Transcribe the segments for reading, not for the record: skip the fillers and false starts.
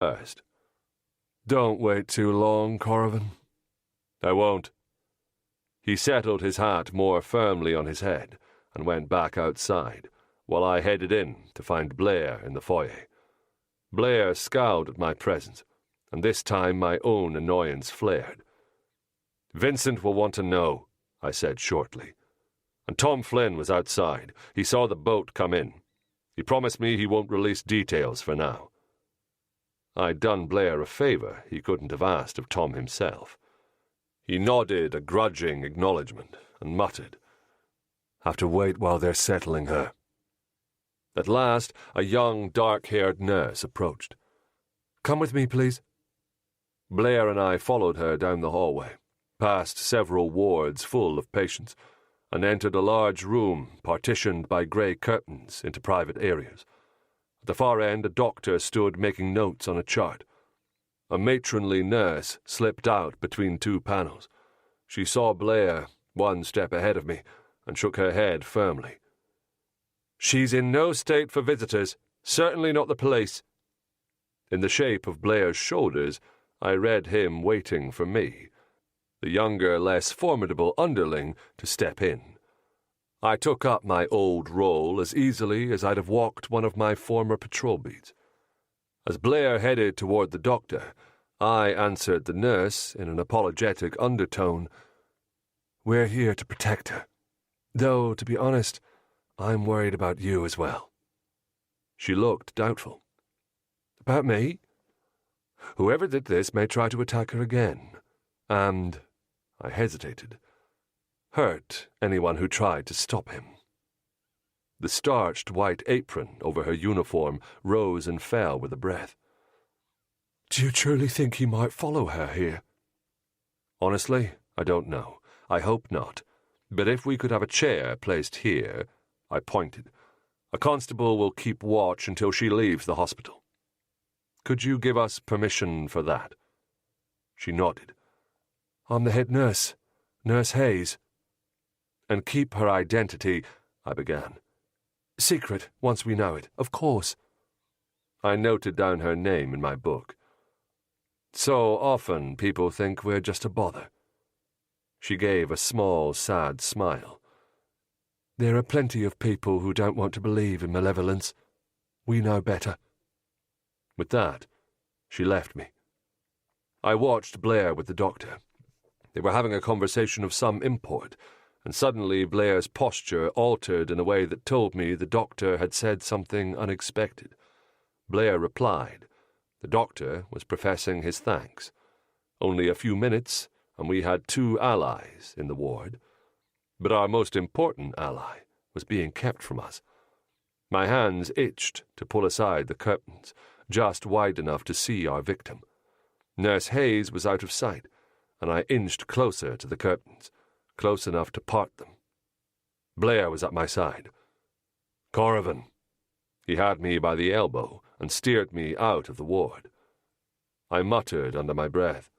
First. Don't wait too long, Corrigan. I won't. He settled his hat more firmly on his head and went back outside, while I headed in to find Blair in the foyer. Blair scowled at my presence, and this time my own annoyance flared. Vincent will want to know, I said shortly. And Tom Flynn was outside. He saw the boat come in. He promised me he won't release details for now. I'd done Blair a favor he couldn't have asked of Tom himself. He nodded a grudging acknowledgement and muttered, "Have to wait while they're settling her." At last, a young, dark-haired nurse approached. "Come with me, please." Blair and I followed her down the hallway, past several wards full of patients, and entered a large room partitioned by grey curtains into private areas. At the far end, a doctor stood making notes on a chart. A matronly nurse slipped out between two panels. She saw Blair, one step ahead of me, and shook her head firmly. "She's in no state for visitors, certainly not the police." In the shape of Blair's shoulders, I read him waiting for me, the younger, less formidable underling, to step in. I took up my old role as easily as I'd have walked one of my former patrol beats. As Blair headed toward the doctor, I answered the nurse in an apologetic undertone. "We're here to protect her. Though, to be honest, I'm worried about you as well." She looked doubtful. "About me? Whoever did this may try to attack her again, and," I hesitated, "hurt anyone who tried to stop him." The starched white apron over her uniform rose and fell with a breath. "Do you truly think he might follow her here?" "Honestly, I don't know. I hope not. But if we could have a chair placed here," I pointed, "a constable will keep watch until she leaves the hospital. Could you give us permission for that?" She nodded. "I'm the head nurse, Nurse Hayes." "And keep her identity," I began. "Secret, once we know it, of course." I noted down her name in my book. "So often people think we're just a bother." She gave a small, sad smile. "There are plenty of people who don't want to believe in malevolence. We know better." With that, she left me. I watched Blair with the doctor. They were having a conversation of some import, and suddenly Blair's posture altered in a way that told me the doctor had said something unexpected. Blair replied. The doctor was professing his thanks. Only a few minutes, and we had 2 allies in the ward. But our most important ally was being kept from us. My hands itched to pull aside the curtains, just wide enough to see our victim. Nurse Hayes was out of sight, and I inched closer to the curtains, close enough to part them. Blair was at my side. "Corrigan." He had me by the elbow and steered me out of the ward. I muttered under my breath,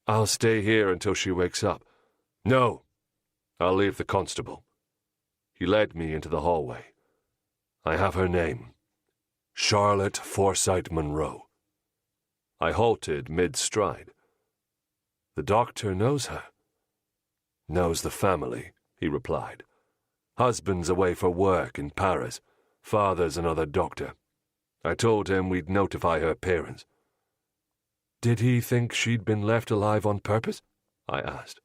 "I'll stay here until she wakes up." "No, I'll leave the constable." He led me into the hallway. "I have her name. Charlotte Forsyte Monroe." I halted mid-stride. "The doctor knows her." "Knows the family," he replied. "Husband's away for work in Paris. Father's another doctor. I told him we'd notify her parents." "Did he think she'd been left alive on purpose?" I asked.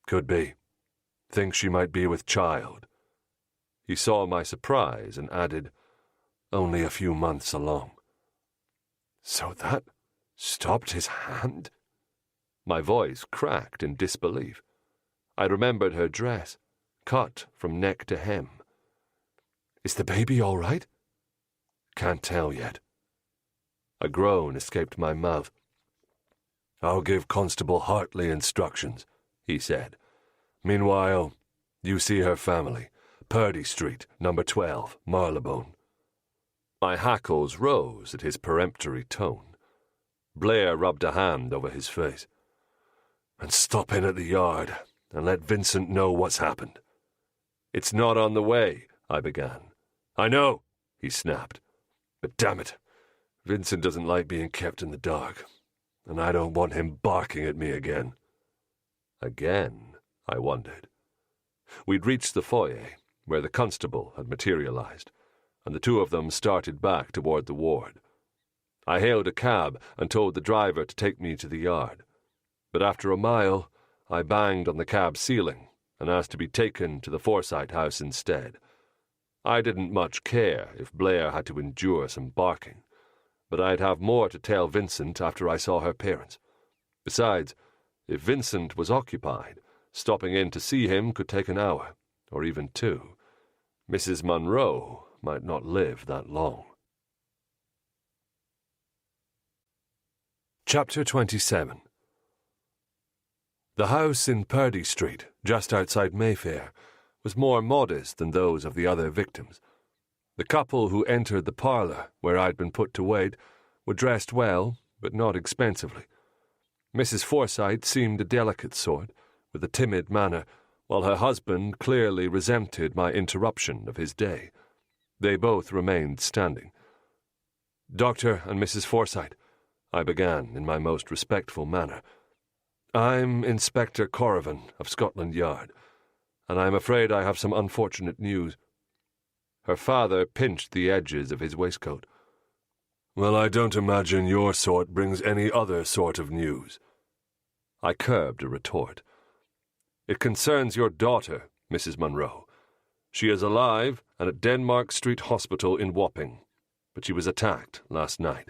"Could be. Think she might be with child." He saw my surprise and added, "Only a few months along." "So that stopped his hand?" My voice cracked in disbelief. I remembered her dress, cut from neck to hem. "Is the baby all right?" "Can't tell yet." A groan escaped my mouth. "I'll give Constable Hartley instructions," he said. "Meanwhile, you see her family. Purdy Street, number 12, Marylebone." My hackles rose at his peremptory tone. Blair rubbed a hand over his face. "And stop in at the yard, and let Vincent know what's happened." "It's not on the way," I began. "I know," he snapped. "But damn it, Vincent doesn't like being kept in the dark, and I don't want him barking at me again. Again, I wondered. We'd reached the foyer, where the constable had materialized, and the two of them started back toward the ward. I hailed a cab and told the driver to take me to the yard, but after a mile, I banged on the cab ceiling and asked to be taken to the Forsyte house instead. I didn't much care if Blair had to endure some barking, but I'd have more to tell Vincent after I saw her parents. Besides, if Vincent was occupied, stopping in to see him could take an hour, or even 2. Mrs. Munro might not live that long. Chapter 27. The house in Purdy Street, just outside Mayfair, was more modest than those of the other victims. The couple who entered the parlour, where I'd been put to wait, were dressed well, but not expensively. Mrs. Forsyte seemed a delicate sort, with a timid manner, while her husband clearly resented my interruption of his day. They both remained standing. "Dr. and Mrs. Forsyte," I began in my most respectful manner, "I'm Inspector Corrivan of Scotland Yard, and I'm afraid I have some unfortunate news." Her father pinched the edges of his waistcoat. "Well, I don't imagine your sort brings any other sort of news." I curbed a retort. "It concerns your daughter, Mrs. Munro. She is alive and at Denmark Street Hospital in Wapping, but she was attacked last night."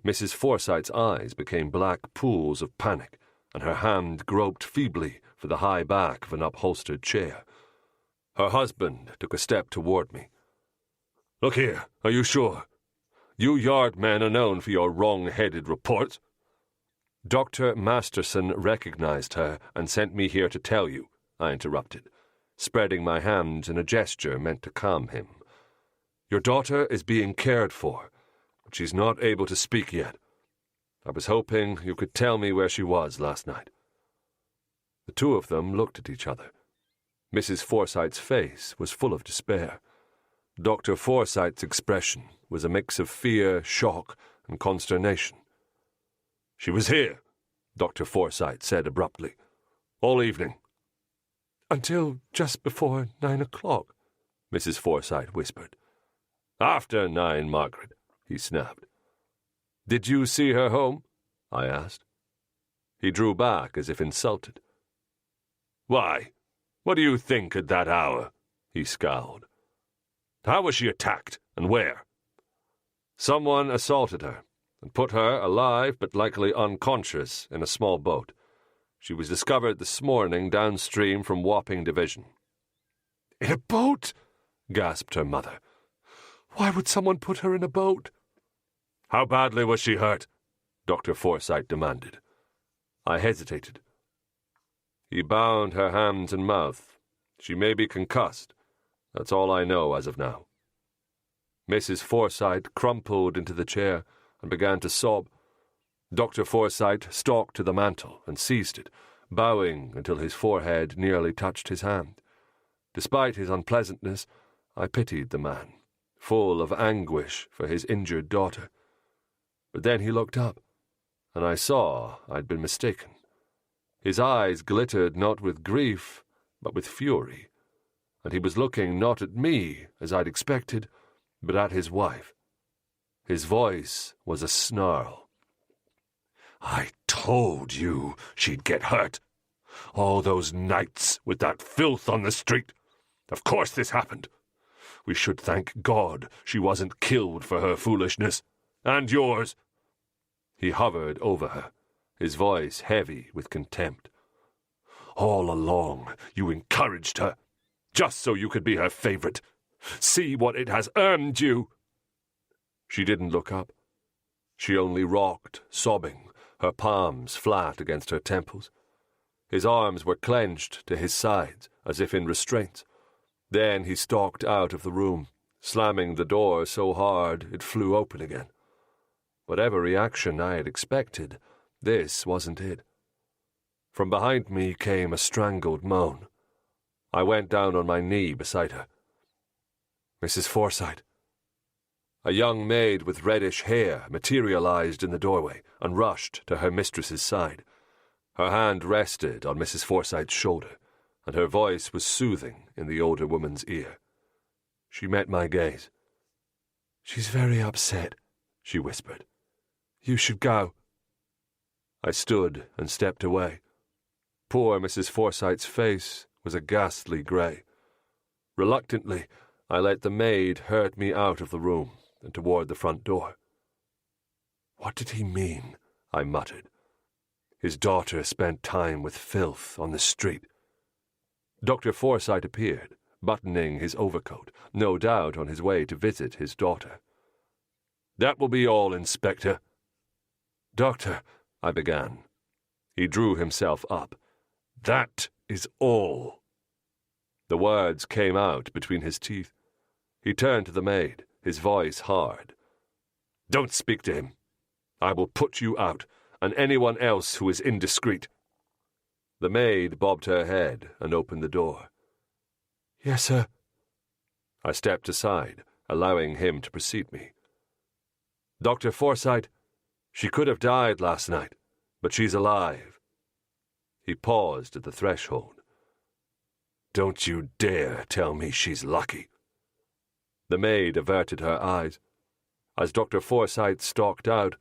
Mrs. Forsyte's eyes became black pools of panic, and her hand groped feebly for the high back of an upholstered chair. Her husband took a step toward me. "Look here, are you sure? You yard men are known for your wrong-headed reports." "Dr. Masterson recognized her and sent me here to tell you," I interrupted, spreading my hands in a gesture meant to calm him. "Your daughter is being cared for, but she's not able to speak yet. I was hoping you could tell me where she was last night." The two of them looked at each other. Mrs. Forsyte's face was full of despair. Dr. Forsyte's expression was a mix of fear, shock, and consternation. "She was here," Dr. Forsyte said abruptly, "all evening." "Until just before 9 o'clock, Mrs. Forsyte whispered. "After 9, Margaret," he snapped. "Did you see her home?" I asked. He drew back as if insulted. "Why, what do you think at that hour?" he scowled. "How was she attacked, and where?" "Someone assaulted her and put her, alive but likely unconscious, in a small boat. She was discovered this morning downstream from Wapping Division." "In a boat?" gasped her mother. "Why would someone put her in a boat?" "How badly was she hurt?" Dr. Forsyte demanded. I hesitated. He bound her hands and mouth. "She may be concussed. That's all I know as of now." Mrs. Forsyte crumpled into the chair and began to sob. Dr. Forsyte stalked to the mantel and seized it, bowing until his forehead nearly touched his hand. Despite his unpleasantness, I pitied the man, full of anguish for his injured daughter. But then he looked up, and I saw I'd been mistaken. His eyes glittered not with grief, but with fury, and he was looking not at me, as I'd expected, but at his wife. His voice was a snarl. "I told you she'd get hurt. All those nights with that filth on the street. Of course this happened. We should thank God she wasn't killed for her foolishness. And yours." He hovered over her, his voice heavy with contempt. "All along you encouraged her, just so you could be her favorite. See what it has earned you." She didn't look up. She only rocked, sobbing, her palms flat against her temples. His arms were clenched to his sides, as if in restraints. Then he stalked out of the room, slamming the door so hard it flew open again. Whatever reaction I had expected, this wasn't it. From behind me came a strangled moan. I went down on my knee beside her. "Mrs. Forsyte." A young maid with reddish hair materialized in the doorway and rushed to her mistress's side. Her hand rested on Mrs. Forsyte's shoulder, and her voice was soothing in the older woman's ear. She met my gaze. "She's very upset," she whispered. "You should go." I stood and stepped away. Poor Mrs. Forsyte's face was a ghastly grey. Reluctantly, I let the maid herd me out of the room and toward the front door. "What did he mean?" I muttered. His daughter spent time with filth on the street. Dr. Forsyte appeared, buttoning his overcoat, no doubt on his way to visit his daughter. "That will be all, Inspector." "Doctor," I began. He drew himself up. "That is all." The words came out between his teeth. He turned to the maid, his voice hard. "Don't speak to him. I will put you out, and anyone else who is indiscreet." The maid bobbed her head and opened the door. "Yes, sir." I stepped aside, allowing him to precede me. "Dr. Forsyte, she could have died last night, but she's alive." He paused at the threshold. "Don't you dare tell me she's lucky." The maid averted her eyes. As Dr. Forsyte stalked out,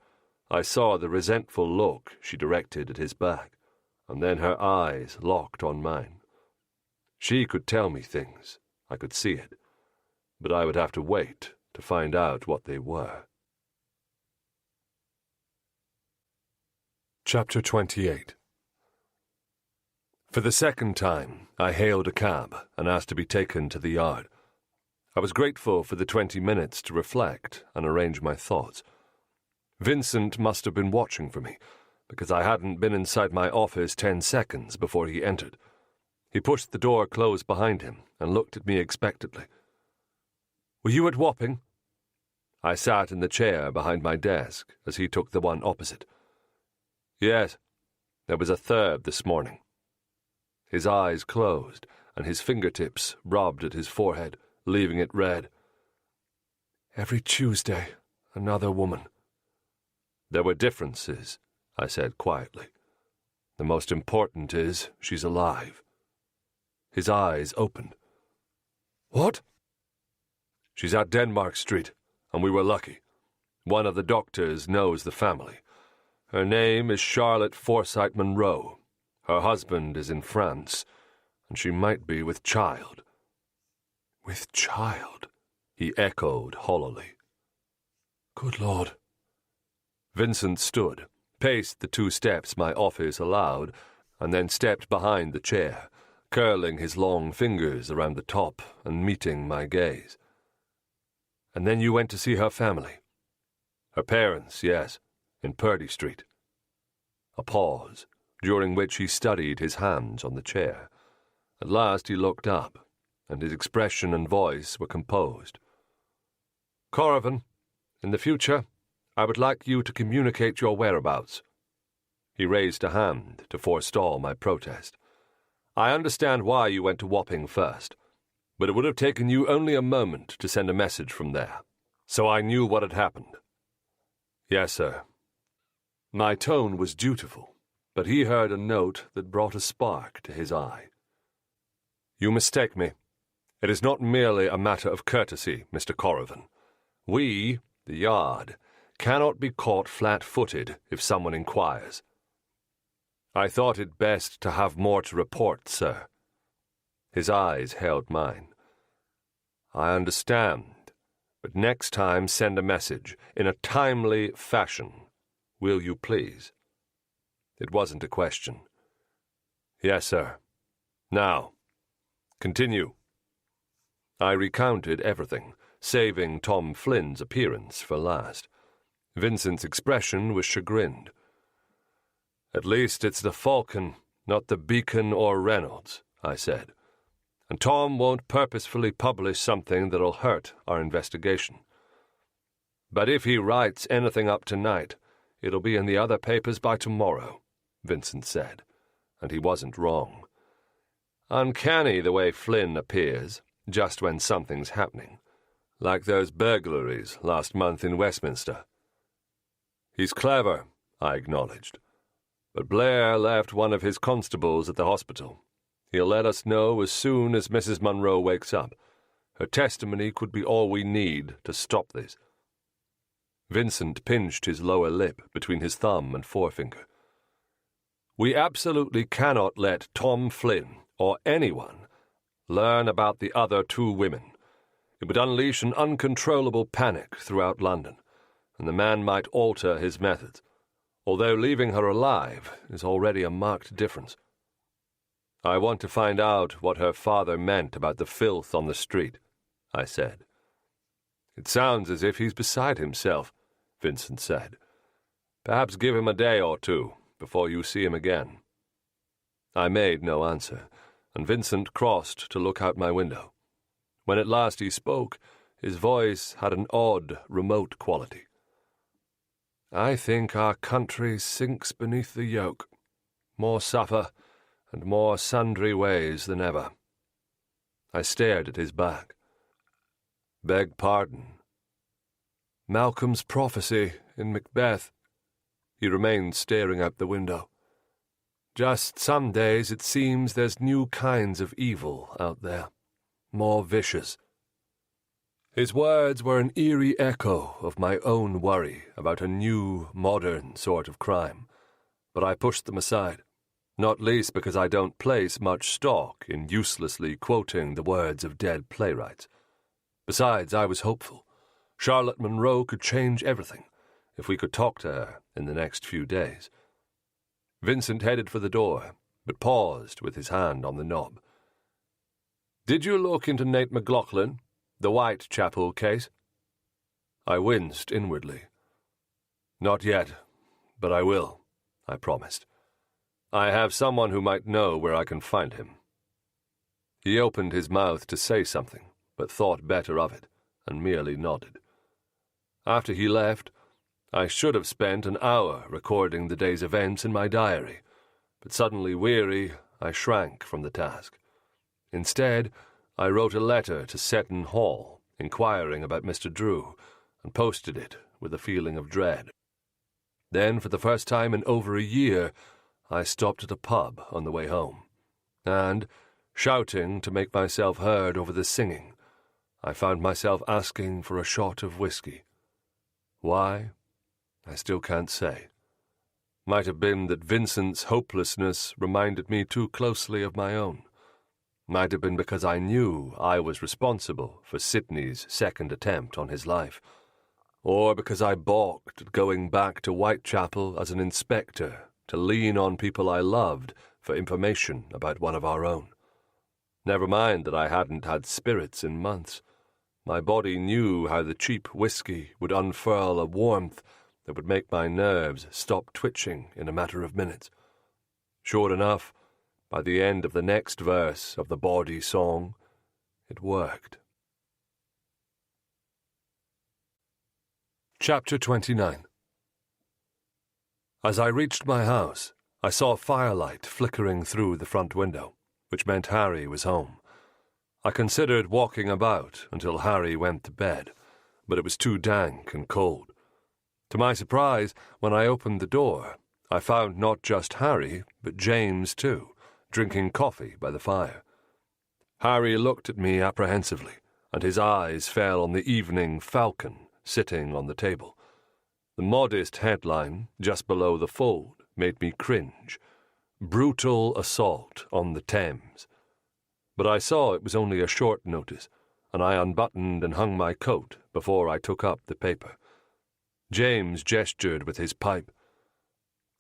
I saw the resentful look she directed at his back, and then her eyes locked on mine. She could tell me things, I could see it, but I would have to wait to find out what they were. Chapter 28. For the second time, I hailed a cab and asked to be taken to the yard. I was grateful for the 20 minutes to reflect and arrange my thoughts. Vincent must have been watching for me, because I hadn't been inside my office 10 seconds before he entered. He pushed the door closed behind him and looked at me expectantly. "Were you at Wapping?" I sat in the chair behind my desk as he took the one opposite. "Yes, there was a third this morning." His eyes closed, and his fingertips rubbed at his forehead, leaving it red. "Every Tuesday, another woman." "There were differences," I said quietly. "The most important is she's alive." His eyes opened. "What?" "She's at Denmark Street, and we were lucky. One of the doctors knows the family. Her name is Charlotte Forsyte Monroe. Her husband is in France, and she might be with child." "With child?" he echoed hollowly. "Good Lord." Vincent stood, paced the 2 steps my office allowed, and then stepped behind the chair, curling his long fingers around the top and meeting my gaze. "And then you went to see her family?" "Her parents, yes, in Purdy Street." A pause, during which he studied his hands on the chair. At last he looked up, and his expression and voice were composed. "Corrivan, in the future, I would like you to communicate your whereabouts." He raised a hand to forestall my protest. "I understand why you went to Wapping first, but it would have taken you only a moment to send a message from there, so I knew what had happened." "Yes, sir." My tone was dutiful, but he heard a note that brought a spark to his eye. "You mistake me. It is not merely a matter of courtesy, Mr. Corrivan. We, the yard, cannot be caught flat-footed if someone inquires." "I thought it best to have more to report, sir." His eyes held mine. "I understand, but next time send a message in a timely fashion. Will you please?" It wasn't a question. "Yes, sir. Now, continue." I recounted everything, saving Tom Flynn's appearance for last. Vincent's expression was chagrined. "At least it's the Falcon, not the Beacon or Reynolds," I said. "And Tom won't purposefully publish something that'll hurt our investigation. But if he writes anything up tonight, it'll be in the other papers by tomorrow," Vincent said, and he wasn't wrong. Uncanny the way Flynn appears, just when something's happening. like those burglaries last month in Westminster. He's clever, I acknowledged. But Blair left one of his constables at the hospital. He'll let us know as soon as Mrs. Munro wakes up. Her testimony could be all we need to stop this. Vincent pinched his lower lip between his thumb and forefinger. We absolutely cannot let Tom Flynn, or anyone, learn about the other two women. It would unleash an uncontrollable panic throughout London, and the man might alter his methods, although leaving her alive is already a marked difference. I want to find out what her father meant about the filth on the street, I said. It sounds as if he's beside himself, Vincent said. Perhaps give him a day or two before you see him again. I made no answer, and Vincent crossed to look out my window. When at last he spoke, his voice had an odd, remote quality. I think our country sinks beneath the yoke. More suffer, and more sundry ways than ever. I stared at his back. Beg pardon. Malcolm's prophecy in Macbeth. He remained staring out the window. Just some days it seems there's new kinds of evil out there, more vicious. His words were an eerie echo of my own worry about a new, modern sort of crime, but I pushed them aside, not least because I don't place much stock in uselessly quoting the words of dead playwrights. Besides, I was hopeful. Charlotte Munro could change everything if we could talk to her in the next few days. Vincent headed for the door, but paused with his hand on the knob. Did you look into Nate McLaughlin, the Whitechapel case? I winced inwardly. Not yet, but I will, I promised. I have someone who might know where I can find him. He opened his mouth to say something, but thought better of it, and merely nodded. After he left, I should have spent an hour recording the day's events in my diary, but suddenly weary, I shrank from the task. Instead, I wrote a letter to Seton Hall, inquiring about Mr. Drew, and posted it with a feeling of dread. Then, for the first time in over a year, I stopped at a pub on the way home, and, shouting to make myself heard over the singing, I found myself asking for a shot of whiskey. Why? I still can't say. Might have been that Vincent's hopelessness reminded me too closely of my own. Might have been because I knew I was responsible for Sidney's second attempt on his life, or because I balked at going back to Whitechapel as an inspector to lean on people I loved for information about one of our own. Never mind that I hadn't had spirits in months. My body knew how the cheap whiskey would unfurl a warmth that would make my nerves stop twitching in a matter of minutes. Sure enough, by the end of the next verse of the bawdy song, it worked. Chapter 29. As I reached my house, I saw firelight flickering through the front window, which meant Harry was home. I considered walking about until Harry went to bed, but it was too dank and cold. To my surprise, when I opened the door, I found not just Harry, but James too, drinking coffee by the fire. Harry looked at me apprehensively, and his eyes fell on the Evening Falcon sitting on the table. The modest headline, just below the fold, made me cringe. Brutal assault on the Thames. But I saw it was only a short notice, and I unbuttoned and hung my coat before I took up the paper. James gestured with his pipe.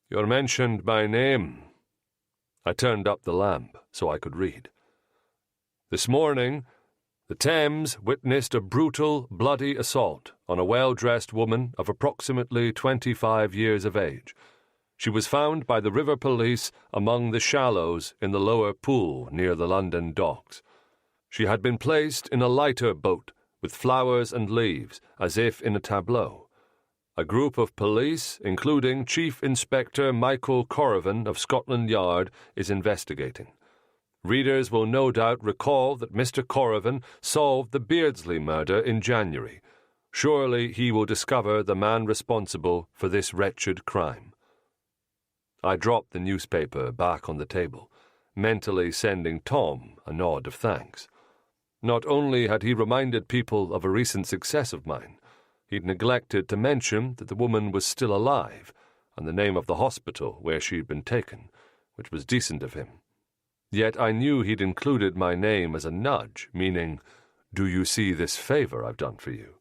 "You're mentioned by name." I turned up the lamp so I could read. "This morning, the Thames witnessed a brutal, bloody assault on a well-dressed woman of approximately 25 years of age. She was found by the river police among the shallows in the lower pool near the London docks. She had been placed in a lighter boat with flowers and leaves, as if in a tableau. A group of police, including Chief Inspector Michael Corrivan of Scotland Yard, is investigating. Readers will no doubt recall that Mr. Corrivan solved the Beardsley murder in January. Surely he will discover the man responsible for this wretched crime. I dropped the newspaper back on the table, mentally sending Tom a nod of thanks. Not only had he reminded people of a recent success of mine, he'd neglected to mention that the woman was still alive, and the name of the hospital where she'd been taken, which was decent of him. Yet I knew he'd included my name as a nudge, meaning, "Do you see this favor I've done for you?"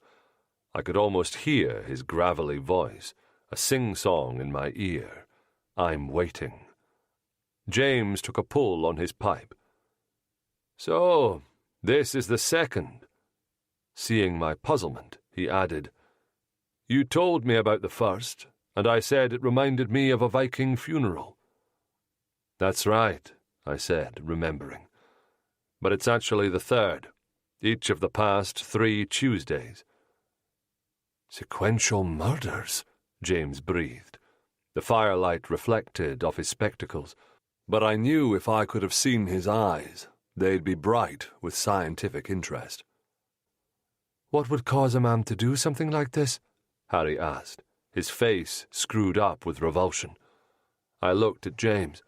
I could almost hear his gravelly voice, a sing-song in my ear. "I'm waiting." James took a pull on his pipe. "So, this is the second." Seeing my puzzlement, he added, "You told me about the first, and I said it reminded me of a Viking funeral." "That's right," I said, remembering. "But it's actually the third, each of the past 3 Tuesdays." "Sequential murders," James breathed. The firelight reflected off his spectacles, but I knew if I could have seen his eyes, they'd be bright with scientific interest. "What would cause a man to do something like this?" Harry asked, his face screwed up with revulsion. I looked at James.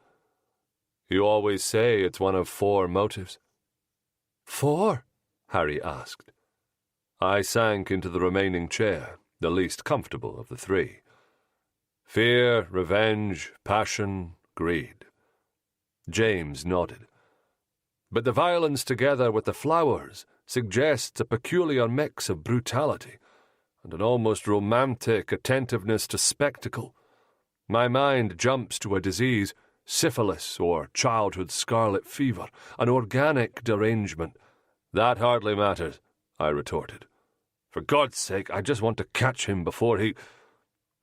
"You always say it's one of 4 motives." "4?" Harry asked. I sank into the remaining chair, the least comfortable of the 3. "Fear, revenge, passion, greed." James nodded. "But the violence together with the flowers suggests a peculiar mix of brutality and an almost romantic attentiveness to spectacle. My mind jumps to a disease, syphilis or childhood scarlet fever, an organic derangement." "That hardly matters," I retorted. "For God's sake, I just want to catch him before he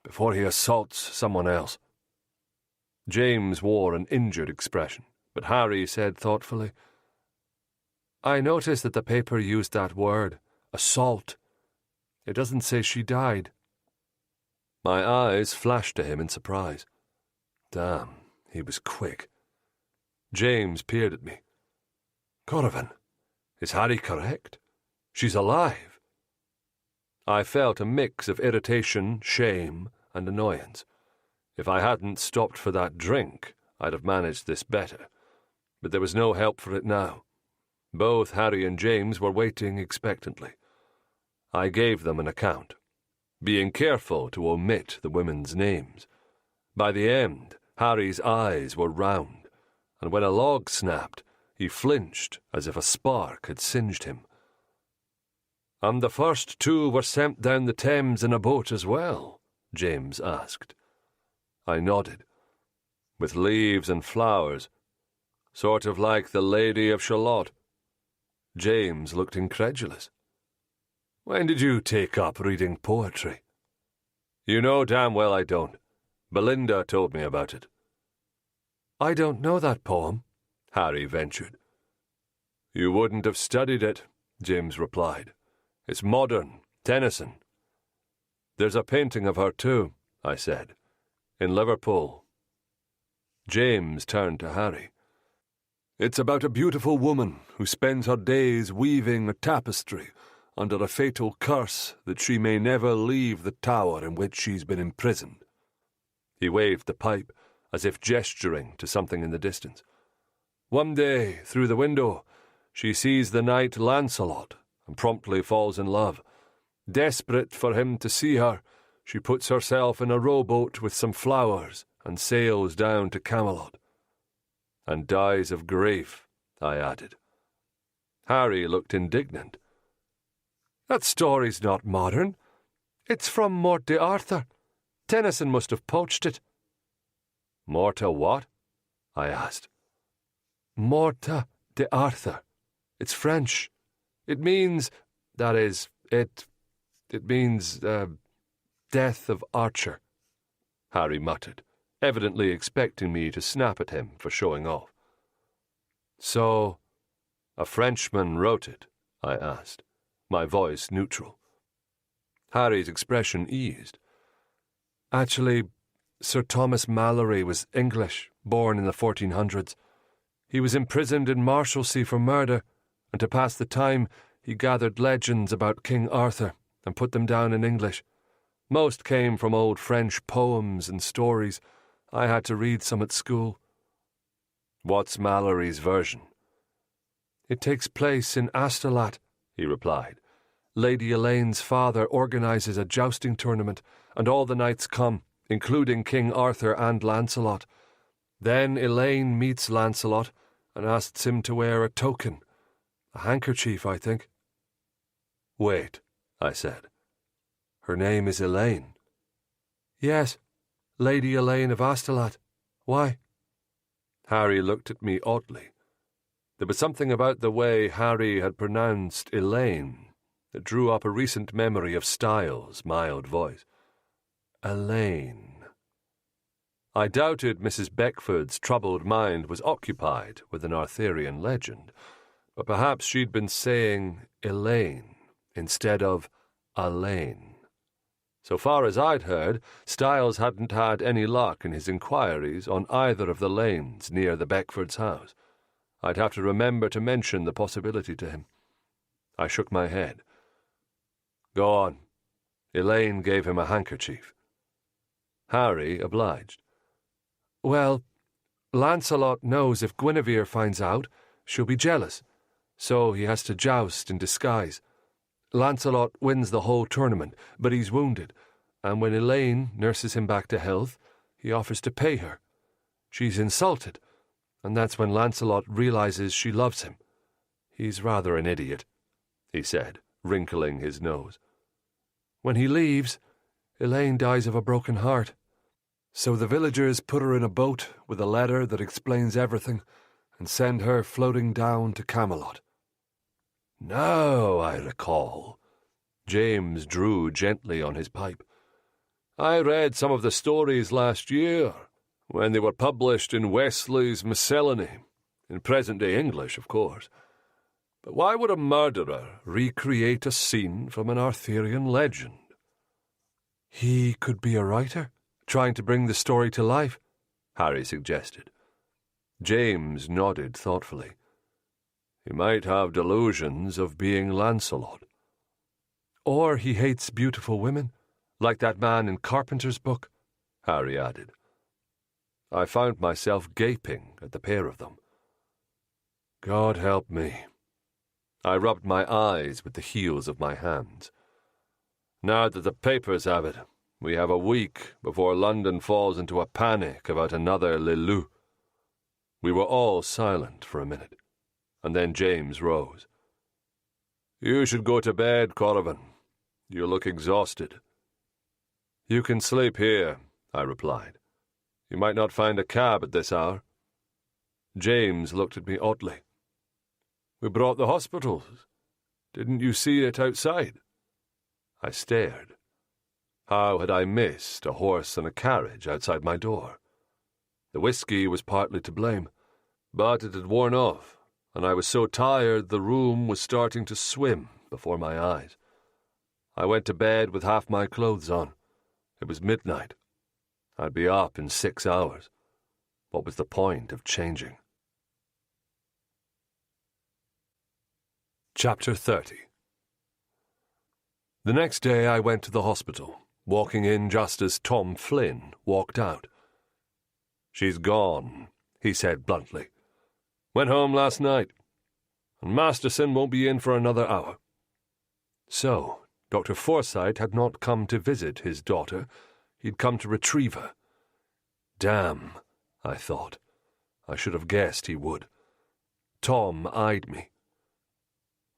assaults someone else." James wore an injured expression, but Harry said thoughtfully, "I noticed that the paper used that word, assault. It doesn't say she died." My eyes flashed to him in surprise. Damn, he was quick. James peered at me. "Corrivan, is Harry correct? She's alive." I felt a mix of irritation, shame, and annoyance. If I hadn't stopped for that drink, I'd have managed this better. But there was no help for it now. Both Harry and James were waiting expectantly. I gave them an account, being careful to omit the women's names. By the end, Harry's eyes were round, and when a log snapped, he flinched as if a spark had singed him. "And the first 2 were sent down the Thames in a boat as well?" James asked. I nodded. "With leaves and flowers, sort of like the Lady of Shalott." James looked incredulous. "When did you take up reading poetry?" "You know damn well I don't. Belinda told me about it." "I don't know that poem," Harry ventured. "You wouldn't have studied it," James replied. "It's modern, Tennyson." "There's a painting of her too," I said, "in Liverpool." James turned to Harry. "It's about a beautiful woman who spends her days weaving a tapestry under a fatal curse that she may never leave the tower in which she's been imprisoned." He waved the pipe, as if gesturing to something in the distance. "One day, through the window, she sees the knight Lancelot and promptly falls in love. Desperate for him to see her, she puts herself in a rowboat with some flowers and sails down to Camelot." "And dies of grief," I added. Harry looked indignant. "That story's not modern. It's from Morte d'Arthur. Tennyson must have poached it." "Morte what?" I asked. "Morte d'Arthur. It's French. It means, it means, death of Archer," Harry muttered, evidently expecting me to snap at him for showing off. "So, a Frenchman wrote it?" I asked, my voice neutral. Harry's expression eased. "Actually, Sir Thomas Malory was English, born in the 1400s. He was imprisoned in Marshalsea for murder, and to pass the time he gathered legends about King Arthur and put them down in English. Most came from old French poems and stories. I had to read some at school. What's Mallory's version? It takes place in Astolat, he replied. Lady Elaine's father organises a jousting tournament, and all the knights come, including King Arthur and Lancelot. Then Elaine meets Lancelot and asks him to wear a token. A handkerchief, I think. Wait, I said. Her name is Elaine. Yes, Lady Elaine of Astolat. Why? Harry looked at me oddly. There was something about the way Harry had pronounced Elaine that drew up a recent memory of Styles' mild voice. Elaine. I doubted Mrs. Beckford's troubled mind was occupied with an Arthurian legend, but perhaps she'd been saying Elaine instead of Elaine. So far as I'd heard, Styles hadn't had any luck in his inquiries on either of the lanes near the Beckfords' house. I'd have to remember to mention the possibility to him. I shook my head. Go on. Elaine gave him a handkerchief. Harry obliged. Well, Lancelot knows if Guinevere finds out, she'll be jealous, so he has to joust in disguise. Lancelot wins the whole tournament, but he's wounded, and when Elaine nurses him back to health, he offers to pay her. She's insulted, and that's when Lancelot realizes she loves him. He's rather an idiot, he said, wrinkling his nose. When he leaves, Elaine dies of a broken heart. So the villagers put her in a boat with a letter that explains everything and send her floating down to Camelot. Now I recall. James drew gently on his pipe. I read some of the stories last year, when they were published in Wesley's Miscellany, in present-day English, of course. But why would a murderer recreate a scene from an Arthurian legend? He could be a writer, trying to bring the story to life, Harry suggested. James nodded thoughtfully. He might have delusions of being Lancelot. Or he hates beautiful women, like that man in Carpenter's book, Harry added. I found myself gaping at the pair of them. God help me. I rubbed my eyes with the heels of my hands. Now that the papers have it, we have a week before London falls into a panic about another Lelou. We were all silent for a minute, and then James rose. You should go to bed, Corrivan. You look exhausted. You can sleep here, I replied. You might not find a cab at this hour. James looked at me oddly. We brought the hospitals. Didn't you see it outside? I stared. How had I missed a horse and a carriage outside my door? The whiskey was partly to blame, but it had worn off, and I was so tired the room was starting to swim before my eyes. I went to bed with half my clothes on. It was midnight. I'd be up in 6 hours. What was the point of changing? Chapter 30. The next day I went to the hospital, walking in just as Tom Flynn walked out. She's gone, he said bluntly. Went home last night, and Masterson won't be in for another hour. So, Dr. Forsyte had not come to visit his daughter. He'd come to retrieve her. Damn, I thought. I should have guessed he would. Tom eyed me.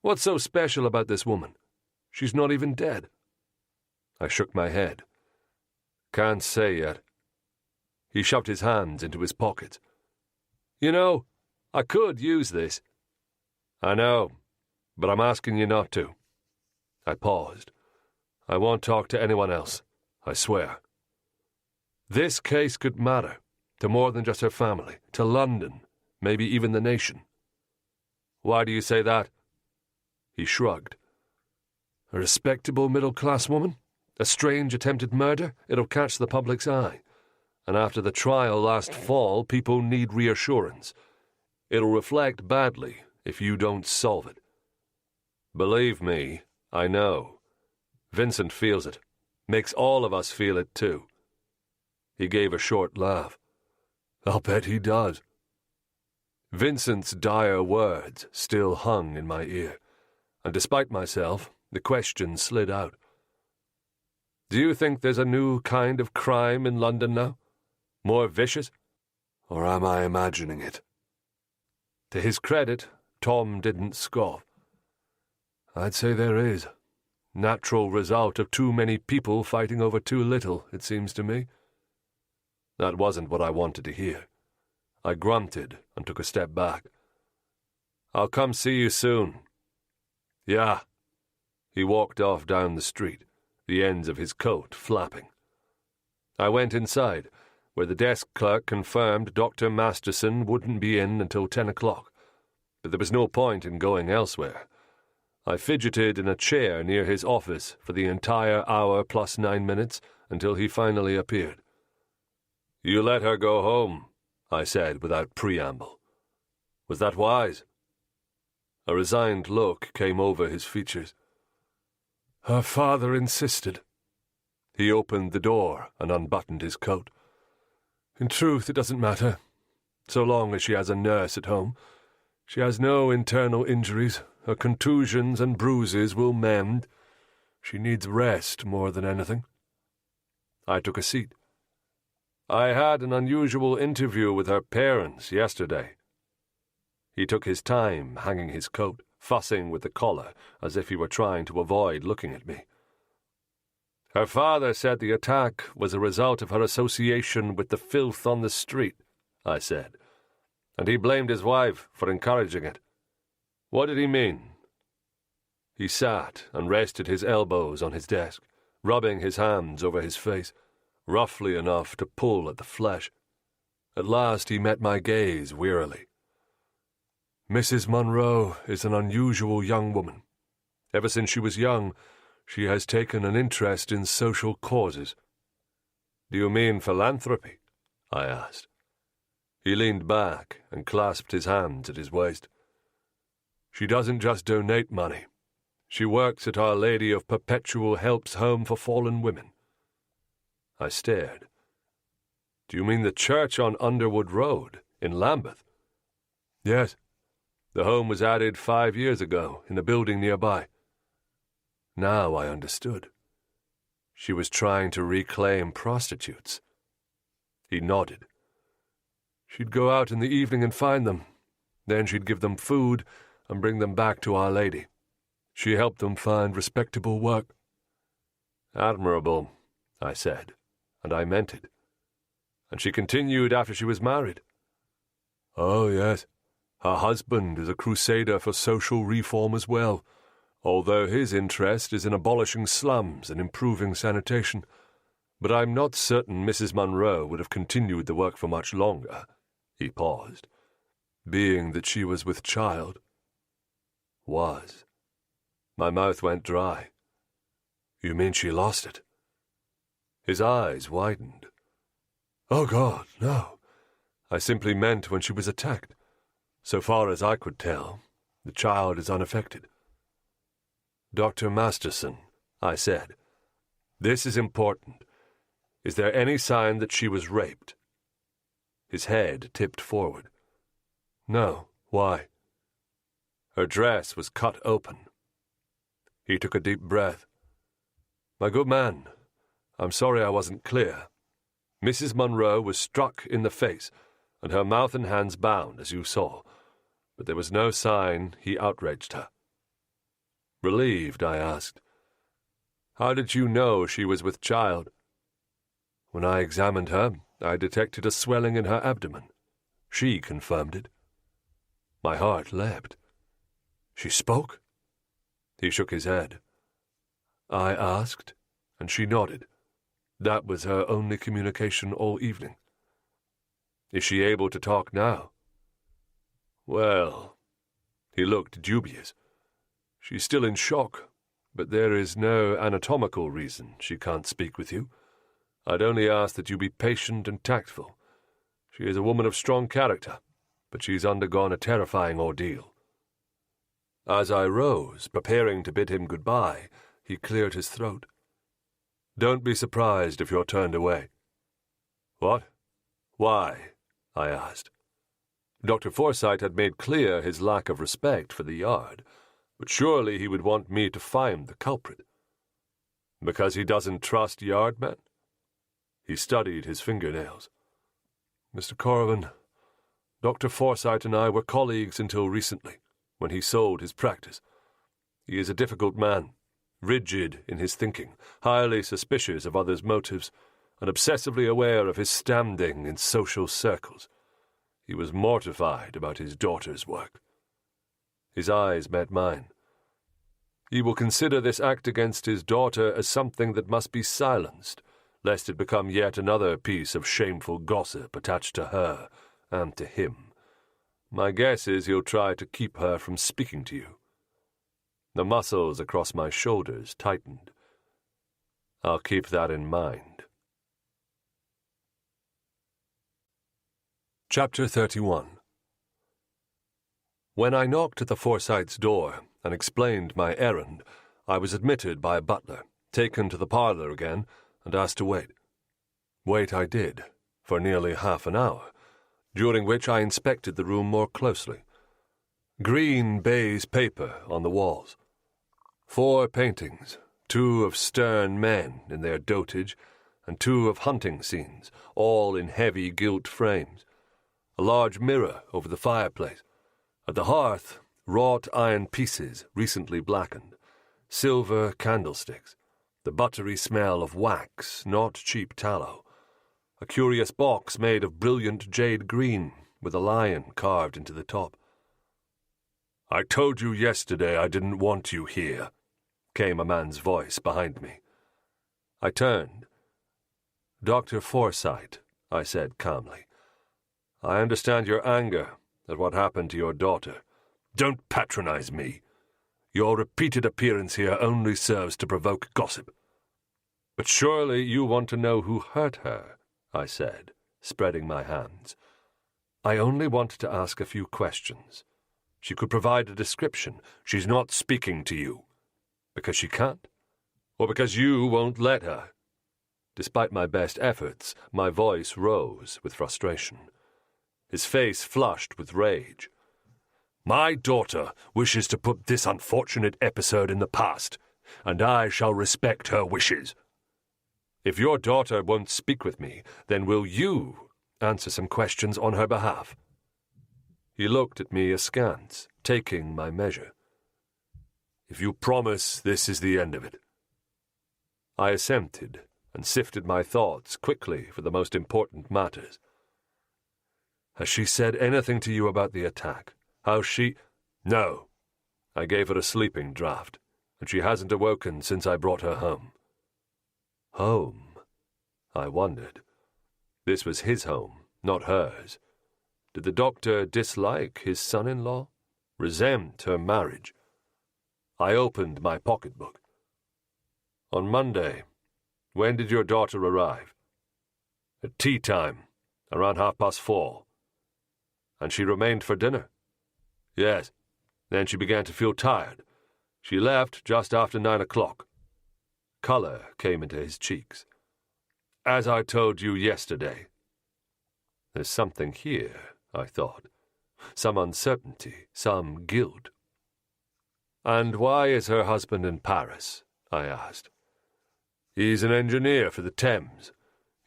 What's so special about this woman? She's not even dead. I shook my head. Can't say yet. He shoved his hands into his pockets. You know, I could use this. I know, but I'm asking you not to. I paused. I won't talk to anyone else, I swear. This case could matter to more than just her family, to London, maybe even the nation. Why do you say that? He shrugged. A respectable middle-class woman? A strange attempted murder? It'll catch the public's eye. And after the trial last fall, people need reassurance. It'll reflect badly if you don't solve it. Believe me, I know. Vincent feels it. Makes all of us feel it too. He gave a short laugh. I'll bet he does. Vincent's dire words still hung in my ear, and despite myself, the question slid out. Do you think there's a new kind of crime in London now? More vicious? Or am I imagining it? To his credit, Tom didn't scoff. I'd say there is. Natural result of too many people fighting over too little, it seems to me. That wasn't what I wanted to hear. I grunted and took a step back. I'll come see you soon. Yeah. He walked off down the street, the ends of his coat flapping. I went inside, where the desk clerk confirmed Dr. Masterson wouldn't be in until 10 o'clock, but there was no point in going elsewhere. I fidgeted in a chair near his office for the entire hour plus 9 minutes until he finally appeared. You let her go home, I said without preamble. Was that wise? A resigned look came over his features. Her father insisted. He opened the door and unbuttoned his coat. In truth, it doesn't matter. So long as she has a nurse at home. She has no internal injuries. Her contusions and bruises will mend. She needs rest more than anything. I took a seat. I had an unusual interview with her parents yesterday. He took his time hanging his coat, fussing with the collar as if he were trying to avoid looking at me. Her father said the attack was a result of her association with the filth on the street, I said, and he blamed his wife for encouraging it. What did he mean? He sat and rested his elbows on his desk, rubbing his hands over his face, roughly enough to pull at the flesh. At last he met my gaze wearily. Mrs. Munro is an unusual young woman. Ever since she was young, she has taken an interest in social causes. Do you mean philanthropy? I asked. He leaned back and clasped his hands at his waist. She doesn't just donate money. She works at Our Lady of Perpetual Help's Home for Fallen Women. I stared. Do you mean the church on Underwood Road, in Lambeth? Yes. The home was added 5 years ago, in a building nearby. Now I understood. She was trying to reclaim prostitutes. He nodded. She'd go out in the evening and find them. Then she'd give them food and bring them back to Our Lady. She helped them find respectable work. Admirable, I said, and I meant it. And she continued after she was married. Oh, yes. Her husband is a crusader for social reform as well, although his interest is in abolishing slums and improving sanitation. But I'm not certain Mrs. Munro would have continued the work for much longer. He paused. Being that she was with child. Was. My mouth went dry. You mean she lost it? His eyes widened. Oh, God, no. I simply meant when she was attacked. So far as I could tell, the child is unaffected. Dr. Masterson, I said, this is important. Is there any sign that she was raped? His head tipped forward. No, why? Her dress was cut open. He took a deep breath. My good man, I'm sorry I wasn't clear. Mrs. Munro was struck in the face, and her mouth and hands bound, as you saw, but there was no sign he outraged her. Relieved, I asked, how did you know she was with child? When I examined her, I detected a swelling in her abdomen. She confirmed it. My heart leapt. She spoke? He shook his head. I asked, and she nodded. That was her only communication all evening. Is she able to talk now? Well, he looked dubious. She's still in shock, but there is no anatomical reason she can't speak with you. I'd only ask that you be patient and tactful. She is a woman of strong character. but she's undergone a terrifying ordeal." As I rose, preparing to bid him goodbye, he cleared his throat. "Don't be surprised if you're turned away." "What? Why?" I asked. Dr. Forsyte had made clear his lack of respect for the yard, but surely he would want me to find the culprit. Because he doesn't trust yardmen? He studied his fingernails. "Mr. Corrigan, Dr. Forsyte and I were colleagues until recently, when he sold his practice. He is a difficult man, rigid in his thinking, highly suspicious of others' motives, and obsessively aware of his standing in social circles. He was mortified about his daughter's work." His eyes met mine. "He will consider this act against his daughter as something that must be silenced, lest it become yet another piece of shameful gossip attached to her and to him. My guess is he'll try to keep her from speaking to you." The muscles across my shoulders tightened. "I'll keep that in mind." Chapter 31. When I knocked at the Forsytes' door and explained my errand, I was admitted by a butler, taken to the parlor again, and asked to wait. Wait I did, for nearly half an hour, during which I inspected the room more closely. Green baize paper on the walls. 4 paintings, 2 of stern men in their dotage, and 2 of hunting scenes, all in heavy gilt frames. A large mirror over the fireplace. At the hearth, wrought iron pieces recently blackened. Silver candlesticks. The buttery smell of wax, not cheap tallow. A curious box made of brilliant jade green, with a lion carved into the top. "I told you yesterday I didn't want you here," came a man's voice behind me. I turned. "Dr. Forsyte," I said calmly. "I understand your anger at what happened to your daughter." "Don't patronize me. Your repeated appearance here only serves to provoke gossip." "But surely you want to know who hurt her," I said, spreading my hands. "I only want to ask a few questions. She could provide a description." "She's not speaking to you." "Because she can't? Or because you won't let her?" Despite my best efforts, my voice rose with frustration. His face flushed with rage. "My daughter wishes to put this unfortunate episode in the past, and I shall respect her wishes." "If your daughter won't speak with me, then will you answer some questions on her behalf?" He looked at me askance, taking my measure. "If you promise this is the end of it." I assented and sifted my thoughts quickly for the most important matters. "Has she said anything to you about the attack? How she—" "No. I gave her a sleeping draught, and she hasn't awoken since I brought her home." Home? I wondered. This was his home, not hers. Did the doctor dislike his son-in-law? Resent her marriage? I opened my pocketbook. "On Monday. When did your daughter arrive?" "At tea time, around 4:30. "And she remained for dinner?" "Yes. Then she began to feel tired. She left just after 9 o'clock. Color came into his cheeks. "As I told you yesterday." There's something here, I thought. Some uncertainty, some guilt. "And why is her husband in Paris?" I asked. "He's an engineer for the Thames.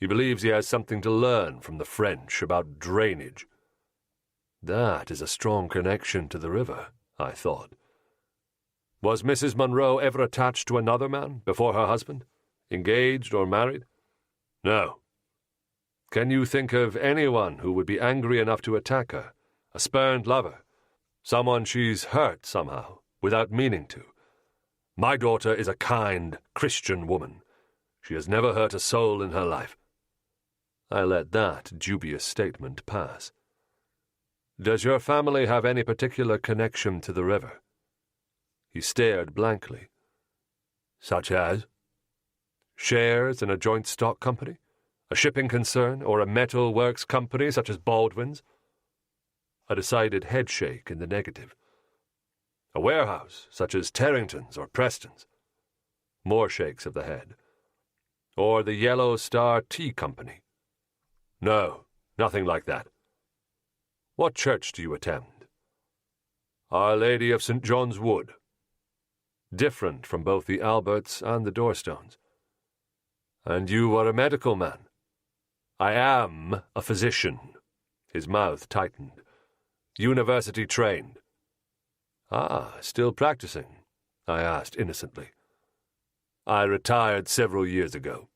He believes he has something to learn from the French about drainage." That is a strong connection to the river, I thought. Was Mrs. Munro ever attached to another man before her husband? Engaged or married? No. Can you think of anyone who would be angry enough to attack her? A spurned lover? Someone she's hurt somehow, without meaning to? My daughter is a kind, Christian woman. She has never hurt a soul in her life. I let that dubious statement pass. Does your family have any particular connection to the river? He stared blankly. Such as? Shares in a joint stock company? A shipping concern or a metal works company such as Baldwin's? a decided headshake in the negative. A warehouse, such as Terrington's or Preston's. More shakes of the head. Or the Yellow Star Tea Company. No, nothing like that. What church do you attend? Our Lady of St. John's Wood. Different from both the Alberts and the Dorstones. And you are a medical man. I am a physician. His mouth tightened. University trained. Ah, still practicing? I asked innocently. I retired several years ago.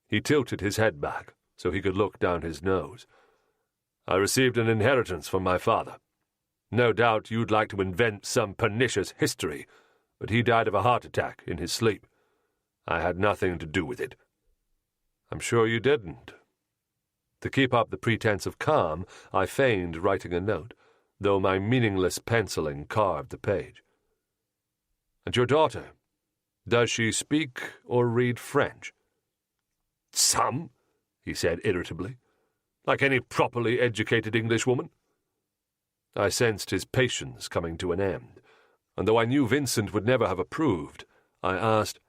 He tilted his head back so he could look down his nose. I received an inheritance from my father. No doubt you'd like to invent some pernicious history, but he died of a heart attack in his sleep. I had nothing to do with it. I'm sure you didn't. To keep up the pretense of calm, I feigned writing a note, though my meaningless penciling carved the page. And your daughter, does she speak or read French? Some, he said irritably, like any properly educated Englishwoman. I sensed his patience coming to an end, and though I knew Vincent would never have approved, I asked,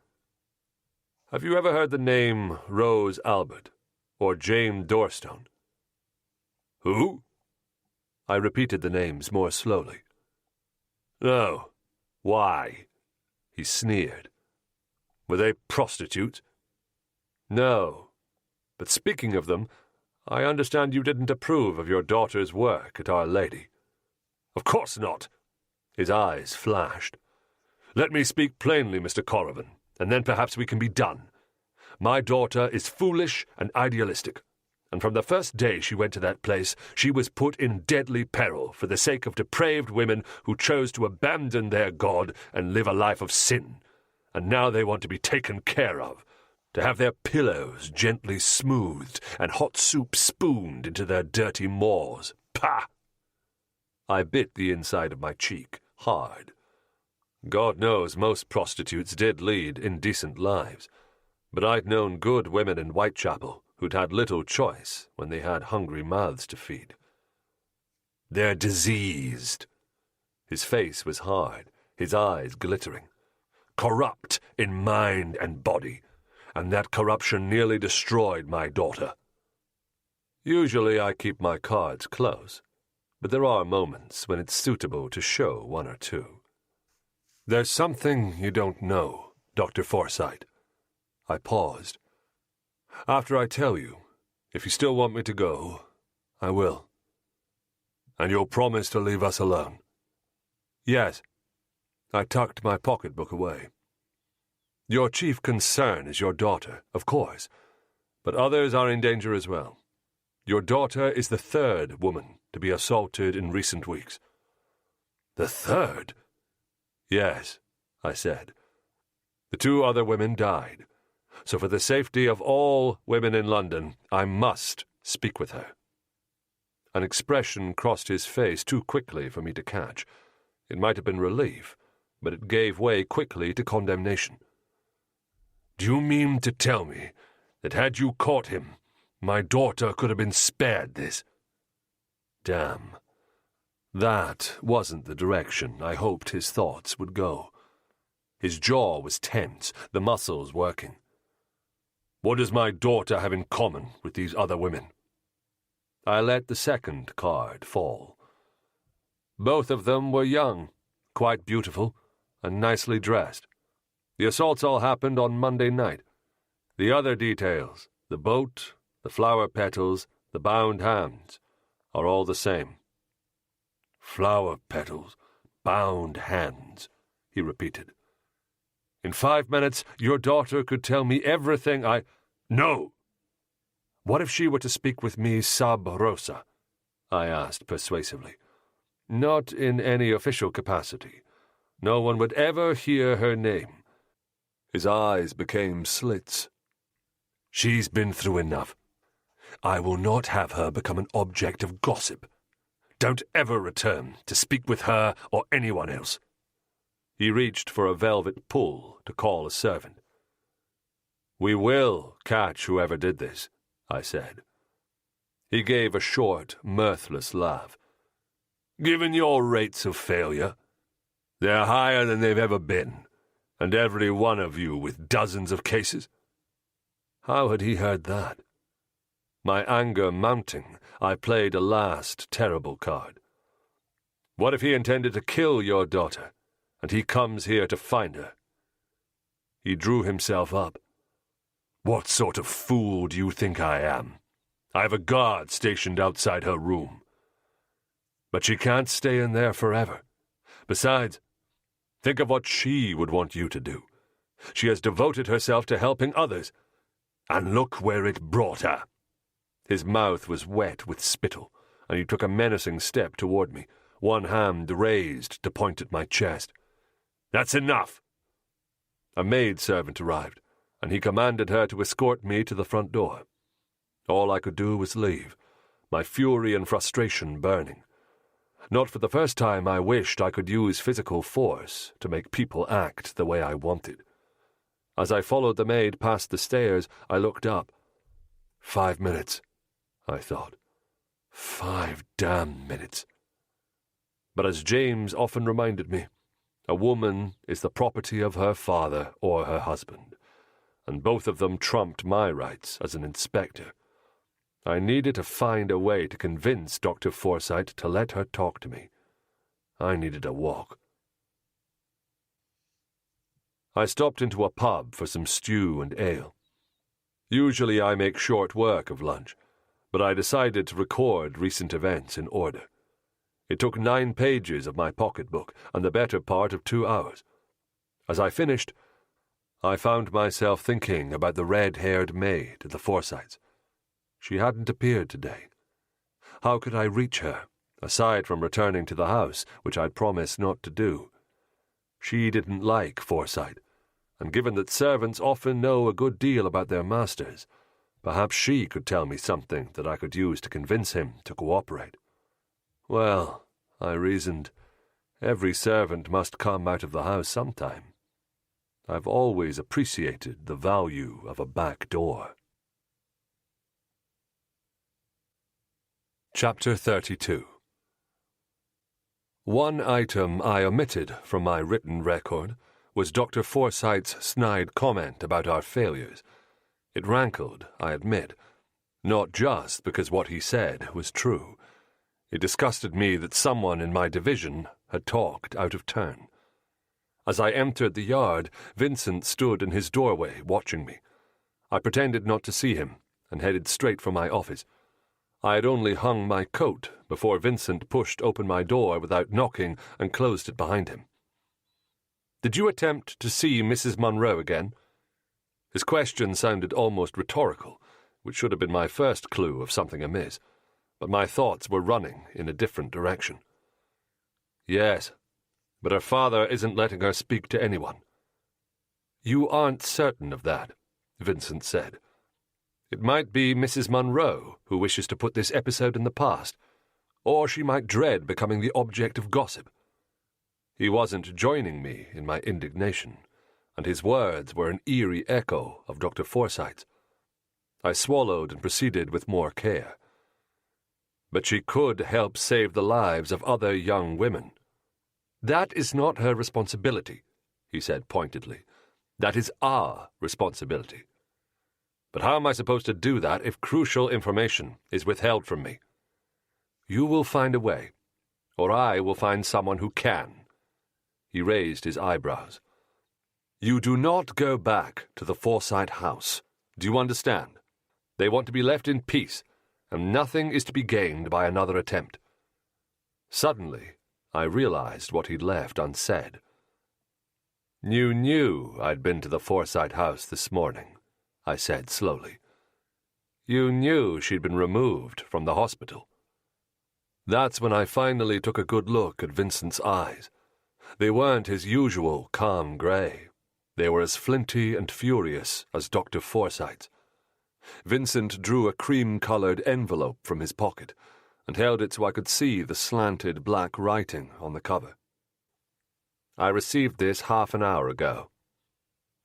Have you ever heard the name Rose Albert, or Jane Dorstone? Who? I repeated the names more slowly. No. Why? He sneered. Were they prostitutes? No. But speaking of them, I understand you didn't approve of your daughter's work at Our Lady. Of course not. His eyes flashed. Let me speak plainly, Mr. Corrivan, and then perhaps we can be done. My daughter is foolish and idealistic, and from the first day she went to that place, she was put in deadly peril for the sake of depraved women who chose to abandon their God and live a life of sin, and now they want to be taken care of, to have their pillows gently smoothed and hot soup spooned into their dirty maws. Pah! I bit the inside of my cheek hard. God knows most prostitutes did lead indecent lives, but I'd known good women in Whitechapel who'd had little choice when they had hungry mouths to feed. They're diseased. His face was hard, his eyes glittering. Corrupt in mind and body, and that corruption nearly destroyed my daughter. Usually I keep my cards close, but there are moments when it's suitable to show one or two. There's something you don't know, Dr. Forsyte. I paused. After I tell you, if you still want me to go, I will. And you'll promise to leave us alone? Yes. I tucked my pocketbook away. Your chief concern is your daughter, of course, but others are in danger as well. Your daughter is the third woman to be assaulted in recent weeks. The third? Yes, I said. The two other women died, so for the safety of all women in London, I must speak with her. An expression crossed his face too quickly for me to catch. It might have been relief, but it gave way quickly to condemnation. Do you mean to tell me that had you caught him, my daughter could have been spared this? Damn. That wasn't the direction I hoped his thoughts would go. His jaw was tense, the muscles working. What does my daughter have in common with these other women? I let the second card fall. Both of them were young, quite beautiful, and nicely dressed. The assaults all happened on Monday night. The other details, the boat, the flower petals, the bound hands, are all the same. Flower petals, bound hands, he repeated. In 5 minutes, your daughter could tell me everything No! What if she were to speak with me sub rosa? I asked persuasively. Not in any official capacity. No one would ever hear her name. His eyes became slits. She's been through enough. I will not have her become an object of gossip. Don't ever return to speak with her or anyone else. He reached for a velvet pull to call a servant. We will catch whoever did this, I said. He gave a short, mirthless laugh. Given your rates of failure, they're higher than they've ever been, and every one of you with dozens of cases." How had he heard that? My anger mounting, I played a last terrible card. "What if he intended to kill your daughter, and he comes here to find her?" He drew himself up. "What sort of fool do you think I am? I have a guard stationed outside her room. But she can't stay in there forever. Besides, think of what she would want you to do. She has devoted herself to helping others, and look where it brought her." His mouth was wet with spittle, and he took a menacing step toward me, one hand raised to point at my chest. "That's enough!" A maidservant arrived, and he commanded her to escort me to the front door. All I could do was leave, my fury and frustration burning. Not for the first time I wished I could use physical force to make people act the way I wanted. As I followed the maid past the stairs, I looked up. 5 minutes, I thought. 5 damn minutes. But as James often reminded me, a woman is the property of her father or her husband, and both of them trumped my rights as an inspector. I needed to find a way to convince Dr. Forsythe to let her talk to me. I needed a walk. I stopped into a pub for some stew and ale. Usually I make short work of lunch, but I decided to record recent events in order. It took 9 pages of my pocketbook and the better part of 2 hours. As I finished, I found myself thinking about the red-haired maid at the Forsythes. She hadn't appeared today. How could I reach her, aside from returning to the house, which I'd promised not to do? She didn't like Forsythe, and given that servants often know a good deal about their masters, perhaps she could tell me something that I could use to convince him to cooperate. Well, I reasoned, every servant must come out of the house sometime. I've always appreciated the value of a back door. Chapter 32. One item I omitted from my written record was Dr. Forsythe's snide comment about our failures. It rankled, I admit, not just because what he said was true. It disgusted me that someone in my division had talked out of turn. As I entered the yard, Vincent stood in his doorway watching me. I pretended not to see him and headed straight for my office. I had only hung my coat before Vincent pushed open my door without knocking and closed it behind him. "Did you attempt to see Mrs. Munro again?" His question sounded almost rhetorical, which should have been my first clue of something amiss, but my thoughts were running in a different direction. "Yes, but her father isn't letting her speak to anyone." "You aren't certain of that," Vincent said. "It might be Mrs. Munro who wishes to put this episode in the past, or she might dread becoming the object of gossip." He wasn't joining me in my indignation, and his words were an eerie echo of Dr. Forsythe's. I swallowed and proceeded with more care. "But she could help save the lives of other young women." "That is not her responsibility," he said pointedly. "That is our responsibility." "But how am I supposed to do that if crucial information is withheld from me?" "You will find a way, or I will find someone who can." He raised his eyebrows. "You do not go back to the Forsythe house. Do you understand? They want to be left in peace, and nothing is to be gained by another attempt." Suddenly, I realized what he'd left unsaid. "You knew I'd been to the Forsythe house this morning," I said slowly. "You knew she'd been removed from the hospital." That's when I finally took a good look at Vincent's eyes. They weren't his usual calm grey. They were as flinty and furious as Dr. Forsythe's. Vincent drew a cream-coloured envelope from his pocket and held it so I could see the slanted black writing on the cover. "I received this half an hour ago."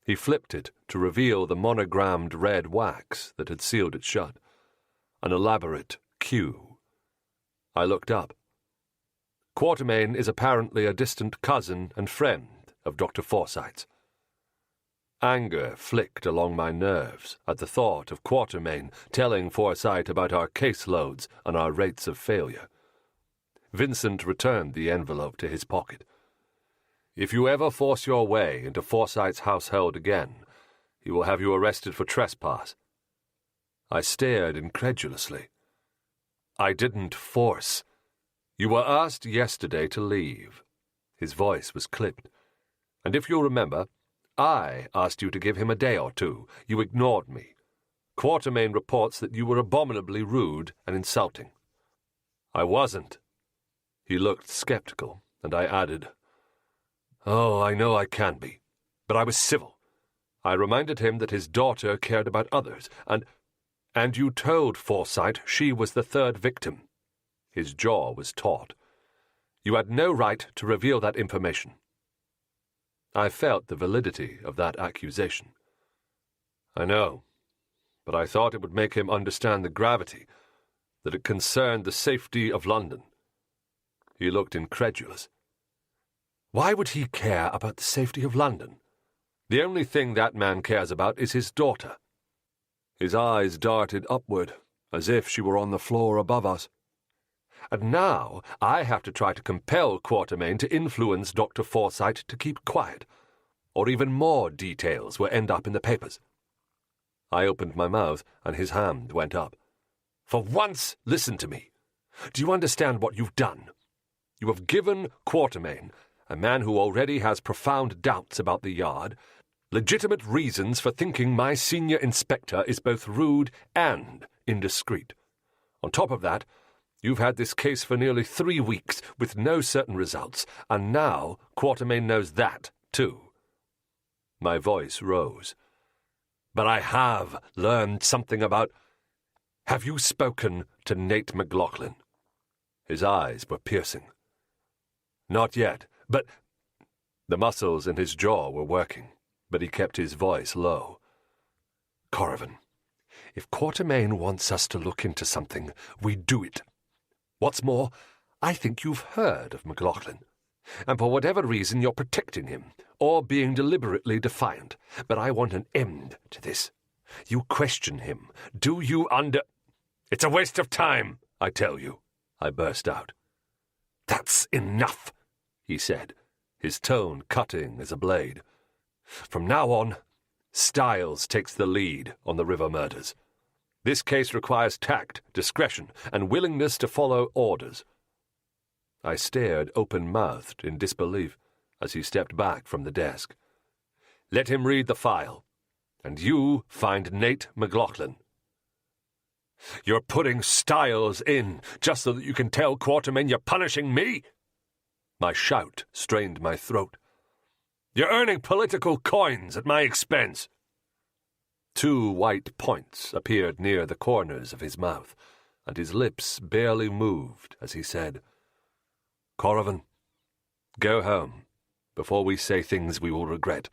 He flipped it to reveal the monogrammed red wax that had sealed it shut. An elaborate Q. I looked up. Quatermain is apparently a distant cousin and friend of Dr. Forsyte's. Anger flicked along my nerves at the thought of Quatermain telling Forsyte about our caseloads and our rates of failure. Vincent returned the envelope to his pocket. "If you ever force your way into Forsyte's household again, he will have you arrested for trespass." I stared incredulously. "I didn't force. You were asked yesterday to leave." His voice was clipped. "And if you remember, I asked you to give him a day or two. You ignored me. Quatermain reports that you were abominably rude and insulting." "I wasn't." He looked skeptical, and I added, "Oh, I know I can be, but I was civil. I reminded him that his daughter cared about others, and you told Forsyte she was the third victim." His jaw was taut. "You had no right to reveal that information." I felt the validity of that accusation. "I know, but I thought it would make him understand the gravity, that it concerned the safety of London." He looked incredulous. "Why would he care about the safety of London? The only thing that man cares about is his daughter." His eyes darted upward, as if she were on the floor above us. "And now I have to try to compel Quatermain to influence Dr. Forsyte to keep quiet, or even more details will end up in the papers." I opened my mouth, and his hand went up. "For once, listen to me. Do you understand what you've done? You have given Quatermain, a man who already has profound doubts about the Yard, legitimate reasons for thinking my senior inspector is both rude and indiscreet. On top of that, you've had this case for nearly 3 weeks with no certain results, and now Quatermain knows that, too." My voice rose. "But I have learned something about— Have you spoken to Nate McLaughlin?" His eyes were piercing. "Not yet, but—" The muscles in his jaw were working, but he kept his voice low. "Corrivan, if Quatermain wants us to look into something, we do it. What's more, I think you've heard of McLaughlin, and for whatever reason you're protecting him, or being deliberately defiant. But I want an end to this. You question him. Do you under— It's a waste of time, I tell you," I burst out. "That's enough," he said, his tone cutting as a blade. "From now on, Styles takes the lead on the River murders. This case requires tact, discretion, and willingness to follow orders." I stared open-mouthed in disbelief as he stepped back from the desk. "Let him read the file, and you find Nate McLaughlin." "You're putting Styles in just so that you can tell Quatermain you're punishing me?" My shout strained my throat. "You're earning political coins at my expense." 2 white points appeared near the corners of his mouth, and his lips barely moved as he said, "Corrivan, go home before we say things we will regret."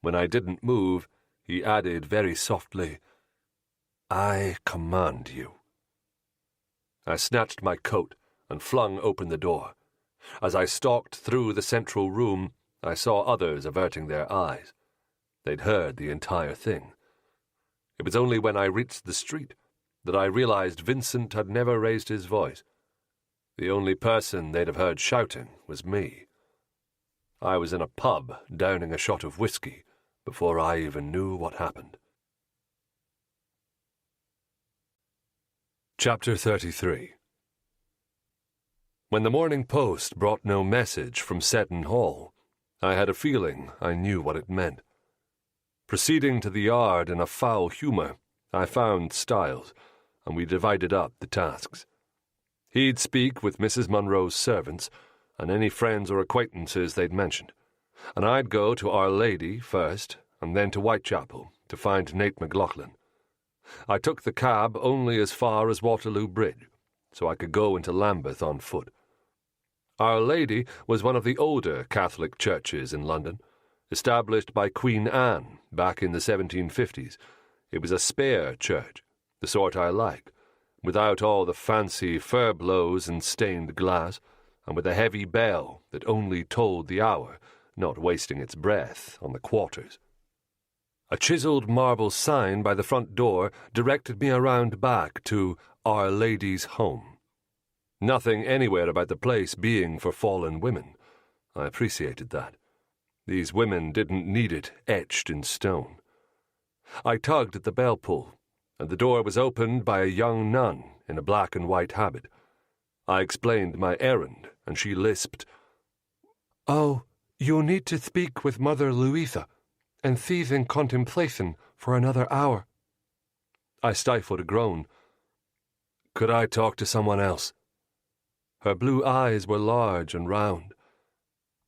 When I didn't move, he added very softly, "I command you." I snatched my coat and flung open the door. As I stalked through the central room, I saw others averting their eyes. They'd heard the entire thing. It was only when I reached the street that I realized Vincent had never raised his voice. The only person they'd have heard shouting was me. I was in a pub downing a shot of whiskey before I even knew what happened. Chapter 33. When the Morning Post brought no message from Seton Hall, I had a feeling I knew what it meant. Proceeding to the Yard in a foul humour, I found Styles, and we divided up the tasks. He'd speak with Mrs. Munro's servants, and any friends or acquaintances they'd mentioned, and I'd go to Our Lady first, and then to Whitechapel, to find Nate McLaughlin. I took the cab only as far as Waterloo Bridge, so I could go into Lambeth on foot. Our Lady was one of the older Catholic churches in London, established by Queen Anne back in the 1750s. It was a spare church, the sort I like, without all the fancy furbelows and stained glass, and with a heavy bell that only told the hour, not wasting its breath on the quarters. A chiseled marble sign by the front door directed me around back to Our Lady's Home. Nothing anywhere about the place being for fallen women. I appreciated that. These women didn't need it etched in stone. I tugged at the bell pull, and the door was opened by a young nun in a black and white habit. I explained my errand, and she lisped, "Oh, you need to speak with Mother Louisa, and cease in contemplation for another hour." I stifled a groan. Could I talk to someone else? Her blue eyes were large and round.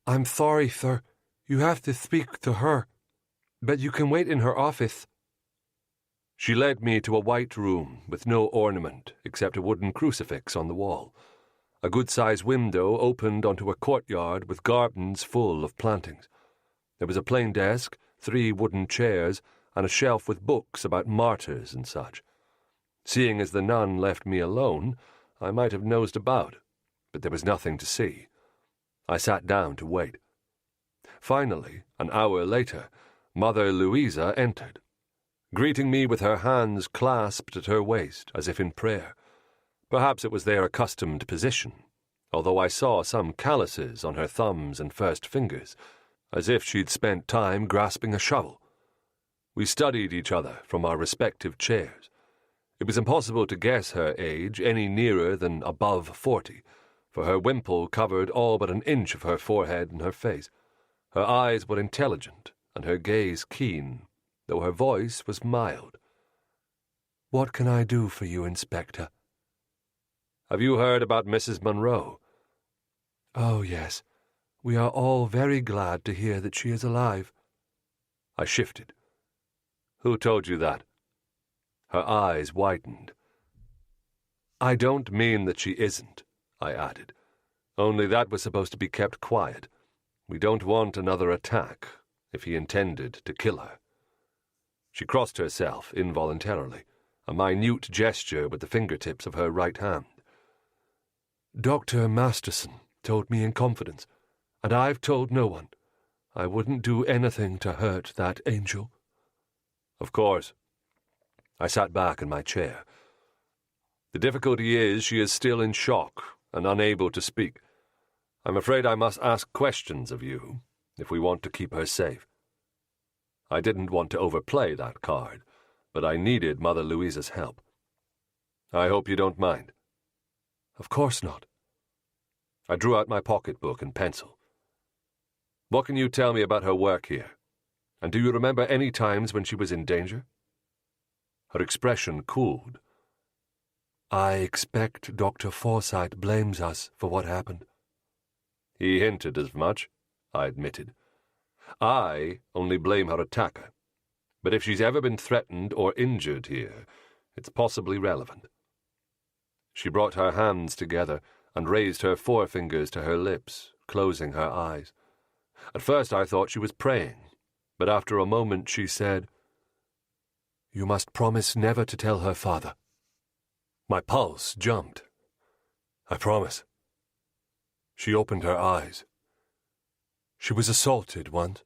"I'm sorry, sir. You have to speak to her, but you can wait in her office." She led me to a white room with no ornament except a wooden crucifix on the wall. A good-sized window opened onto a courtyard with gardens full of plantings. There was a plain desk, 3 wooden chairs, and a shelf with books about martyrs and such. Seeing as the nun left me alone, I might have nosed about, but there was nothing to see. I sat down to wait. Finally, an hour later, Mother Louisa entered, greeting me with her hands clasped at her waist as if in prayer. Perhaps it was their accustomed position, although I saw some calluses on her thumbs and first fingers, as if she'd spent time grasping a shovel. We studied each other from our respective chairs. It was impossible to guess her age any nearer than above 40, for her wimple covered all but an inch of her forehead and her face. Her eyes were intelligent, and her gaze keen, though her voice was mild. "What can I do for you, Inspector?" "Have you heard about Mrs. Munro?" "Oh, yes. We are all very glad to hear that she is alive." I shifted. "Who told you that?" Her eyes widened. "I don't mean that she isn't," I added. "Only that was supposed to be kept quiet. We don't want another attack, if he intended to kill her." She crossed herself involuntarily, a minute gesture with the fingertips of her right hand. "Dr. Masterson told me in confidence, and I've told no one. I wouldn't do anything to hurt that angel." "Of course." I sat back in my chair. "The difficulty is she is still in shock and unable to speak. I'm afraid I must ask questions of you, if we want to keep her safe." I didn't want to overplay that card, but I needed Mother Louisa's help. "I hope you don't mind." "Of course not." I drew out my pocketbook and pencil. "What can you tell me about her work here? And do you remember any times when she was in danger?" Her expression cooled. "I expect Dr. Forsyth blames us for what happened." "He hinted as much," I admitted. "I only blame her attacker. But if she's ever been threatened or injured here, it's possibly relevant." She brought her hands together and raised her forefingers to her lips, closing her eyes. At first I thought she was praying, but after a moment she said, "You must promise never to tell her father." My pulse jumped. "I promise." She opened her eyes. "She was assaulted once,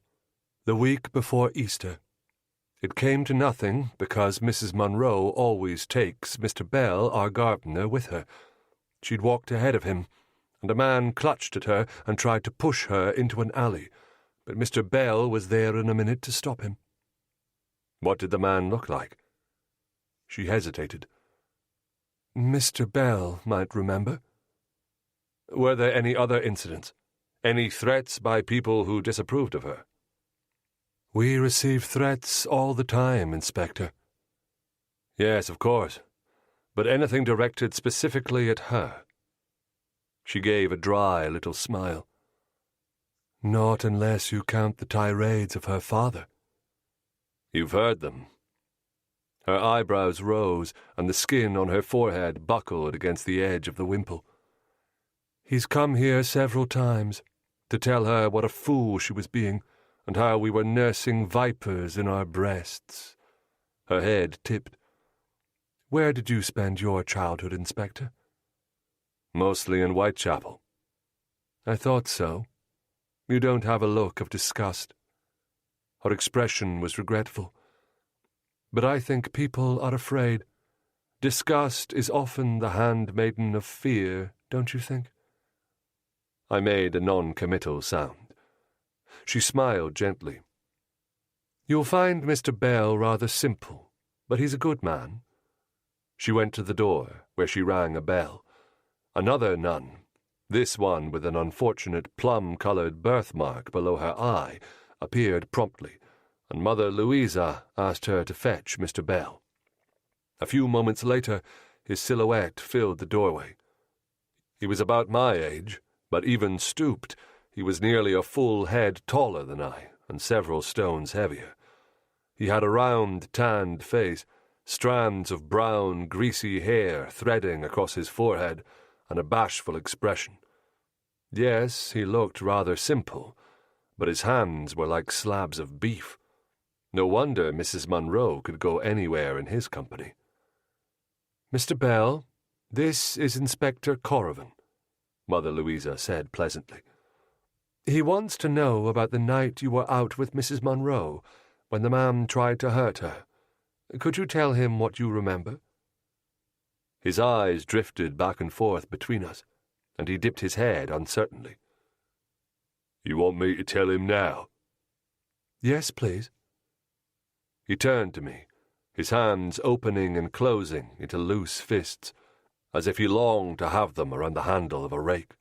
the week before Easter. It came to nothing because Mrs. Munro always takes Mr. Bell, our gardener, with her. She'd walked ahead of him, and a man clutched at her and tried to push her into an alley, but Mr. Bell was there in a minute to stop him." "What did the man look like?" She hesitated. "Mr. Bell might remember." "Were there any other incidents? Any threats by people who disapproved of her?" "We receive threats all the time, Inspector." "Yes, of course. But anything directed specifically at her?" She gave a dry little smile. "Not unless you count the tirades of her father." "You've heard them?" Her eyebrows rose, and the skin on her forehead buckled against the edge of the wimple. "He's come here several times to tell her what a fool she was being, and how we were nursing vipers in our breasts." Her head tipped. "Where did you spend your childhood, Inspector?" "Mostly in Whitechapel." I thought so. You don't have a look of disgust. Her expression was regretful. But I think people are afraid. Disgust is often the handmaiden of fear, don't you think? I made a non-committal sound. She smiled gently. You'll find Mr. Bell rather simple, but he's a good man. She went to the door, where she rang a bell. Another nun, this one with an unfortunate plum-coloured birthmark below her eye, appeared promptly, and Mother Louisa asked her to fetch Mr. Bell. A few moments later, his silhouette filled the doorway. He was about my age, but even stooped, he was nearly a full head taller than I, and several stones heavier. He had a round, tanned face, strands of brown, greasy hair threading across his forehead, and a bashful expression. Yes, he looked rather simple, but his hands were like slabs of beef. No wonder Mrs. Munro could go anywhere in his company. Mr. Bell, this is Inspector Corrigan, Mother Louisa said pleasantly. He wants to know about the night you were out with Mrs. Munro, when the man tried to hurt her. Could you tell him what you remember? His eyes drifted back and forth between us, and he dipped his head uncertainly. You want me to tell him now? Yes, please. He turned to me, his hands opening and closing into loose fists, as if he longed to have them around the handle of a rake.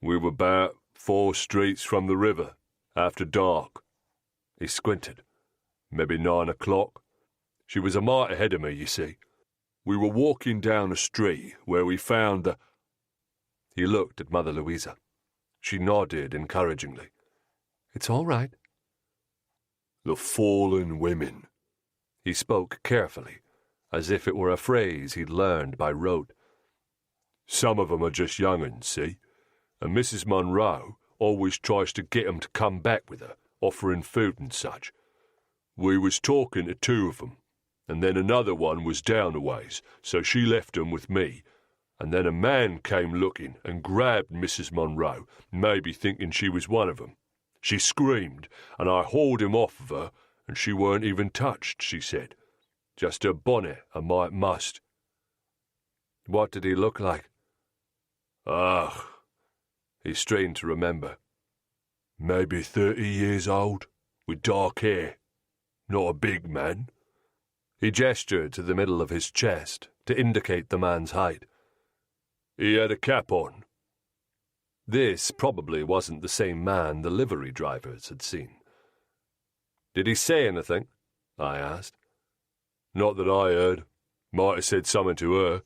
We were about 4 streets from the river, after dark. He squinted. Maybe 9 o'clock. She was a mite ahead of me, you see. We were walking down a street where we found the... He looked at Mother Louisa. She nodded encouragingly. It's all right. The fallen women. He spoke carefully, as if it were a phrase he'd learned by rote. Some of 'em are just young'uns, see? And Mrs. Munro always tries to get 'em to come back with her, offering food and such. We was talking to 2 of 'em, and then another one was down a ways, so she left 'em with me, and then a man came looking and grabbed Mrs. Munro, maybe thinking she was one of 'em. She screamed, and I hauled him off of her, and she weren't even touched, she said. Just her bonnet and my must. What did he look like? Ugh. He strained to remember. Maybe 30 years old, with dark hair. Not a big man. He gestured to the middle of his chest to indicate the man's height. He had a cap on. This probably wasn't the same man the livery drivers had seen. Did he say anything? I asked. Not that I heard. Might have said something to her.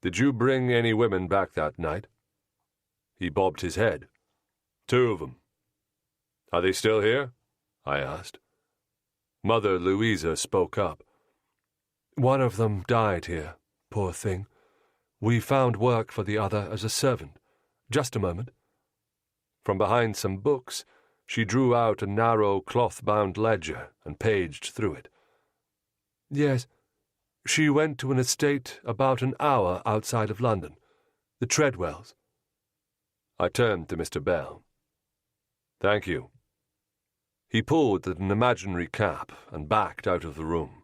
Did you bring any women back that night? He bobbed his head. 2 of 'em. Are they still here? I asked. Mother Louisa spoke up. One of them died here, poor thing. We found work for the other as a servant. Just a moment. From behind some books, she drew out a narrow cloth-bound ledger and paged through it. Yes, she went to an estate about an hour outside of London, the Treadwells. I turned to Mr. Bell. Thank you. He pulled at an imaginary cap and backed out of the room.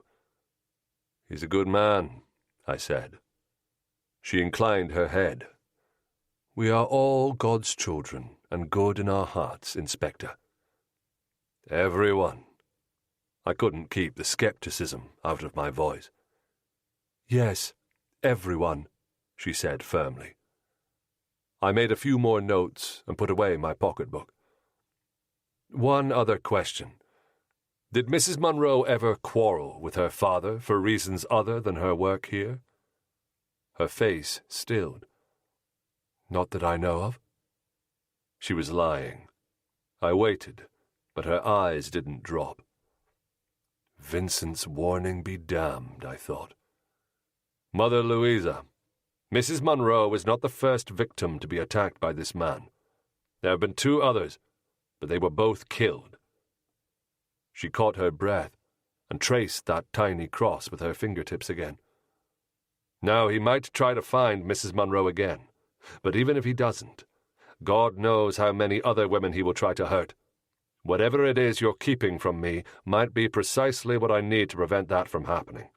He's a good man, I said. She inclined her head. We are all God's children, and good in our hearts, Inspector. Everyone. I couldn't keep the skepticism out of my voice. Yes, everyone, she said firmly. I made a few more notes and put away my pocketbook. One other question. Did Mrs. Munro ever quarrel with her father for reasons other than her work here? Her face stilled. Not that I know of. She was lying. I waited, but her eyes didn't drop. Vincent's warning be damned, I thought. Mother Louisa, Mrs. Munro was not the first victim to be attacked by this man. There have been 2 others, but they were both killed. She caught her breath and traced that tiny cross with her fingertips again. Now he might try to find Mrs. Munro again, but even if he doesn't, God knows how many other women he will try to hurt. Whatever it is you're keeping from me might be precisely what I need to prevent that from happening."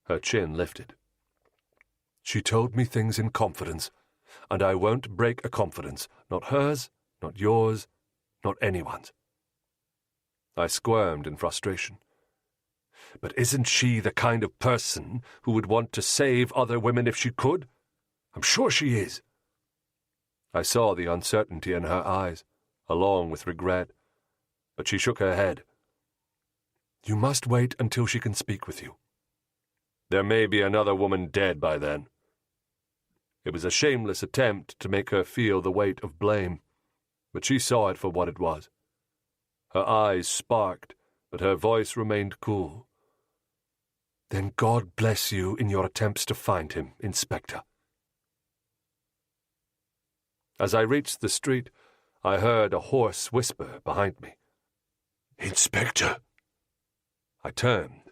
Her chin lifted. "She told me things in confidence, and I won't break a confidence, not hers, not yours, not anyone's." I squirmed in frustration. "But isn't she the kind of person who would want to save other women if she could? I'm sure she is." I saw the uncertainty in her eyes, along with regret, but she shook her head. "You must wait until she can speak with you. There may be another woman dead by then." It was a shameless attempt to make her feel the weight of blame, but she saw it for what it was. Her eyes sparked, but her voice remained cool. "Then God bless you in your attempts to find him, Inspector." As I reached the street, I heard a hoarse whisper behind me. "Inspector!" I turned.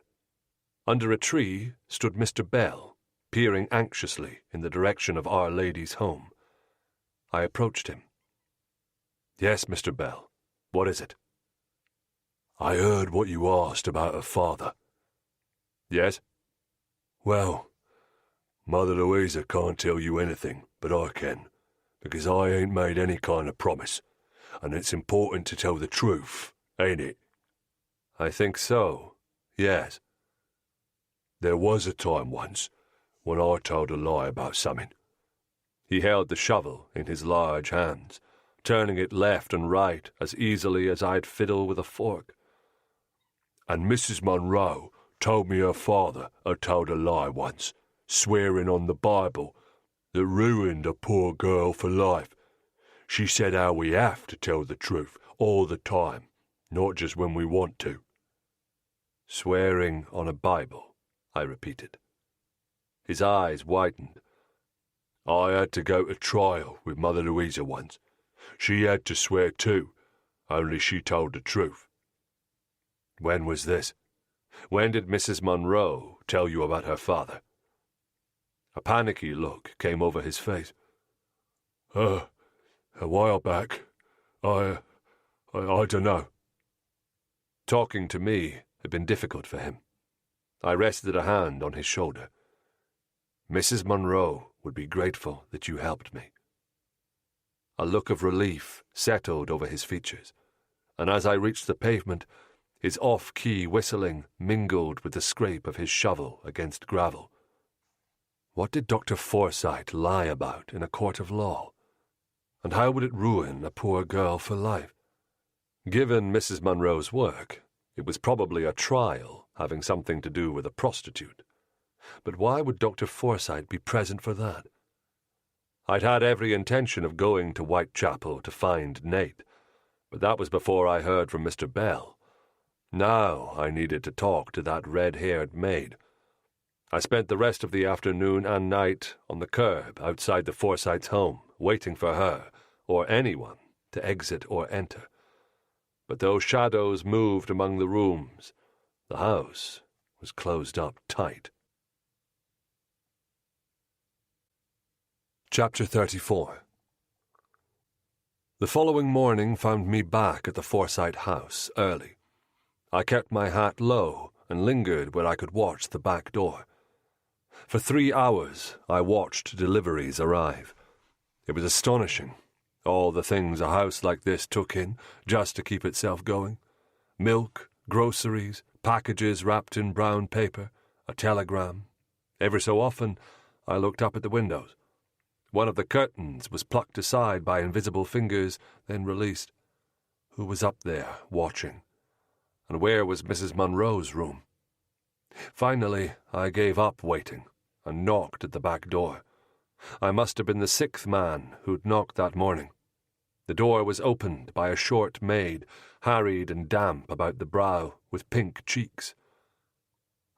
Under a tree stood Mr. Bell, peering anxiously in the direction of Our Lady's home. I approached him. "Yes, Mr. Bell. What is it?" "I heard what you asked about her father." "Yes?" "Well, Mother Louisa can't tell you anything, but I can, because I ain't made any kind of promise, and it's important to tell the truth, ain't it?" "I think so, yes." "There was a time once when I told a lie about something." He held the shovel in his large hands, turning it left and right as easily as I'd fiddle with a fork. "And Mrs. Munro told me her father had told a lie once, swearing on the Bible, that ruined a poor girl for life. She said how we have to tell the truth all the time, not just when we want to." "Swearing on a Bible," I repeated. His eyes widened. "I had to go to trial with Mother Louisa once. She had to swear too, only she told the truth." "When was this? When did Mrs. Munro tell you about her father?" A panicky look came over his face. A while back. I dunno." Talking to me had been difficult for him. I rested a hand on his shoulder. "Mrs. Munro would be grateful that you helped me." A look of relief settled over his features, and as I reached the pavement, his off-key whistling mingled with the scrape of his shovel against gravel. What did Dr. Forsyte lie about in a court of law? And how would it ruin a poor girl for life? Given Mrs. Munro's work, it was probably a trial having something to do with a prostitute. But why would Dr. Forsyte be present for that? I'd had every intention of going to Whitechapel to find Nate, but that was before I heard from Mr. Bell. Now I needed to talk to that red-haired maid. I spent the rest of the afternoon and night on the curb outside the Forsytes' home, waiting for her, or anyone, to exit or enter. But those shadows moved among the rooms. The house was closed up tight. Chapter 34. The following morning found me back at the Forsyte house early. I kept my hat low and lingered where I could watch the back door. For 3 hours I watched deliveries arrive. It was astonishing, all the things a house like this took in just to keep itself going. Milk, groceries, packages wrapped in brown paper, a telegram. Every so often I looked up at the windows. One of the curtains was plucked aside by invisible fingers, then released. Who was up there, watching? And where was Mrs. Munro's room? Finally, I gave up waiting and knocked at the back door. I must have been the 6th man who'd knocked that morning. The door was opened by a short maid, harried and damp about the brow, with pink cheeks.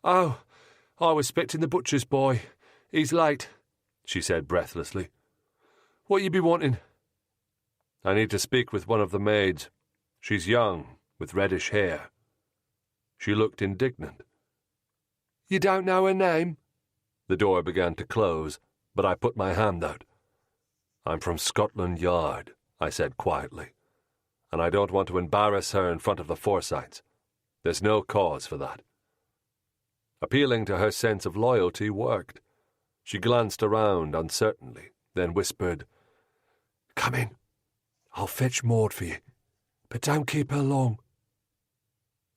"Oh, I was expecting the butcher's boy. He's late," she said breathlessly. "What you be wanting?" "I need to speak with one of the maids. She's young, with reddish hair." She looked indignant. "You don't know her name?" The door began to close, but I put my hand out. I'm from Scotland Yard, I said quietly, and I don't want to embarrass her in front of the Forsytes. There's no cause for that. Appealing to her sense of loyalty worked. She glanced around uncertainly, then whispered, "Come in. I'll fetch Maud for you, but don't keep her long."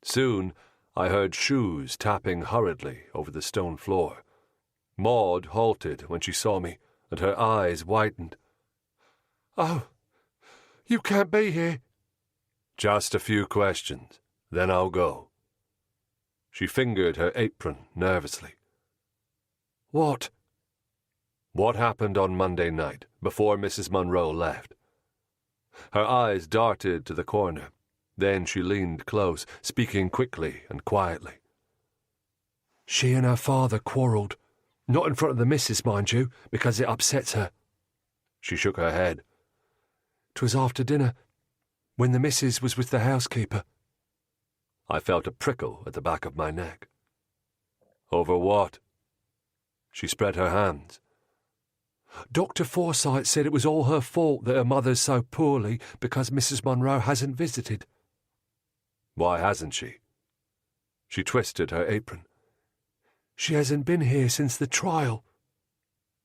Soon I heard shoes tapping hurriedly over the stone floor. Maud halted when she saw me, and her eyes widened. "Oh, you can't be here." "Just a few questions, then I'll go." She fingered her apron nervously. "What?" "What happened on Monday night, before Mrs. Munro left?" Her eyes darted to the corner. Then she leaned close, speaking quickly and quietly. "She and her father quarrelled. Not in front of the missus, mind you, because it upsets her." She shook her head. "'Twas after dinner, when the missus was with the housekeeper." I felt a prickle at the back of my neck. "Over what?" She spread her hands. "Dr. Forsyte said it was all her fault that her mother's so poorly because Mrs. Munro hasn't visited." "Why hasn't she?" She twisted her apron. "She hasn't been here since the trial."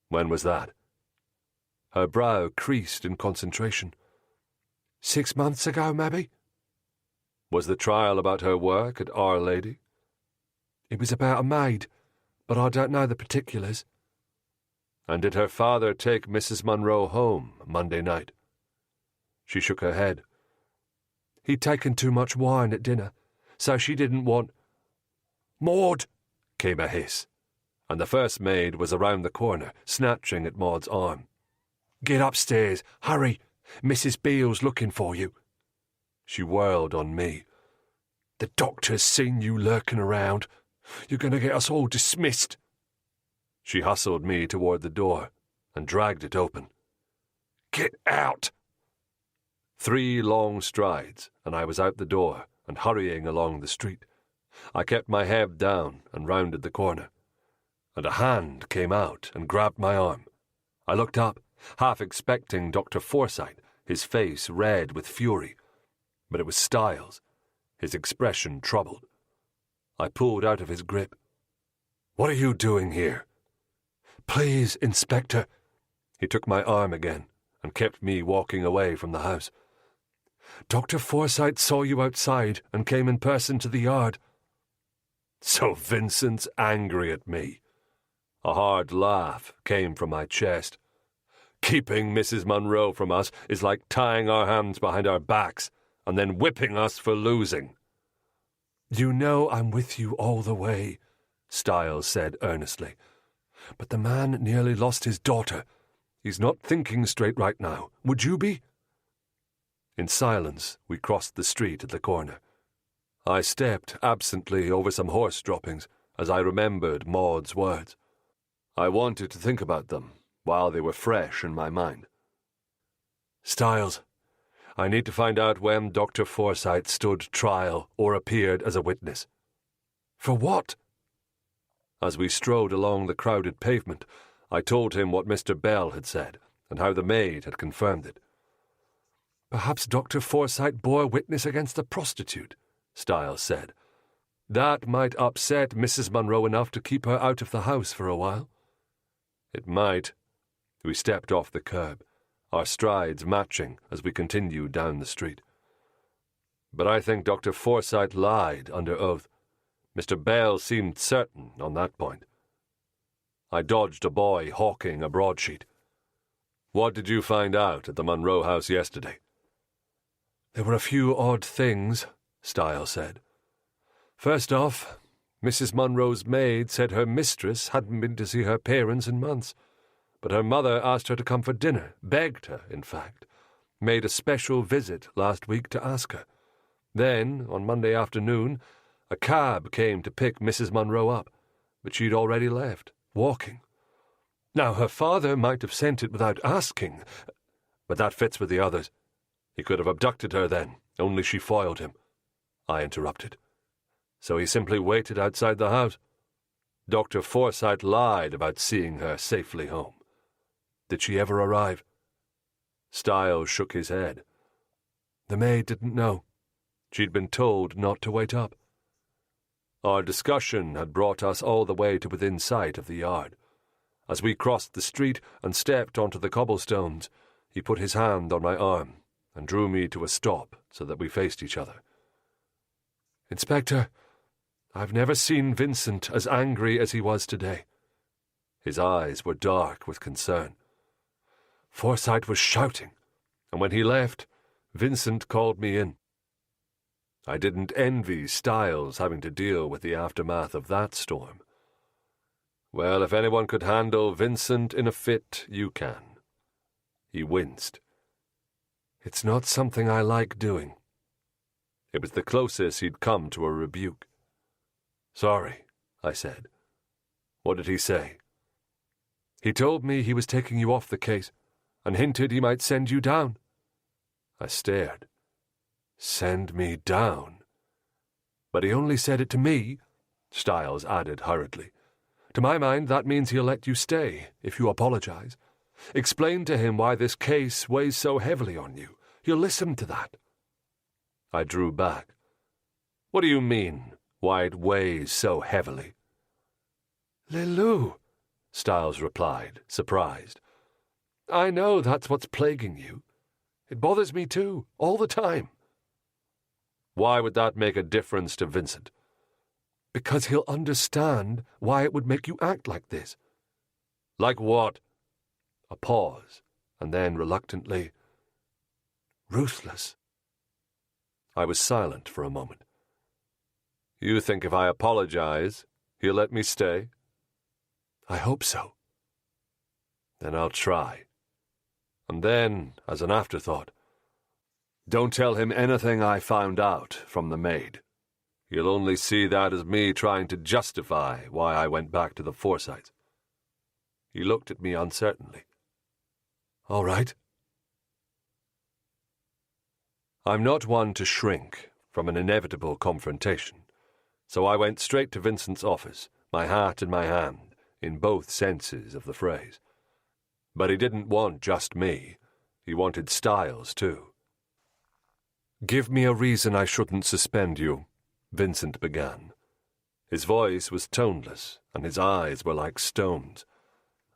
"When was that?" Her brow creased in concentration. 6 months ago, maybe." "Was the trial about her work at Our Lady?" "It was about a maid, but I don't know the particulars." "And did her father take Mrs. Munro home Monday night?" She shook her head. "He'd taken too much wine at dinner, so she didn't want—" "Maud!" came a hiss, and the first maid was around the corner, snatching at Maud's arm. "Get upstairs, hurry! Mrs. Beale's looking for you." She whirled on me. "The doctor's seen you lurking around. You're going to get us all dismissed." She hustled me toward the door and dragged it open. "Get out!" 3 long strides, and I was out the door and hurrying along the street. I kept my head down and rounded the corner, and a hand came out and grabbed my arm. I looked up, half expecting Dr. Forsyte, his face red with fury, but it was Styles, his expression troubled. I pulled out of his grip. "What are you doing here?" "Please, Inspector." He took my arm again and kept me walking away from the house. "Dr. Forsyte saw you outside and came in person to the yard." "So Vincent's angry at me." A hard laugh came from my chest. "Keeping Mrs. Munro from us is like tying our hands behind our backs and then whipping us for losing." "You know I'm with you all the way," Styles said earnestly. "But the man nearly lost his daughter. He's not thinking straight right now. Would you be?" In silence, we crossed the street at the corner. I stepped absently over some horse droppings as I remembered Maud's words. I wanted to think about them while they were fresh in my mind. "Styles, I need to find out when Dr. Forsyte stood trial or appeared as a witness." "For what?" As we strode along the crowded pavement, I told him what Mr. Bell had said and how the maid had confirmed it. "Perhaps Dr. Forsyte bore witness against a prostitute," Styles said. "That might upset Mrs. Munro enough to keep her out of the house for a while." "It might." We stepped off the curb, our strides matching as we continued down the street. "But I think Dr. Forsyte lied under oath. Mr. Bell seemed certain on that point." I dodged a boy hawking a broadsheet. "What did you find out at the Munro house yesterday?" "There were a few odd things," Styles said. "First off, Mrs. Munro's maid said her mistress hadn't been to see her parents in months, but her mother asked her to come for dinner, begged her, in fact, made a special visit last week to ask her. Then, on Monday afternoon, a cab came to pick Mrs. Munro up, but she'd already left, walking. Now, her father might have sent it without asking, but that fits with the others. He could have abducted her then, only she foiled him," I interrupted. "So he simply waited outside the house. Dr. Forsyte lied about seeing her safely home. Did she ever arrive?" Styles shook his head. The maid didn't know. She'd been told not to wait up. Our discussion had brought us all the way to within sight of the yard. As we crossed the street and stepped onto the cobblestones, he put his hand on my arm and drew me to a stop so that we faced each other. Inspector, I've never seen Vincent as angry as he was today. His eyes were dark with concern. Forsyth was shouting, and when he left, Vincent called me in. I didn't envy Styles having to deal with the aftermath of that storm. Well, if anyone could handle Vincent in a fit, you can. He winced. It's not something I like doing. It was the closest he'd come to a rebuke. Sorry, I said. What did he say? He told me he was taking you off the case and hinted he might send you down. I stared. Send me down? But he only said it to me, Styles added hurriedly. To my mind, that means he'll let you stay, if you apologize. Explain to him why this case weighs so heavily on you. He'll listen to that. I drew back. What do you mean, why it weighs so heavily? Lelou, Styles replied, surprised. I know that's what's plaguing you. It bothers me too, all the time. Why would that make a difference to Vincent? Because he'll understand why it would make you act like this. Like what? A pause, and then reluctantly, ruthless. I was silent for a moment. You think if I apologize, he'll let me stay? I hope so. Then I'll try. And then, as an afterthought, don't tell him anything I found out from the maid. He'll only see that as me trying to justify why I went back to the Forsyths. He looked at me uncertainly. All right. I'm not one to shrink from an inevitable confrontation, so I went straight to Vincent's office, my hat in my hand, in both senses of the phrase. But he didn't want just me. He wanted Styles, too. Give me a reason I shouldn't suspend you, Vincent began. His voice was toneless, and his eyes were like stones.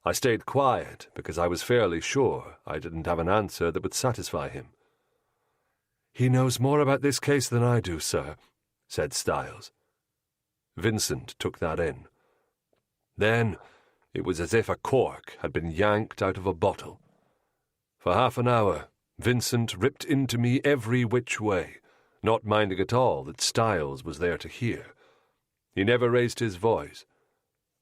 I stayed quiet because I was fairly sure I didn't have an answer that would satisfy him. He knows more about this case than I do, sir, said Styles. Vincent took that in. Then it was as if a cork had been yanked out of a bottle. For half an hour, Vincent ripped into me every which way, not minding at all that Styles was there to hear. He never raised his voice,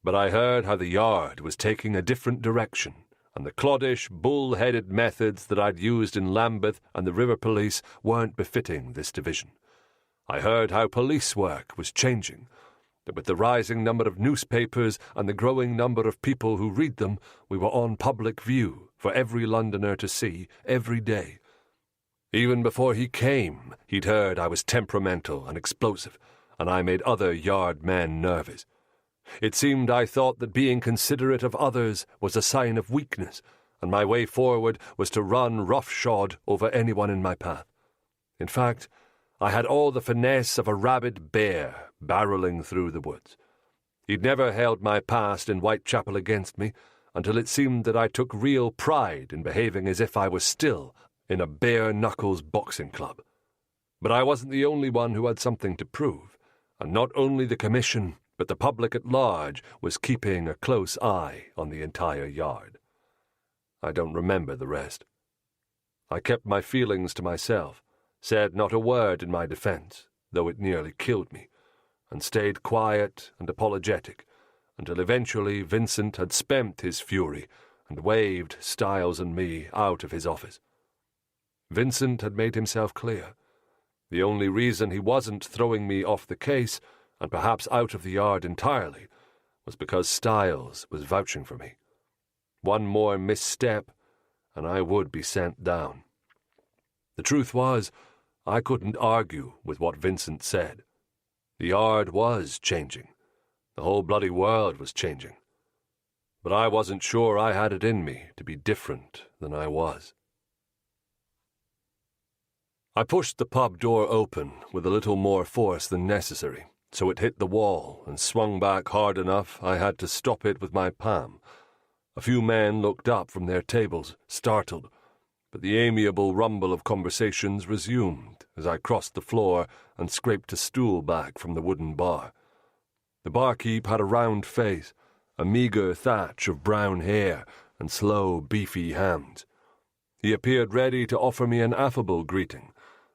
but I heard how the yard was taking a different direction, and the cloddish, bull-headed methods that I'd used in Lambeth and the River Police weren't befitting this division. I heard how police work was changing, that with the rising number of newspapers and the growing number of people who read them, we were on public view for every Londoner to see every day. Even before he came, he'd heard I was temperamental and explosive, and I made other yard men nervous. It seemed I thought that being considerate of others was a sign of weakness, and my way forward was to run roughshod over anyone in my path. In fact, I had all the finesse of a rabid bear barreling through the woods. He'd never held my past in Whitechapel against me until it seemed that I took real pride in behaving as if I was still in a bare-knuckles boxing club. But I wasn't the only one who had something to prove, and not only the Commission, but the public at large was keeping a close eye on the entire yard. I don't remember the rest. I kept my feelings to myself, said not a word in my defense, though it nearly killed me, and stayed quiet and apologetic until eventually Vincent had spent his fury and waved Styles and me out of his office. Vincent had made himself clear. The only reason he wasn't throwing me off the case, and perhaps out of the yard entirely, was because Styles was vouching for me. One more misstep, and I would be sent down. The truth was, I couldn't argue with what Vincent said. The yard was changing. The whole bloody world was changing. But I wasn't sure I had it in me to be different than I was. I pushed the pub door open with a little more force than necessary, so it hit the wall and swung back hard enough I had to stop it with my palm. A few men looked up from their tables, startled, but the amiable rumble of conversations resumed as I crossed the floor and scraped a stool back from the wooden bar. The barkeep had a round face, a meagre thatch of brown hair, and slow, beefy hands. He appeared ready to offer me an affable greeting,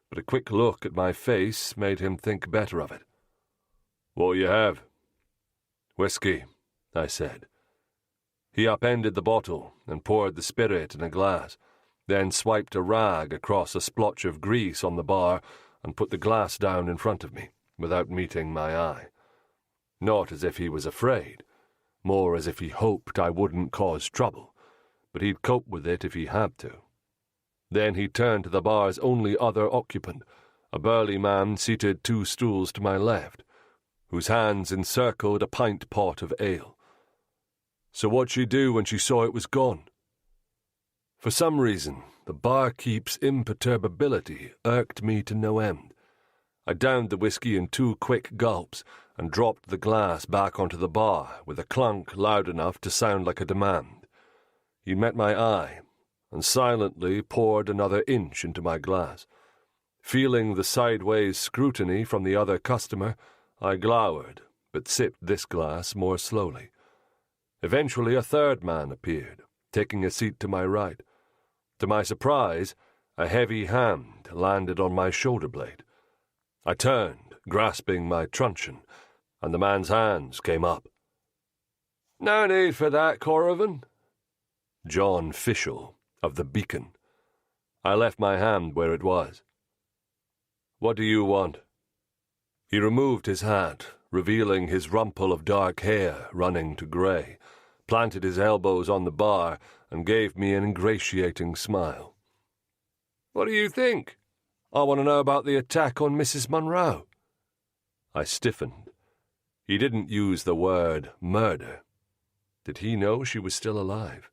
but a quick look at my face made him think better of it. "What you have?" "Whiskey," I said. He upended the bottle and poured the spirit in a glass, then swiped a rag across a splotch of grease on the bar and put the glass down in front of me, without meeting my eye. Not as if he was afraid, more as if he hoped I wouldn't cause trouble, but he'd cope with it if he had to. Then he turned to the bar's only other occupant, a burly man seated 2 stools to my left, whose hands encircled a pint pot of ale. "So what'd she do when she saw it was gone?" For some reason, the barkeep's imperturbability irked me to no end. I downed the whiskey in 2 quick gulps and dropped the glass back onto the bar with a clunk loud enough to sound like a demand. He met my eye and silently poured another inch into my glass. Feeling the sideways scrutiny from the other customer, I glowered, but sipped this glass more slowly. Eventually a third man appeared, taking a seat to my right. To my surprise, a heavy hand landed on my shoulder blade. I turned, grasping my truncheon, and the man's hands came up. "No need for that, Corrivan." John Fishel, of the Beacon. I left my hand where it was. "What do you want?" He removed his hat, revealing his rumple of dark hair running to grey, planted his elbows on the bar, and gave me an ingratiating smile. "What do you think? I want to know about the attack on Mrs. Munro." I stiffened. He didn't use the word murder. Did he know she was still alive?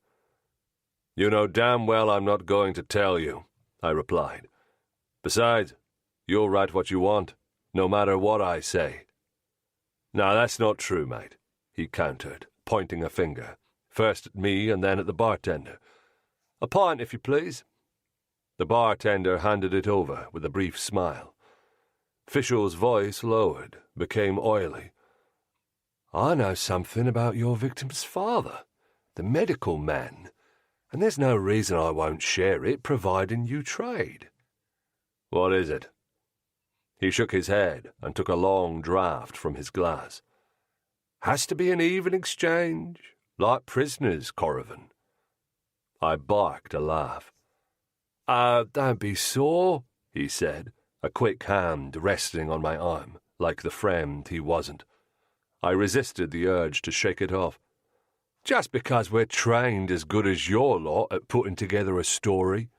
"You know damn well I'm not going to tell you," I replied. "Besides, you'll write what you want, no matter what I say." "No, that's not true, mate," he countered, pointing a finger, first at me and then at the bartender. "A pint, if you please." The bartender handed it over with a brief smile. Fishel's voice lowered, became oily. "I know something about your victim's father, the medical man, and there's no reason I won't share it, providing you trade." "What is it?" He shook his head and took a long draught from his glass. "Has to be an even exchange, like prisoners, Corrivan." I barked a laugh. Don't be sore," he said, a quick hand resting on my arm, like the friend he wasn't. I resisted the urge to shake it off. "Just because we're trained as good as your lot at putting together a story."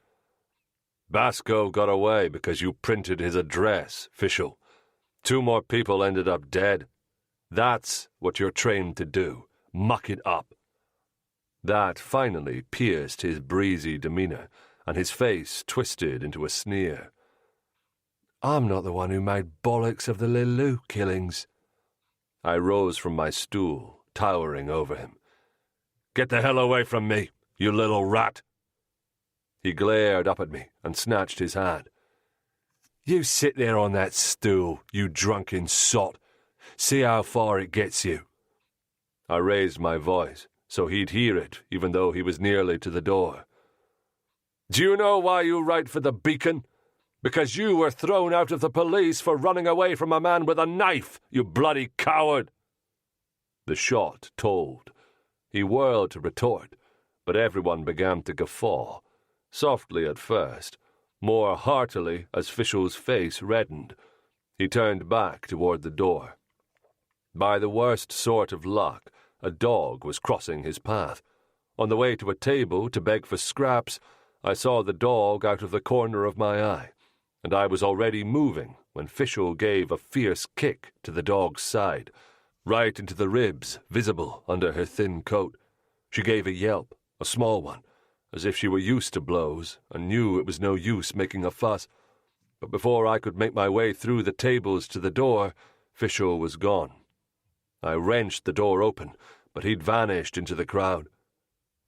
"Basco got away because you printed his address, Fishel. 2 more people ended up dead. That's what you're trained to do, muck it up." That finally pierced his breezy demeanor, and his face twisted into a sneer. "I'm not the one who made bollocks of the Lilou killings." I rose from my stool, towering over him. "Get the hell away from me, you little rat!" He glared up at me and snatched his hat. "You sit there on that stool, you drunken sot. See how far it gets you." I raised my voice, so he'd hear it, even though he was nearly to the door. "Do you know why you write for the Beacon? Because you were thrown out of the police for running away from a man with a knife, you bloody coward!" The shot told. He whirled to retort, but everyone began to guffaw, softly at first, more heartily as Fishel's face reddened. He turned back toward the door. By the worst sort of luck, a dog was crossing his path. On the way to a table to beg for scraps, I saw the dog out of the corner of my eye, and I was already moving when Fishel gave a fierce kick to the dog's side, right into the ribs visible under her thin coat. She gave a yelp, a small one, as if she were used to blows and knew it was no use making a fuss. but before I could make my way through the tables to the door, Fischel was gone. I wrenched the door open, but he'd vanished into the crowd.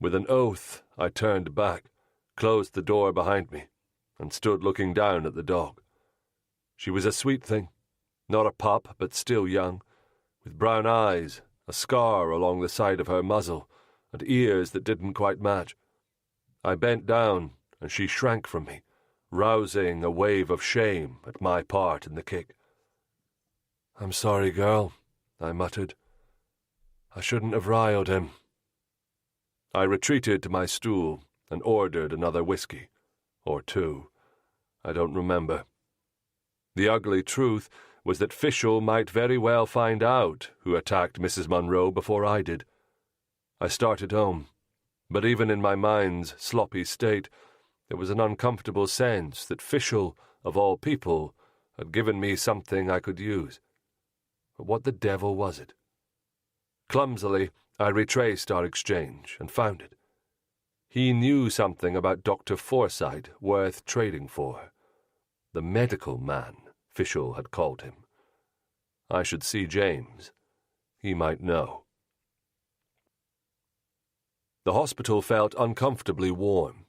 With an oath, I turned back, closed the door behind me, and stood looking down at the dog. She was a sweet thing, not a pup, but still young, with brown eyes, a scar along the side of her muzzle, and ears that didn't quite match. I bent down, and she shrank from me, rousing a wave of shame at my part in the kick. "I'm sorry, girl," I muttered. "I shouldn't have riled him." I retreated to my stool and ordered another whiskey, or two. I don't remember. The ugly truth was that Fischel might very well find out who attacked Mrs. Munro before I did. I started home, but even in my mind's sloppy state, there was an uncomfortable sense that Fischel, of all people, had given me something I could use. But what the devil was it? Clumsily, I retraced our exchange and found it. He knew something about Dr. Forsyte worth trading for. The medical man, Fischel had called him. I should see James. He might know. The hospital felt uncomfortably warm.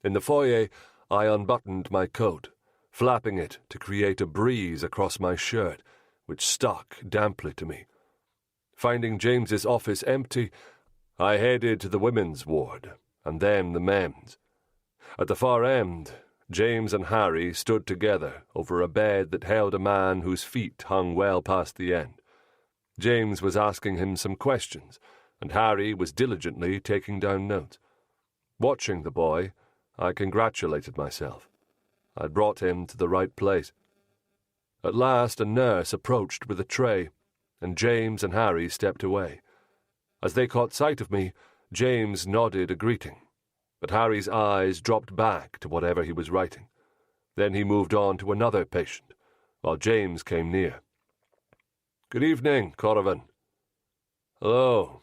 In the foyer, I unbuttoned my coat, flapping it to create a breeze across my shirt, which stuck damply to me. Finding James's office empty, I headed to the women's ward, and then the men's. At the far end, James and Harry stood together over a bed that held a man whose feet hung well past the end. James was asking him some questions, and Harry was diligently taking down notes. Watching the boy, I congratulated myself. I'd brought him to the right place. At last a nurse approached with a tray, and James and Harry stepped away. As they caught sight of me, James nodded a greeting, but Harry's eyes dropped back to whatever he was writing. Then he moved on to another patient, while James came near. "Good evening, Corrivan." "Hello."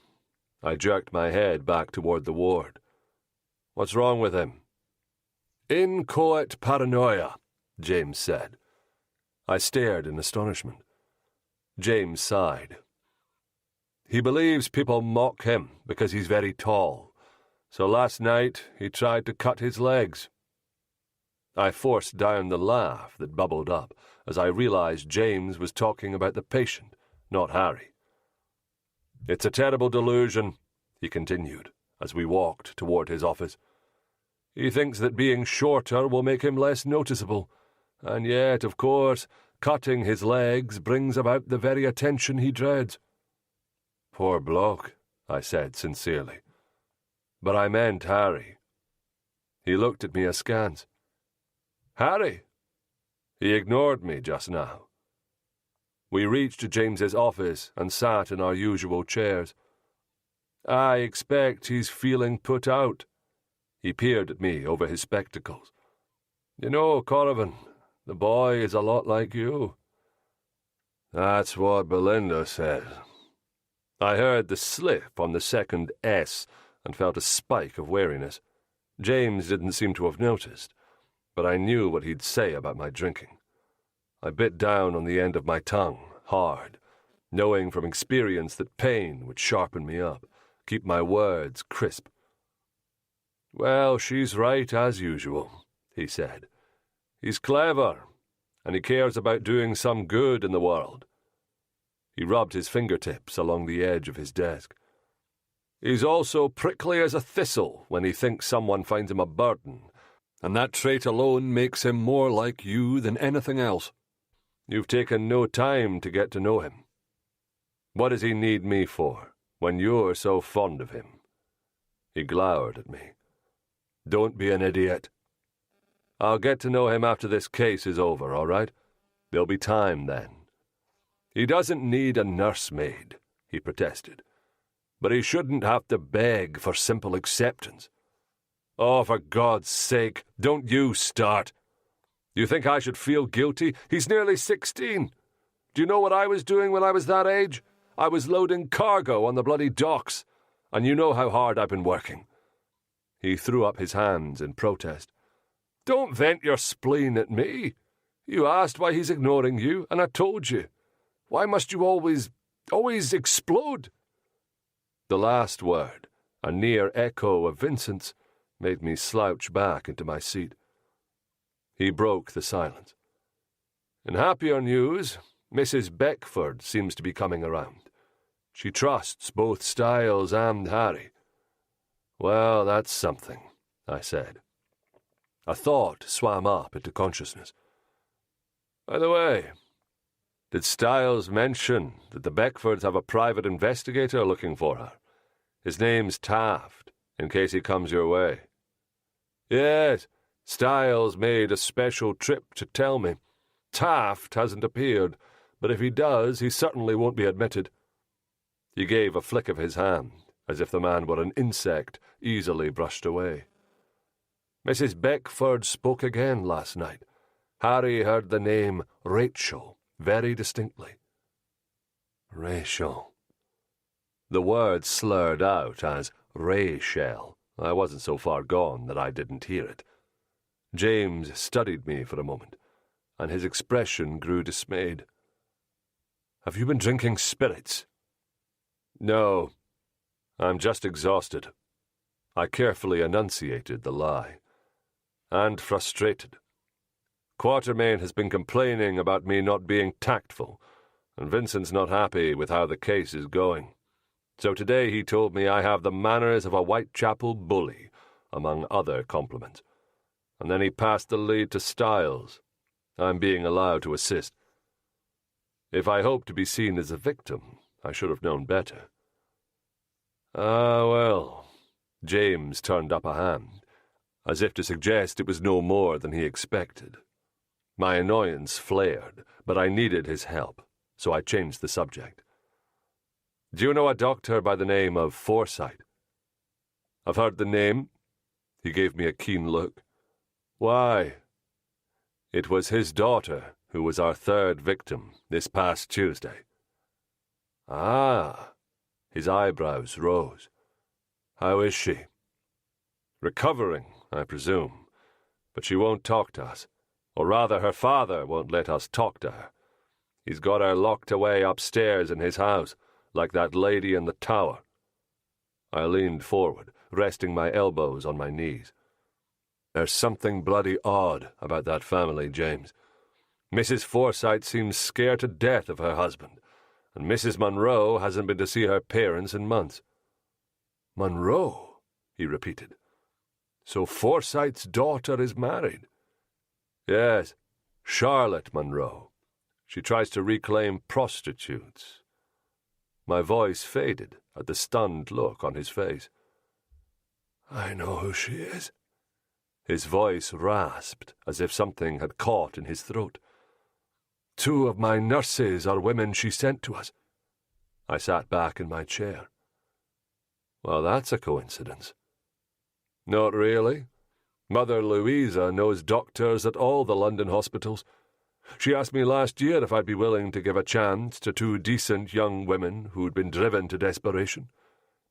I jerked my head back toward the ward. "What's wrong with him?" "Inchoate paranoia," James said. I stared in astonishment. James sighed. "He believes people mock him because he's very tall. So last night he tried to cut his legs." I forced down the laugh that bubbled up as I realized James was talking about the patient, not Harry. "It's a terrible delusion," he continued, as we walked toward his office. "He thinks that being shorter will make him less noticeable, and yet, of course, cutting his legs brings about the very attention he dreads." "Poor bloke," I said sincerely. "But I meant Harry." He looked at me askance. "Harry?" He ignored me just now. We reached James's office and sat in our usual chairs. "I expect he's feeling put out." He peered at me over his spectacles. "You know, Corrivan, the boy is a lot like you." "That's what Belinda says." I heard the slip on the second S and felt a spike of wariness. James didn't seem to have noticed, but I knew what he'd say about my drinking. I bit down on the end of my tongue, hard, knowing from experience that pain would sharpen me up, keep my words crisp. "Well, she's right as usual," he said. "He's clever, and he cares about doing some good in the world." He rubbed his fingertips along the edge of his desk. "He's also prickly as a thistle when he thinks someone finds him a burden, and that trait alone makes him more like you than anything else. You've taken no time to get to know him. What does he need me for, when you're so fond of him?" He glowered at me. "Don't be an idiot. I'll get to know him after this case is over, all right? There'll be time then." "He doesn't need a nursemaid," he protested. "But he shouldn't have to beg for simple acceptance." "Oh, for God's sake, don't you start. You think I should feel guilty? He's nearly 16. Do you know what I was doing when I was that age? I was loading cargo on the bloody docks, and you know how hard I've been working." He threw up his hands in protest. "Don't vent your spleen at me. You asked why he's ignoring you, and I told you. Why must you always explode? The last word, a near echo of Vincent's, made me slouch back into my seat. He broke the silence. In happier news, Mrs. Beckford seems to be coming around. She trusts both Styles and Harry. Well, that's something, I said. A thought swam up into consciousness. By the way, did Styles mention that the Beckfords have a private investigator looking for her? His name's Taft, in case he comes your way. Yes, Styles made a special trip to tell me. Taft hasn't appeared, but if he does, he certainly won't be admitted. He gave a flick of his hand, as if the man were an insect easily brushed away. Mrs. Beckford spoke again last night. Harry heard the name Rachel very distinctly. Rachel. The word slurred out as Rachel. I wasn't so far gone that I didn't hear it. James studied me for a moment, and his expression grew dismayed. Have you been drinking spirits? No, I'm just exhausted. I carefully enunciated the lie. And frustrated. Quatermain has been complaining about me not being tactful, and Vincent's not happy with how the case is going. So today he told me I have the manners of a Whitechapel bully, among other compliments. And then he passed the lead to Styles. I'm being allowed to assist. If I hope to be seen as a victim, I should have known better. Ah, well, James turned up a hand, as if to suggest it was no more than he expected. My annoyance flared, but I needed his help, so I changed the subject. Do you know a doctor by the name of Forsyth? I've heard the name. He gave me a keen look. Why? It was his daughter who was our third victim this past Tuesday. Ah. His eyebrows rose. How is she? Recovering, I presume, but she won't talk to us. Or rather, her father won't let us talk to her. He's got her locked away upstairs in his house, like that lady in the tower. I leaned forward, resting my elbows on my knees. There's something bloody odd about that family, James. Mrs. Forsyth seems scared to death of her husband, and Mrs. Munro hasn't been to see her parents in months. Munro, he repeated. So Forsyth's daughter is married? Yes, Charlotte Munro. She tries to reclaim prostitutes. My voice faded at the stunned look on his face. I know who she is. His voice rasped as if something had caught in his throat. 2 of my nurses are women she sent to us. I sat back in my chair. Well, that's a coincidence. Not really. Mother Louisa knows doctors at all the London hospitals. She asked me last year if I'd be willing to give a chance to 2 decent young women who'd been driven to desperation.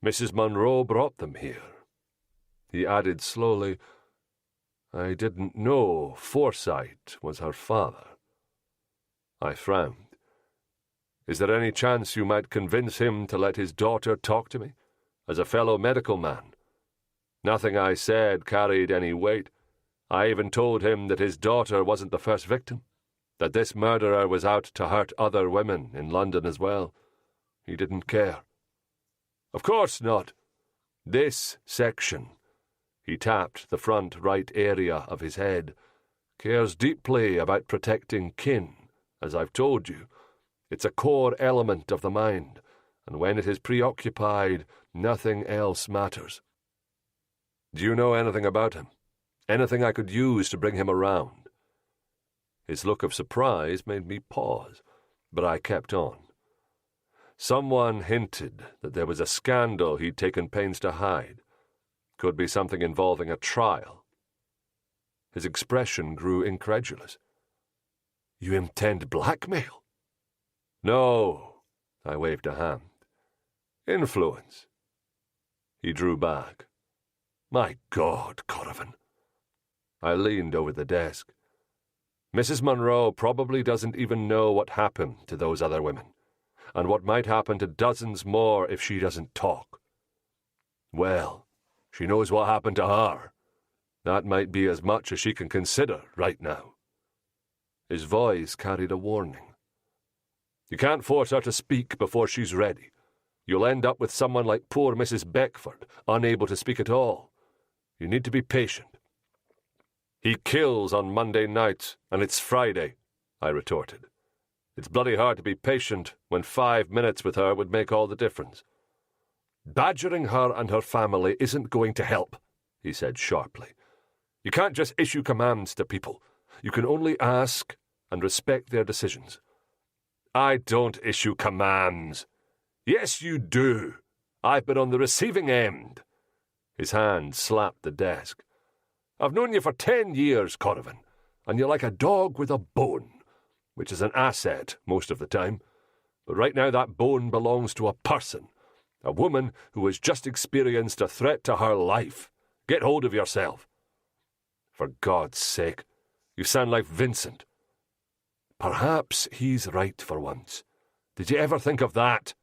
Mrs. Munro brought them here. He added slowly, I didn't know Forsyth was her father. I frowned. Is there any chance you might convince him to let his daughter talk to me, as a fellow medical man? Nothing I said carried any weight. I even told him that his daughter wasn't the first victim, that this murderer was out to hurt other women in London as well. He didn't care. Of course not. This section, he tapped the front right area of his head, cares deeply about protecting kin, as I've told you. It's a core element of the mind, and when it is preoccupied, nothing else matters. Do you know anything about him? Anything I could use to bring him around? His look of surprise made me pause, but I kept on. Someone hinted that there was a scandal he'd taken pains to hide. Could be something involving a trial. His expression grew incredulous. You intend blackmail? No, I waved a hand. Influence. He drew back. My God, Corrivan. I leaned over the desk. Mrs. Monroe probably doesn't even know what happened to those other women, and what might happen to dozens more if she doesn't talk. Well, she knows what happened to her. That might be as much as she can consider right now." His voice carried a warning. "You can't force her to speak before she's ready. You'll end up with someone like poor Mrs. Beckford, unable to speak at all. You need to be patient." "He kills on Monday nights, and it's Friday," I retorted. "It's bloody hard to be patient when 5 minutes with her would make all the difference." "Badgering her and her family isn't going to help," he said sharply. "You can't just issue commands to people. You can only ask and respect their decisions." "I don't issue commands." "Yes, you do. I've been on the receiving end." His hand slapped the desk. "I've known you for 10 years, Corrivan, and you're like a dog with a bone, which is an asset most of the time. But right now that bone belongs to a person, a woman who has just experienced a threat to her life. Get hold of yourself." "For God's sake, you sound like Vincent." "Perhaps he's right for once. Did you ever think of that?"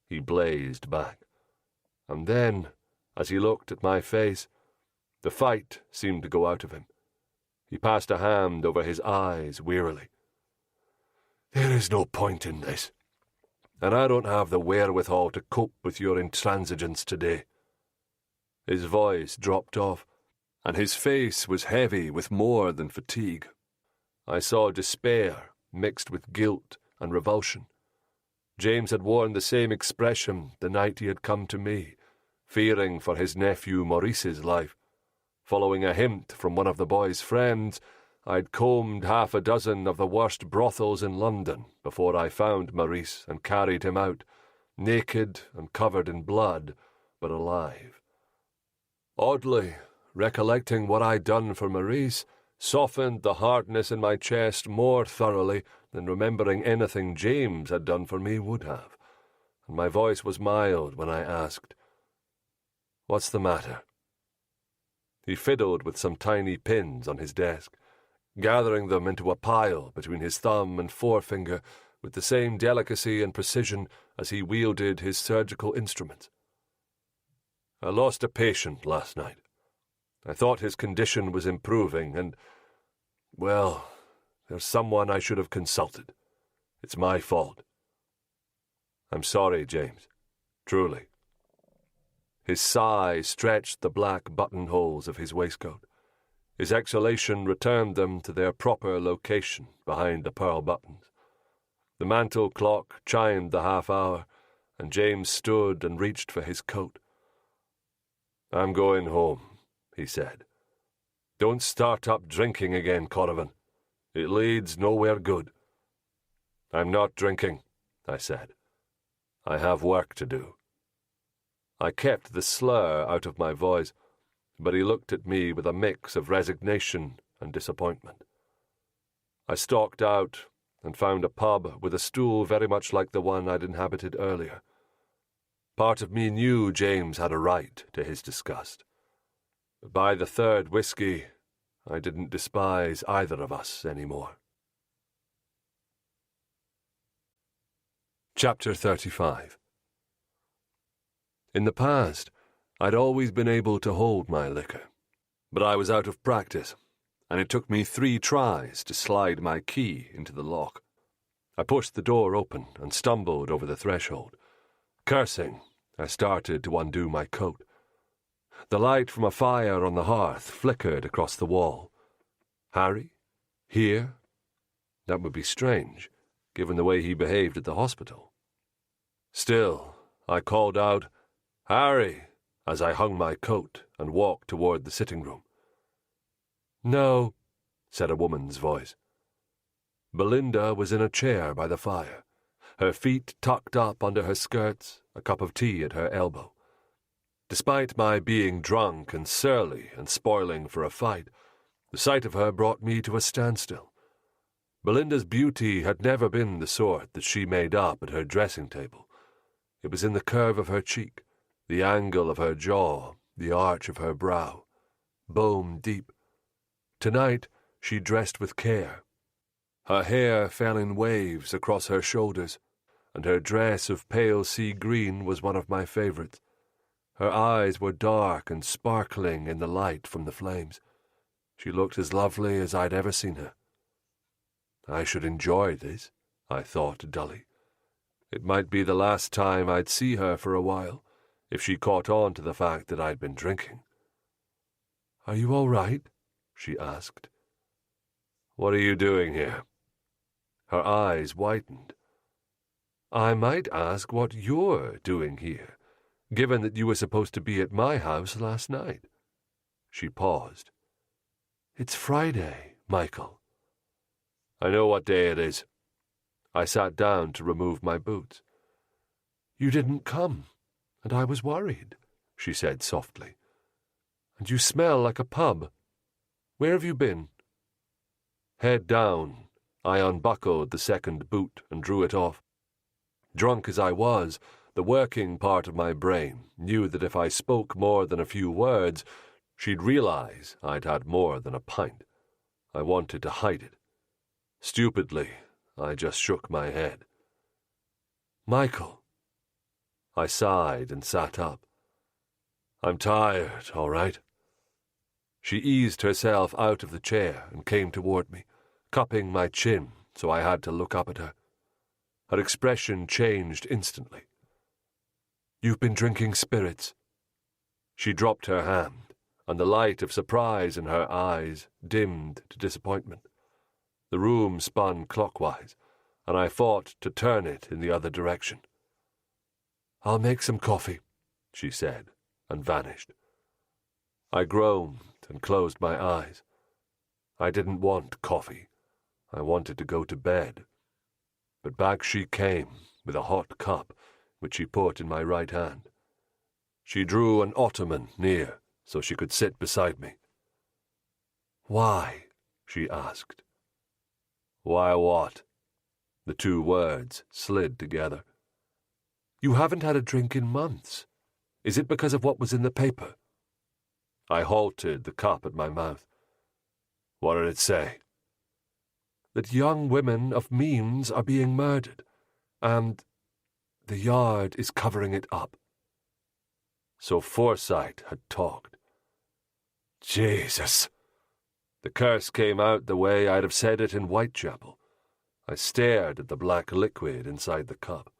he blazed back. And then, as he looked at my face, the fight seemed to go out of him. He passed a hand over his eyes wearily. "There is no point in this, and I don't have the wherewithal to cope with your intransigence today." His voice dropped off, and his face was heavy with more than fatigue. I saw despair mixed with guilt and revulsion. James had worn the same expression the night he had come to me, fearing for his nephew Maurice's life. Following a hint from one of the boy's friends, I'd combed 6 of the worst brothels in London before I found Maurice and carried him out, naked and covered in blood, but alive. Oddly, recollecting what I'd done for Maurice softened the hardness in my chest more thoroughly than remembering anything James had done for me would have, and my voice was mild when I asked, "What's the matter?" He fiddled with some tiny pins on his desk, gathering them into a pile between his thumb and forefinger with the same delicacy and precision as he wielded his surgical instruments. "I lost a patient last night. I thought his condition was improving, and, well, there's someone I should have consulted. It's my fault. I'm sorry, James. Truly." His sigh stretched the black buttonholes of his waistcoat. His exhalation returned them to their proper location behind the pearl buttons. The mantel clock chimed the half-hour, and James stood and reached for his coat. "I'm going home," he said. "Don't start up drinking again, Corrivan. It leads nowhere good." "I'm not drinking," I said. "I have work to do." I kept the slur out of my voice, but he looked at me with a mix of resignation and disappointment. I stalked out and found a pub with a stool very much like the one I'd inhabited earlier. Part of me knew James had a right to his disgust. But by the 3rd whiskey, I didn't despise either of us anymore. Chapter 35. In the past, I'd always been able to hold my liquor, but I was out of practice, and it took me 3 tries to slide my key into the lock. I pushed the door open and stumbled over the threshold. Cursing, I started to undo my coat. The light from a fire on the hearth flickered across the wall. Harry? Here? That would be strange, given the way he behaved at the hospital. Still, I called out, "Harry," as I hung my coat and walked toward the sitting room. "No," said a woman's voice. Belinda was in a chair by the fire, her feet tucked up under her skirts, a cup of tea at her elbow. Despite my being drunk and surly and spoiling for a fight, the sight of her brought me to a standstill. Belinda's beauty had never been the sort that she made up at her dressing table. It was in the curve of her cheek, the angle of her jaw, the arch of her brow. Bone deep. Tonight she dressed with care. Her hair fell in waves across her shoulders, and her dress of pale sea green was one of my favourites. Her eyes were dark and sparkling in the light from the flames. She looked as lovely as I'd ever seen her. I should enjoy this, I thought dully. It might be the last time I'd see her for a while, if she caught on to the fact that I'd been drinking. "Are you all right?" she asked. "What are you doing here?" Her eyes widened. "I might ask what you're doing here, given that you were supposed to be at my house last night." She paused. "It's Friday, Michael." "I know what day it is." I sat down to remove my boots. "You didn't come, and I was worried," she said softly. "And you smell like a pub. Where have you been?" Head down, I unbuckled the second boot and drew it off. Drunk as I was, the working part of my brain knew that if I spoke more than a few words, she'd realize I'd had more than a pint. I wanted to hide it. Stupidly, I just shook my head. "Michael." I sighed and sat up. "I'm tired, all right." She eased herself out of the chair and came toward me, cupping my chin so I had to look up at her. Her expression changed instantly. "You've been drinking spirits." She dropped her hand, and the light of surprise in her eyes dimmed to disappointment. The room spun clockwise, and I fought to turn it in the other direction. "I'll make some coffee," she said, and vanished. I groaned and closed my eyes. I didn't want coffee. I wanted to go to bed. But back she came with a hot cup, which she put in my right hand. She drew an ottoman near so she could sit beside me. "Why?" she asked. "Why what?" The two words slid together. "You haven't had a drink in months. Is it because of what was in the paper?" I halted the cup at my mouth. "What did it say?" "That young women of means are being murdered, and the Yard is covering it up." So Forsyth had talked. Jesus! The curse came out the way I'd have said it in Whitechapel. I stared at the black liquid inside the cup.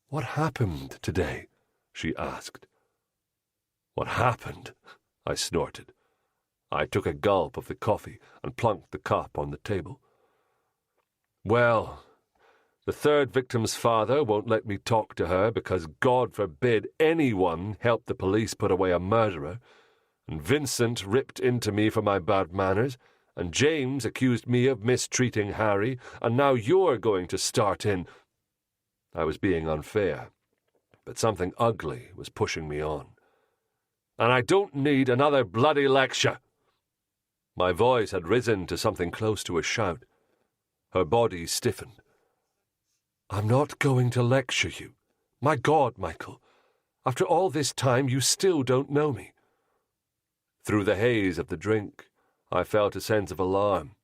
"What happened today?" she asked. "What happened?" I snorted. I took a gulp of the coffee and plunked the cup on the table. "Well, the third victim's father won't let me talk to her because God forbid anyone help the police put away a murderer, and Vincent ripped into me for my bad manners, and James accused me of mistreating Harry, and now you're going to start in—" I was being unfair, but something ugly was pushing me on. "And I don't need another bloody lecture." My voice had risen to something close to a shout. Her body stiffened. "I'm not going to lecture you. My God, Michael, after all this time you still don't know me." Through the haze of the drink, I felt a sense of alarm,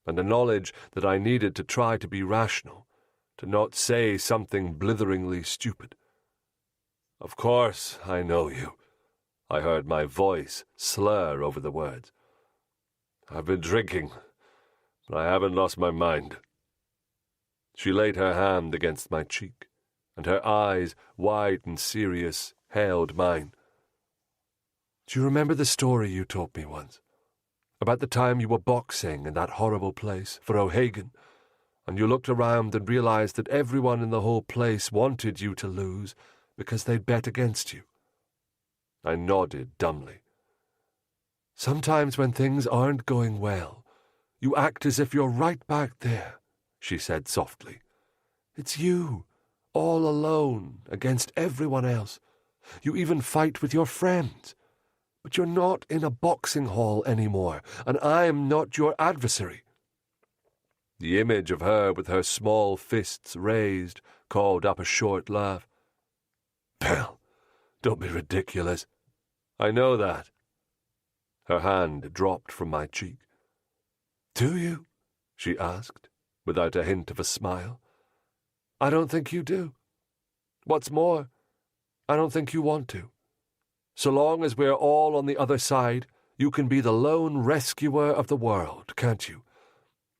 and a knowledge that I needed to try to be rational, to not say something blitheringly stupid. "Of course I know you." I heard my voice slur over the words. "I've been drinking, but I haven't lost my mind." She laid her hand against my cheek, and her eyes, wide and serious, held mine. "Do you remember the story you told me once? About the time you were boxing in that horrible place for O'Hagan, and you looked around and realized that everyone in the whole place wanted you to lose because they'd bet against you?" I nodded dumbly. "Sometimes when things aren't going well, you act as if you're right back there," she said softly. "It's you, all alone, against everyone else. You even fight with your friends. But you're not in a boxing hall anymore, and I'm not your adversary." The image of her with her small fists raised called up a short laugh. "Bill, don't be ridiculous." "I know that." Her hand dropped from my cheek. "Do you?" she asked, without a hint of a smile. "I don't think you do. What's more, I don't think you want to. So long as we're all on the other side, you can be the lone rescuer of the world, can't you?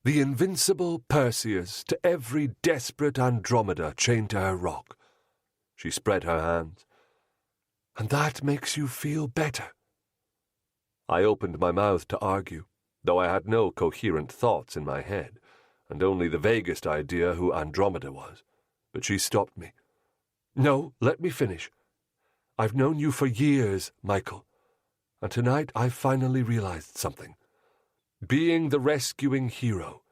The invincible Perseus to every desperate Andromeda chained to her rock." She spread her hands. "And that makes you feel better?" I opened my mouth to argue, though I had no coherent thoughts in my head, and only the vaguest idea who Andromeda was. But she stopped me. "No, let me finish. I've known you for years, Michael, and tonight I finally realized something. Being the rescuing hero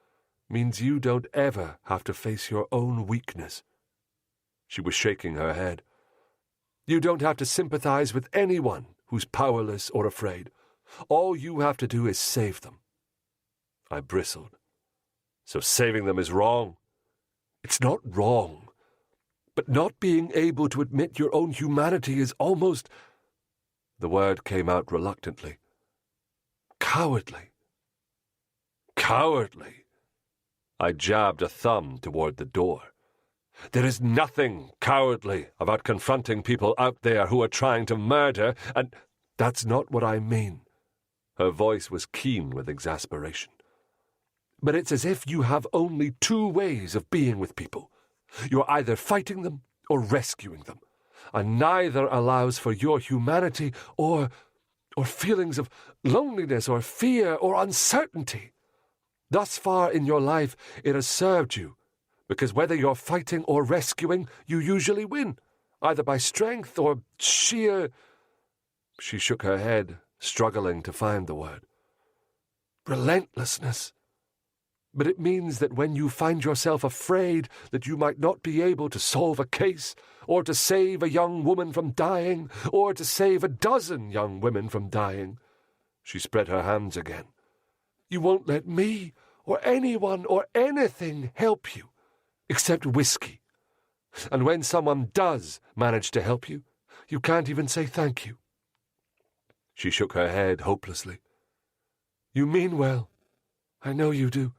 means you don't ever have to face your own weakness." She was shaking her head. "You don't have to sympathize with anyone who's powerless or afraid. All you have to do is save them." I bristled. "So saving them is wrong?" "It's not wrong. But not being able to admit your own humanity is almost—" the word came out reluctantly— "cowardly." "Cowardly?" I jabbed a thumb toward the door. "There is nothing cowardly about confronting people out there who are trying to murder, and—" "That's not what I mean." Her voice was keen with exasperation. "But it's as if you have only two ways of being with people. You're either fighting them or rescuing them, and neither allows for your humanity or feelings of loneliness or fear or uncertainty. Thus far in your life it has served you, because whether you're fighting or rescuing, you usually win, either by strength or sheer—" She shook her head, struggling to find the word. "Relentlessness. But it means that when you find yourself afraid that you might not be able to solve a case, or to save a young woman from dying, or to save a dozen young women from dying," she spread her hands again, "you won't let me or anyone or anything help you, except whiskey. And when someone does manage to help you, you can't even say thank you." She shook her head hopelessly. "You mean well. I know you do.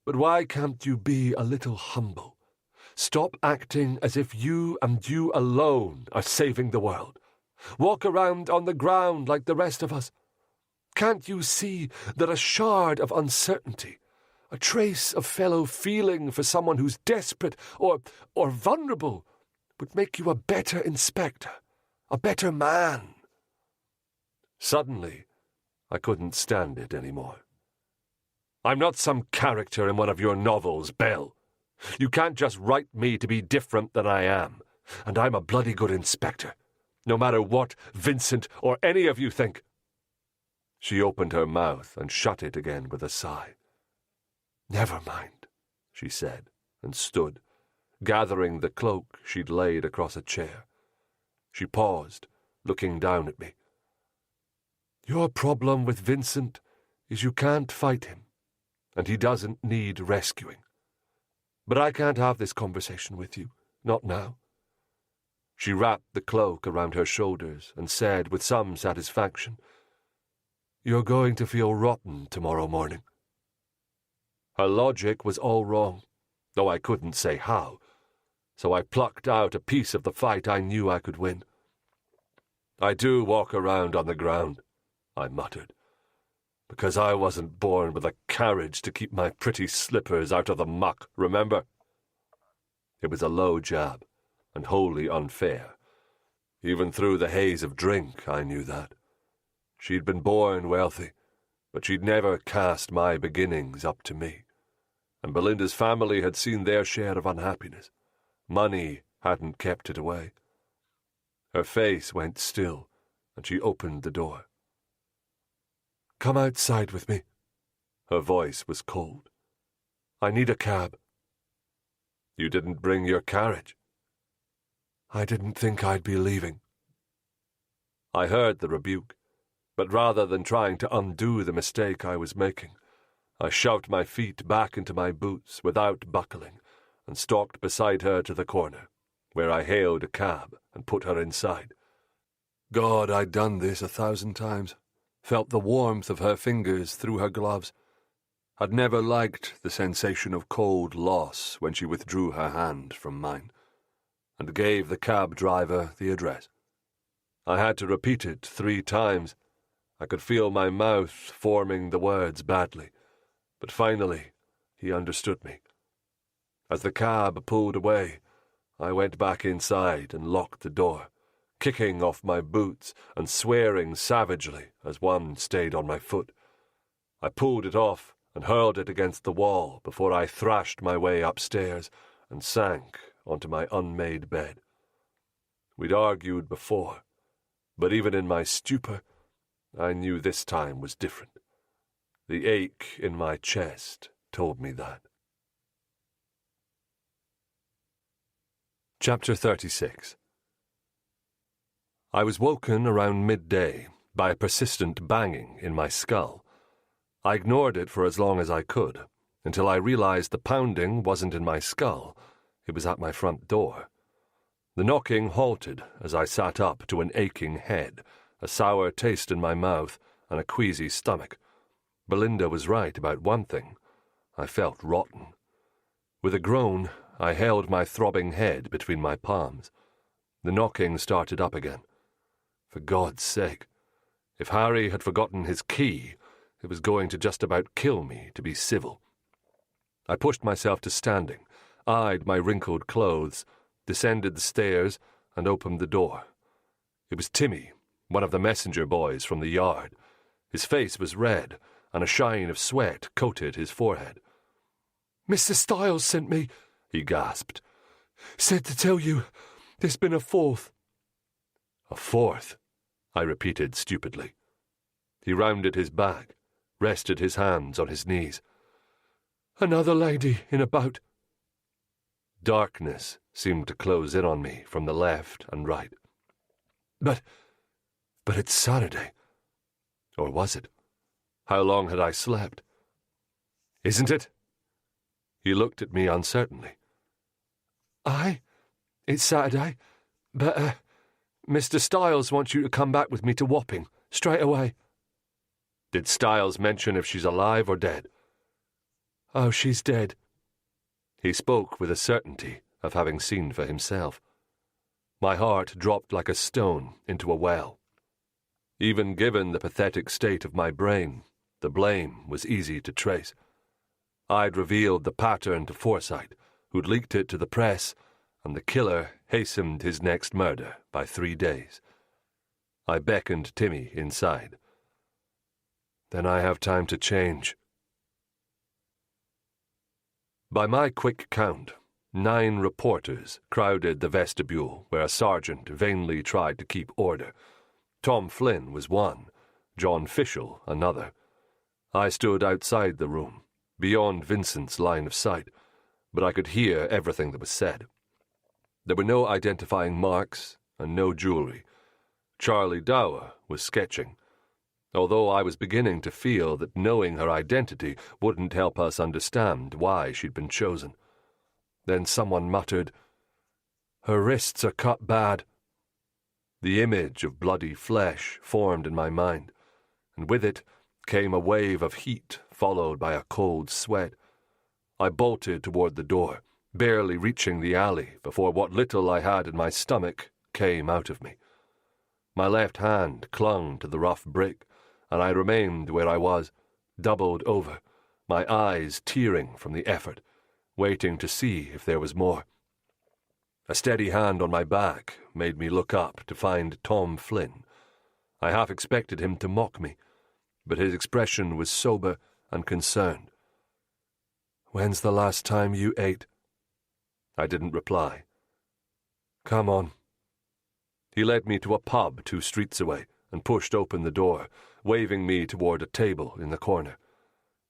But why can't you be a little humble? Stop acting as if you and you alone are saving the world. Walk around on the ground like the rest of us. Can't you see that a shard of uncertainty, a trace of fellow feeling for someone who's desperate or vulnerable, would make you a better inspector, a better man?" Suddenly, I couldn't stand it anymore. "I'm not some character in one of your novels, Belle. You can't just write me to be different than I am, and I'm a bloody good inspector, no matter what Vincent or any of you think." She opened her mouth and shut it again with a sigh. "Never mind," she said, and stood, gathering the cloak she'd laid across a chair. She paused, looking down at me. "Your problem with Vincent is you can't fight him, and he doesn't need rescuing. But I can't have this conversation with you, not now." She wrapped the cloak around her shoulders and said with some satisfaction, "You're going to feel rotten tomorrow morning." Her logic was all wrong, though I couldn't say how, so I plucked out a piece of the fight I knew I could win. "I do walk around on the ground," I muttered, "because I wasn't born with a carriage to keep my pretty slippers out of the muck, remember?" It was a low jab, and wholly unfair. Even through the haze of drink, I knew that. She'd been born wealthy, but she'd never cast my beginnings up to me. And Belinda's family had seen their share of unhappiness. Money hadn't kept it away. Her face went still, and she opened the door. "Come outside with me." Her voice was cold. "I need a cab." "You didn't bring your carriage?" "I didn't think I'd be leaving." I heard the rebuke, but rather than trying to undo the mistake I was making, I shoved my feet back into my boots without buckling and stalked beside her to the corner, where I hailed a cab and put her inside. God, I'd done this 1,000 times. Felt the warmth of her fingers through her gloves. I'd never liked the sensation of cold loss when she withdrew her hand from mine, and gave the cab driver the address. I had to repeat it 3 times. I could feel my mouth forming the words badly, but finally he understood me. As the cab pulled away, I went back inside and locked the door, kicking off my boots and swearing savagely as one stayed on my foot. I pulled it off and hurled it against the wall before I thrashed my way upstairs and sank onto my unmade bed. We'd argued before, but even in my stupor, I knew this time was different. The ache in my chest told me that. Chapter 36. I was woken around midday by a persistent banging in my skull. I ignored it for as long as I could, until I realized the pounding wasn't in my skull, it was at my front door. The knocking halted as I sat up to an aching head, a sour taste in my mouth, and a queasy stomach. Belinda was right about one thing. I felt rotten. With a groan, I held my throbbing head between my palms. The knocking started up again. For God's sake, if Harry had forgotten his key, it was going to just about kill me to be civil. I pushed myself to standing, eyed my wrinkled clothes, descended the stairs, and opened the door. It was Timmy, one of the messenger boys from the yard. His face was red, and a shine of sweat coated his forehead. "Mr. Styles sent me," he gasped. "Said to tell you, there's been a 4th. "A 4th?" I repeated stupidly. He rounded his back, rested his hands on his knees. "Another lady in a boat." Darkness seemed to close in on me from the left and right. But it's Saturday. Or was it? How long had I slept? "Isn't it?" He looked at me uncertainly. "Aye, it's Saturday, but, Mr. Styles wants you to come back with me to Wapping, straight away." "Did Styles mention if she's alive or dead?" "Oh, she's dead." He spoke with a certainty of having seen for himself. My heart dropped like a stone into a well. Even given the pathetic state of my brain, the blame was easy to trace. I'd revealed the pattern to Forsyth, who'd leaked it to the press, and the killer hastened his next murder by 3 days. I beckoned Timmy inside. "Then I have time to change." By my quick count, 9 reporters crowded the vestibule where a sergeant vainly tried to keep order. Tom Flynn was one, John Fishel another. I stood outside the room, beyond Vincent's line of sight, but I could hear everything that was said. There were no identifying marks and no jewelry. Charlie Dower was sketching, although I was beginning to feel that knowing her identity wouldn't help us understand why she'd been chosen. Then someone muttered, "Her wrists are cut bad." The image of bloody flesh formed in my mind, and with it came a wave of heat followed by a cold sweat. I bolted toward the door, barely reaching the alley before what little I had in my stomach came out of me. My left hand clung to the rough brick, and I remained where I was, doubled over, my eyes tearing from the effort, waiting to see if there was more. A steady hand on my back made me look up to find Tom Flynn. I half expected him to mock me, but his expression was sober and concerned. "When's the last time you ate?" I didn't reply. "Come on." He led me to a pub 2 streets away and pushed open the door, waving me toward a table in the corner.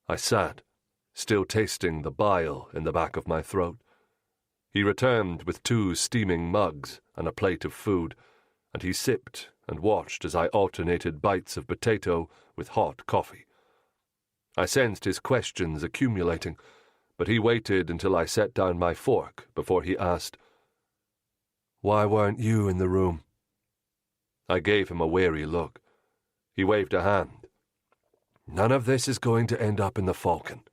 I sat, still tasting the bile in the back of my throat. He returned with 2 steaming mugs and a plate of food, and he sipped and watched as I alternated bites of potato with hot coffee. I sensed his questions accumulating, but he waited until I set down my fork before he asked, "Why weren't you in the room?" I gave him a wary look. He waved a hand. "None of this is going to end up in the Falcon.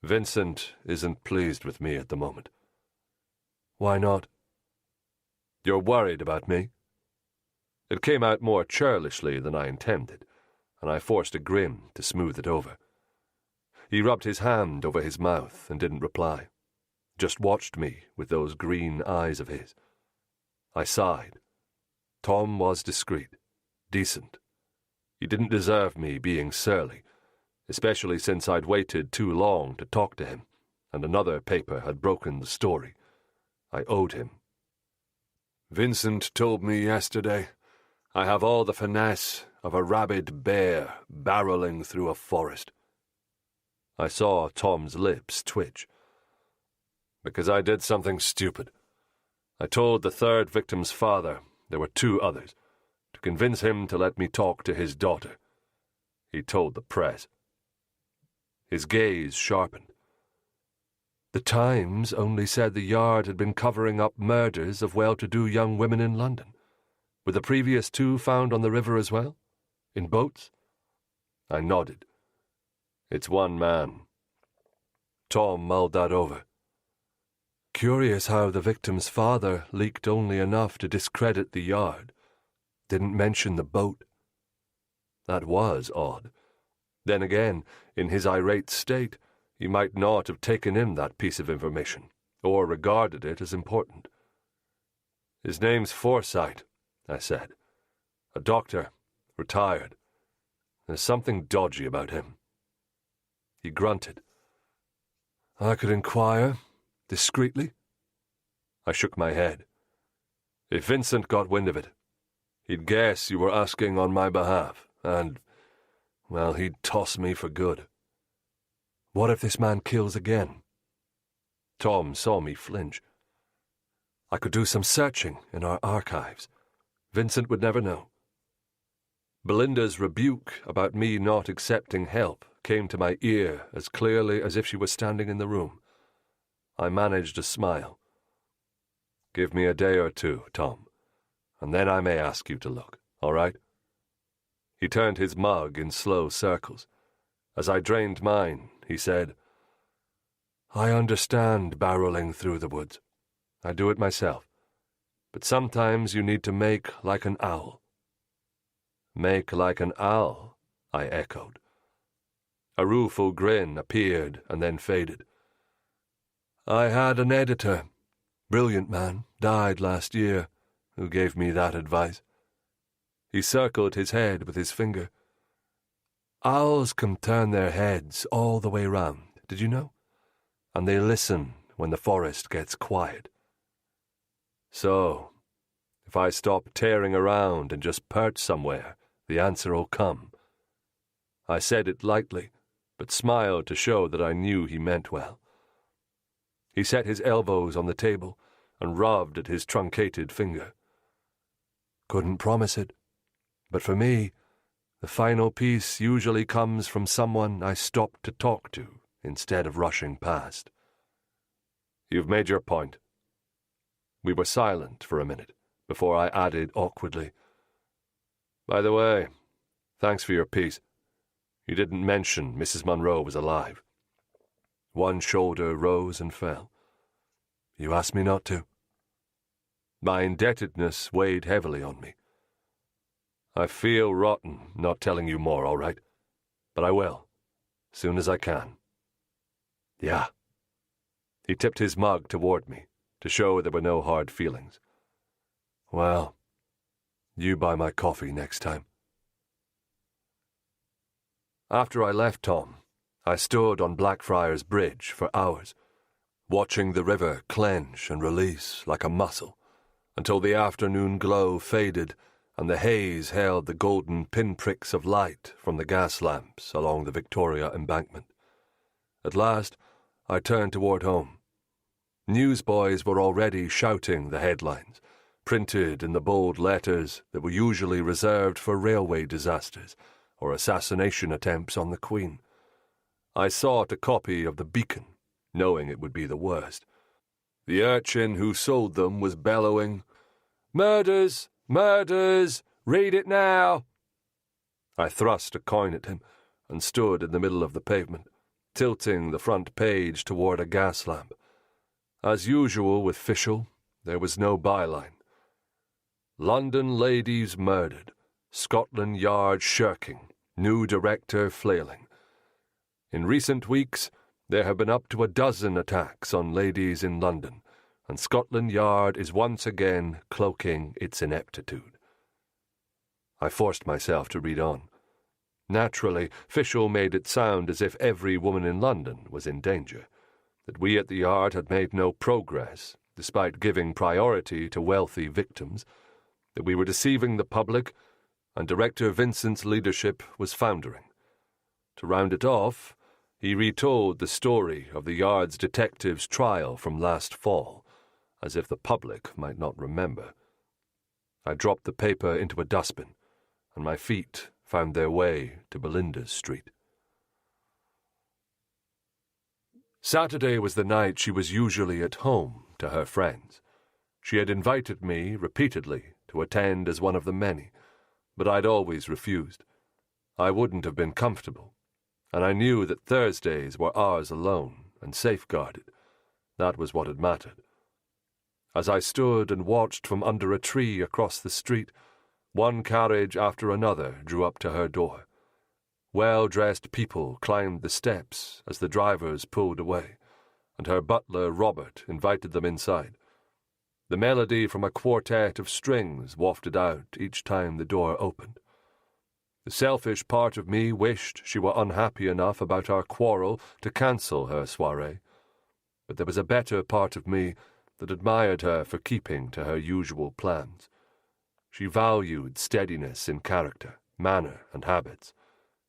Vincent isn't pleased with me at the moment. Why not? You're worried about me? It came out more churlishly than I intended, and I forced a grin to smooth it over. He rubbed his hand over his mouth and didn't reply, just watched me with those green eyes of his. I sighed. Tom was discreet, decent. He didn't deserve me being surly, especially since I'd waited too long to talk to him, and another paper had broken the story. I owed him. Vincent told me yesterday I have all the finesse of a rabid bear barreling through a forest. I saw Tom's lips twitch. Because I did something stupid. I told the third victim's father there were 2 others, to convince him to let me talk to his daughter. He told the press. His gaze sharpened. The Times only said the Yard had been covering up murders of well-to-do young women in London. Were the previous 2 found on the river as well? In boats? I nodded. It's one man. Tom mulled that over. Curious how the victim's father leaked only enough to discredit the Yard. Didn't mention the boat. That was odd. Then again, in his irate state, he might not have taken in that piece of information, or regarded it as important. His name's Forsyth, I said. A doctor, retired. There's something dodgy about him. He grunted. I could inquire, discreetly. I shook my head. If Vincent got wind of it, he'd guess you were asking on my behalf, and, well, he'd toss me for good. What if this man kills again? Tom saw me flinch. I could do some searching in our archives. Vincent would never know. Belinda's rebuke about me not accepting help came to my ear as clearly as if she was standing in the room. I managed a smile. Give me a day or 2, Tom, and then I may ask you to look, all right? He turned his mug in slow circles. As I drained mine, he said, I understand barreling through the woods. I do it myself. But sometimes you need to make like an owl. Make like an owl, I echoed. A rueful grin appeared and then faded. I had an editor, brilliant man, died last year, who gave me that advice. He circled his head with his finger. Owls can turn their heads all the way round, did you know? And they listen when the forest gets quiet. So, if I stop tearing around and just perch somewhere, the answer will come. I said it lightly, but smiled to show that I knew he meant well. He set his elbows on the table and rubbed at his truncated finger. Couldn't promise it, but for me, the final piece usually comes from someone I stop to talk to instead of rushing past. You've made your point. We were silent for a minute before I added awkwardly, By the way, thanks for your piece. You didn't mention Mrs. Munro was alive. One shoulder rose and fell. You asked me not to. My indebtedness weighed heavily on me. I feel rotten not telling you more, all right? But I will, soon as I can. Yeah. He tipped his mug toward me, to show there were no hard feelings. Well, you buy my coffee next time. After I left Tom, I stood on Blackfriars Bridge for hours, watching the river clench and release like a muscle, until the afternoon glow faded and the haze held the golden pinpricks of light from the gas lamps along the Victoria Embankment. At last, I turned toward home. Newsboys were already shouting the headlines, printed in the bold letters that were usually reserved for railway disasters or assassination attempts on the Queen. I sought a copy of the Beacon, knowing it would be the worst. The urchin who sold them was bellowing, "Murders! Murders! Read it now!" I thrust a coin at him and stood in the middle of the pavement. tilting the front page toward a gas lamp. As usual with Fischel, there was no byline. London ladies murdered, Scotland Yard shirking, new director flailing. In recent weeks, there have been up to 12 attacks on ladies in London, and Scotland Yard is once again cloaking its ineptitude. I forced myself to read on. Naturally, Fischel made it sound as if every woman in London was in danger, that we at the Yard had made no progress, despite giving priority to wealthy victims, that we were deceiving the public, and Director Vincent's leadership was foundering. To round it off, he retold the story of the Yard's detective's trial from last fall, as if the public might not remember. I dropped the paper into a dustbin, and my feet found their way to Belinda's Street. Saturday was the night she was usually at home to her friends. She had invited me repeatedly to attend as one of the many, but I'd always refused. I wouldn't have been comfortable, and I knew that Thursdays were ours alone and safeguarded. That was what had mattered. As I stood and watched from under a tree across the street, one carriage after another drew up to her door. Well-dressed people climbed the steps as the drivers pulled away, and her butler, Robert, invited them inside. The melody from a quartet of strings wafted out each time the door opened. The selfish part of me wished she were unhappy enough about our quarrel to cancel her soirée, but there was a better part of me that admired her for keeping to her usual plans. She valued steadiness in character, manner, and habits,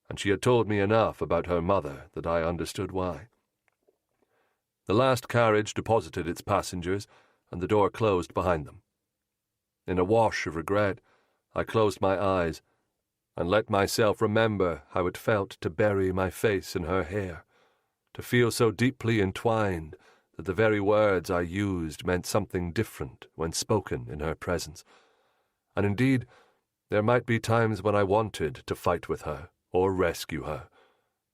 and she had told me enough about her mother that I understood why. The last carriage deposited its passengers, and the door closed behind them. In a wash of regret, I closed my eyes and let myself remember how it felt to bury my face in her hair, to feel so deeply entwined that the very words I used meant something different when spoken in her presence. And indeed, there might be times when I wanted to fight with her or rescue her,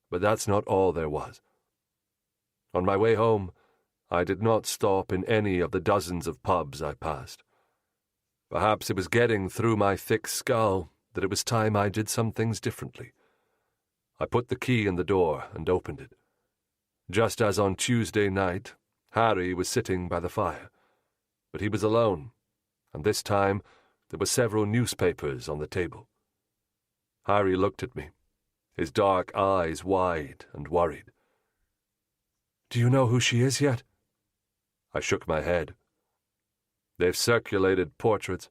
but that's not all there was. On my way home, I did not stop in any of the dozens of pubs I passed. Perhaps it was getting through my thick skull that it was time I did some things differently. I put the key in the door and opened it. Just as on Tuesday night, Harry was sitting by the fire, but he was alone, and this time there were several newspapers on the table. Harry looked at me, his dark eyes wide and worried. "Do you know who she is yet?" I shook my head. "They've circulated portraits.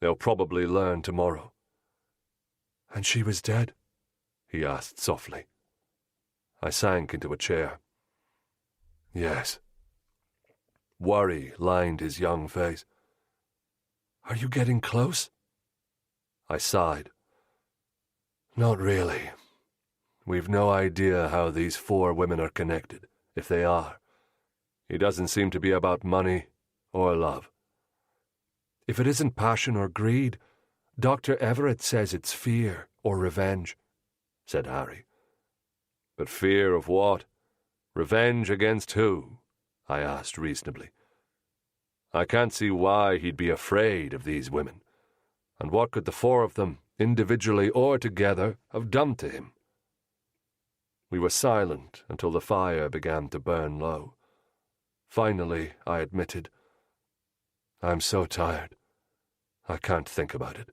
They'll probably learn tomorrow." "And she was dead?" he asked softly. I sank into a chair. "Yes." Worry lined his young face. "Are you getting close?" I sighed. "Not really. We've no idea how these 4 women are connected, if they are. It doesn't seem to be about money or love." "If it isn't passion or greed, Dr. Everett says it's fear or revenge," said Harry. "But fear of what? Revenge against who?" I asked reasonably. "I can't see why he'd be afraid of these women. And what could the 4 of them, individually or together, have done to him?" We were silent until the fire began to burn low. Finally, I admitted, "I'm so tired. I can't think about it."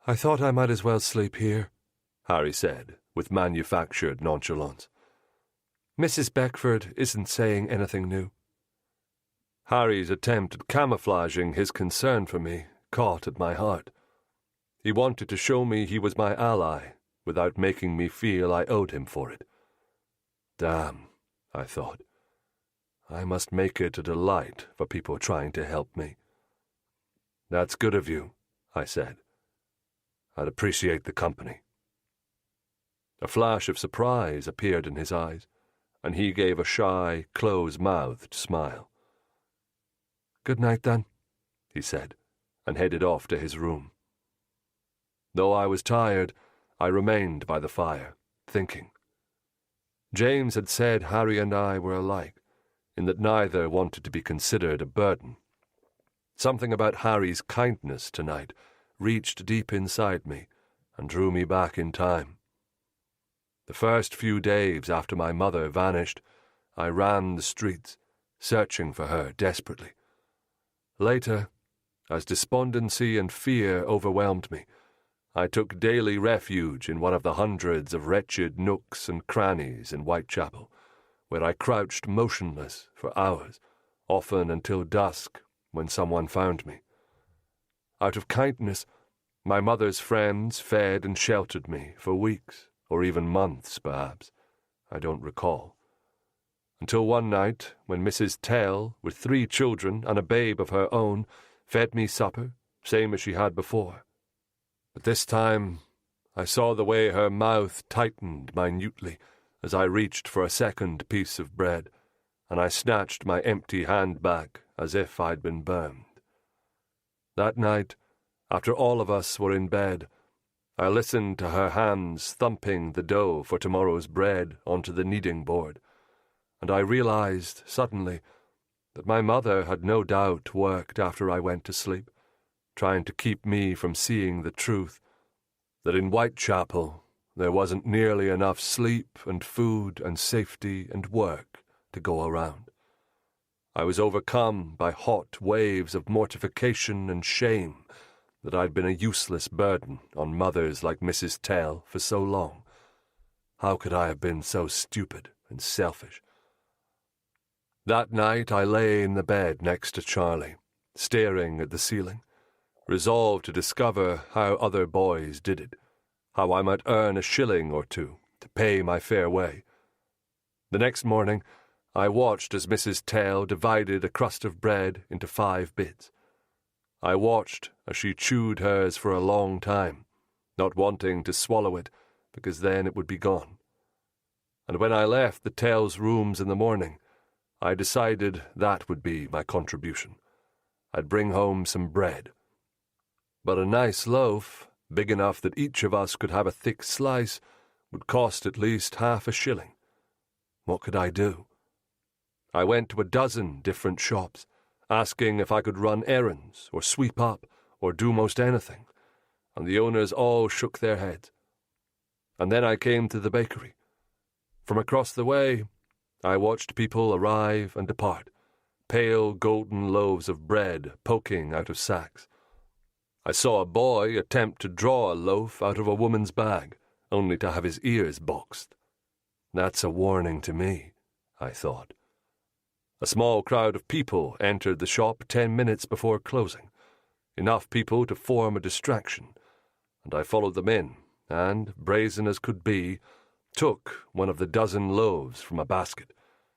"I thought I might as well sleep here," Harry said, with manufactured nonchalance. "Mrs. Beckford isn't saying anything new." Harry's attempt at camouflaging his concern for me caught at my heart. He wanted to show me he was my ally, without making me feel I owed him for it. Damn, I thought. I must make it a delight for people trying to help me. "That's good of you," I said. "I'd appreciate the company." A flash of surprise appeared in his eyes, and he gave a shy, close-mouthed smile. "Good night, then," he said, and headed off to his room. Though I was tired, I remained by the fire, thinking. James had said Harry and I were alike, in that neither wanted to be considered a burden. Something about Harry's kindness tonight reached deep inside me and drew me back in time. The first few days after my mother vanished, I ran the streets, searching for her desperately. Later, as despondency and fear overwhelmed me, I took daily refuge in one of the hundreds of wretched nooks and crannies in Whitechapel, where I crouched motionless for hours, often until dusk, when someone found me. Out of kindness, my mother's friends fed and sheltered me for weeks, or even months, perhaps. I don't recall. Until one night, when Mrs. Tell, with 3 children and a babe of her own, fed me supper, same as she had before. But this time, I saw the way her mouth tightened minutely as I reached for a second piece of bread, and I snatched my empty hand back as if I'd been burned. That night, after all of us were in bed, I listened to her hands thumping the dough for tomorrow's bread onto the kneading board, and I realized suddenly that my mother had no doubt worked after I went to sleep, trying to keep me from seeing the truth, that in Whitechapel there wasn't nearly enough sleep and food and safety and work to go around. I was overcome by hot waves of mortification and shame that I'd been a useless burden on mothers like Mrs. Tell for so long. How could I have been so stupid and selfish? That night I lay in the bed next to Charlie, staring at the ceiling, resolved to discover how other boys did it, how I might earn a shilling or two to pay my fare way. The next morning, I watched as Mrs. Tell divided a crust of bread into 5 bits. I watched as she chewed hers for a long time, not wanting to swallow it, because then it would be gone. And when I left the Tells' rooms in the morning, I decided that would be my contribution. I'd bring home some bread. But a nice loaf, big enough that each of us could have a thick slice, would cost at least half a shilling. What could I do? I went to a dozen different shops, asking if I could run errands, or sweep up, or do most anything, and the owners all shook their heads. And then I came to the bakery. From across the way, I watched people arrive and depart, pale golden loaves of bread poking out of sacks. I saw a boy attempt to draw a loaf out of a woman's bag, only to have his ears boxed. That's a warning to me, I thought. A small crowd of people entered the shop 10 minutes before closing, enough people to form a distraction, and I followed them in, and, brazen as could be, took one of the dozen loaves from a basket,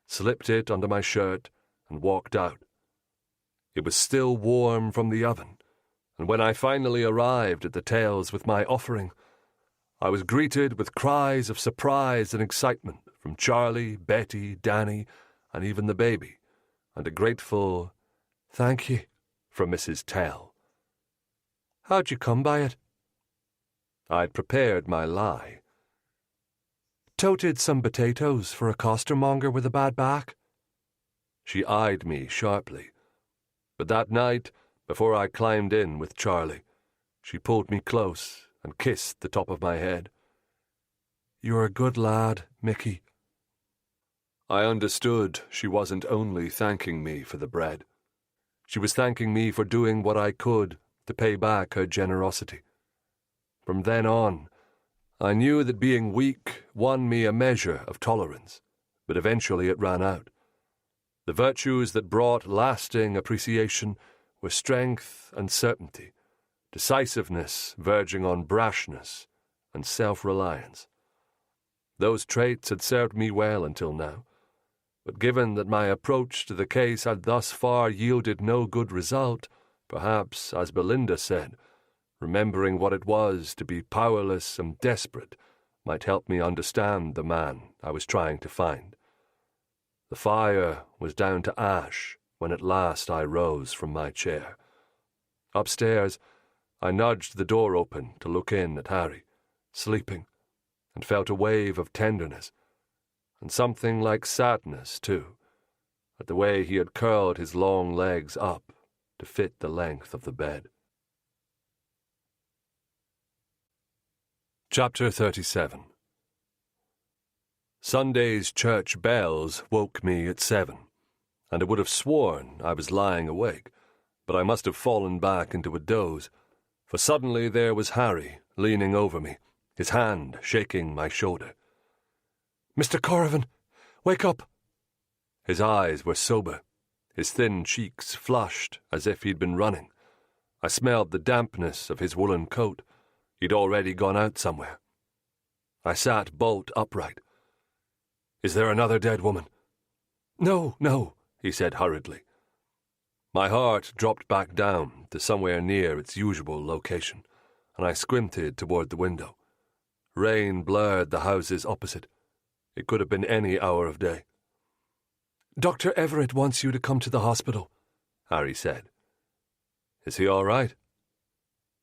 slipped it under my shirt, and walked out. It was still warm from the oven, and when I finally arrived at the Tales with my offering, I was greeted with cries of surprise and excitement from Charlie, Betty, Danny, and even the baby, and a grateful "Thank ye" from Mrs. Tell. "How'd you come by it?" I'd prepared my lie. "Toted some potatoes for a costermonger with a bad back." She eyed me sharply, but that night, before I climbed in with Charlie, she pulled me close and kissed the top of my head. "You're a good lad, Mickey." I understood she wasn't only thanking me for the bread. She was thanking me for doing what I could to pay back her generosity. From then on, I knew that being weak won me a measure of tolerance, but eventually it ran out. The virtues that brought lasting appreciation were strength and certainty, decisiveness verging on brashness, and self-reliance. Those traits had served me well until now, but given that my approach to the case had thus far yielded no good result, perhaps, as Belinda said, remembering what it was to be powerless and desperate might help me understand the man I was trying to find. The fire was down to ash when at last I rose from my chair. Upstairs, I nudged the door open to look in at Harry, sleeping, and felt a wave of tenderness. and something like sadness, too, at the way he had curled his long legs up to fit the length of the bed. Chapter 37. Sunday's church bells woke me at 7, and I would have sworn I was lying awake, but I must have fallen back into a doze, for suddenly there was Harry leaning over me, his hand shaking my shoulder. "Mr. Corrigan, wake up!" His eyes were sober, his thin cheeks flushed as if he'd been running. I smelled the dampness of his woolen coat. He'd already gone out somewhere. I sat bolt upright. "Is there another dead woman?" "No, no," he said hurriedly. My heart dropped back down to somewhere near its usual location, and I squinted toward the window. Rain blurred the houses opposite. It could have been any hour of day. "Dr. Everett wants you to come to the hospital," Harry said. "Is he all right?"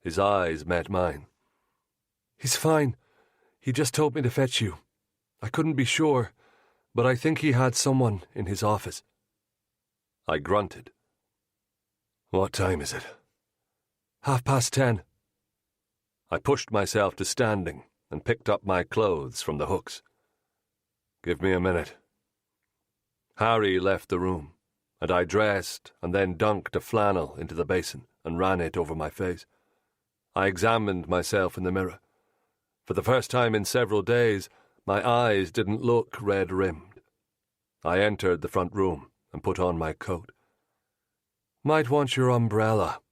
His eyes met mine. "He's fine. He just told me to fetch you. I couldn't be sure, but I think he had someone in his office." I grunted. "What time is it?" 10:30. I pushed myself to standing and picked up my clothes from the hooks. "Give me a minute." Harry left the room, and I dressed and then dunked a flannel into the basin and ran it over my face. I examined myself in the mirror. For the first time in several days, my eyes didn't look red-rimmed. I entered the front room and put on my coat. "Might want your umbrella,"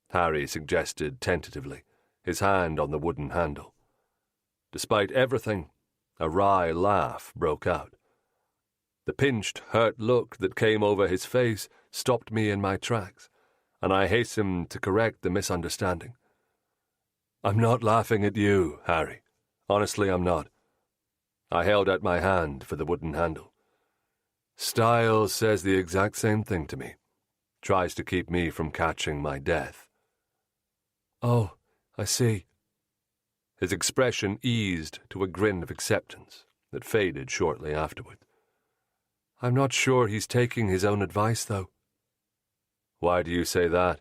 Harry suggested tentatively, his hand on the wooden handle. Despite everything, a wry laugh broke out. The pinched, hurt look that came over his face stopped me in my tracks, and I hastened to correct the misunderstanding. "I'm not laughing at you, Harry. Honestly, I'm not." I held out my hand for the wooden handle. "Styles says the exact same thing to me. Tries to keep me from catching my death." "Oh, I see." His expression eased to a grin of acceptance that faded shortly afterward. "I'm not sure he's taking his own advice, though." "Why do you say that?"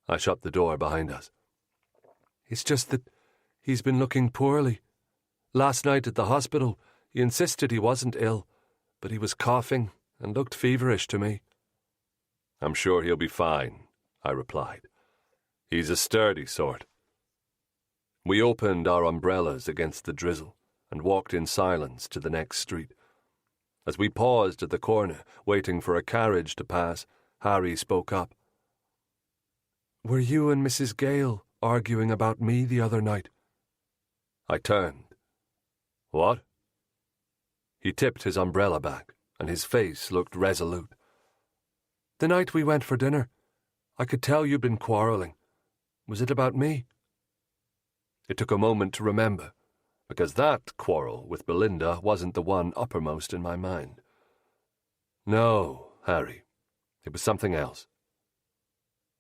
I shut the door behind us. "It's just that he's been looking poorly. Last night at the hospital, he insisted he wasn't ill, but he was coughing and looked feverish to me." "I'm sure he'll be fine," I replied. "He's a sturdy sort." We opened our umbrellas against the drizzle and walked in silence to the next street. As we paused at the corner, waiting for a carriage to pass, Harry spoke up. "Were you and Mrs. Gale arguing about me the other night?" I turned. "What?" He tipped his umbrella back, and his face looked resolute. "The night we went for dinner, I could tell you'd been quarrelling. Was it about me?" It took a moment to remember, because that quarrel with Belinda wasn't the one uppermost in my mind. "No, Harry. It was something else."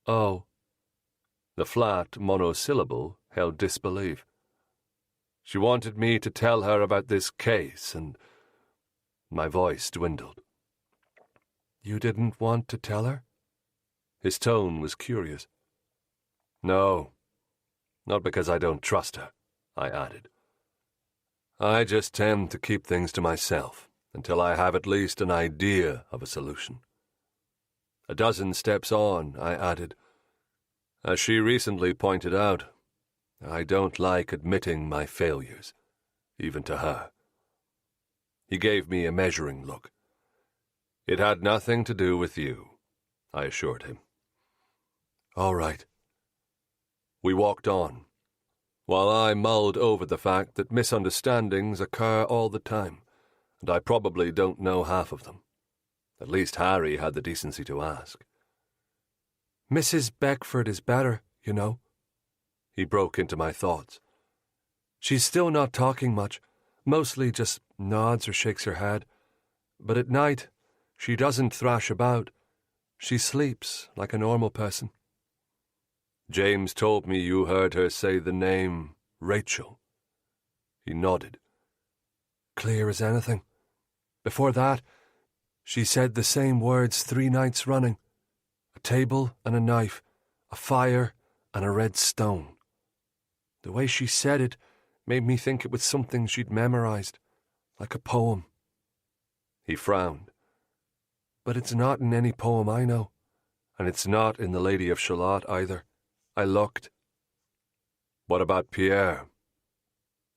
"Oh." The flat monosyllable held disbelief. "She wanted me to tell her about this case, and..." My voice dwindled. "You didn't want to tell her?" His tone was curious. "No, not because I don't trust her," I added. "I just tend to keep things to myself until I have at least an idea of a solution." A dozen steps on, I added, "As she recently pointed out, I don't like admitting my failures, even to her." He gave me a measuring look. "It had nothing to do with you," I assured him. "All right." We walked on, while I mulled over the fact that misunderstandings occur all the time, and I probably don't know half of them. At least Harry had the decency to ask. "Mrs. Beckford is better, you know." He broke into my thoughts. "She's still not talking much, mostly just nods or shakes her head. But at night, she doesn't thrash about. She sleeps like a normal person." "James told me you heard her say the name Rachel." He nodded. "Clear as anything. Before that, she said the same words 3 nights running. A table and a knife, a fire and a red stone. The way she said it made me think it was something she'd memorized, like a poem. He frowned. But it's not in any poem I know, and it's not in The Lady of Shalott either. I looked. What about Pierre?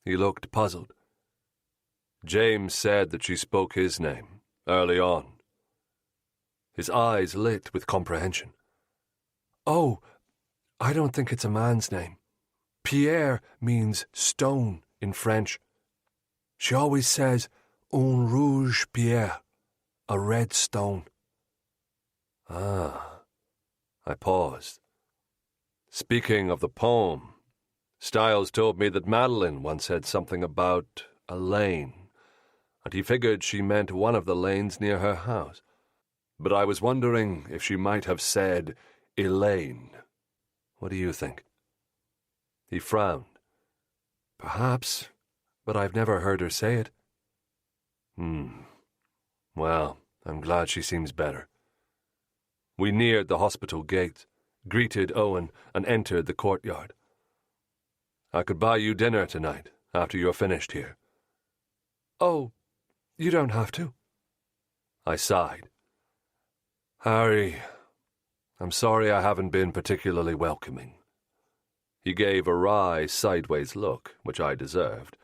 He looked puzzled. James said that she spoke his name, early on. His eyes lit with comprehension. Oh, I don't think it's a man's name. Pierre means stone in French. She always says, un rouge pierre, a red stone. Ah. I paused. Speaking of the poem, Styles told me that Madeline once said something about a lane, and he figured she meant one of the lanes near her house. But I was wondering if she might have said Elaine. What do you think? He frowned. Perhaps, but I've never heard her say it. Well, I'm glad she seems better. We neared the hospital gates, greeted Owen, and entered the courtyard. I could buy you dinner tonight, after you're finished here. Oh, you don't have to. I sighed. Harry, I'm sorry I haven't been particularly welcoming. He gave a wry, sideways look, which I deserved.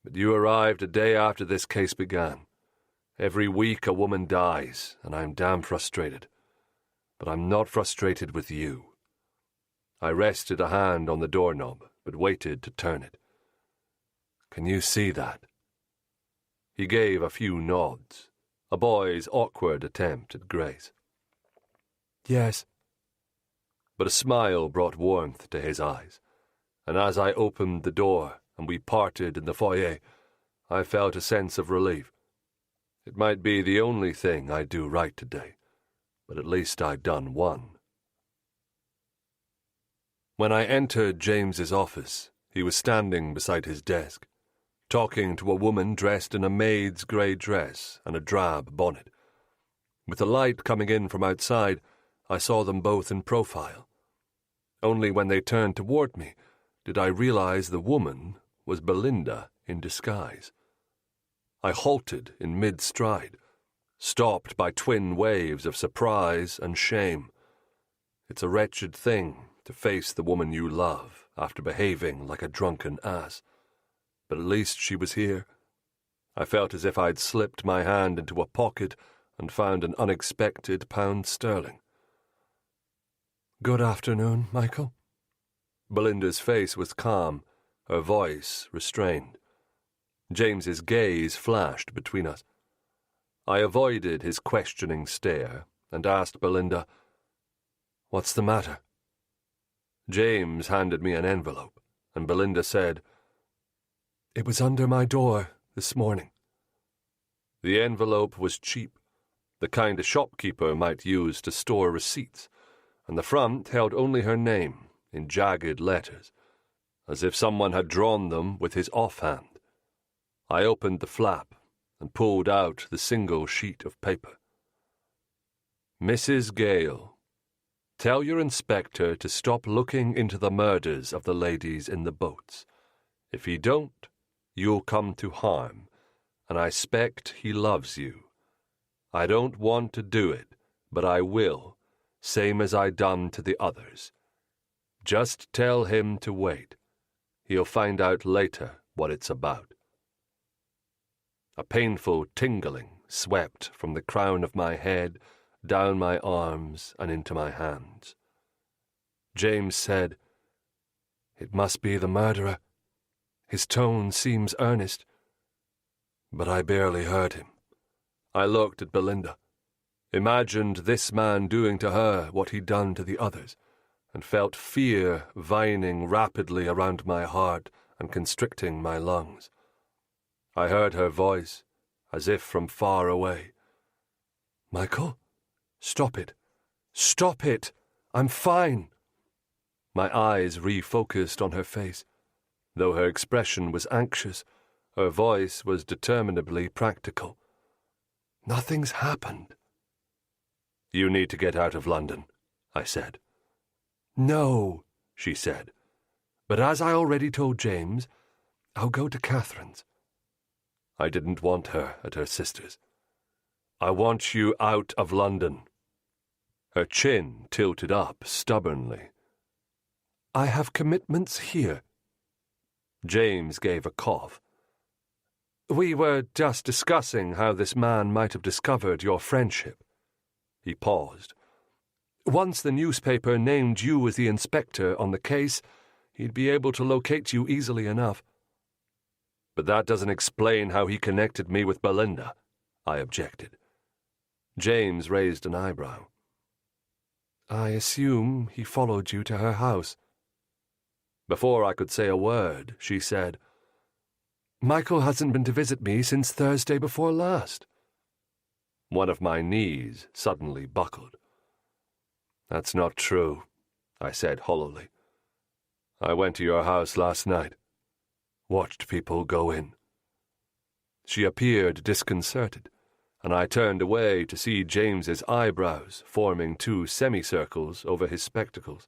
But you arrived a day after this case began. Every week a woman dies, and I'm damn frustrated. But I'm not frustrated with you. I rested a hand on the doorknob, but waited to turn it. Can you see that? He gave a few nods, a boy's awkward attempt at grace. Yes. But a smile brought warmth to his eyes, and as I opened the door and we parted in the foyer, I felt a sense of relief. It might be the only thing I'd do right today, but at least I'd done one. When I entered James's office, he was standing beside his desk, talking to a woman dressed in a maid's grey dress and a drab bonnet. With the light coming in from outside, I saw them both in profile. Only when they turned toward me did I realize the woman was Belinda in disguise. I halted in mid-stride, stopped by twin waves of surprise and shame. It's a wretched thing to face the woman you love after behaving like a drunken ass. But at least she was here. I felt as if I'd slipped my hand into a pocket and found an unexpected pound sterling. Good afternoon, Michael. Belinda's face was calm, her voice restrained. James's gaze flashed between us. I avoided his questioning stare and asked Belinda, "What's the matter?" James handed me an envelope, and Belinda said, "It was under my door this morning." The envelope was cheap, the kind a shopkeeper might use to store receipts, and the front held only her name in jagged letters, as if someone had drawn them with his offhand. I opened the flap and pulled out the single sheet of paper. Mrs. Gale, tell your inspector to stop looking into the murders of the ladies in the boats. If he don't, you'll come to harm, and I expect he loves you. I don't want to do it, but I will, same as I done to the others. Just tell him to wait. He'll find out later what it's about. A painful tingling swept from the crown of my head, down my arms and into my hands. James said, "It must be the murderer. His tone seems earnest." But I barely heard him. I looked at Belinda, imagined this man doing to her what he'd done to the others, and felt fear vining rapidly around my heart and constricting my lungs. I heard her voice, as if from far away. "Michael, stop it. Stop it. I'm fine." My eyes refocused on her face. Though her expression was anxious, her voice was determinedly practical. Nothing's happened. You need to get out of London, I said. No, she said. But as I already told James, I'll go to Catherine's. I didn't want her at her sister's. I want you out of London. Her chin tilted up stubbornly. I have commitments here. James gave a cough. We were just discussing how this man might have discovered your friendship. He paused. Once the newspaper named you as the inspector on the case, he'd be able to locate you easily enough. But that doesn't explain how he connected me with Belinda, I objected. James raised an eyebrow. I assume he followed you to her house. Before I could say a word, she said, Michael hasn't been to visit me since Thursday before last. One of my knees suddenly buckled. That's not true, I said hollowly. I went to your house last night. Watched people go in. She appeared disconcerted, and I turned away to see James's eyebrows forming two semicircles over his spectacles.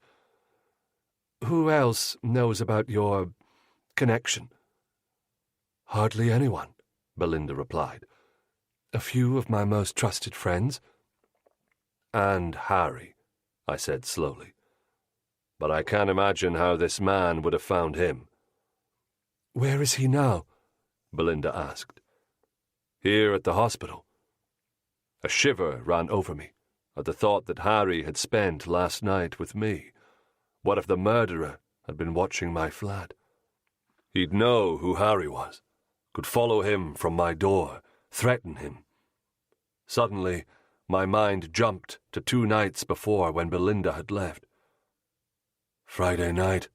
Who else knows about your connection? Hardly anyone, Belinda replied. A few of my most trusted friends. And Harry, I said slowly. But I can't imagine how this man would have found him. Where is he now? Belinda asked. Here at the hospital. A shiver ran over me at the thought that Harry had spent last night with me. What if the murderer had been watching my flat? He'd know who Harry was, could follow him from my door, threaten him. Suddenly, my mind jumped to 2 nights before when Belinda had left. Friday night,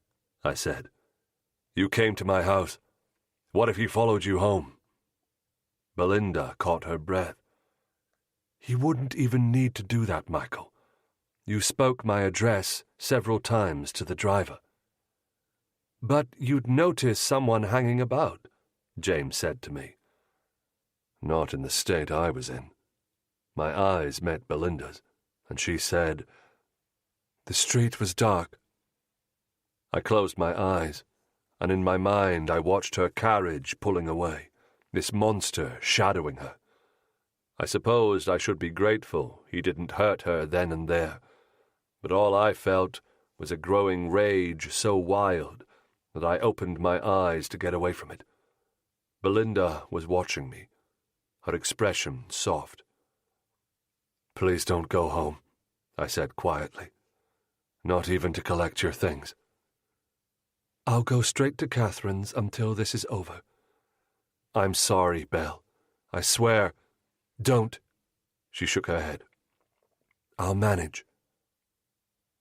I said. You came to my house. What if he followed you home? Belinda caught her breath. He wouldn't even need to do that, Michael. You spoke my address several times to the driver. But you'd notice someone hanging about, James said to me. Not in the state I was in. My eyes met Belinda's, and she said, The street was dark. I closed my eyes, and in my mind I watched her carriage pulling away, this monster shadowing her. I supposed I should be grateful he didn't hurt her then and there, but all I felt was a growing rage so wild that I opened my eyes to get away from it. Belinda was watching me, her expression soft. Please don't go home, I said quietly. Not even to collect your things. I'll go straight to Catherine's until this is over. I'm sorry, Belle. I swear. Don't. She shook her head. I'll manage.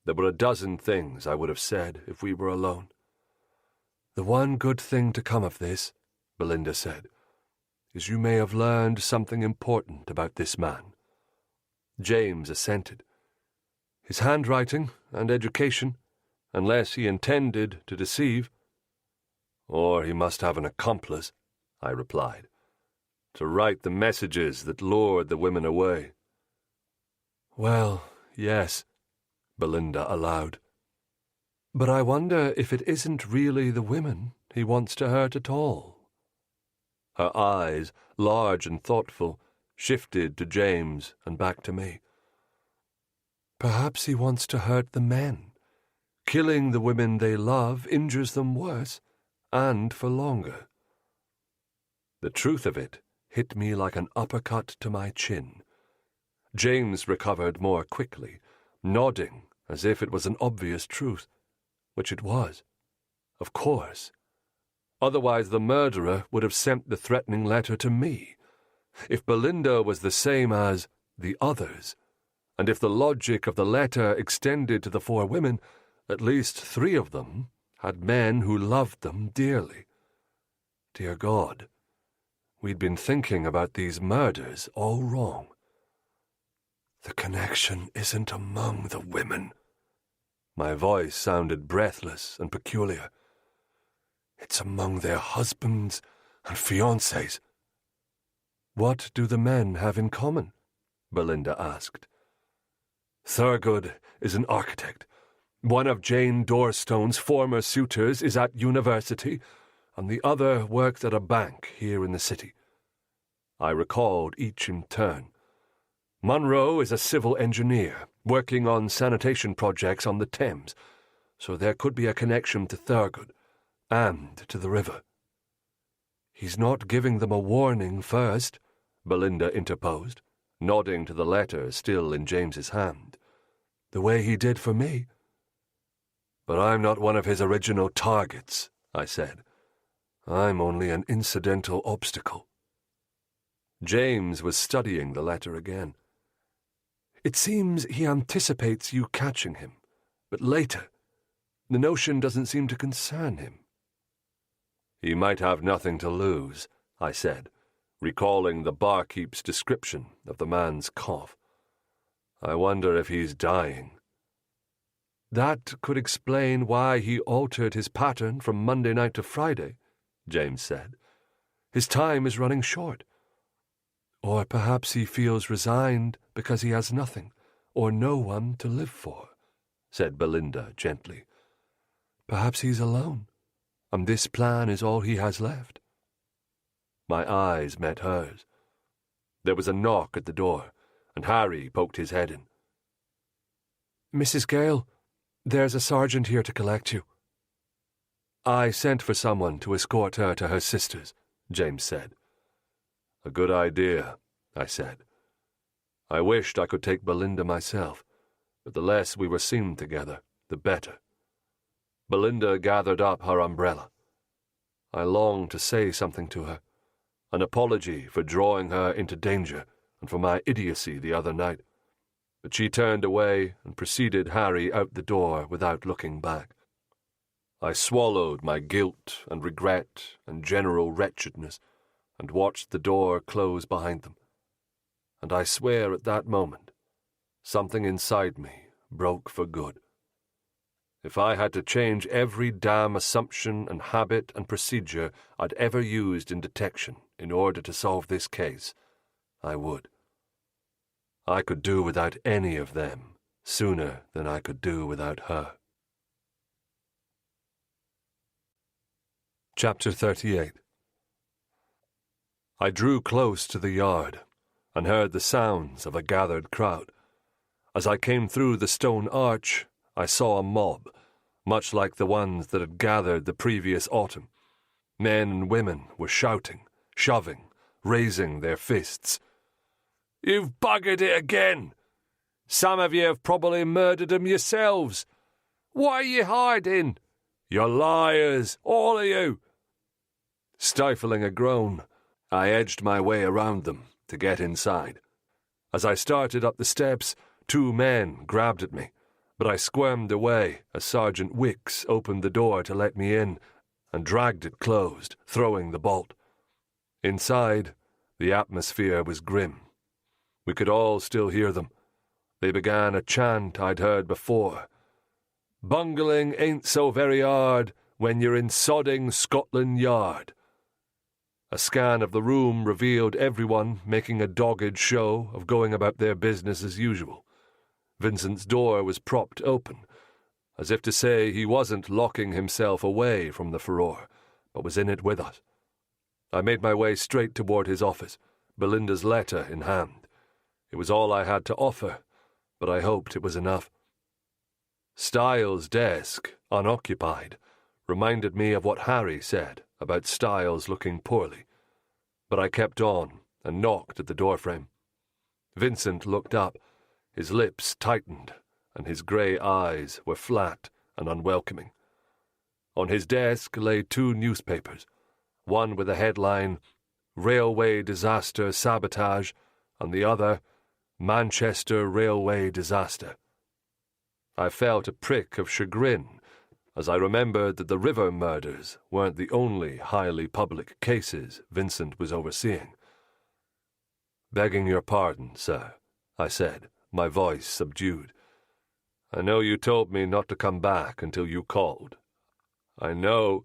There were a dozen things I would have said if we were alone. The one good thing to come of this, Belinda said, is you may have learned something important about this man. James assented. His handwriting and education, unless he intended to deceive. Or he must have an accomplice, I replied, to write the messages that lured the women away. Well, yes, Belinda allowed. But I wonder if it isn't really the women he wants to hurt at all. Her eyes, large and thoughtful, shifted to James and back to me. Perhaps he wants to hurt the men. Killing the women they love injures them worse, and for longer. The truth of it hit me like an uppercut to my chin. James recovered more quickly, nodding as if it was an obvious truth, which it was. Of course. Otherwise the murderer would have sent the threatening letter to me. If Belinda was the same as the others, and if the logic of the letter extended to the 4 women, at least 3 of them had men who loved them dearly. Dear God, we'd been thinking about these murders all wrong. The connection isn't among the women. My voice sounded breathless and peculiar. It's among their husbands and fiancés. What do the men have in common? Belinda asked. Thurgood is an architect. One of Jane Dorstone's former suitors is at university, and the other works at a bank here in the city. I recalled each in turn. Munro is a civil engineer, working on sanitation projects on the Thames, so there could be a connection to Thurgood, and to the river. He's not giving them a warning first, Belinda interposed, nodding to the letter still in James's hand. The way he did for me. But I'm not one of his original targets, I said. I'm only an incidental obstacle. James was studying the letter again. It seems he anticipates you catching him, but later, the notion doesn't seem to concern him. He might have nothing to lose, I said, recalling the barkeep's description of the man's cough. I wonder if he's dying. That could explain why he altered his pattern from Monday night to Friday, James said. His time is running short. Or perhaps he feels resigned because he has nothing, or no one to live for, said Belinda gently. Perhaps he's alone, and this plan is all he has left. My eyes met hers. There was a knock at the door, and Harry poked his head in. Mrs. Gale, there's a sergeant here to collect you. I sent for someone to escort her to her sister's, James said. A good idea, I said. I wished I could take Belinda myself, but the less we were seen together, the better. Belinda gathered up her umbrella. I longed to say something to her, an apology for drawing her into danger and for my idiocy the other night, but she turned away and preceded Harry out the door without looking back. I swallowed my guilt and regret and general wretchedness and watched the door close behind them. And I swear at that moment, something inside me broke for good. If I had to change every damn assumption and habit and procedure I'd ever used in detection in order to solve this case, I would. I could do without any of them sooner than I could do without her. Chapter 38. I drew close to the yard and heard the sounds of a gathered crowd. As I came through the stone arch, I saw a mob, much like the ones that had gathered the previous autumn. Men and women were shouting, shoving, raising their fists. You've buggered it again! Some of you have probably murdered them yourselves. What are you hiding? You're liars, all of you! Stifling a groan, I edged my way around them to get inside. As I started up the steps, 2 men grabbed at me, but I squirmed away as Sergeant Wicks opened the door to let me in and dragged it closed, throwing the bolt. Inside, the atmosphere was grim. We could all still hear them. They began a chant I'd heard before. Bungling ain't so very hard when you're in sodding Scotland Yard. A scan of the room revealed everyone making a dogged show of going about their business as usual. Vincent's door was propped open, as if to say he wasn't locking himself away from the furore, but was in it with us. I made my way straight toward his office, Belinda's letter in hand. It was all I had to offer, but I hoped it was enough. Styles' desk, unoccupied, reminded me of what Harry said about Styles looking poorly, but I kept on and knocked at the doorframe. Vincent looked up, his lips tightened, and his grey eyes were flat and unwelcoming. On his desk lay 2 newspapers, one with a headline, Railway Disaster Sabotage, and the other, Manchester Railway Disaster. I felt a prick of chagrin as I remembered that the river murders weren't the only highly public cases Vincent was overseeing. Begging your pardon, sir, I said, my voice subdued. I know you told me not to come back until you called. I know...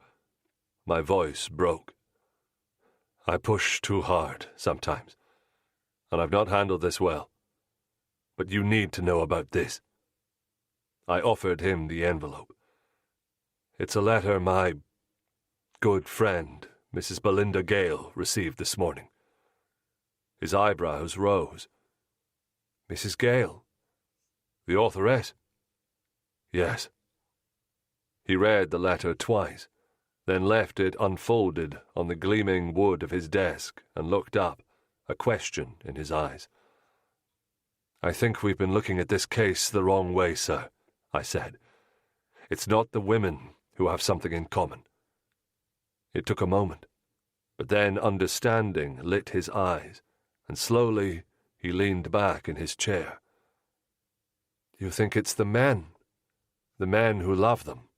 My voice broke. I push too hard sometimes. and I've not handled this well. But you need to know about this." I offered him the envelope. "It's a letter my good friend, Mrs. Belinda Gale, received this morning." His eyebrows rose. "Mrs. Gale? The authoress?" "Yes." He read the letter twice, then left it unfolded on the gleaming wood of his desk and looked up, a question in his eyes. "I think we've been looking at this case the wrong way, sir," I said. "It's not the women who have something in common." It took a moment, but then understanding lit his eyes, and slowly he leaned back in his chair. "You think it's the men who love them?"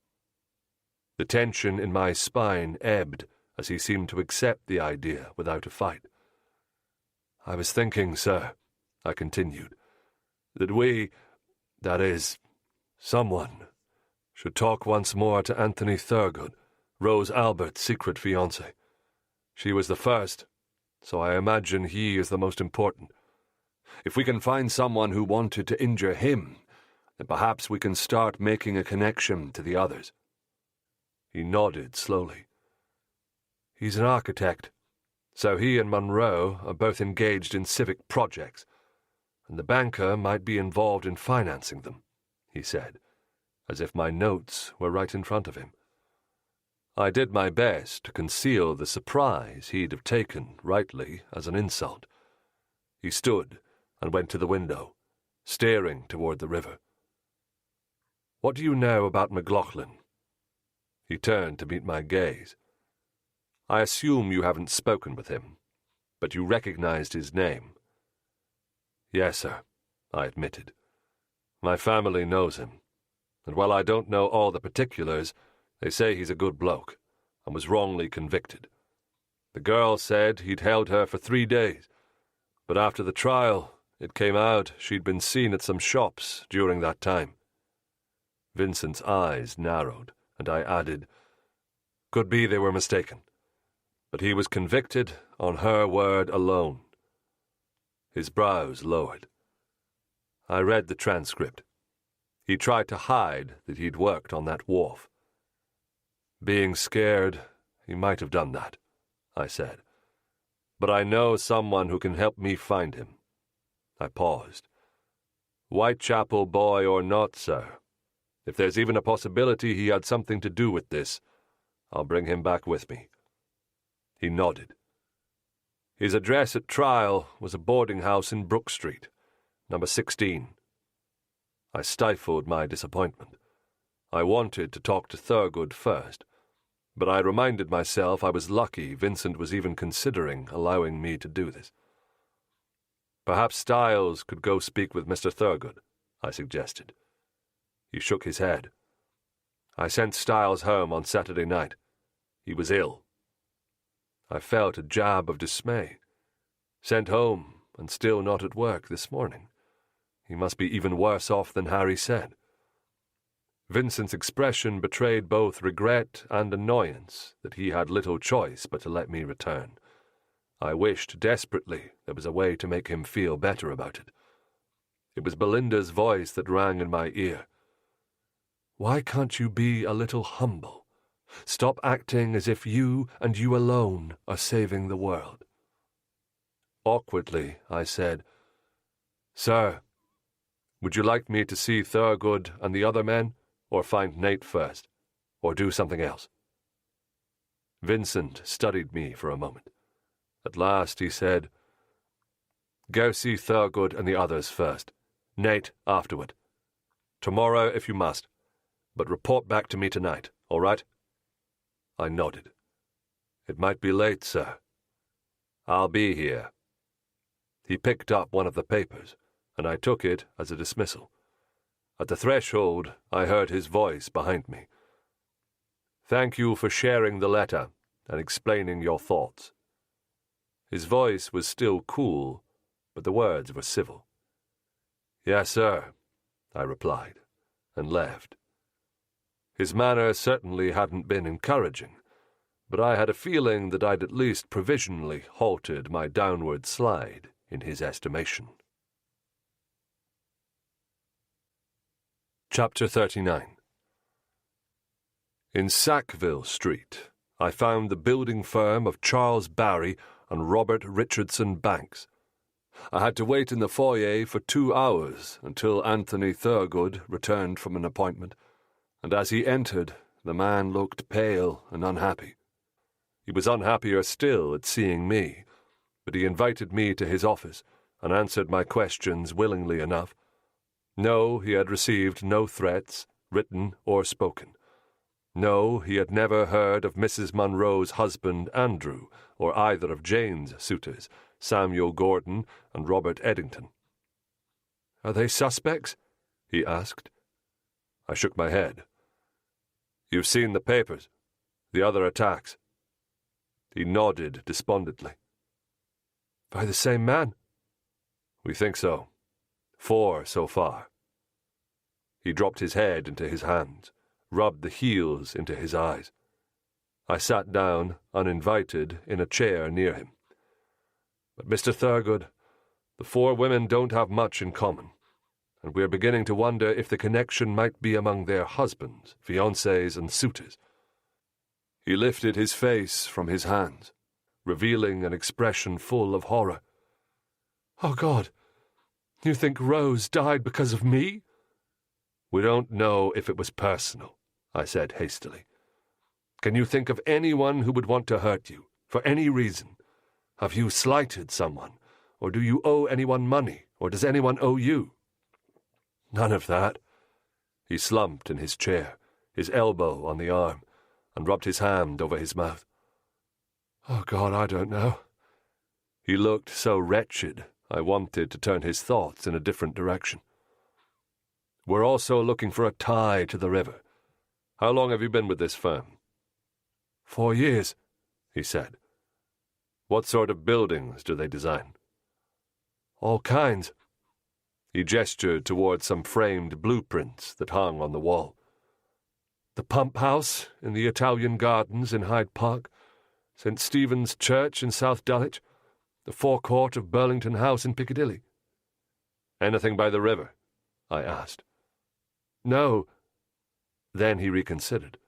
The tension in my spine ebbed as he seemed to accept the idea without a fight. "I was thinking, sir," I continued, "that that is, someone, should talk once more to Anthony Thurgood, Rose Albert's secret fiancé. She was the first, so I imagine he is the most important. If we can find someone who wanted to injure him, then perhaps we can start making a connection to the others." He nodded slowly. "He's an architect, so he and Monroe are both engaged in civic projects, and the banker might be involved in financing them," he said, as if my notes were right in front of him. I did my best to conceal the surprise he'd have taken, rightly, as an insult. He stood and went to the window, staring toward the river. "What do you know about McLaughlin?" He turned to meet my gaze. "I assume you haven't spoken with him, but you recognized his name." "Yes, sir," I admitted. "My family knows him, and while I don't know all the particulars, they say he's a good bloke, and was wrongly convicted. The girl said he'd held her for 3 days, but after the trial, it came out she'd been seen at some shops during that time." Vincent's eyes narrowed, and I added, "Could be they were mistaken, but he was convicted on her word alone." His brows lowered. I read the transcript. He tried to hide that he'd worked on that wharf. "Being scared, he might have done that," I said. "But I know someone who can help me find him." I paused. "Whitechapel boy or not, sir, if there's even a possibility he had something to do with this, I'll bring him back with me." He nodded. His address at trial was a boarding house in Brook Street, number 16. I stifled my disappointment. I wanted to talk to Thurgood first, but I reminded myself I was lucky Vincent was even considering allowing me to do this. "Perhaps Styles could go speak with Mr. Thurgood," I suggested. He shook his head. "I sent Styles home on Saturday night. He was ill." I felt a jab of dismay. Sent home and still not at work this morning. He must be even worse off than Harry said. Vincent's expression betrayed both regret and annoyance that he had little choice but to let me return. I wished desperately there was a way to make him feel better about it. It was Belinda's voice that rang in my ear. "Why can't you be a little humble? Stop acting as if you and you alone are saving the world." Awkwardly, I said, "Sir, would you like me to see Thurgood and the other men, or find Nate first, or do something else?" Vincent studied me for a moment. At last he said, "Go see Thurgood and the others first. Nate afterward. Tomorrow if you must, but report back to me tonight, all right?" I nodded. "It might be late, sir." "I'll be here." He picked up one of the papers, and I took it as a dismissal. At the threshold, I heard his voice behind me. "Thank you for sharing the letter and explaining your thoughts." His voice was still cool, but the words were civil. "Yes, sir," I replied, and left. His manner certainly hadn't been encouraging, but I had a feeling that I'd at least provisionally halted my downward slide in his estimation. Chapter 39. In Sackville Street, I found the building firm of Charles Barry and Robert Richardson Banks. I had to wait in the foyer for 2 hours until Anthony Thurgood returned from an appointment, and as he entered, the man looked pale and unhappy. He was unhappier still at seeing me, but he invited me to his office and answered my questions willingly enough. No, he had received no threats, written or spoken. No, he had never heard of Mrs. Munro's husband Andrew, or either of Jane's suitors, Samuel Gordon and Robert Eddington. "Are they suspects?" he asked. I shook my head. "You've seen the papers, the other attacks." He nodded despondently. "By the same man?" "We think so. 4 so far." He dropped his head into his hands, rubbed the heels into his eyes. I sat down, uninvited, in a chair near him. "But, Mr. Thurgood, the 4 women don't have much in common, and we're beginning to wonder if the connection might be among their husbands, fiancés, and suitors." He lifted his face from his hands, revealing an expression full of horror. "Oh, God! You think Rose died because of me?" "We don't know if it was personal," I said hastily. "Can you think of anyone who would want to hurt you, for any reason? Have you slighted someone, or do you owe anyone money, or does anyone owe you?" "None of that." He slumped in his chair, his elbow on the arm, and rubbed his hand over his mouth. "Oh, God, I don't know." He looked so wretched, I wanted to turn his thoughts in a different direction. "We're also looking for a tie to the river. How long have you been with this firm?" 4 years, he said. "What sort of buildings do they design?" "All kinds." He gestured toward some framed blueprints that hung on the wall. "The Pump House in the Italian Gardens in Hyde Park, St. Stephen's Church in South Dulwich, the forecourt of Burlington House in Piccadilly." "Anything by the river?" I asked. "No." Then he reconsidered.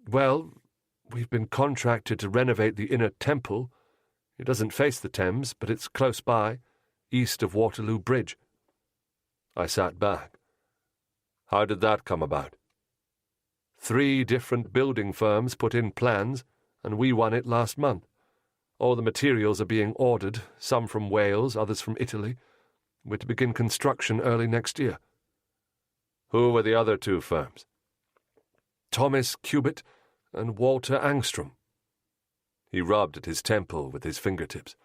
"Well, we've been contracted to renovate the Inner Temple. It doesn't face the Thames, but it's close by, east of Waterloo Bridge." I sat back. "How did that come about?" 3 different building firms put in plans, and we won it last month. All the materials are being ordered, some from Wales, others from Italy. We're to begin construction early next year. "Who were the other 2 firms?" "Thomas Cubitt and Walter Angstrom." He rubbed at his temple with his fingertips.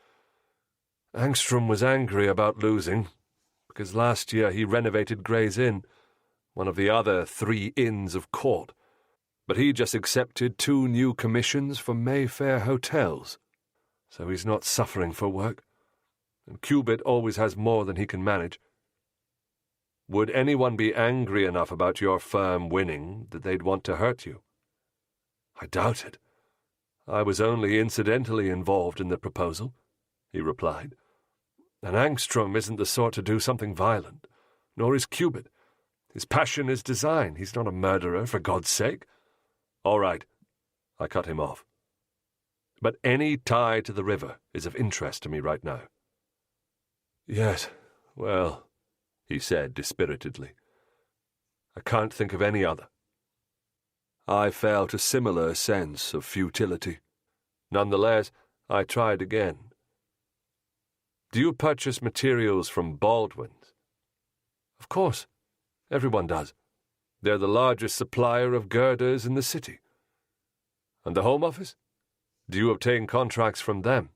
"Angstrom was angry about losing, because last year he renovated Gray's Inn, one of the other 3 inns of court. But he just accepted 2 new commissions for Mayfair hotels, so he's not suffering for work. And Cubitt always has more than he can manage." "Would anyone be angry enough about your firm winning that they'd want to hurt you?" "I doubt it. I was only incidentally involved in the proposal," he replied. "And Angstrom isn't the sort to do something violent, nor is Cubitt. His passion is design. He's not a murderer, for God's sake." "All right," I cut him off. "But any tie to the river is of interest to me right now." "Yes, well," he said dispiritedly, "I can't think of any other." I felt a similar sense of futility. Nonetheless, I tried again. "Do you purchase materials from Baldwin's?" "Of course. Everyone does. They're the largest supplier of girders in the city." "And the Home Office? Do you obtain contracts from them?"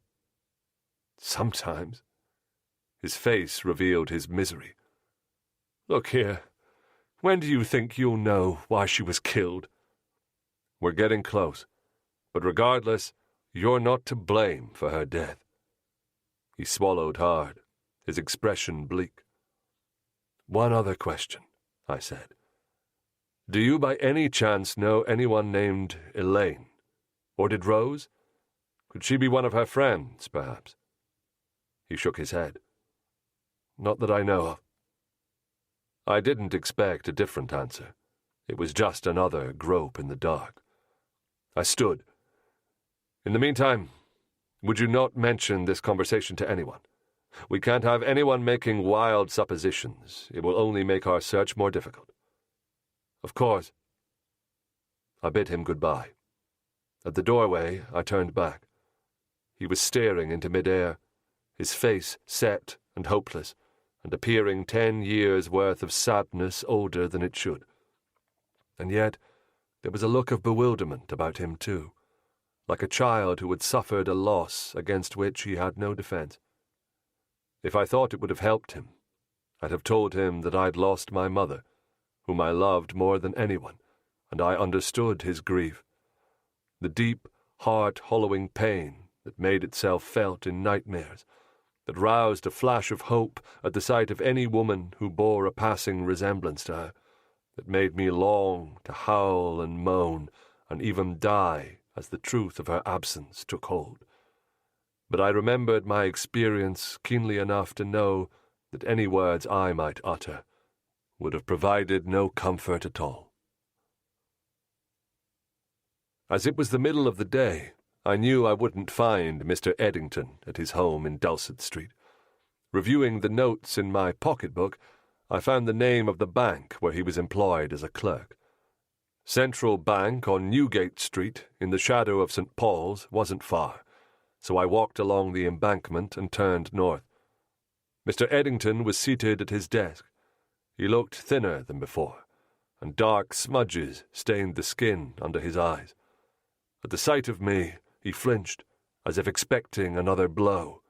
"Sometimes." His face revealed his misery. "Look here, when do you think you'll know why she was killed?" "We're getting close, but regardless, you're not to blame for her death." He swallowed hard, his expression bleak. "One other question," I said. "Do you by any chance know anyone named Elaine? Or did Rose? Could she be one of her friends, perhaps?" He shook his head. Not that I know of. I didn't expect a different answer. It was just another grope in the dark. I stood. In the meantime, would you not mention this conversation to anyone? We can't have anyone making wild suppositions. It will only make our search more difficult. Of course. I bid him goodbye. At the doorway, I turned back. He was staring into mid-air, his face set and hopeless, and appearing 10 years' worth of sadness older than it should. And yet, there was a look of bewilderment about him too, like a child who had suffered a loss against which he had no defense. If I thought it would have helped him, I'd have told him that I'd lost my mother, whom I loved more than anyone, and I understood his grief. The deep, heart-hollowing pain that made itself felt in nightmares, that roused a flash of hope at the sight of any woman who bore a passing resemblance to her, that made me long to howl and moan, and even die as the truth of her absence took hold. But I remembered my experience keenly enough to know that any words I might utter would have provided no comfort at all. As it was the middle of the day, I knew I wouldn't find Mr. Eddington at his home in Dulcet Street. Reviewing the notes in my pocketbook, I found the name of the bank where he was employed as a clerk. Central Bank on Newgate Street, in the shadow of St. Paul's, wasn't far, so I walked along the embankment and turned north. Mr. Eddington was seated at his desk. He looked thinner than before, and dark smudges stained the skin under his eyes. At the sight of me, he flinched, as if expecting another blow.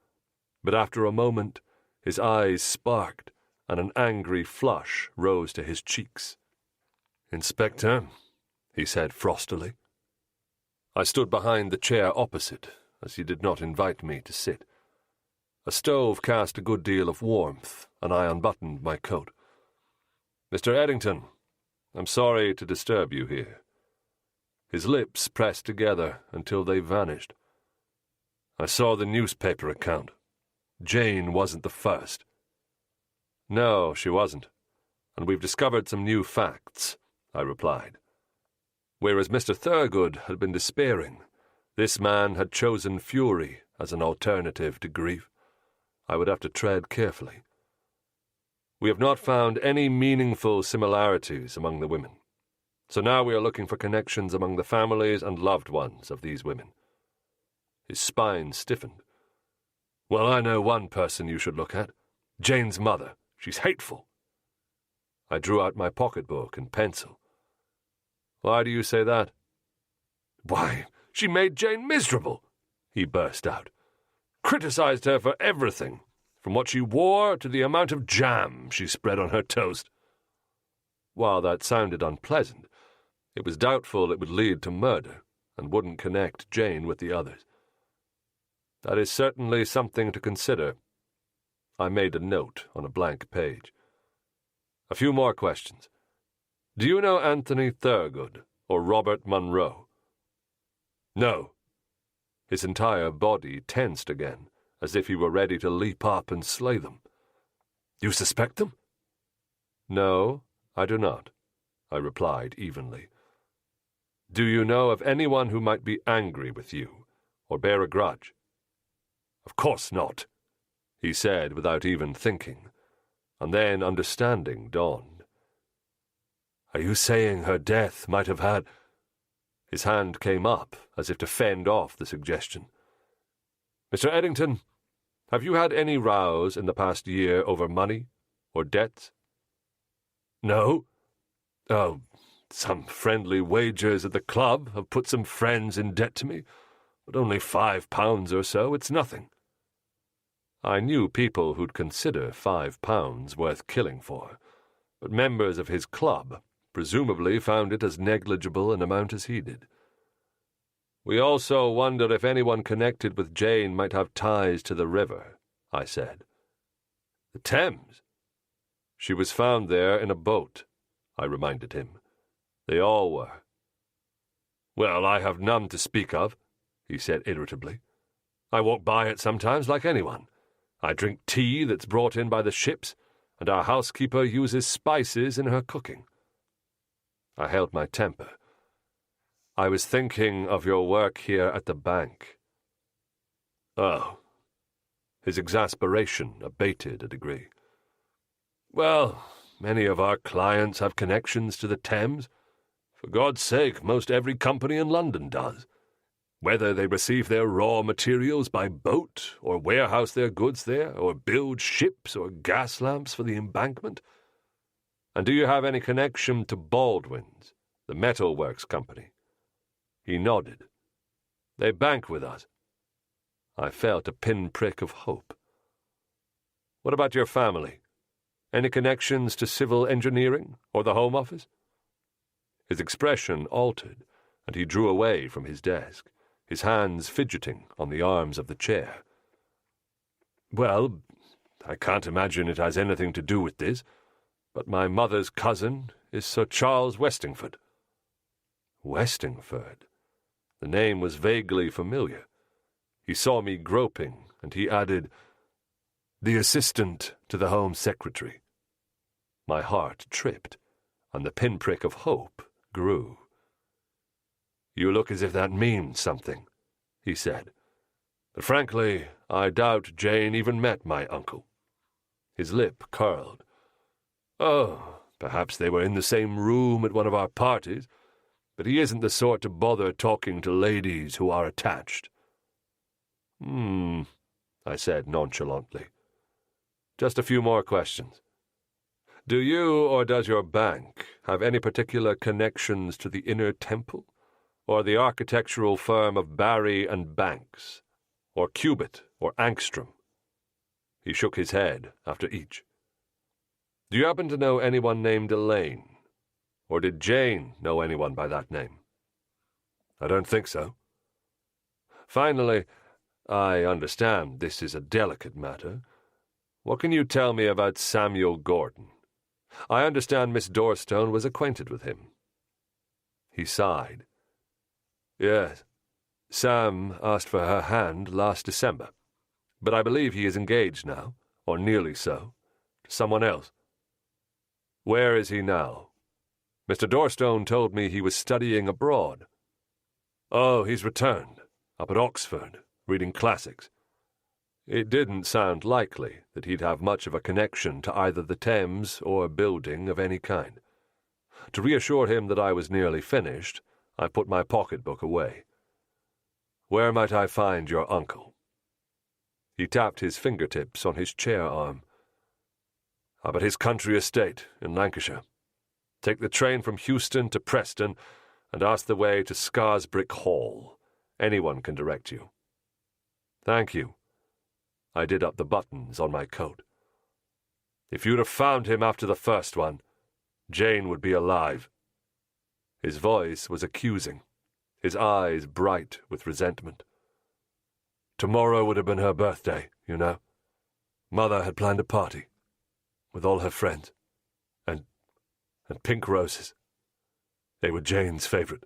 But after a moment, his eyes sparked, and an angry flush rose to his cheeks. "Inspector," he said frostily. I stood behind the chair opposite, as he did not invite me to sit. A stove cast a good deal of warmth, and I unbuttoned my coat. "Mr. Eddington, I'm sorry to disturb you here." His lips pressed together until they vanished. "I saw the newspaper account. Jane wasn't the first." "No, she wasn't, and we've discovered some new facts," I replied. Whereas Mr. Thurgood had been despairing, this man had chosen fury as an alternative to grief. I would have to tread carefully. "We have not found any meaningful similarities among the women. So now we are looking for connections among the families and loved ones of these women." His spine stiffened. "Well, I know one person you should look at. Jane's mother. She's hateful." I drew out my pocketbook and pencil. "Why do you say that?" "Why, she made Jane miserable," he burst out. "Criticized her for everything, from what she wore to the amount of jam she spread on her toast." While that sounded unpleasant, it was doubtful it would lead to murder and wouldn't connect Jane with the others. "That is certainly something to consider." I made a note on a blank page. "A few more questions. Do you know Anthony Thurgood or Robert Munro?" "No." His entire body tensed again, as if he were ready to leap up and slay them. "You suspect them?" "No, I do not," I replied evenly. "Do you know of anyone who might be angry with you, or bear a grudge?" "Of course not," he said without even thinking, and then understanding dawned. "Are you saying her death might have had—" His hand came up as if to fend off the suggestion. "Mr. Eddington, have you had any rows in the past year over money or debts?" "No. Oh, some friendly wagers at the club have put some friends in debt to me, but only £5 or so. It's nothing." I knew people who'd consider £5 worth killing for, but members of his club presumably found it as negligible an amount as he did. "We also wonder if anyone connected with Jane might have ties to the river," I said. "The Thames?" "She was found there in a boat," I reminded him. "They all were." "Well, I have none to speak of," he said irritably. "I walk by it sometimes like anyone. I drink tea that's brought in by the ships, and our housekeeper uses spices in her cooking. I held my temper. I was thinking of your work here at the bank. Oh. His exasperation abated a degree. Well, many of our clients have connections to the Thames. For God's sake, most every company in London does. Whether they receive their raw materials by boat, or warehouse their goods there, or build ships or gas lamps for the embankment. And do you have any connection to Baldwin's, the metalworks company? He nodded. They bank with us. I felt a pinprick of hope. What about your family? Any connections to civil engineering or the Home Office? His expression altered, and he drew away from his desk, his hands fidgeting on the arms of the chair. Well, I can't imagine it has anything to do with this, but my mother's cousin is Sir Charles Westingford. Westingford? The name was vaguely familiar. He saw me groping, and he added, the assistant to the Home Secretary. My heart tripped, and the pinprick of hope grew. You look as if that means something, he said. But frankly, I doubt Jane even met my uncle. His lip curled. Oh, perhaps they were in the same room at one of our parties, but he isn't the sort to bother talking to ladies who are attached. I said nonchalantly. Just a few more questions. Do you or does your bank have any particular connections to the Inner Temple, or the architectural firm of Barry and Banks, or Cubitt or Angstrom? He shook his head after each. Do you happen to know anyone named Elaine, or did Jane know anyone by that name? I don't think so. Finally, I understand this is a delicate matter. What can you tell me about Samuel Gordon? I understand Miss Dorstone was acquainted with him. He sighed. Yes, Sam asked for her hand last December, but I believe he is engaged now, or nearly so, to someone else. Where is he now? Mr. Dorstone told me he was studying abroad. Oh, he's returned, up at Oxford, reading classics. It didn't sound likely that he'd have much of a connection to either the Thames or building of any kind. To reassure him that I was nearly finished, I put my pocketbook away. Where might I find your uncle? He tapped his fingertips on his chair arm. Up at his country estate in Lancashire. Take the train from Euston to Preston and ask the way to Scarsbrick Hall. Anyone can direct you. Thank you. I did up the buttons on my coat. If you'd have found him after the first one, Jane would be alive. His voice was accusing, his eyes bright with resentment. Tomorrow would have been her birthday, you know. Mother had planned a party, with all her friends, and pink roses. They were Jane's favorite.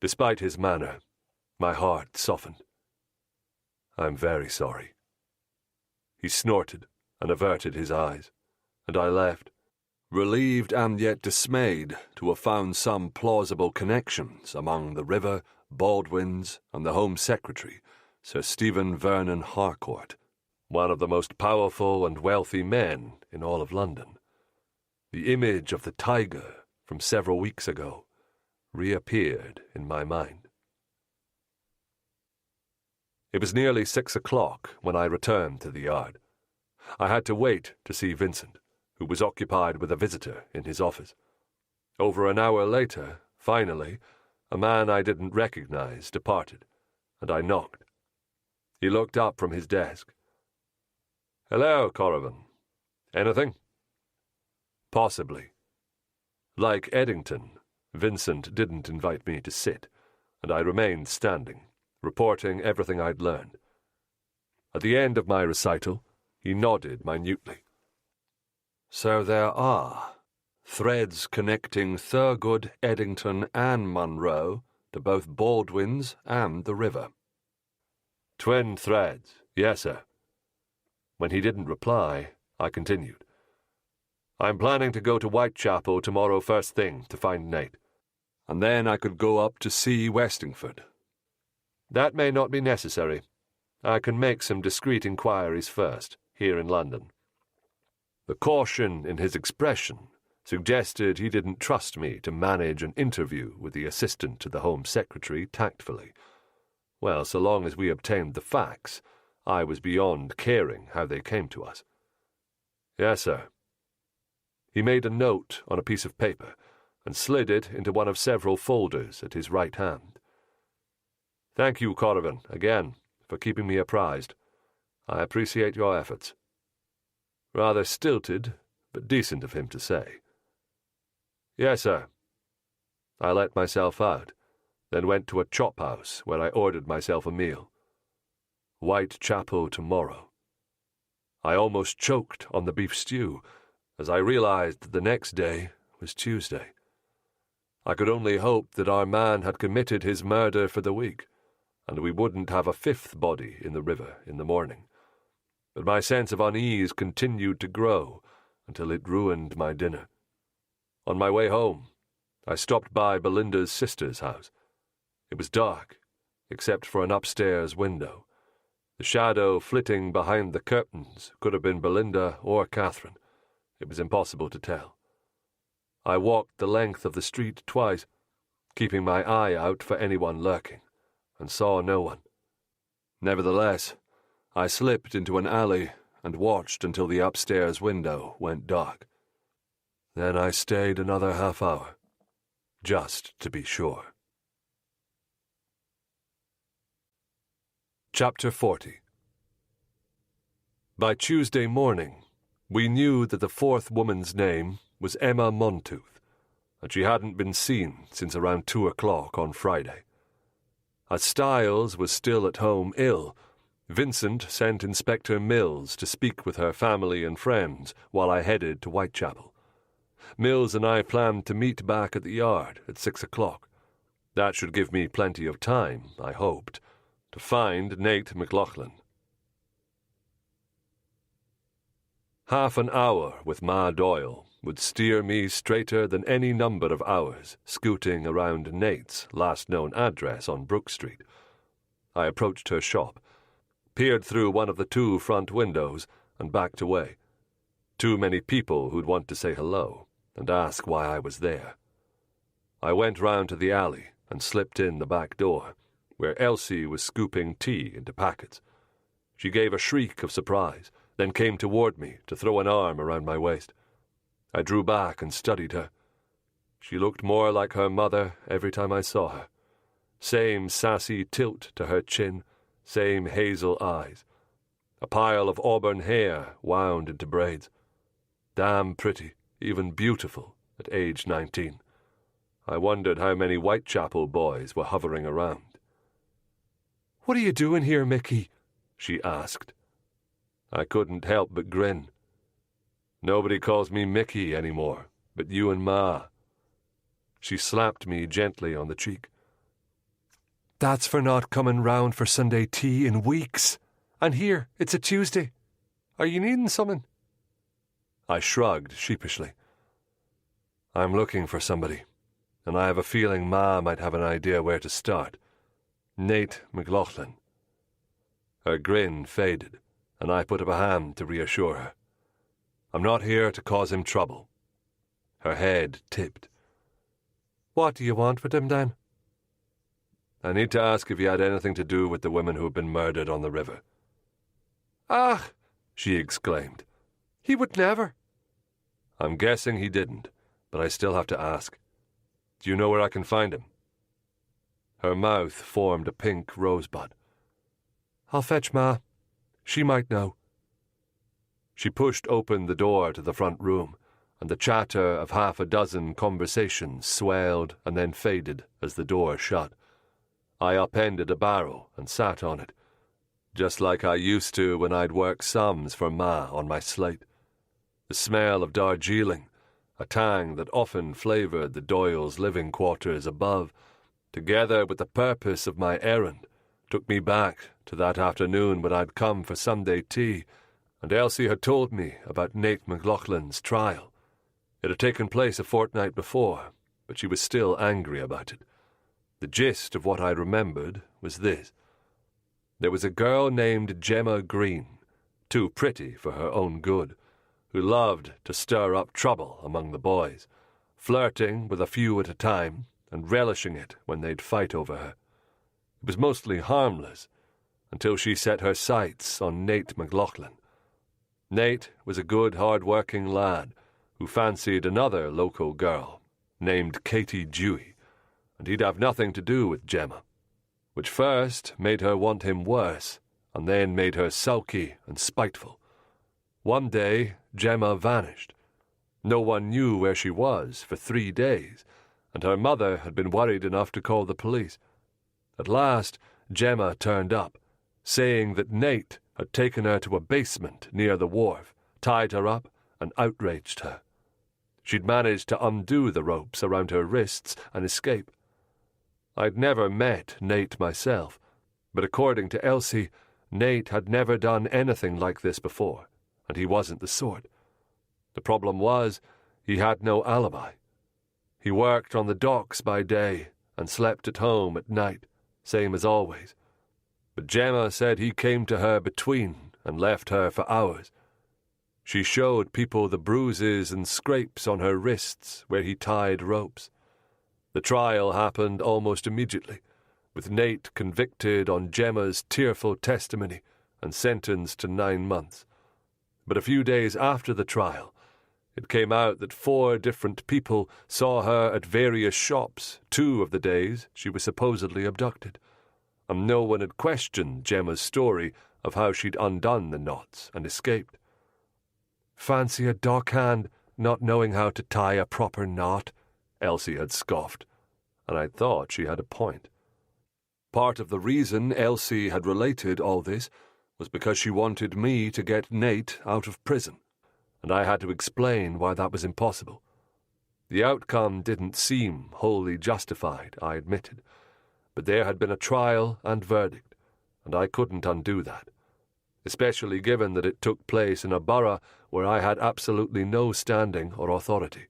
Despite his manner, my heart softened. I'm very sorry. He snorted and averted his eyes, and I left, relieved and yet dismayed to have found some plausible connections among the river, Baldwin's, and the Home Secretary, Sir Stephen Vernon Harcourt, one of the most powerful and wealthy men in all of London. The image of the tiger from several weeks ago reappeared in my mind. It was nearly 6 o'clock when I returned to the yard. I had to wait to see Vincent, who was occupied with a visitor in his office. Over an hour later, finally, a man I didn't recognize departed, and I knocked. He looked up from his desk. Hello, Corrigan. Anything? Possibly. Like Eddington, Vincent didn't invite me to sit, and I remained standing, reporting everything I'd learned. At the end of my recital, he nodded minutely. So there are threads connecting Thurgood, Eddington, and Munro to both Baldwin's and the river. Twin threads, yes, sir. When he didn't reply, I continued. I'm planning to go to Whitechapel tomorrow first thing to find Nate, and then I could go up to see Westingford. That may not be necessary. I can make some discreet inquiries first, here in London. The caution in his expression suggested he didn't trust me to manage an interview with the assistant to the Home Secretary tactfully. Well, so long as we obtained the facts, I was beyond caring how they came to us. Yes, sir. He made a note on a piece of paper and slid it into one of several folders at his right hand. Thank you, Corrigan, again, for keeping me apprised. I appreciate your efforts. Rather stilted, but decent of him to say. Yes, sir. I let myself out, then went to a chop house where I ordered myself a meal. Whitechapel tomorrow. I almost choked on the beef stew as I realized that the next day was Tuesday. I could only hope that our man had committed his murder for the week, and we wouldn't have a fifth body in the river in the morning. But my sense of unease continued to grow until it ruined my dinner. On my way home, I stopped by Belinda's sister's house. It was dark, except for an upstairs window. The shadow flitting behind the curtains could have been Belinda or Catherine. It was impossible to tell. I walked the length of the street twice, keeping my eye out for anyone lurking, and saw no one. Nevertheless, I slipped into an alley and watched until the upstairs window went dark. Then I stayed another half hour, just to be sure. Chapter 40. By Tuesday morning, we knew that the fourth woman's name was Emma Montooth, and she hadn't been seen since around 2 o'clock on Friday. As Styles was still at home ill, Vincent sent Inspector Mills to speak with her family and friends while I headed to Whitechapel. Mills and I planned to meet back at the yard at 6 o'clock. That should give me plenty of time, I hoped, to find Nate McLaughlin. Half an hour with Ma Doyle would steer me straighter than any number of hours scooting around Nate's last known address on Brook Street. I approached her shop, peered through one of the 2 front windows, and backed away. Too many people who'd want to say hello and ask why I was there. I went round to the alley and slipped in the back door, where Elsie was scooping tea into packets. She gave a shriek of surprise, then came toward me to throw an arm around my waist. I drew back and studied her. She looked more like her mother every time I saw her. Same sassy tilt to her chin, same hazel eyes. A pile of auburn hair wound into braids. Damn pretty, even beautiful, at age 19. I wondered how many Whitechapel boys were hovering around. "What are you doing here, Mickey?" she asked. I couldn't help but grin. Nobody calls me Mickey anymore, but you and Ma. She slapped me gently on the cheek. "That's for not coming round for Sunday tea in weeks. And here, it's a Tuesday. Are you needing something?" I shrugged sheepishly. "I'm looking for somebody, and I have a feeling Ma might have an idea where to start. Nate McLaughlin." Her grin faded, and I put up a hand to reassure her. "I'm not here to cause him trouble." Her head tipped. "What do you want with him, then?" "I need to ask if he had anything to do with the women who have been murdered on the river." "Ah!" she exclaimed. "He would never." "I'm guessing he didn't, but I still have to ask. Do you know where I can find him?" Her mouth formed a pink rosebud. "I'll fetch Ma. She might know." She pushed open the door to the front room, and the chatter of half a dozen conversations swelled and then faded as the door shut. I upended a barrel and sat on it, just like I used to when I'd work sums for Ma on my slate. The smell of Darjeeling, a tang that often flavoured the Doyles' living quarters above, together with the purpose of my errand, took me back to that afternoon when I'd come for Sunday tea and Elsie had told me about Nate McLaughlin's trial. It had taken place a fortnight before, but she was still angry about it. The gist of what I remembered was this. There was a girl named Gemma Green, too pretty for her own good, who loved to stir up trouble among the boys, flirting with a few at a time and relishing it when they'd fight over her. It was mostly harmless, until she set her sights on Nate McLaughlin. Nate was a good, hard-working lad who fancied another local girl named Katie Dewey, and he'd have nothing to do with Gemma, which first made her want him worse, and then made her sulky and spiteful. One day, Gemma vanished. No one knew where she was for 3 days, and her mother had been worried enough to call the police. At last, Gemma turned up, saying that Nate had taken her to a basement near the wharf, tied her up, and outraged her. She'd managed to undo the ropes around her wrists and escape. I'd never met Nate myself, but according to Elsie, Nate had never done anything like this before, and he wasn't the sort. The problem was, he had no alibi. He worked on the docks by day and slept at home at night, same as always. But Gemma said he came to her between and left her for hours. She showed people the bruises and scrapes on her wrists where he tied ropes. The trial happened almost immediately, with Nate convicted on Gemma's tearful testimony and sentenced to 9 months. But a few days after the trial, it came out that 4 different people saw her at various shops 2 of the days she was supposedly abducted, and no one had questioned Gemma's story of how she'd undone the knots and escaped. "Fancy a dockhand not knowing how to tie a proper knot," Elsie had scoffed, and I thought she had a point. Part of the reason Elsie had related all this was because she wanted me to get Nate out of prison, and I had to explain why that was impossible. The outcome didn't seem wholly justified, I admitted, but there had been a trial and verdict, and I couldn't undo that, especially given that it took place in a borough where I had absolutely no standing or authority.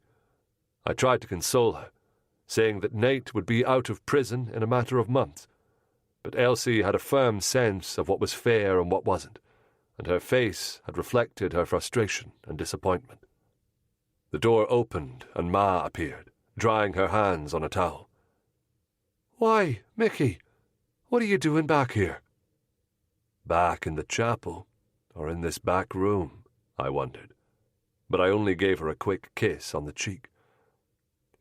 I tried to console her, saying that Nate would be out of prison in a matter of months, but Elsie had a firm sense of what was fair and what wasn't, and her face had reflected her frustration and disappointment. The door opened and Ma appeared, drying her hands on a towel. "Why, Mickey, what are you doing back here?" Back in the chapel, or in this back room, I wondered, but I only gave her a quick kiss on the cheek.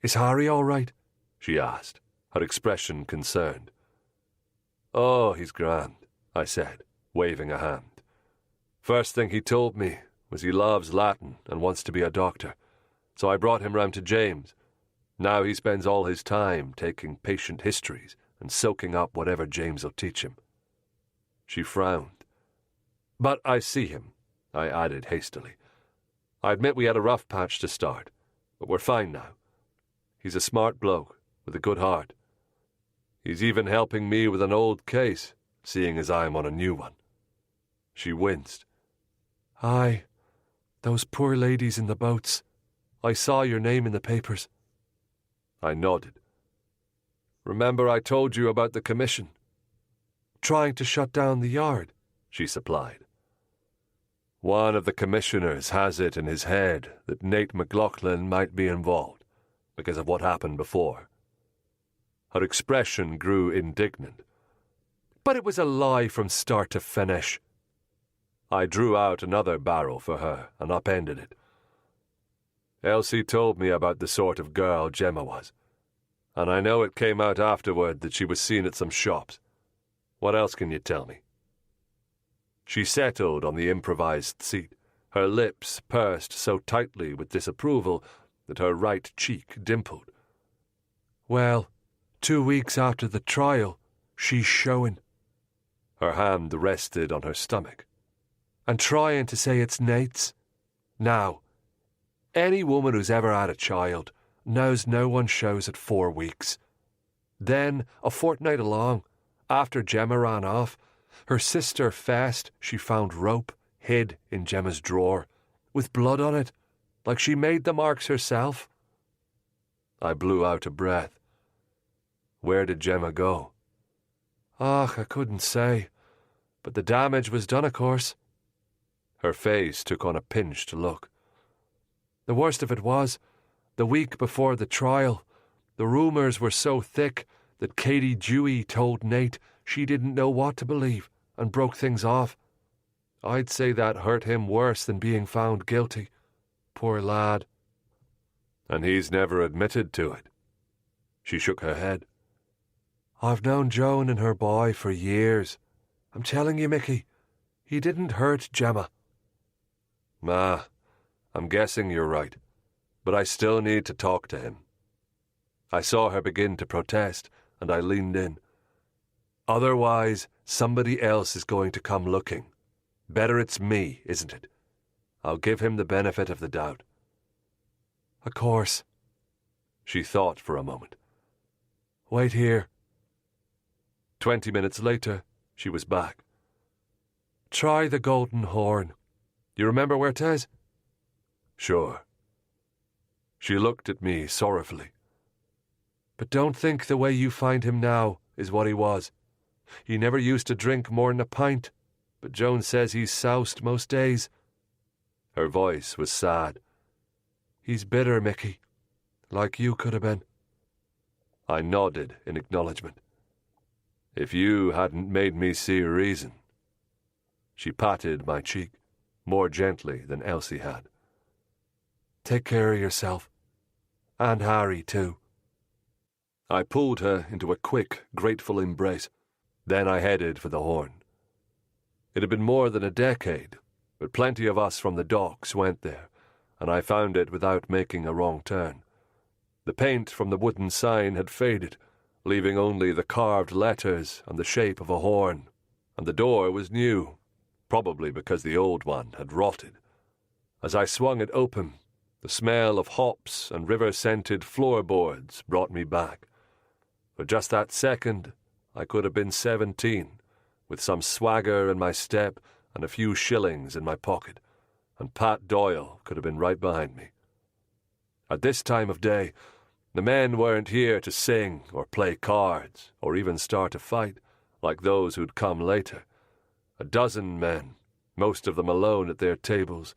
"Is Harry all right?" she asked, her expression concerned. "Oh, he's grand," I said, waving a hand. "First thing he told me was he loves Latin and wants to be a doctor, so I brought him round to James. Now he spends all his time taking patient histories and soaking up whatever James will teach him." She frowned. "But I see him," I added hastily. "I admit we had a rough patch to start, but we're fine now. He's a smart bloke with a good heart. He's even helping me with an old case, seeing as I'm on a new one." She winced. "Aye, those poor ladies in the boats. I saw your name in the papers." I nodded. "Remember I told you about the commission?" "Trying to shut down the yard," she supplied. "One of the commissioners has it in his head that Nate McLaughlin might be involved, because of what happened before." Her expression grew indignant. "But it was a lie from start to finish." I drew out another barrel for her and upended it. "Elsie told me about the sort of girl Gemma was, and I know it came out afterward that she was seen at some shops. What else can you tell me?" She settled on the improvised seat, her lips pursed so tightly with disapproval that her right cheek dimpled. "Well, 2 weeks after the trial, she's showing." Her hand rested on her stomach. "And trying to say it's Nate's. Now, any woman who's ever had a child knows no one shows at 4 weeks. Then, a fortnight along, after Gemma ran off, her sister fessed she found rope hid in Gemma's drawer, with blood on it, like she made the marks herself. I blew out a breath. Where did Gemma go? I couldn't say, but the damage was done, of course. Her face took on a pinched look. The worst of it was, the week before the trial, the rumours were so thick that Katie Dewey told Nate she didn't know what to believe and broke things off. I'd say that hurt him worse than being found guilty. Poor lad. And he's never admitted to it. She shook her head. I've known Joan and her boy for years. I'm telling you, Mickey, he didn't hurt Gemma. Ma, I'm guessing you're right, but I still need to talk to him. I saw her begin to protest, and I leaned in. Otherwise, somebody else is going to come looking. Better it's me, isn't it? I'll give him the benefit of the doubt. Of course. She thought for a moment. Wait here. 20 minutes later, she was back. Try the golden horn. You remember where 'tis? Sure. She looked at me sorrowfully. But don't think the way you find him now is what he was. He never used to drink more'n a pint, but Joan says he's soused most days. Her voice was sad. He's bitter, Mickey, like you could have been. I nodded in acknowledgement. If you hadn't made me see reason. She patted my cheek, more gently than Elsie had. Take care of yourself. And Harry, too. I pulled her into a quick, grateful embrace. Then I headed for the horn. It had been more than a decade, but plenty of us from the docks went there, and I found it without making a wrong turn. The paint from the wooden sign had faded, leaving only the carved letters and the shape of a horn, and the door was new, probably because the old one had rotted. As I swung it open, the smell of hops and river-scented floorboards brought me back. For just that second, I could have been 17, with some swagger in my step and a few shillings in my pocket, and Pat Doyle could have been right behind me. At this time of day, the men weren't here to sing or play cards or even start a fight like those who'd come later. A dozen men, most of them alone at their tables,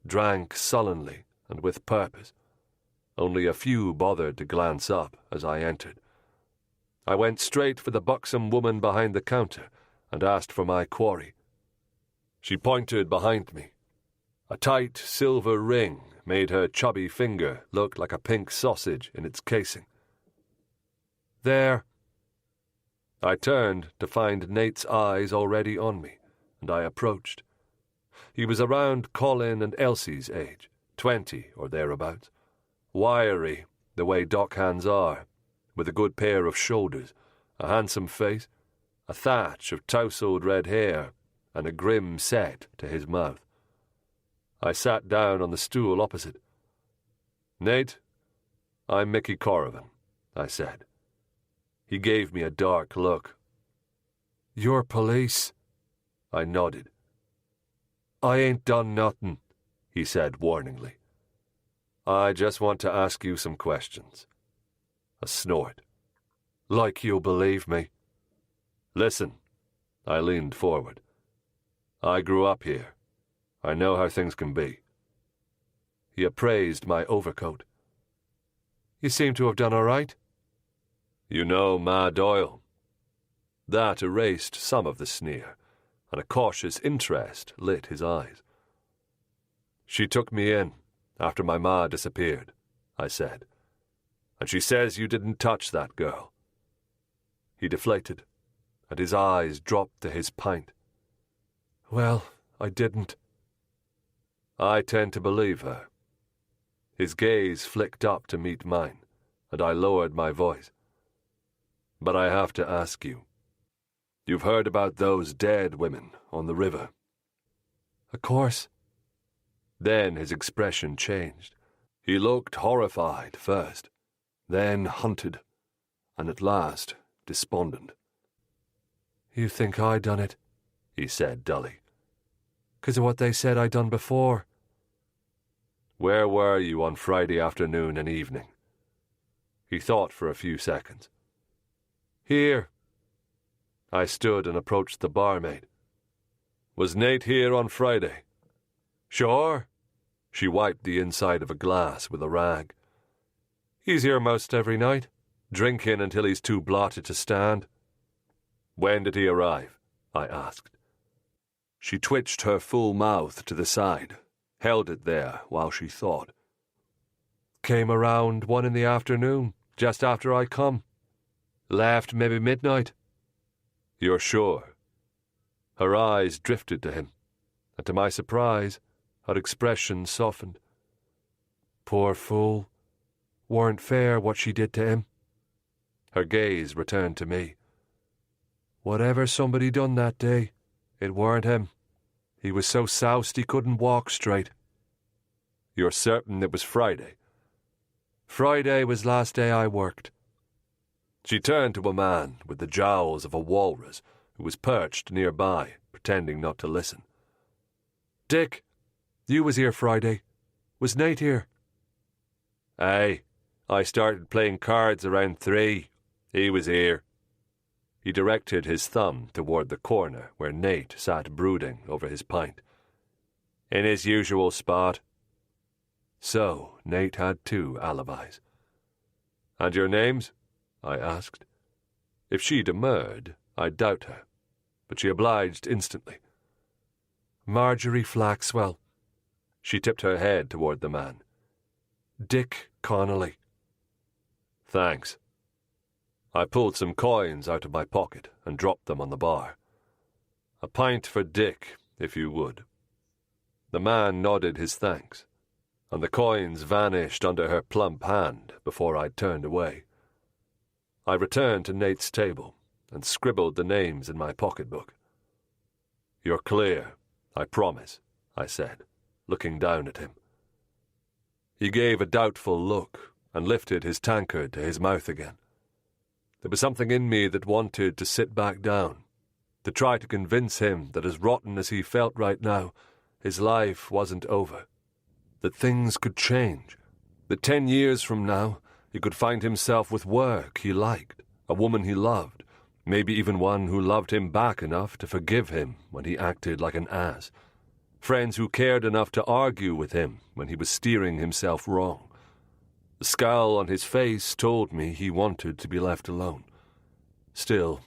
drank sullenly and with purpose. Only a few bothered to glance up as I entered. I went straight for the buxom woman behind the counter and asked for my quarry. She pointed behind me. A tight silver ring made her chubby finger look like a pink sausage in its casing. There. I turned to find Nate's eyes already on me, and I approached. He was around Colin and Elsie's age, 20 or thereabouts, wiry the way dockhands are, with a good pair of shoulders, a handsome face, a thatch of tousled red hair, and a grim set to his mouth. I sat down on the stool opposite. "Nate, I'm Mickey Corrigan," I said. He gave me a dark look. "You're police?" I nodded. "I ain't done nothing," he said warningly. "I just want to ask you some questions." A snort. "Like you'll believe me." "Listen." I leaned forward. "I grew up here. I know how things can be." He appraised my overcoat. "You seem to have done all right." "You know Ma Doyle?" That erased some of the sneer, and a cautious interest lit his eyes. "She took me in after my ma disappeared," I said. "And she says you didn't touch that girl." He deflated, and his eyes dropped to his pint. "Well, I didn't." I tend to believe her. His gaze flicked up to meet mine, and I lowered my voice. "But I have to ask you. You've heard about those dead women on the river?" "Of course." Then his expression changed. He looked horrified first, then hunted, and at last despondent. "You think I done it?" he said dully. 'cause of what they said I done before. Where were you on Friday afternoon and evening? He thought for a few seconds. Here. I stood and approached the barmaid. Was Nate here on Friday? Sure. She wiped the inside of a glass with a rag. He's here most every night, drinking until he's too blotted to stand. When did he arrive? I asked. She twitched her full mouth to the side, held it there while she thought. Came around 1 in the afternoon, just after I come. Left maybe midnight. You're sure? Her eyes drifted to him, and to my surprise, her expression softened. Poor fool. Weren't fair what she did to him. Her gaze returned to me. Whatever somebody done that day, it weren't him. He was so soused he couldn't walk straight. You're certain it was Friday? Friday was last day I worked. She turned to a man with the jowls of a walrus who was perched nearby, pretending not to listen. Dick, you was here Friday. Was Nate here? Aye, I started playing cards around 3. He was here. He directed his thumb toward the corner where Nate sat brooding over his pint. In his usual spot. So, Nate had 2 alibis. And your names? I asked. If she demurred, I'd doubt her, but she obliged instantly. Marjorie Flaxwell. She tipped her head toward the man. Dick Connolly. Thanks. I pulled some coins out of my pocket and dropped them on the bar. A pint for Dick, if you would. The man nodded his thanks, and the coins vanished under her plump hand before I turned away. I returned to Nate's table and scribbled the names in my pocketbook. You're clear, I promise, I said, looking down at him. He gave a doubtful look and lifted his tankard to his mouth again. There was something in me that wanted to sit back down, to try to convince him that as rotten as he felt right now, his life wasn't over, that things could change, that 10 years from now he could find himself with work he liked, a woman he loved, maybe even one who loved him back enough to forgive him when he acted like an ass, friends who cared enough to argue with him when he was steering himself wrong. The scowl on his face told me he wanted to be left alone. Still,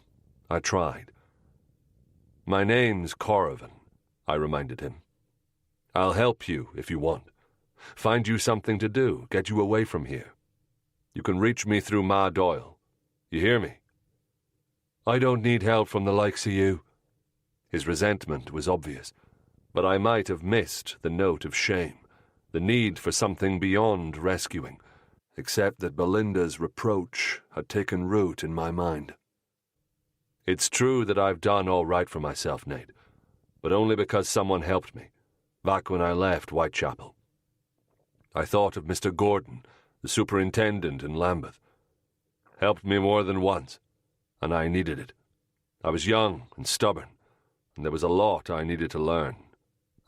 I tried. My name's Corrivan, I reminded him. I'll help you if you want. Find you something to do, get you away from here. You can reach me through Ma Doyle. You hear me? I don't need help from the likes of you. His resentment was obvious, but I might have missed the note of shame, the need for something beyond rescuing, except that Belinda's reproach had taken root in my mind. It's true that I've done all right for myself, Nate, but only because someone helped me, back when I left Whitechapel. I thought of Mr. Gordon, the superintendent in Lambeth. Helped me more than once, and I needed it. I was young and stubborn, and there was a lot I needed to learn,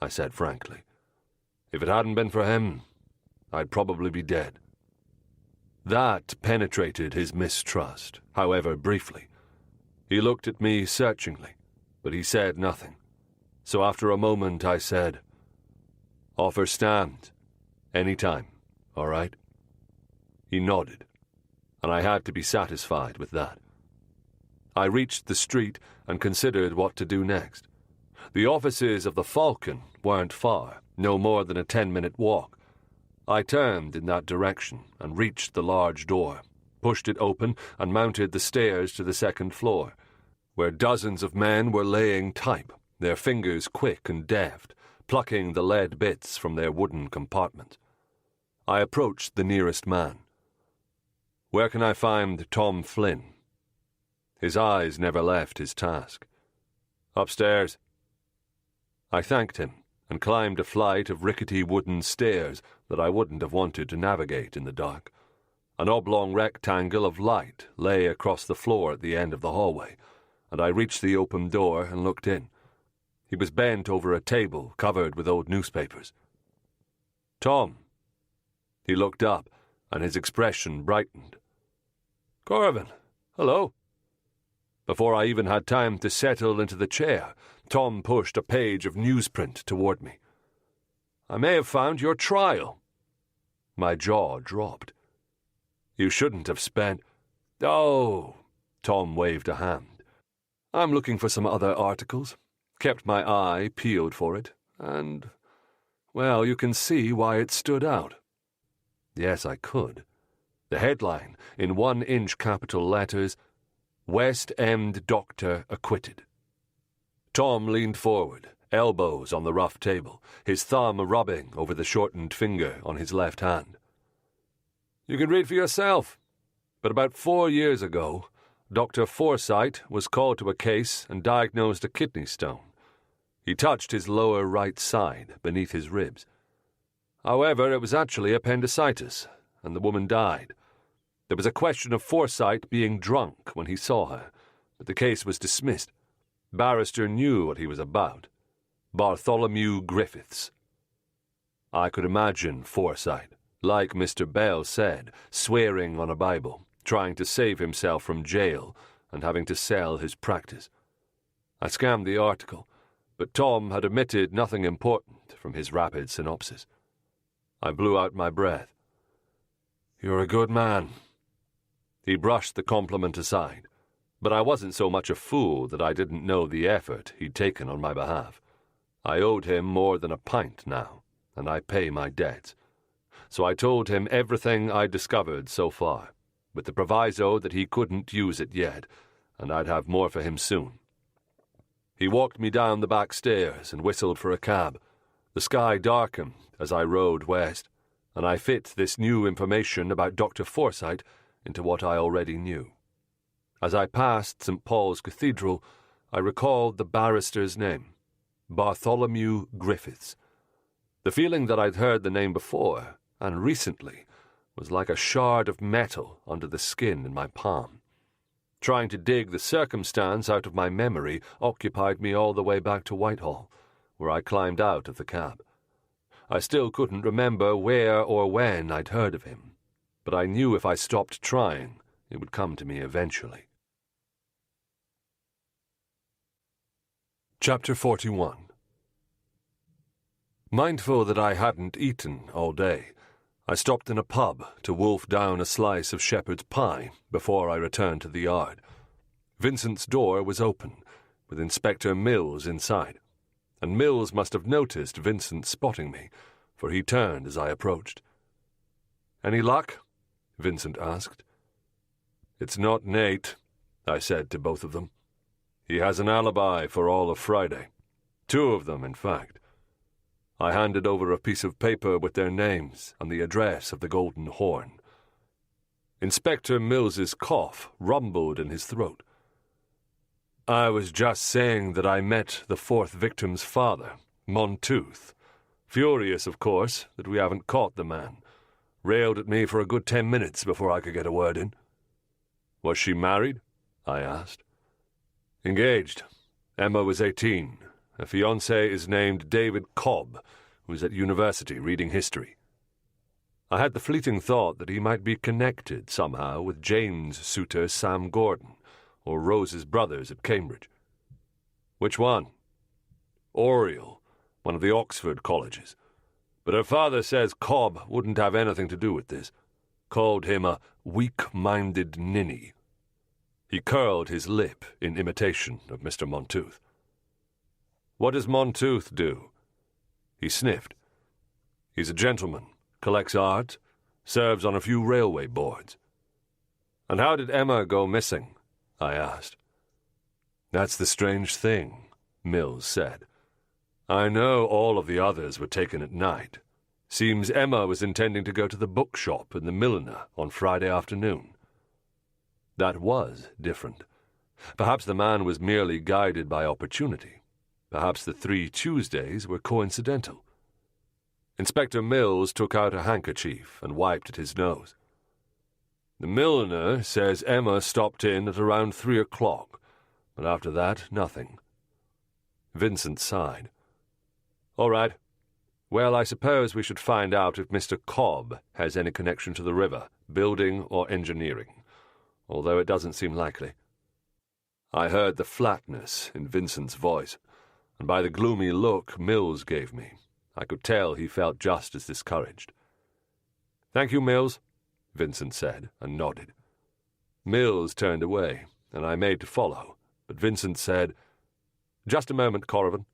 I said frankly. If it hadn't been for him, I'd probably be dead. That penetrated his mistrust, however briefly. He looked at me searchingly, but he said nothing. So after a moment I said, "Offer stands. Any time, all right?" He nodded, and I had to be satisfied with that. I reached the street and considered what to do next. The offices of the Falcon weren't far, no more than a 10-minute walk. I turned in that direction and reached the large door, pushed it open and mounted the stairs to the second floor, where dozens of men were laying type, their fingers quick and deft, plucking the lead bits from their wooden compartments. I approached the nearest man. "Where can I find Tom Flynn?" His eyes never left his task. "Upstairs." I thanked him and climbed a flight of rickety wooden stairs that I wouldn't have wanted to navigate in the dark. An oblong rectangle of light lay across the floor at the end of the hallway, and I reached the open door and looked in. He was bent over a table covered with old newspapers. "Tom." He looked up, and his expression brightened. "Corvin, hello." Before I even had time to settle into the chair, Tom pushed a page of newsprint toward me. "I may have found your trial." My jaw dropped. "You shouldn't have spent—" "Oh," Tom waved a hand. "I'm looking for some other articles. Kept my eye peeled for it, and, well, you can see why it stood out." Yes, I could. The headline, in 1-inch capital letters, "West End Doctor Acquitted." Tom leaned forward, elbows on the rough table, his thumb rubbing over the shortened finger on his left hand. "You can read for yourself. But about 4 years ago, Dr. Forsyte was called to a case and diagnosed a kidney stone. He touched his lower right side, beneath his ribs. However, it was actually appendicitis, and the woman died. There was a question of Forsyte being drunk when he saw her, but the case was dismissed. Barrister knew what he was about. Bartholomew Griffiths. I could imagine Forsyte, like Mr. Bell said, swearing on a Bible, trying to save himself from jail and having to sell his practice. I scanned the article, but Tom had omitted nothing important from his rapid synopsis. I blew out my breath. "You're a good man." He brushed the compliment aside, but I wasn't so much a fool that I didn't know the effort he'd taken on my behalf. I owed him more than a pint now, and I pay my debts. So I told him everything I'd discovered so far, with the proviso that he couldn't use it yet, and I'd have more for him soon. He walked me down the back stairs and whistled for a cab. The sky darkened as I rode west, and I fit this new information about Dr. Forsyte into what I already knew. As I passed St. Paul's Cathedral, I recalled the barrister's name, Bartholomew Griffiths. The feeling that I'd heard the name before, and recently, was like a shard of metal under the skin in my palm. Trying to dig the circumstance out of my memory occupied me all the way back to Whitehall, where I climbed out of the cab. I still couldn't remember where or when I'd heard of him, but I knew if I stopped trying, it would come to me eventually. Chapter 41. Mindful that I hadn't eaten all day, I stopped in a pub to wolf down a slice of shepherd's pie before I returned to the yard. Vincent's door was open, with Inspector Mills inside, and Mills must have noticed Vincent spotting me, for he turned as I approached. "Any luck?" Vincent asked. "It's not Nate," I said to both of them. "He has an alibi for all of Friday. 2 of them, in fact." I handed over a piece of paper with their names and the address of the Golden Horn. Inspector Mills's cough rumbled in his throat. "I was just saying that I met the 4th victim's father, Montooth. Furious, of course, that we haven't caught the man. Railed at me for a good 10 minutes before I could get a word in." "Was she married?" I asked. "Engaged. Emma was 18. Her fiancé is named David Cobb, who's at university reading history." I had the fleeting thought that he might be connected somehow with Jane's suitor Sam Gordon, or Rose's brothers at Cambridge. "Which one?" "Oriel, one of the Oxford colleges. But her father says Cobb wouldn't have anything to do with this. Called him a weak-minded ninny." He curled his lip in imitation of Mr. Montooth. "What does Montooth do?" He sniffed. "He's a gentleman, collects art, serves on a few railway boards." "And how did Emma go missing?" I asked. "That's the strange thing," Mills said. "I know all of the others were taken at night. Seems Emma was intending to go to the bookshop in the Milliner on Friday afternoon." That was different. Perhaps the man was merely guided by opportunity. Perhaps the 3 Tuesdays were coincidental. Inspector Mills took out a handkerchief and wiped at his nose. "The Milliner says Emma stopped in at around 3 o'clock, but after that, nothing." Vincent sighed. "All right. Well, I suppose we should find out if Mr. Cobb has any connection to the river, building or engineering, although it doesn't seem likely." I heard the flatness in Vincent's voice, and by the gloomy look Mills gave me, I could tell he felt just as discouraged. "Thank you, Mills," Vincent said, and nodded. Mills turned away, and I made to follow, but Vincent said, "Just a moment, Corrivan.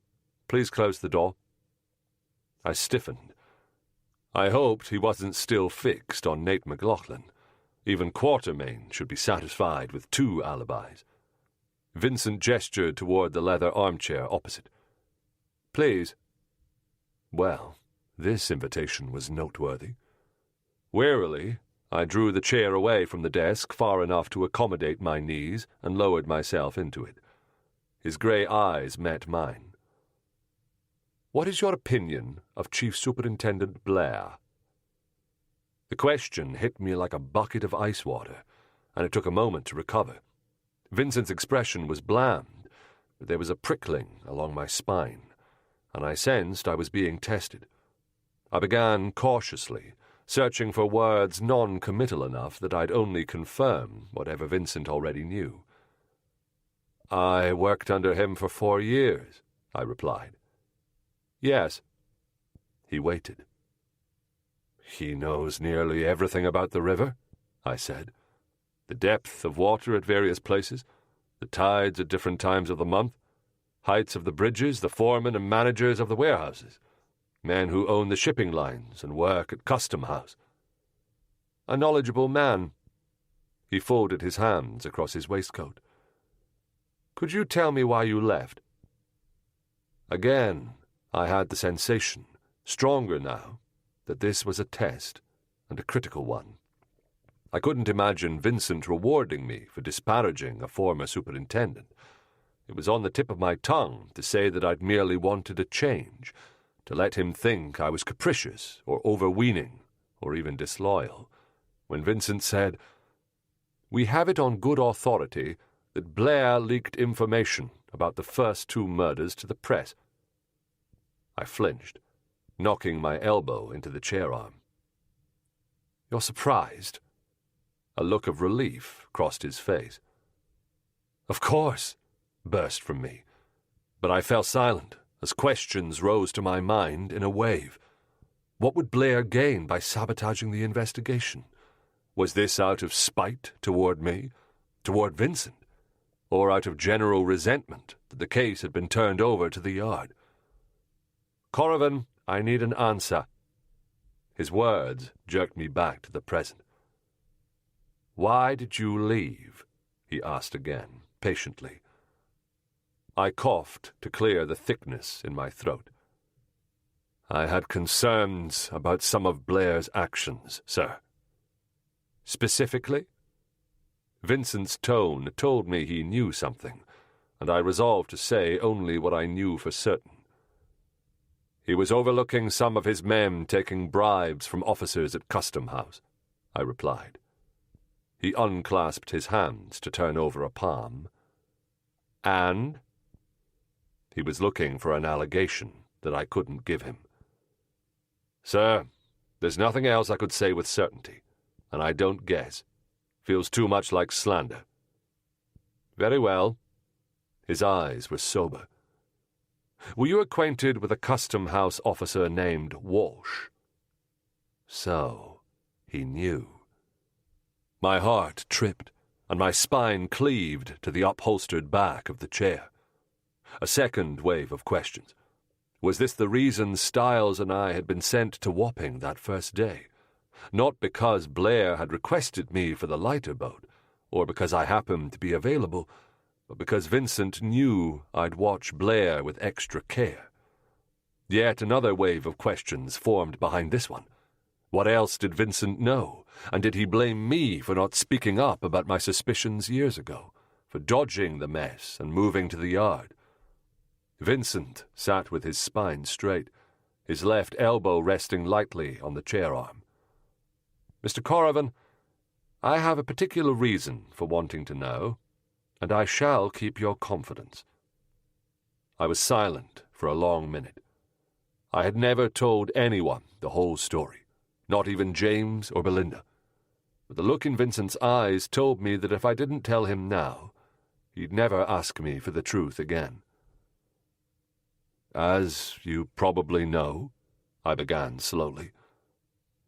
Please close the door." I stiffened. I hoped he wasn't still fixed on Nate McLaughlin. Even Quatermain should be satisfied with 2 alibis. Vincent gestured toward the leather armchair opposite. "Please." Well, this invitation was noteworthy. Warily, I drew the chair away from the desk far enough to accommodate my knees and lowered myself into it. His grey eyes met mine. "What is your opinion of Chief Superintendent Blair?" The question hit me like a bucket of ice water, and it took a moment to recover. Vincent's expression was bland, but there was a prickling along my spine, and I sensed I was being tested. I began cautiously, searching for words non-committal enough that I'd only confirm whatever Vincent already knew. "I worked under him for 4 years," I replied. "Yes." He waited. "He knows nearly everything about the river," I said. "The depth of water at various places, the tides at different times of the month, heights of the bridges, the foremen and managers of the warehouses, men who own the shipping lines and work at Custom House." "A knowledgeable man." He folded his hands across his waistcoat. "Could you tell me why you left?" Again, I had the sensation, stronger now, that this was a test, and a critical one. I couldn't imagine Vincent rewarding me for disparaging a former superintendent. It was on the tip of my tongue to say that I'd merely wanted a change, to let him think I was capricious or overweening or even disloyal, when Vincent said, "We have it on good authority that Blair leaked information about the first 2 murders to the press." I flinched, knocking my elbow into the chair arm. "You're surprised?" A look of relief crossed his face. "Of course," burst from me, but I fell silent as questions rose to my mind in a wave. What would Blair gain by sabotaging the investigation? Was this out of spite toward me, toward Vincent, or out of general resentment that the case had been turned over to the Yard? "Corrivan, I need an answer." His words jerked me back to the present. "Why did you leave?" he asked again, patiently. I coughed to clear the thickness in my throat. "I had concerns about some of Blair's actions, sir." "Specifically?" Vincent's tone told me he knew something, and I resolved to say only what I knew for certain. "He was overlooking some of his men taking bribes from officers at Custom House," I replied. He unclasped his hands to turn over a palm. "And?" He was looking for an allegation that I couldn't give him. "Sir, there's nothing else I could say with certainty, and I don't guess. Feels too much like slander." "Very well." His eyes were sober. "Were you acquainted with a Custom House officer named Walsh?" So, he knew. My heart tripped, and my spine cleaved to the upholstered back of the chair. A second wave of questions. Was this the reason Stiles and I had been sent to Wapping that first day? Not because Blair had requested me for the lighter boat, or because I happened to be available, but because Vincent knew I'd watch Blair with extra care. Yet another wave of questions formed behind this one. What else did Vincent know, and did he blame me for not speaking up about my suspicions years ago, for dodging the mess and moving to the Yard? Vincent sat with his spine straight, his left elbow resting lightly on the chair arm. "Mr. Corrivan, I have a particular reason for wanting to know, and I shall keep your confidence." I was silent for a long minute. I had never told anyone the whole story, not even James or Belinda. But the look in Vincent's eyes told me that if I didn't tell him now, he'd never ask me for the truth again. "As you probably know," I began slowly,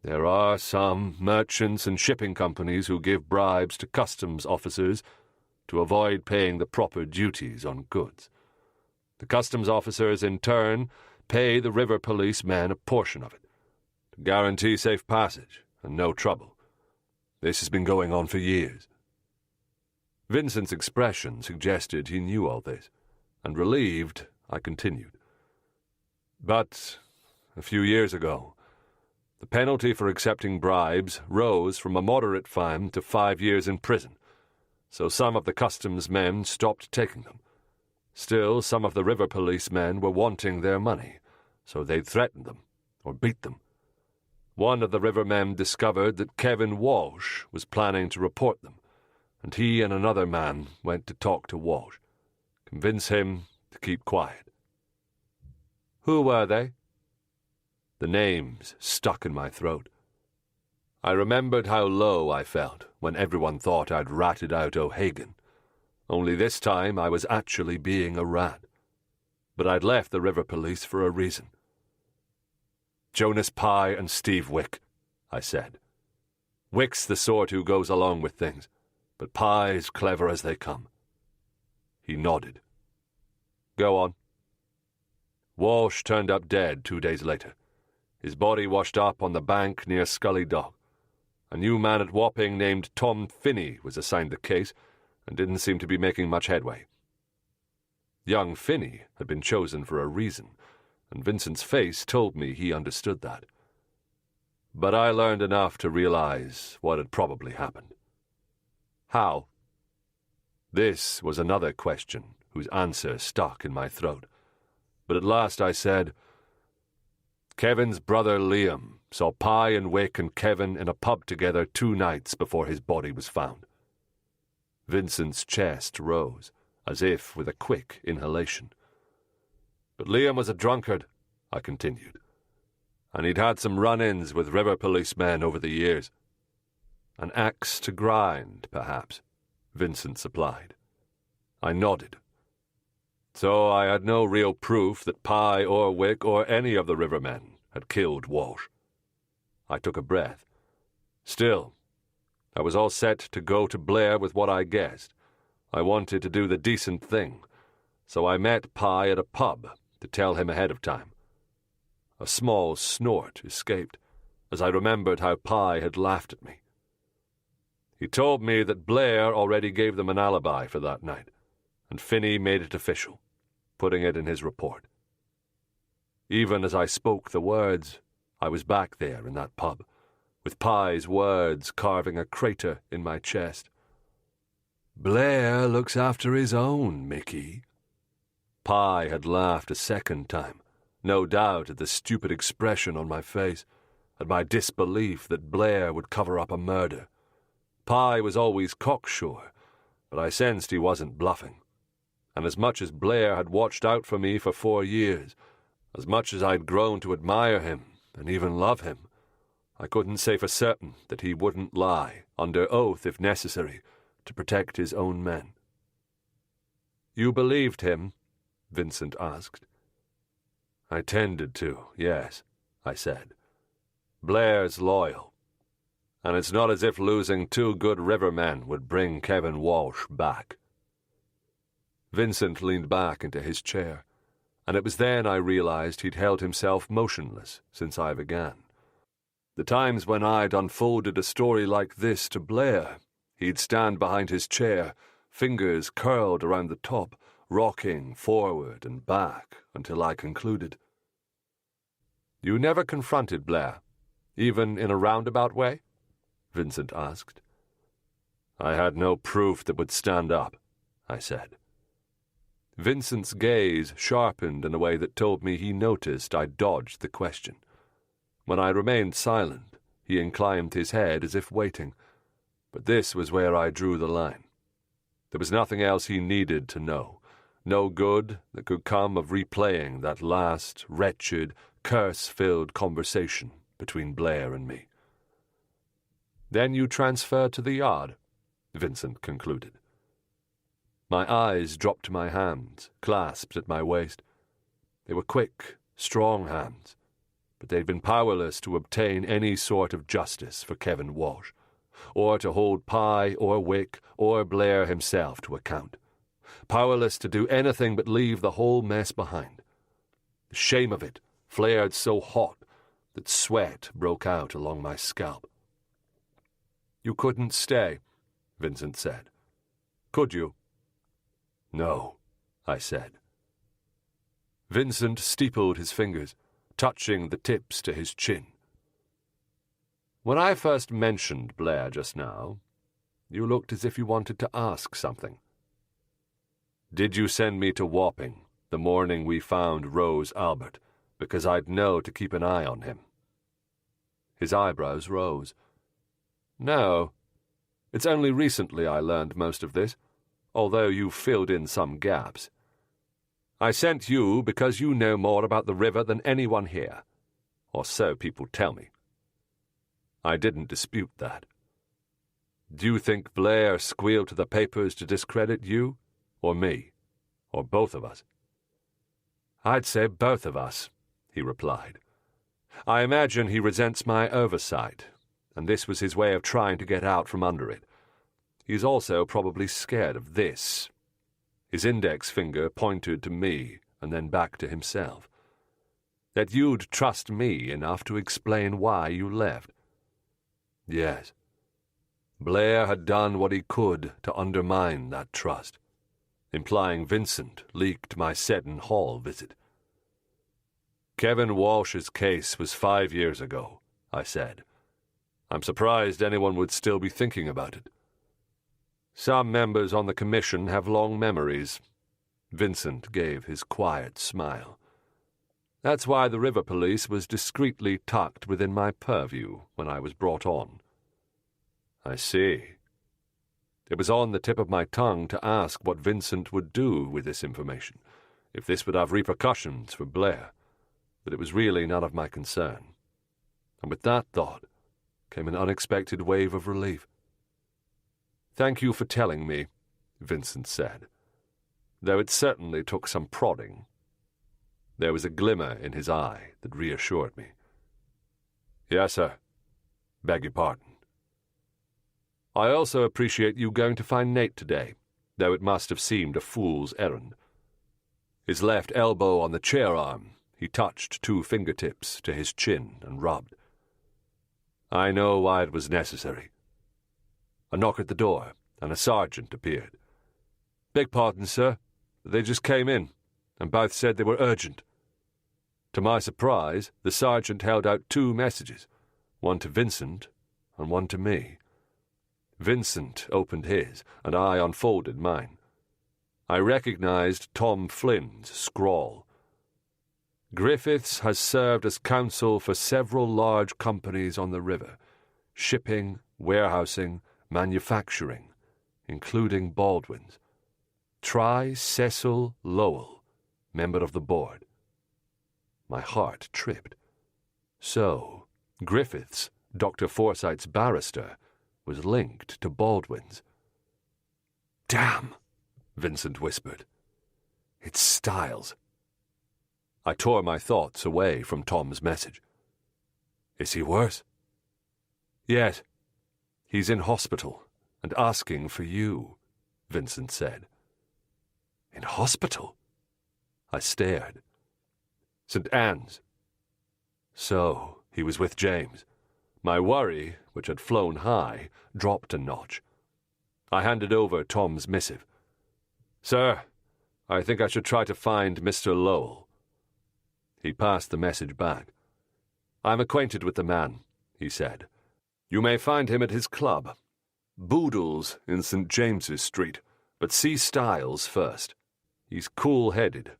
"there are some merchants and shipping companies who give bribes to customs officers to avoid paying the proper duties on goods. The customs officers, in turn, pay the river police men a portion of it, to guarantee safe passage and no trouble. This has been going on for years." Vincent's expression suggested he knew all this, and relieved, I continued. "But a few years ago, the penalty for accepting bribes rose from a moderate fine to 5 years in prison, so some of the customs men stopped taking them. Still, some of the river police men were wanting their money, so they threatened them or beat them. One of the river men discovered that Kevin Walsh was planning to report them, and he and another man went to talk to Walsh, convince him to keep quiet." "Who were they?" The names stuck in my throat. I remembered how low I felt when everyone thought I'd ratted out O'Hagan. Only this time I was actually being a rat. But I'd left the river police for a reason. "Jonas Pye and Steve Wick," I said. "Wick's the sort who goes along with things, but Pye's clever as they come." He nodded. "Go on." "Walsh turned up dead 2 days later. His body washed up on the bank near Scully Dock. A new man at Wapping named Tom Finney was assigned the case and didn't seem to be making much headway." Young Finney had been chosen for a reason, and Vincent's face told me he understood that. But I learned enough to realize what had probably happened. "How?" This was another question whose answer stuck in my throat. But at last I said, "Kevin's brother Liam saw Pye and Wick and Kevin in a pub together 2 nights before his body was found." Vincent's chest rose, as if with a quick inhalation. "But Liam was a drunkard," I continued, "and he'd had some run-ins with river policemen over the years." "An axe to grind, perhaps," Vincent supplied. I nodded. "So I had no real proof that Pye or Wick or any of the rivermen had killed Walsh." I took a breath. Still, I was all set to go to Blair with what I guessed. I wanted to do the decent thing, so I met Pye at a pub to tell him ahead of time. A small snort escaped, as I remembered how Pye had laughed at me. He told me that Blair already gave them an alibi for that night, and Finney made it official, putting it in his report. Even as I spoke the words, I was back there in that pub, with Pye's words carving a crater in my chest. "Blair looks after his own, Mickey." Pye had laughed a second time, no doubt at the stupid expression on my face, at my disbelief that Blair would cover up a murder. Pye was always cocksure, but I sensed he wasn't bluffing. And as much as Blair had watched out for me for 4 years, as much as I'd grown to admire him and even love him, I couldn't say for certain that he wouldn't lie, under oath if necessary, to protect his own men. "You believed him?" Vincent asked. "I tended to, yes," I said. "Blair's loyal, and it's not as if losing 2 good rivermen would bring Kevin Walsh back." Vincent leaned back into his chair, and it was then I realized he'd held himself motionless since I began. The times when I'd unfolded a story like this to Blair, he'd stand behind his chair, fingers curled around the top, rocking forward and back until I concluded. "You never confronted Blair, even in a roundabout way?" Vincent asked. "I had no proof that would stand up," I said. Vincent's gaze sharpened in a way that told me he noticed I dodged the question. When I remained silent, he inclined his head as if waiting, but this was where I drew the line. There was nothing else he needed to know, no good that could come of replaying that last, wretched, curse-filled conversation between Blair and me. "Then you transferred to the yard," Vincent concluded. My eyes dropped to my hands, clasped at my waist. They were quick, strong hands, but they'd been powerless to obtain any sort of justice for Kevin Walsh, or to hold Pye or Wick or Blair himself to account. Powerless to do anything but leave the whole mess behind. The shame of it flared so hot that sweat broke out along my scalp. "You couldn't stay," Vincent said. "Could you?" "No," I said. Vincent steepled his fingers, touching the tips to his chin. "When I first mentioned Blair just now, you looked as if you wanted to ask something. Did you send me to Wapping the morning we found Rose Albert, because I'd know to keep an eye on him?" His eyebrows rose. "No. It's only recently I learned most of this, although you've filled in some gaps. I sent you because you know more about the river than anyone here, or so people tell me." I didn't dispute that. "Do you think Blair squealed to the papers to discredit you, or me, or both of us?" "I'd say both of us," he replied. "I imagine he resents my oversight, and this was his way of trying to get out from under it. He's also probably scared of this." His index finger pointed to me and then back to himself. "That you'd trust me enough to explain why you left." Yes. Blair had done what he could to undermine that trust, implying Vincent leaked my Seddon Hall visit. "Kevin Walsh's case was 5 years ago," I said. "I'm surprised anyone would still be thinking about it." "Some members on the commission have long memories." Vincent gave his quiet smile. "That's why the River Police was discreetly tucked within my purview when I was brought on." "I see." It was on the tip of my tongue to ask what Vincent would do with this information, if this would have repercussions for Blair, but it was really none of my concern. And with that thought came an unexpected wave of relief. "Thank you for telling me," Vincent said, "though it certainly took some prodding." There was a glimmer in his eye that reassured me. "Yes, sir. Beg your pardon." "I also appreciate you going to find Nate today, though it must have seemed a fool's errand." His left elbow on the chair arm, he touched 2 fingertips to his chin and rubbed. "I know why it was necessary." A knock at the door, and a sergeant appeared. "Beg pardon, sir. They just came in, and both said they were urgent." To my surprise, the sergeant held out 2 messages, one to Vincent and one to me. Vincent opened his, and I unfolded mine. I recognized Tom Flynn's scrawl. "Griffiths has served as counsel for several large companies on the river, shipping, warehousing, manufacturing, including Baldwin's. Try Cecil Lowell, member of the board." My heart tripped. So, Griffiths, Dr. Forsyth's barrister, was linked to Baldwin's. "Damn," Vincent whispered. "It's Styles." I tore my thoughts away from Tom's message. "Is he worse?" "Yes. He's in hospital and asking for you," Vincent said. "In hospital?" I stared. "St. Anne's." So, he was with James. My worry, which had flown high, dropped a notch. I handed over Tom's missive. "Sir, I think I should try to find Mr. Lowell." He passed the message back. "I'm acquainted with the man," he said. "You may find him at his club. Boodle's in St. James's Street, but see Styles first. He's cool-headed.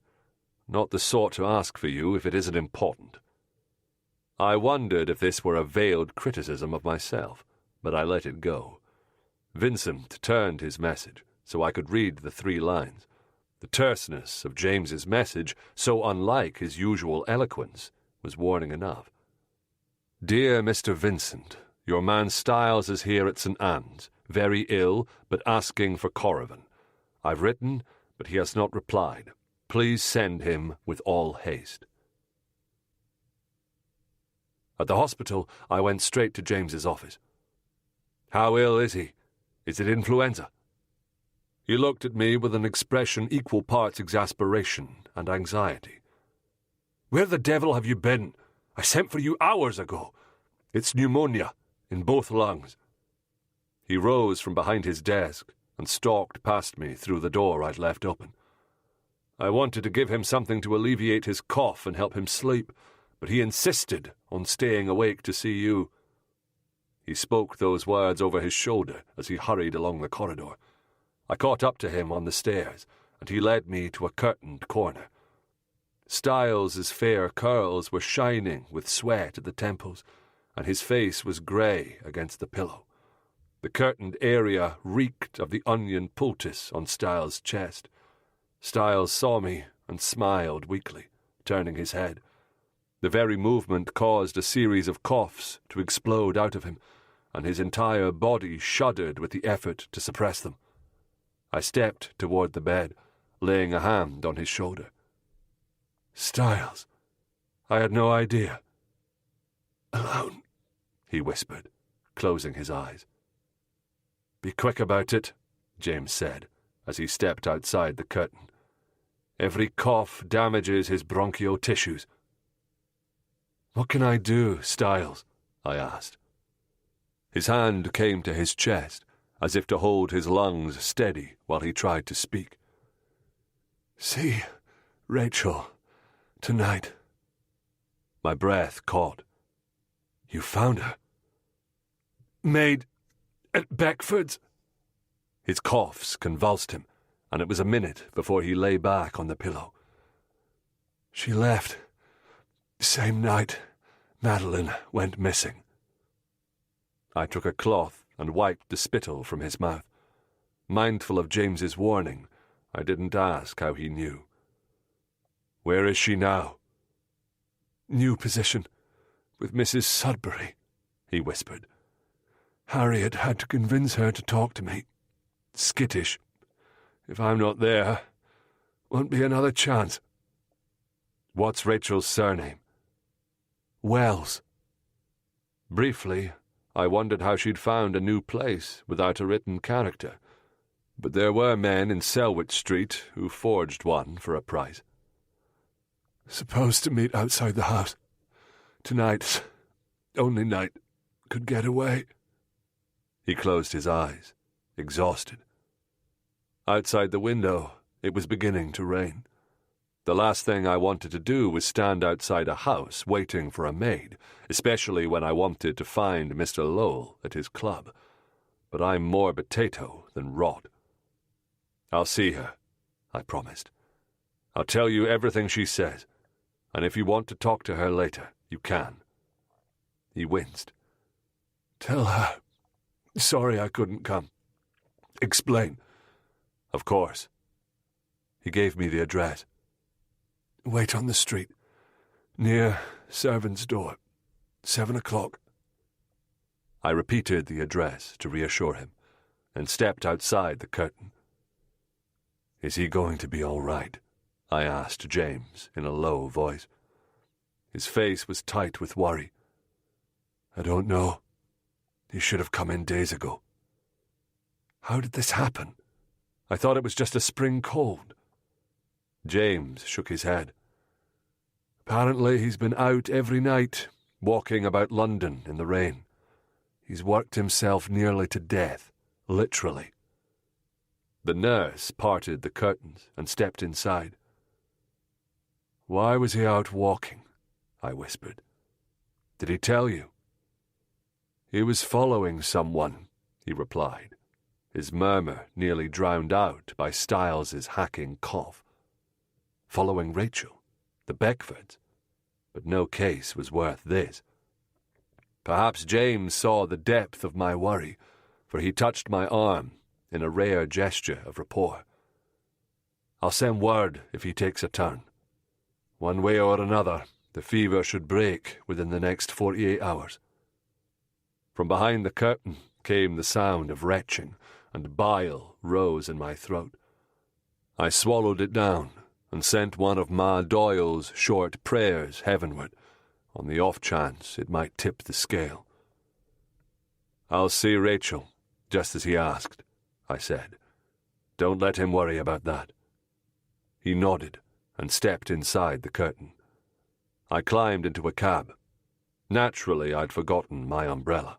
Not the sort to ask for you if it isn't important." I wondered if this were a veiled criticism of myself, but I let it go. Vincent turned his message, so I could read the 3 lines. The terseness of James's message, so unlike his usual eloquence, was warning enough. "Dear Mr. Vincent, your man Styles is here at St. Anne's, very ill, but asking for Corrigan. I've written, but he has not replied. Please send him with all haste." At the hospital, I went straight to James's office. "How ill is he? Is it influenza?" He looked at me with an expression equal parts exasperation and anxiety. "Where the devil have you been? I sent for you hours ago. It's pneumonia in both lungs." He rose from behind his desk and stalked past me through the door I'd left open. I wanted to give him something to alleviate his cough and help him sleep, but he insisted on staying awake to see you. He spoke those words over his shoulder as he hurried along the corridor. I caught up to him on the stairs, and he led me to a curtained corner. Styles's fair curls were shining with sweat at the temples, and his face was grey against the pillow. The curtained area reeked of the onion poultice on Styles's chest. Styles saw me and smiled weakly, turning his head. The very movement caused a series of coughs to explode out of him, and his entire body shuddered with the effort to suppress them. I stepped toward the bed, laying a hand on his shoulder. "Styles, I had no idea." "Alone," he whispered, closing his eyes. "Be quick about it," James said, as he stepped outside the curtain. "Every cough damages his bronchial tissues." "What can I do, Styles?" I asked. His hand came to his chest, as if to hold his lungs steady while he tried to speak. "See Rachel tonight." My breath caught. "You found her?" "Maid at Beckford's." His coughs convulsed him, and it was a minute before he lay back on the pillow. "She left same night Madeline went missing." I took a cloth and wiped the spittle from his mouth. Mindful of James's warning, I didn't ask how he knew. "Where is she now?" "New position, with Mrs. Sudbury," he whispered. "Harriet had to convince her to talk to me. Skittish. If I'm not there, won't be another chance." "What's Rachel's surname?" "Wells." Briefly, I wondered how she'd found a new place without a written character, but there were men in Selwyn Street who forged one for a price. "Supposed to meet outside the house. Tonight's only night could get away." He closed his eyes, exhausted. Outside the window, it was beginning to rain. The last thing I wanted to do was stand outside a house waiting for a maid, especially when I wanted to find Mr. Lowell at his club. But I'm more potato than rot. "I'll see her," I promised. "I'll tell you everything she says, and if you want to talk to her later, you can." He winced. "Tell her. Sorry I couldn't come. Explain." "Of course." He gave me the address. "Wait on the street, near servant's door, 7 o'clock. I repeated the address to reassure him, and stepped outside the curtain. "Is he going to be all right?" I asked James in a low voice. His face was tight with worry. "I don't know. He should have come in days ago." "How did this happen? I thought it was just a spring cold." James shook his head. "Apparently he's been out every night, walking about London in the rain. He's worked himself nearly to death, literally." The nurse parted the curtains and stepped inside. "Why was he out walking?" I whispered. "Did he tell you?" "He was following someone," he replied, his murmur nearly drowned out by Styles's hacking cough. Following Rachel, the Beckfords, but no case was worth this. Perhaps James saw the depth of my worry, for he touched my arm in a rare gesture of rapport. I'll send word if he takes a turn. One way or another, the fever should break within the next 48 hours. From behind the curtain came the sound of retching, and bile rose in my throat. I swallowed it down and sent one of Ma Doyle's short prayers heavenward, on the off chance it might tip the scale. "I'll see Rachel, just as he asked," I said. "Don't let him worry about that." He nodded and stepped inside the curtain. I climbed into a cab. Naturally, I'd forgotten my umbrella.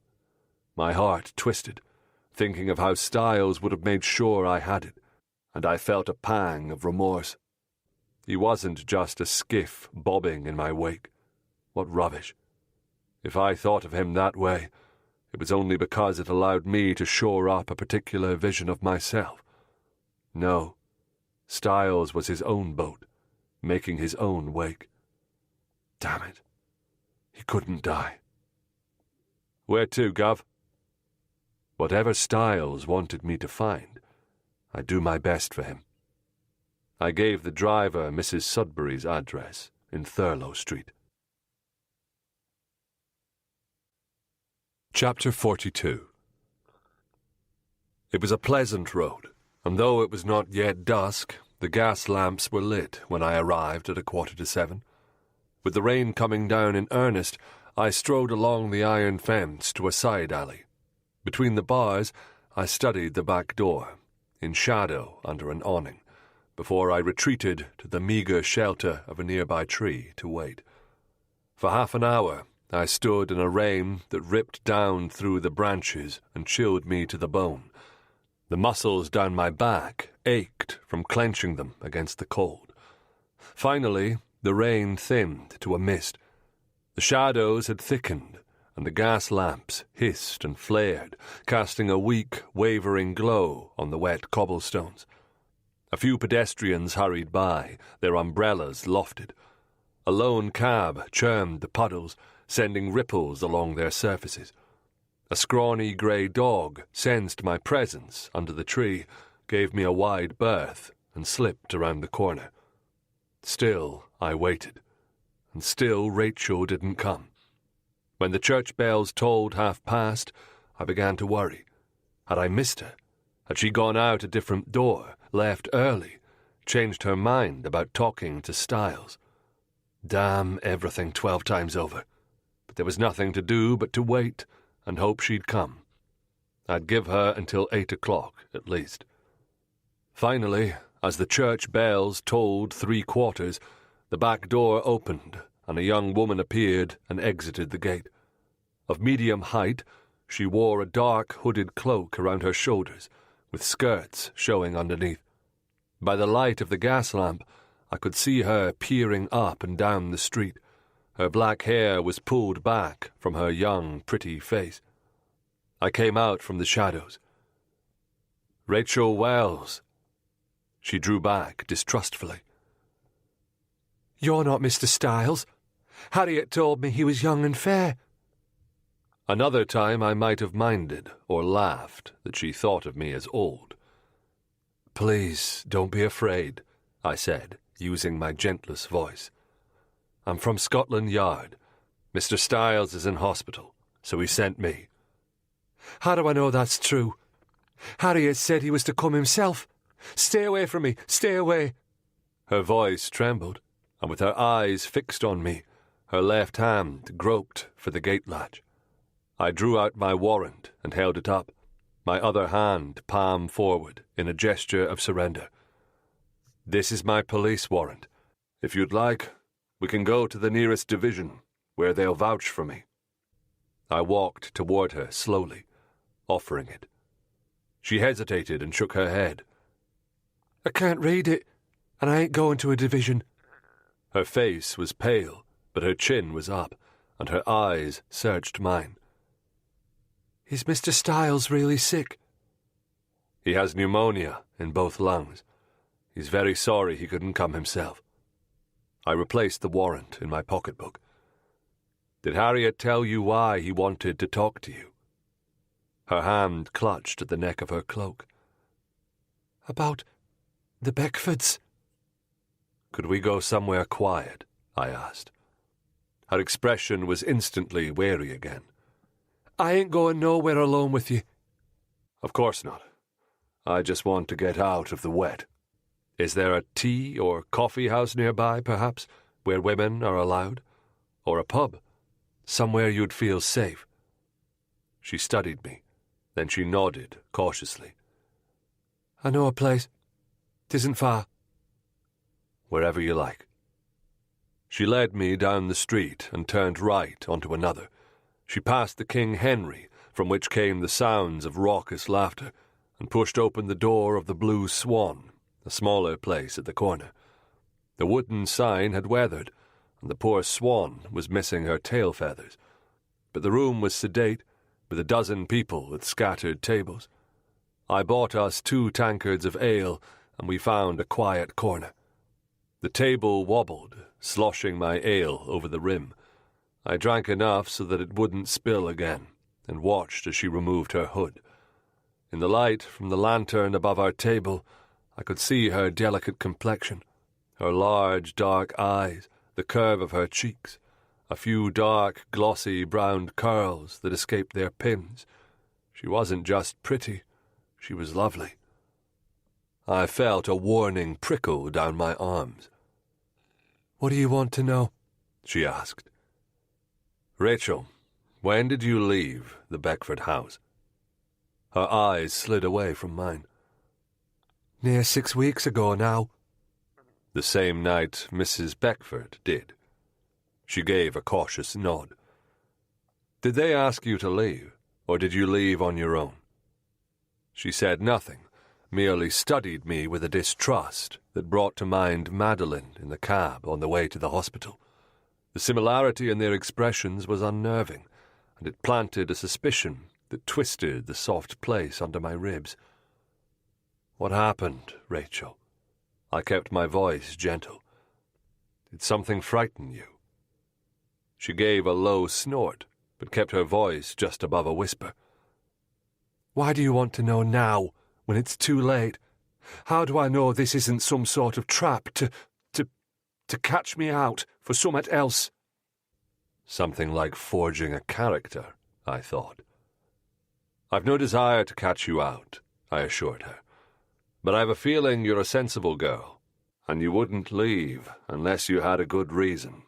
My heart twisted, thinking of how Styles would have made sure I had it, and I felt a pang of remorse. He wasn't just a skiff bobbing in my wake. What rubbish. If I thought of him that way, it was only because it allowed me to shore up a particular vision of myself. No, Styles was his own boat, making his own wake. Damn it. He couldn't die. "Where to, Gov?" Whatever Styles wanted me to find, I'd do my best for him. I gave the driver Mrs. Sudbury's address in Thurlow Street. Chapter 42. It was a pleasant road, and though it was not yet dusk, the gas lamps were lit when I arrived at 7:15. With the rain coming down in earnest, I strode along the iron fence to a side alley. Between the bars, I studied the back door, in shadow under an awning, before I retreated to the meagre shelter of a nearby tree to wait. For half an hour, I stood in a rain that ripped down through the branches and chilled me to the bone. The muscles down my back ached from clenching them against the cold. Finally, the rain thinned to a mist. The shadows had thickened, and the gas lamps hissed and flared, casting a weak, wavering glow on the wet cobblestones. A few pedestrians hurried by, their umbrellas lofted. A lone cab churned the puddles, sending ripples along their surfaces. A scrawny grey dog sensed my presence under the tree, gave me a wide berth, and slipped around the corner. Still, I waited, and still Rachel didn't come. When the church bells tolled past, I began to worry. Had I missed her? Had she gone out a different door, left early, changed her mind about talking to Styles? Damn everything 12 times over. But there was nothing to do but to wait and hope she'd come. I'd give her until 8 o'clock, at least. Finally, as the church bells tolled 3/4, the back door opened, and a young woman appeared and exited the gate. Of medium height, she wore a dark hooded cloak around her shoulders, with skirts showing underneath. By the light of the gas lamp, I could see her peering up and down the street. Her black hair was pulled back from her young, pretty face. I came out from the shadows. "Rachel Wells." She drew back distrustfully. "You're not Mr. Styles. Harriet told me he was young and fair." Another time I might have minded or laughed that she thought of me as old. "Please, don't be afraid," I said, using my gentlest voice. "I'm from Scotland Yard. Mr. Styles is in hospital, so he sent me." "How do I know that's true? Harriet said he was to come himself. Stay away from me, stay away." Her voice trembled, and with her eyes fixed on me, her left hand groped for the gate latch. I drew out my warrant and held it up, my other hand palm forward in a gesture of surrender. "This is my police warrant. If you'd like, we can go to the nearest division, where they'll vouch for me." I walked toward her slowly, offering it. She hesitated and shook her head. "I can't read it, and I ain't going to a division." Her face was pale, but her chin was up, and her eyes searched mine. "Is Mr. Styles really sick?" "He has pneumonia in both lungs. He's very sorry he couldn't come himself." I replaced the warrant in my pocketbook. "Did Harriet tell you why he wanted to talk to you?" Her hand clutched at the neck of her cloak. "About the Beckfords?" Could we go somewhere quiet? I asked. Her expression was instantly wary again. I ain't going nowhere alone with you. Of course not. I just want to get out of the wet. Is there a tea or coffee house nearby, perhaps, where women are allowed? Or a pub? Somewhere you'd feel safe? She studied me. Then she nodded cautiously. I know a place. 'Tisn't far. Wherever you like. She led me down the street and turned right onto another. She passed the King Henry, from which came the sounds of raucous laughter, and pushed open the door of the Blue Swan, a smaller place at the corner. The wooden sign had weathered, and the poor swan was missing her tail feathers. But the room was sedate, with a dozen people at scattered tables. I bought us 2 tankards of ale, and we found a quiet corner. The table wobbled, sloshing my ale over the rim. I drank enough so that it wouldn't spill again, and watched as she removed her hood. In the light from the lantern above our table, I could see her delicate complexion, her large dark eyes, the curve of her cheeks, a few dark, glossy brown curls that escaped their pins. She wasn't just pretty, she was lovely. I felt a warning prickle down my arms. What do you want to know? She asked. Rachel, when did you leave the Beckford house? Her eyes slid away from mine. Near 6 weeks ago now. The same night Mrs. Beckford did. She gave a cautious nod. Did they ask you to leave, or did you leave on your own? She said nothing, merely studied me with a distrust that brought to mind Madeline in the cab on the way to the hospital. The similarity in their expressions was unnerving, and it planted a suspicion that twisted the soft place under my ribs. What happened, Rachel? I kept my voice gentle. Did something frighten you? She gave a low snort, but kept her voice just above a whisper. Why do you want to know now, when it's too late? How do I know this isn't some sort of trap to catch me out for something else? Something like forging a character, I thought. I've no desire to catch you out, I assured her. But I've a feeling you're a sensible girl, and you wouldn't leave unless you had a good reason.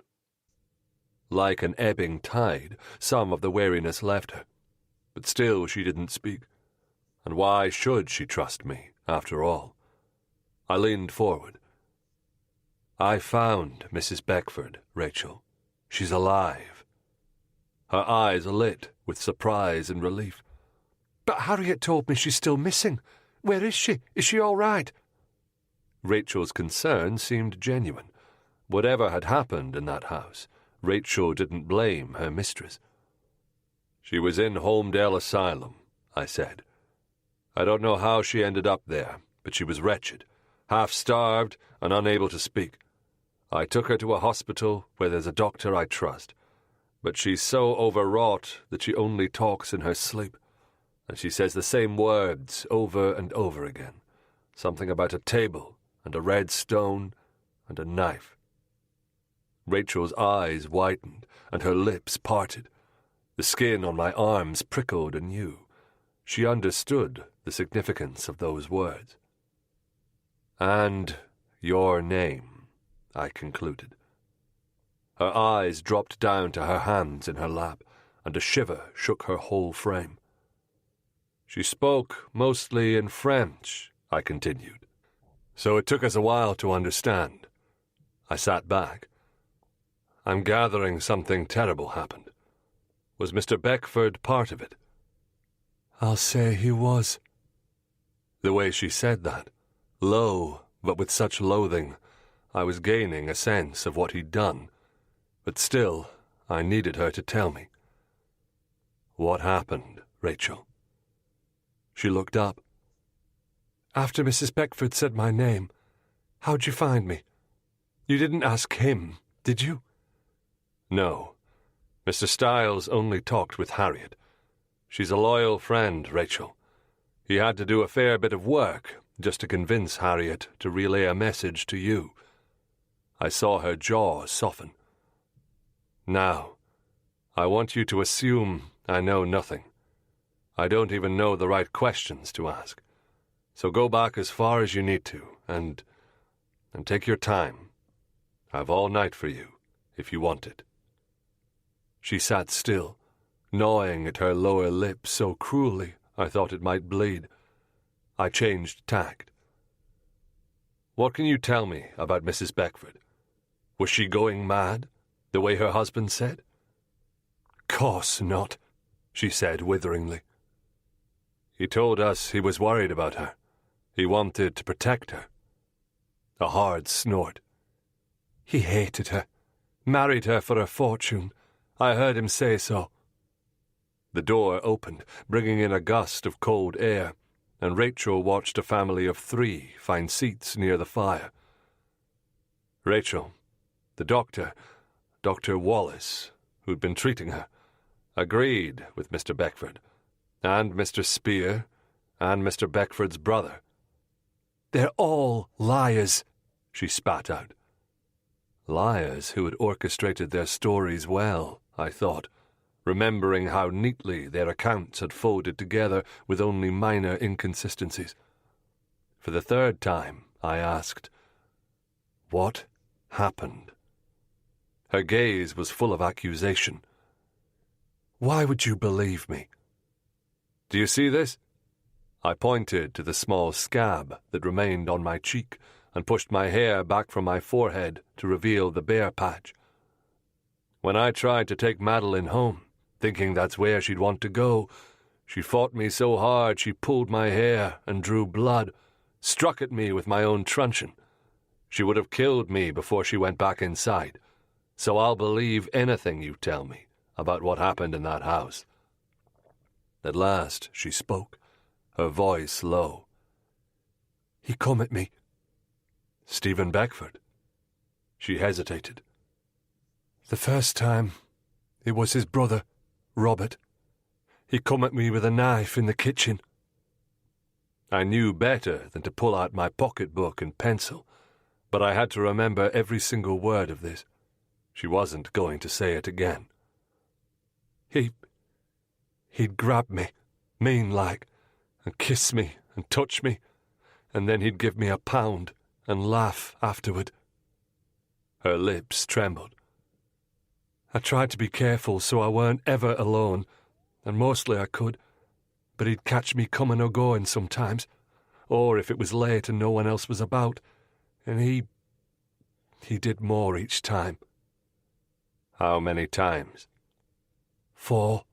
Like an ebbing tide, some of the wariness left her, but still she didn't speak. And why should she trust me, after all? I leaned forward. I found Mrs. Beckford, Rachel. She's alive. Her eyes lit with surprise and relief. But Harriet told me she's still missing. Where is she? Is she all right? Rachel's concern seemed genuine. Whatever had happened in that house, Rachel didn't blame her mistress. She was in Holmdale Asylum, I said. I don't know how she ended up there, but she was wretched, half-starved and unable to speak. I took her to a hospital where there's a doctor I trust, but she's so overwrought that she only talks in her sleep, and she says the same words over and over again, something about a table and a red stone and a knife. Rachel's eyes widened and her lips parted. The skin on my arms prickled anew. She understood the significance of those words. And your name, I concluded. Her eyes dropped down to her hands in her lap, and a shiver shook her whole frame. She spoke mostly in French, I continued, so it took us a while to understand. I sat back. I'm gathering something terrible happened. Was Mr. Beckford part of it? I'll say he was. The way she said that, low, but with such loathing, I was gaining a sense of what he'd done. But still, I needed her to tell me. What happened, Rachel? She looked up. After Mrs. Beckford said my name, how'd you find me? You didn't ask him, did you? No. Mr. Stiles only talked with Harriet. She's a loyal friend, Rachel. He had to do a fair bit of work just to convince Harriet to relay a message to you. I saw her jaw soften. Now, I want you to assume I know nothing. I don't even know the right questions to ask. So go back as far as you need to, and take your time. I've all night for you, if you want it. She sat still, gnawing at her lower lip so cruelly I thought it might bleed. I changed tact. What can you tell me about Mrs. Beckford? Was she going mad, the way her husband said? Course not, she said witheringly. He told us he was worried about her. He wanted to protect her. A hard snort. He hated her, married her for her fortune. I heard him say so. The door opened, bringing in a gust of cold air, and Rachel watched a family of 3 find seats near the fire. Rachel, the doctor, Dr. Wallace, who'd been treating her, agreed with Mr. Beckford, and Mr. Spear, and Mr. Beckford's brother. They're all liars, she spat out. Liars who had orchestrated their stories well, I thought, remembering how neatly their accounts had folded together with only minor inconsistencies. For the 3rd time, I asked, "What happened?" Her gaze was full of accusation. Why would you believe me? Do you see this? I pointed to the small scab that remained on my cheek and pushed my hair back from my forehead to reveal the bare patch. When I tried to take Madeline home, thinking that's where she'd want to go, she fought me so hard she pulled my hair and drew blood, struck at me with my own truncheon. She would have killed me before she went back inside, so I'll believe anything you tell me about what happened in that house. At last she spoke, her voice low. He come at me. Stephen Beckford. She hesitated. The first time, it was his brother, Robert. He come at me with a knife in the kitchen. I knew better than to pull out my pocketbook and pencil, but I had to remember every single word of this. She wasn't going to say it again. He'd grab me, mean-like, and kiss me and touch me, and then he'd give me a pound and laugh afterward. Her lips trembled. I tried to be careful so I weren't ever alone, and mostly I could, but he'd catch me coming or going sometimes, or if it was late and no one else was about, and he did more each time. How many times? 4.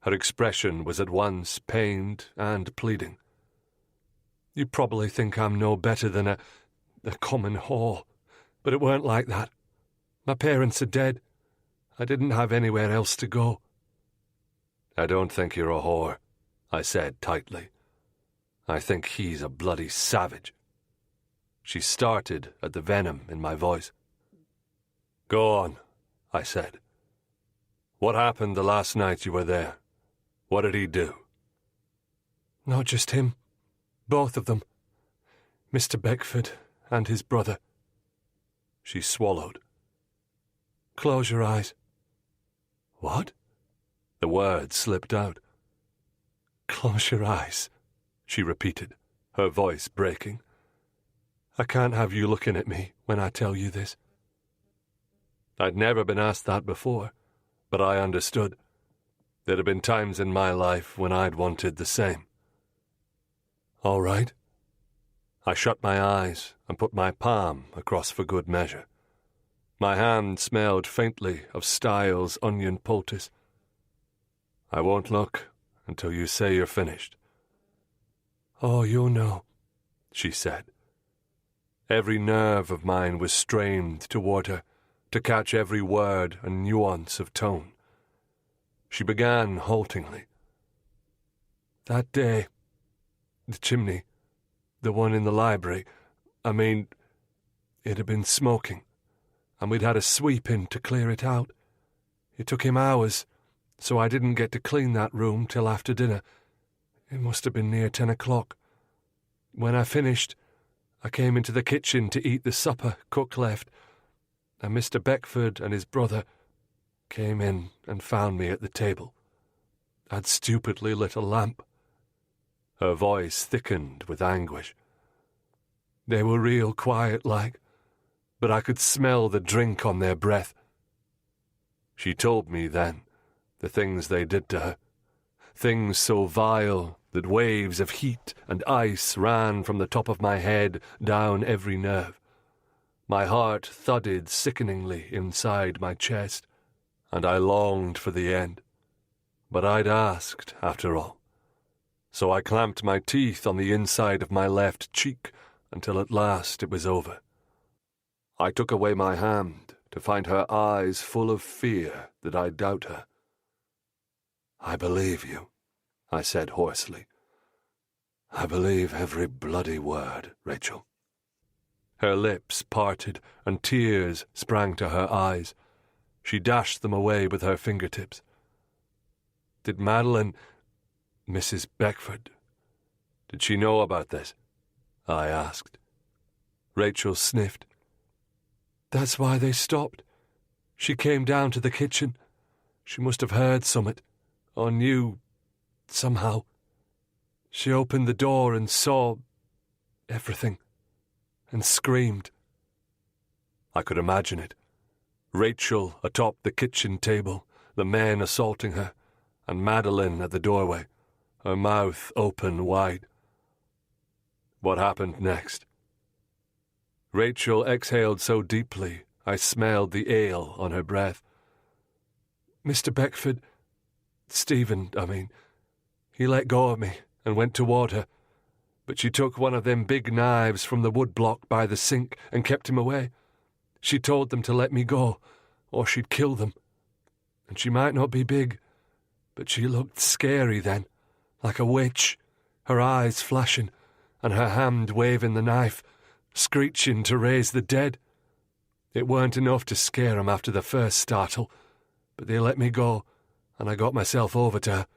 Her expression was at once pained and pleading. You probably think I'm no better than a common whore, but it weren't like that. My parents are dead. I didn't have anywhere else to go. I don't think you're a whore, I said tightly. I think he's a bloody savage. She started at the venom in my voice. Go on, I said. What happened the last night you were there? What did he do? Not just him. Both of them. Mr. Beckford and his brother. She swallowed. Close your eyes. What? The word slipped out. Close your eyes, she repeated, her voice breaking. I can't have you looking at me when I tell you this. I'd never been asked that before, but I understood. There'd have been times in my life when I'd wanted the same. All right. I shut my eyes and put my palm across for good measure. My hand smelled faintly of Styles' onion poultice. I won't look until you say you're finished. Oh, you know, she said. Every nerve of mine was strained toward her to catch every word and nuance of tone. She began haltingly. That day, the chimney, the one in the library, it had been smoking, and we'd had a sweep in to clear it out. It took him hours, so I didn't get to clean that room till after dinner. It must have been near 10 o'clock. When I finished, I came into the kitchen to eat the supper Cook left, and Mr. Beckford and his brother came in and found me at the table. I'd stupidly lit a lamp. Her voice thickened with anguish. They were real quiet like, but I could smell the drink on their breath. She told me then the things they did to her, things so vile that waves of heat and ice ran from the top of my head down every nerve. My heart thudded sickeningly inside my chest, and I longed for the end. But I'd asked, after all. So I clamped my teeth on the inside of my left cheek until at last it was over. I took away my hand to find her eyes full of fear that I'd doubt her. "I believe you," I said hoarsely. "I believe every bloody word, Rachel." Her lips parted and tears sprang to her eyes. She dashed them away with her fingertips. "Did Madeline, Mrs. Beckford, did she know about this?" I asked. Rachel sniffed. "That's why they stopped. She came down to the kitchen. She must have heard summat, or knew, somehow. She opened the door and saw everything, and screamed." I could imagine it. Rachel atop the kitchen table, the men assaulting her, and Madeline at the doorway, her mouth open wide. What happened next? Rachel exhaled so deeply I smelled the ale on her breath. "Mr. Beckford, Stephen, he let go of me and went toward her, but she took one of them big knives from the woodblock by the sink and kept him away. She told them to let me go, or she'd kill them. And she might not be big, but she looked scary then, like a witch, her eyes flashing, and her hand waving the knife, screeching to raise the dead. It weren't enough to scare 'em after the first startle, but they let me go, and I got myself over to her.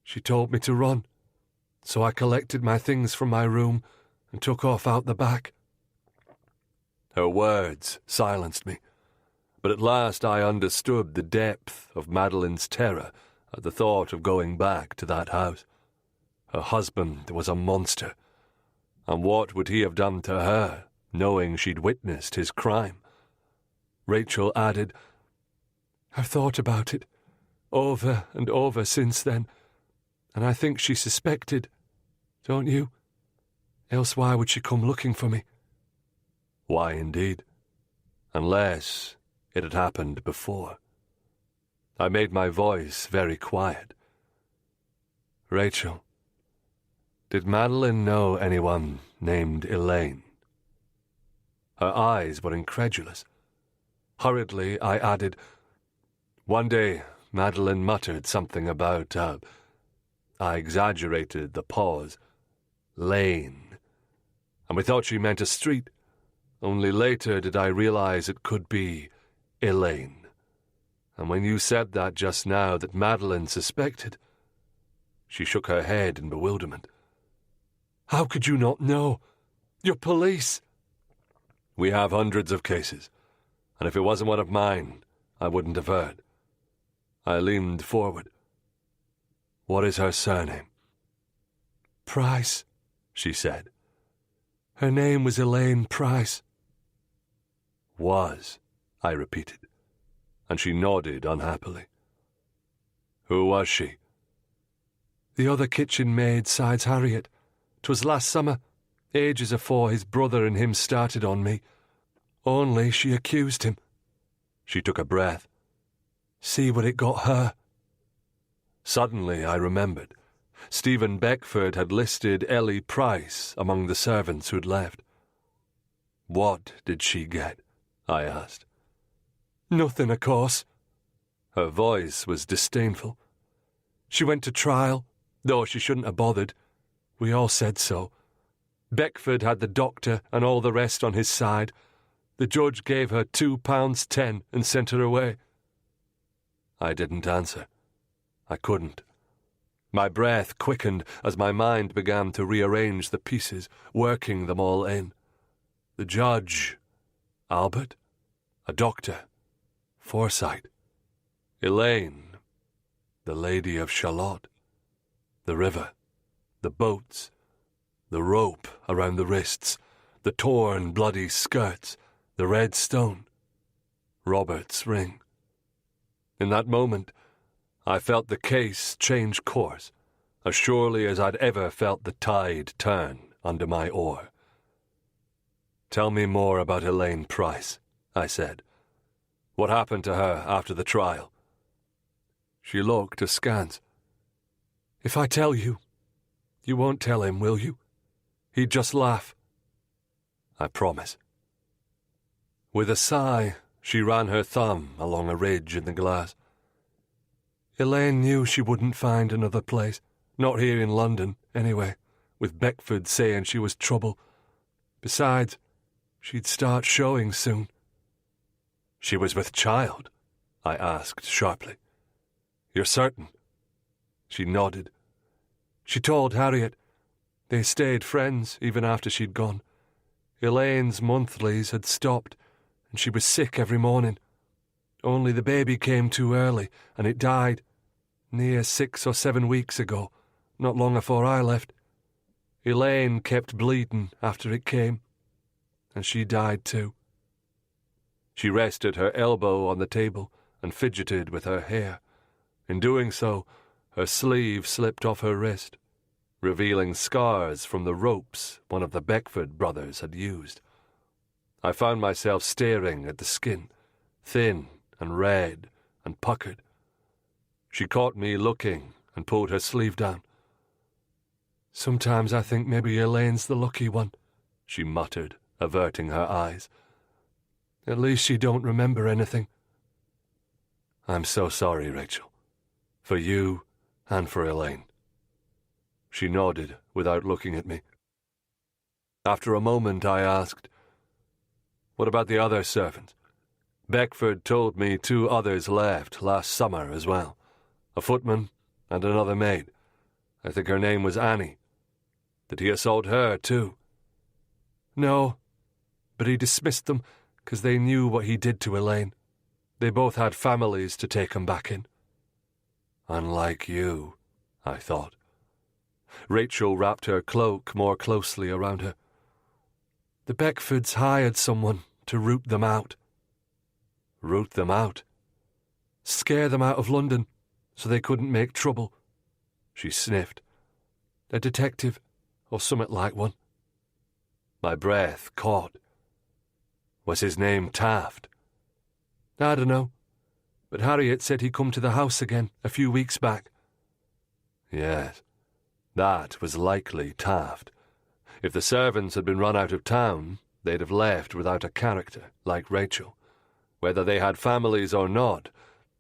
She told me to run, so I collected my things from my room and took off out the back." Her words silenced me, but at last I understood the depth of Madeline's terror at the thought of going back to that house. Her husband was a monster, and what would he have done to her, knowing she'd witnessed his crime? Rachel added, "I've thought about it, over and over since then, and I think she suspected, don't you? Else why would she come looking for me?" Why indeed? Unless it had happened before. I made my voice very quiet. "Rachel, did Madeline know anyone named Elaine?" Her eyes were incredulous. Hurriedly I added, "One day Madeline muttered something about, I exaggerated the pause, lane, and we thought she meant a street. Only later did I realize it could be Elaine. And when you said that just now, that Madeline suspected..." She shook her head in bewilderment. "How could you not know? You're police." "We have hundreds of cases, and if it wasn't one of mine, I wouldn't have heard." I leaned forward. "What is her surname?" "Price," she said. "Her name was Elaine Price." "Was," I repeated, and she nodded unhappily. "Who was she?" "The other kitchen maid sides Harriet. 'Twas last summer, ages afore his brother and him started on me. Only she accused him." She took a breath. "See what it got her." Suddenly I remembered. Stephen Beckford had listed Ellie Price among the servants who'd left. "What did she get?" I asked. "Nothing, of course." Her voice was disdainful. "She went to trial, though she shouldn't have bothered. We all said so. Beckford had the doctor and all the rest on his side. The judge gave her £2.10 and sent her away." I didn't answer. I couldn't. My breath quickened as my mind began to rearrange the pieces, working them all in. The judge, Albert, a doctor, Forsyth, Elaine, the Lady of Shalott, the river, the boats, the rope around the wrists, the torn, bloody skirts, the red stone, Robert's ring. In that moment, I felt the case change course, as surely as I'd ever felt the tide turn under my oar. "Tell me more about Elaine Price," I said. "What happened to her after the trial?" She looked askance. "If I tell you, you won't tell him, will you? He'd just laugh." "I promise." With a sigh, she ran her thumb along a ridge in the glass. "Elaine knew she wouldn't find another place, not here in London, anyway, with Beckford saying she was trouble. Besides, she'd start showing soon." "She was with child?" I asked sharply. "You're certain?" She nodded. "She told Harriet. They stayed friends even after she'd gone. Elaine's monthlies had stopped, and she was sick every morning. Only the baby came too early, and it died, near 6 or 7 weeks ago, not long afore I left. Elaine kept bleeding after it came, and she died too." She rested her elbow on the table and fidgeted with her hair. In doing so, her sleeve slipped off her wrist, revealing scars from the ropes one of the Beckford brothers had used. I found myself staring at the skin, thin and red and puckered. She caught me looking and pulled her sleeve down. "Sometimes I think maybe Elaine's the lucky one," she muttered, averting her eyes. "At least she don't remember anything." "I'm so sorry, Rachel. For you and for Elaine." She nodded without looking at me. After a moment I asked, "What about the other servants? Beckford told me 2 others left last summer as well. A footman and another maid. I think her name was Annie. Did he assault her too?" "No, but he dismissed them because they knew what he did to Elaine. They both had families to take 'em back in." "Unlike you," I thought. Rachel wrapped her cloak more closely around her. "The Beckfords hired someone to root them out." "Root them out?" "Scare them out of London so they couldn't make trouble." She sniffed. "A detective, or something like one." My breath caught. "Was his name Taft?" "I dunno, but Harriet said he come to the house again a few weeks back." Yes, that was likely Taft. If the servants had been run out of town, they'd have left without a character, like Rachel. Whether they had families or not,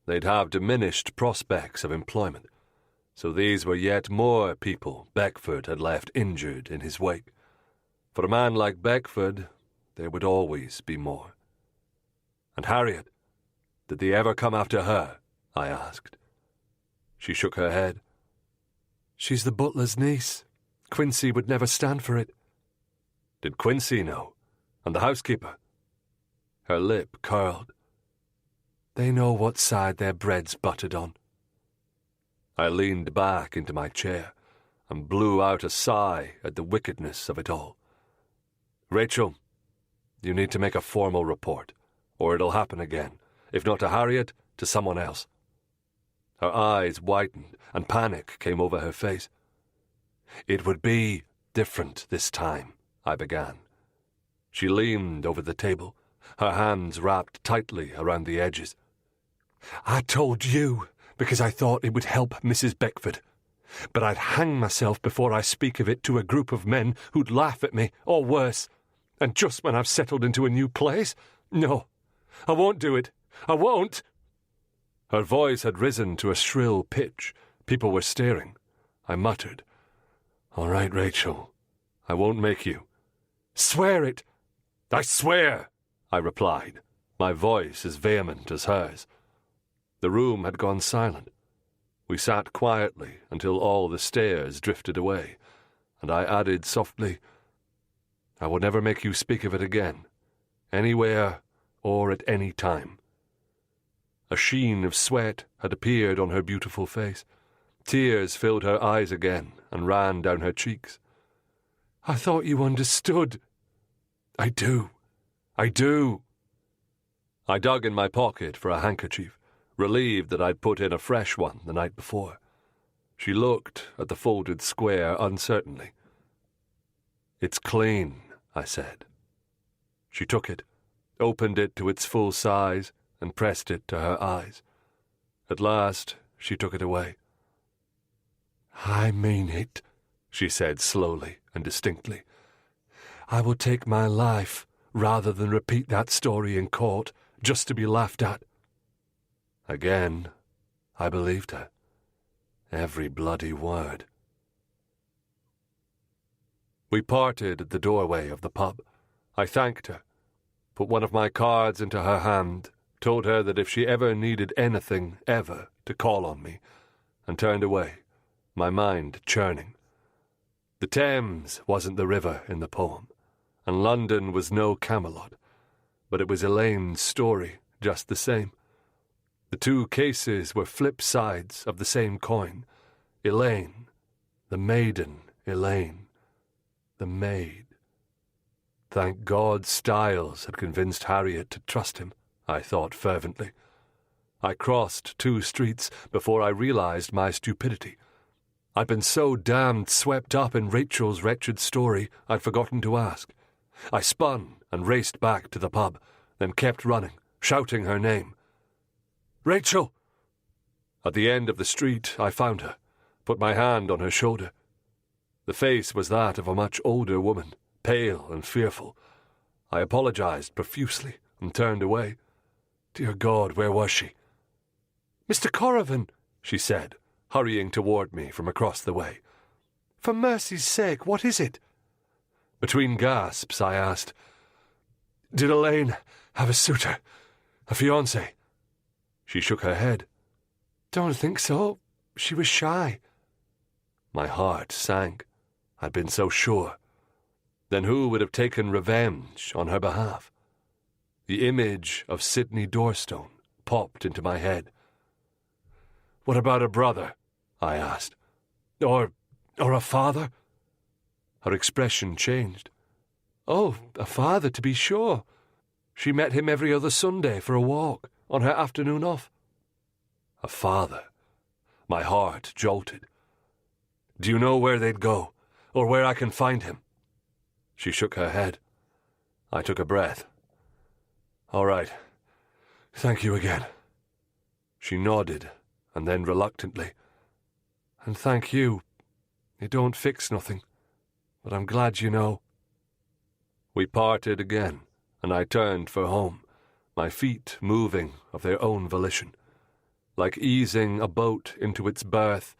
they'd have diminished prospects of employment. So these were yet more people Beckford had left injured in his wake. For a man like Beckford, there would always be more. "And Harriet? Did they ever come after her?" I asked. She shook her head. "She's the butler's niece. Quincy would never stand for it." "Did Quincy know? And the housekeeper?" Her lip curled. "They know what side their bread's buttered on." I leaned back into my chair and blew out a sigh at the wickedness of it all. "Rachel, you need to make a formal report, or it'll happen again, if not to Harriet, to someone else." Her eyes widened and panic came over her face. "It would be different this time," I began. She leaned over the table, her hands wrapped tightly around the edges. "I told you because I thought it would help Mrs. Beckford. But I'd hang myself before I speak of it to a group of men who'd laugh at me, or worse. And just when I've settled into a new place? No, I won't do it. I won't." Her voice had risen to a shrill pitch. People were staring. I muttered, "All right, Rachel. I won't make you." "Swear it." "I swear," I replied, my voice as vehement as hers. The room had gone silent. We sat quietly until all the stares drifted away, and I added softly, "I will never make you speak of it again, anywhere or at any time. A sheen of sweat had appeared on her beautiful face. Tears filled her eyes again and ran down her cheeks. "I thought you understood." "I do. I do." I dug in my pocket for a handkerchief, relieved that I'd put in a fresh one the night before. She looked at the folded square uncertainly. "It's clean," I said. She took it, opened it to its full size, and pressed it to her eyes. At last, she took it away. "I mean it," she said slowly and distinctly. "I will take my life rather than repeat that story in court just to be laughed at." Again, I believed her. Every bloody word. We parted at the doorway of the pub. I thanked her, put one of my cards into her hand, told her that if she ever needed anything, ever, to call on me, and turned away, my mind churning. The Thames wasn't the river in the poem, and London was no Camelot, but it was Elaine's story just the same. The two cases were flip sides of the same coin. Elaine, the maiden Elaine, the maid. Thank God Styles had convinced Harriet to trust him, I thought fervently. I crossed 2 streets before I realized my stupidity. I'd been so damned swept up in Rachel's wretched story, I'd forgotten to ask. I spun and raced back to the pub, then kept running, shouting her name. "Rachel!" At the end of the street, I found her, put my hand on her shoulder. The face was that of a much older woman, pale and fearful. I apologized profusely and turned away. Dear God, where was she? "Mr. Corrivan," she said, hurrying toward me from across the way. "For mercy's sake, what is it?" Between gasps, I asked, "Did Elaine have a suitor, a fiancé?" She shook her head. "Don't think so. She was shy." My heart sank. I'd been so sure. Then who would have taken revenge on her behalf? The image of Sidney Dorstone popped into my head. "What about a brother?" I asked. Or a father?" Her expression changed. "Oh, a father, to be sure. She met him every other Sunday for a walk, on her afternoon off." A father. My heart jolted. "Do you know where they'd go, or where I can find him?" She shook her head. I took a breath. "All right. Thank you again." She nodded, and then reluctantly, "And thank you. It don't fix nothing, but I'm glad you know." We parted again, and I turned for home, my feet moving of their own volition. Like easing a boat into its berth,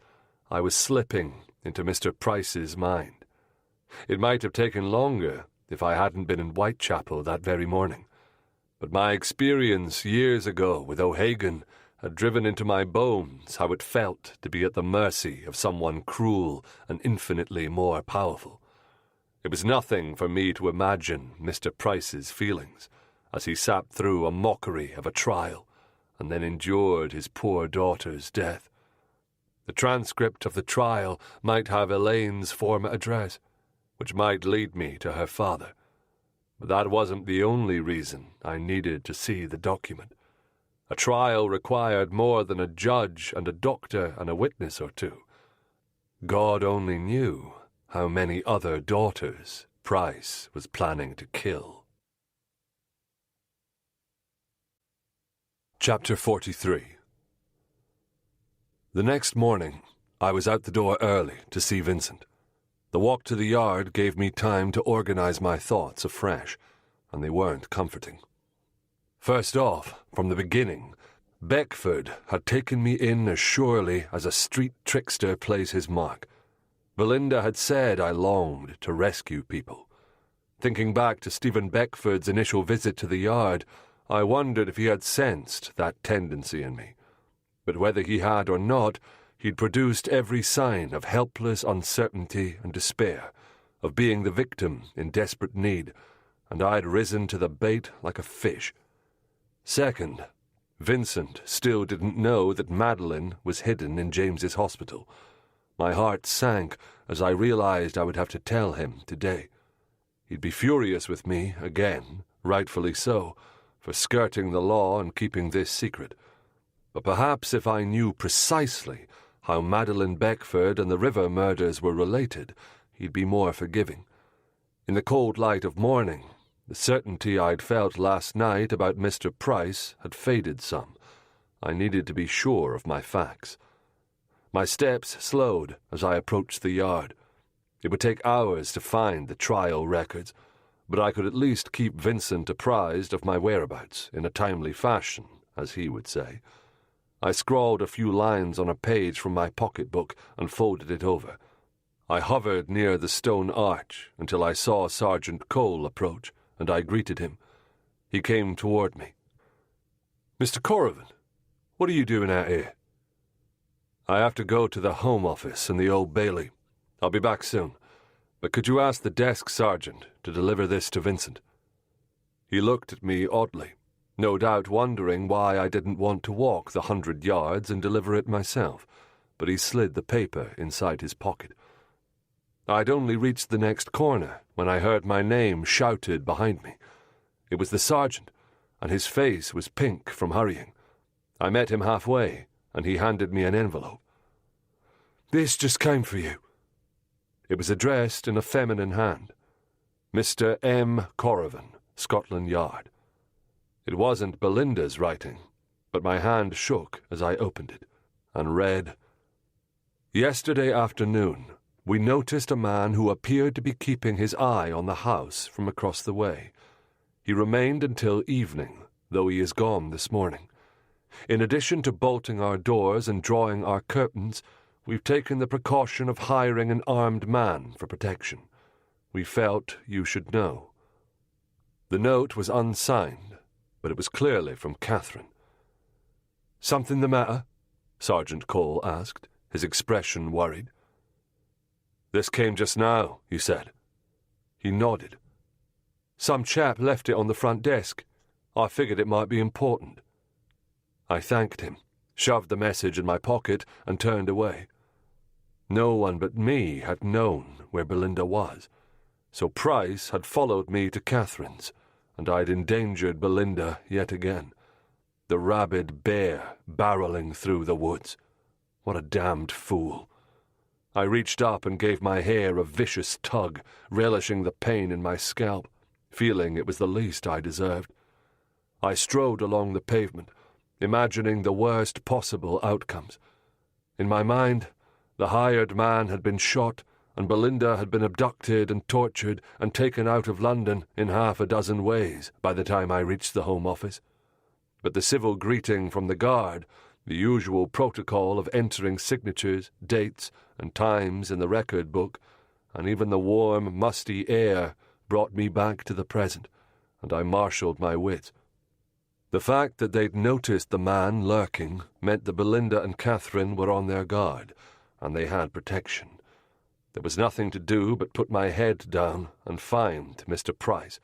I was slipping into Mr. Price's mind. It might have taken longer if I hadn't been in Whitechapel that very morning, but my experience years ago with O'Hagan had driven into my bones how it felt to be at the mercy of someone cruel and infinitely more powerful. It was nothing for me to imagine Mr. Price's feelings as he sat through a mockery of a trial and then endured his poor daughter's death. The transcript of the trial might have Elaine's former address, which might lead me to her father. But that wasn't the only reason I needed to see the document. A trial required more than a judge and a doctor and a witness or two. God only knew how many other daughters Price was planning to kill. Chapter 43. The next morning, I was out the door early to see Vincent. The walk to the yard gave me time to organize my thoughts afresh, and they weren't comforting. First off, from the beginning, Beckford had taken me in as surely as a street trickster plays his mark. Belinda had said I longed to rescue people. Thinking back to Stephen Beckford's initial visit to the yard, I wondered if he had sensed that tendency in me. But whether he had or not, he'd produced every sign of helpless uncertainty and despair, of being the victim in desperate need, and I'd risen to the bait like a fish. Second, Vincent still didn't know that Madeline was hidden in James's hospital. My heart sank as I realized I would have to tell him today. He'd be furious with me again, rightfully so, for skirting the law and keeping this secret. But perhaps if I knew precisely how Madeline Beckford and the River murders were related, he'd be more forgiving. In the cold light of morning, the certainty I'd felt last night about Mr. Price had faded some. I needed to be sure of my facts. My steps slowed as I approached the yard. It would take hours to find the trial records, but I could at least keep Vincent apprised of my whereabouts in a timely fashion, as he would say. I scrawled a few lines on a page from my pocketbook and folded it over. I hovered near the stone arch until I saw Sergeant Cole approach, and I greeted him. He came toward me. "Mr. Corrigan, what are you doing out here?" "I have to go to the Home Office in the Old Bailey. I'll be back soon. But could you ask the desk sergeant to deliver this to Vincent?" He looked at me oddly, no doubt wondering why I didn't want to walk the 100 yards and deliver it myself, but he slid the paper inside his pocket. I'd only reached the next corner when I heard my name shouted behind me. It was the sergeant, and his face was pink from hurrying. I met him halfway, and he handed me an envelope. "This just came for you." It was addressed in a feminine hand. Mr. M. Corrigan, Scotland Yard. It wasn't Belinda's writing, but my hand shook as I opened it, and read, "Yesterday afternoon, we noticed a man who appeared to be keeping his eye on the house from across the way. He remained until evening, though he is gone this morning. In addition to bolting our doors and drawing our curtains, we've taken the precaution of hiring an armed man for protection. We felt you should know." The note was unsigned, but it was clearly from Catherine. "Something the matter?" Sergeant Cole asked, his expression worried. "This came just now," he said. He nodded. "Some chap left it on the front desk. I figured it might be important." I thanked him, shoved the message in my pocket, and turned away. No one but me had known where Belinda was, so Price had followed me to Catherine's, and I'd endangered Belinda yet again. The rabid bear barreling through the woods. What a damned fool. I reached up and gave my hair a vicious tug, relishing the pain in my scalp, feeling it was the least I deserved. I strode along the pavement, imagining the worst possible outcomes. In my mind, the hired man had been shot, and Belinda had been abducted and tortured and taken out of London in half a dozen ways by the time I reached the Home Office. But the civil greeting from the guard, the usual protocol of entering signatures, dates, and times in the record book, and even the warm, musty air brought me back to the present, and I marshalled my wits. The fact that they'd noticed the man lurking meant that Belinda and Catherine were on their guard, and they had protection. There was nothing to do but put my head down and find Mr. Price.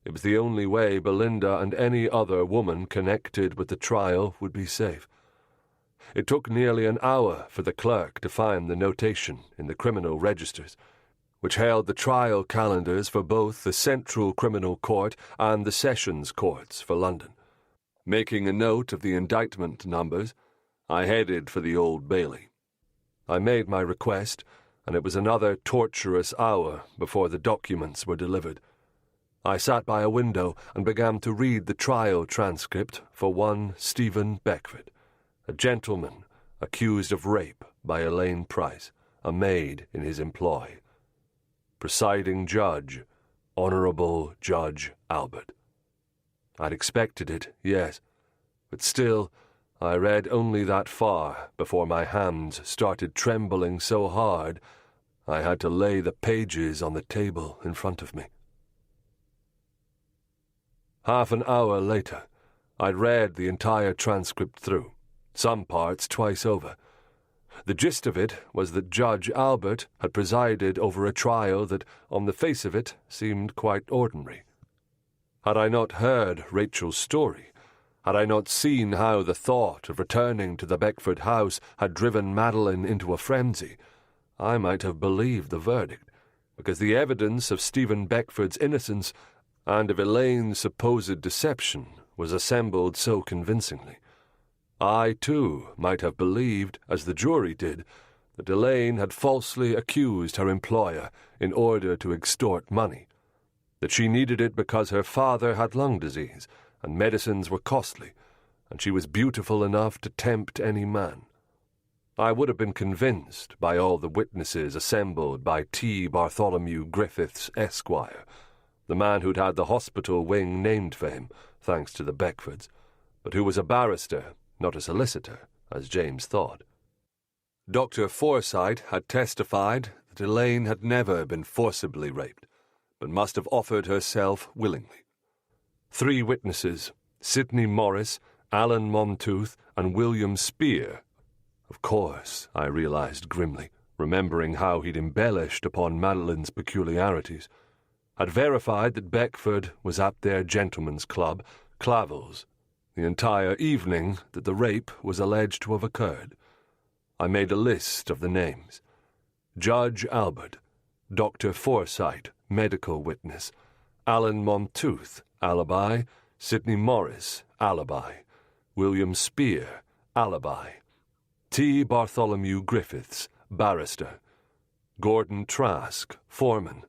It was the only way Belinda and any other woman connected with the trial would be safe. It took nearly an hour for the clerk to find the notation in the criminal registers, which held the trial calendars for both the Central Criminal Court and the Sessions Courts for London. Making a note of the indictment numbers, I headed for the Old Bailey. I made my request, and it was another torturous hour before the documents were delivered. I sat by a window and began to read the trial transcript for one Stephen Beckford, a gentleman accused of rape by Elaine Price, a maid in his employ. Presiding Judge, Honourable Judge Albert. I'd expected it, yes, but still, I read only that far before my hands started trembling so hard I had to lay the pages on the table in front of me. Half an hour later, I'd read the entire transcript through, some parts twice over. The gist of it was that Judge Albert had presided over a trial that, on the face of it, seemed quite ordinary. Had I not heard Rachel's story, Had I not seen how the thought of returning to the Beckford house had driven Madeline into a frenzy, I might have believed the verdict, because the evidence of Stephen Beckford's innocence and of Elaine's supposed deception was assembled so convincingly. I, too, might have believed, as the jury did, that Elaine had falsely accused her employer in order to extort money, that she needed it because her father had lung disease, and medicines were costly, and she was beautiful enough to tempt any man. I would have been convinced by all the witnesses assembled by T. Bartholomew Griffiths, Esquire, the man who'd had the hospital wing named for him, thanks to the Beckfords, but who was a barrister, not a solicitor, as James thought. Dr. Forsyte had testified that Elaine had never been forcibly raped, but must have offered herself willingly. 3 witnesses, Sidney Morris, Alan Monteith, and William Spear. Of course, I realized grimly, remembering how he'd embellished upon Madeline's peculiarities, had verified that Beckford was at their gentlemen's club, Clavel's, the entire evening that the rape was alleged to have occurred. I made a list of the names. Judge Albert, Dr. Forsyte, medical witness, Alan Monteith, alibi, Sidney Morris, alibi, William Spear, alibi, T. Bartholomew Griffiths, barrister, Gordon Trask, foreman,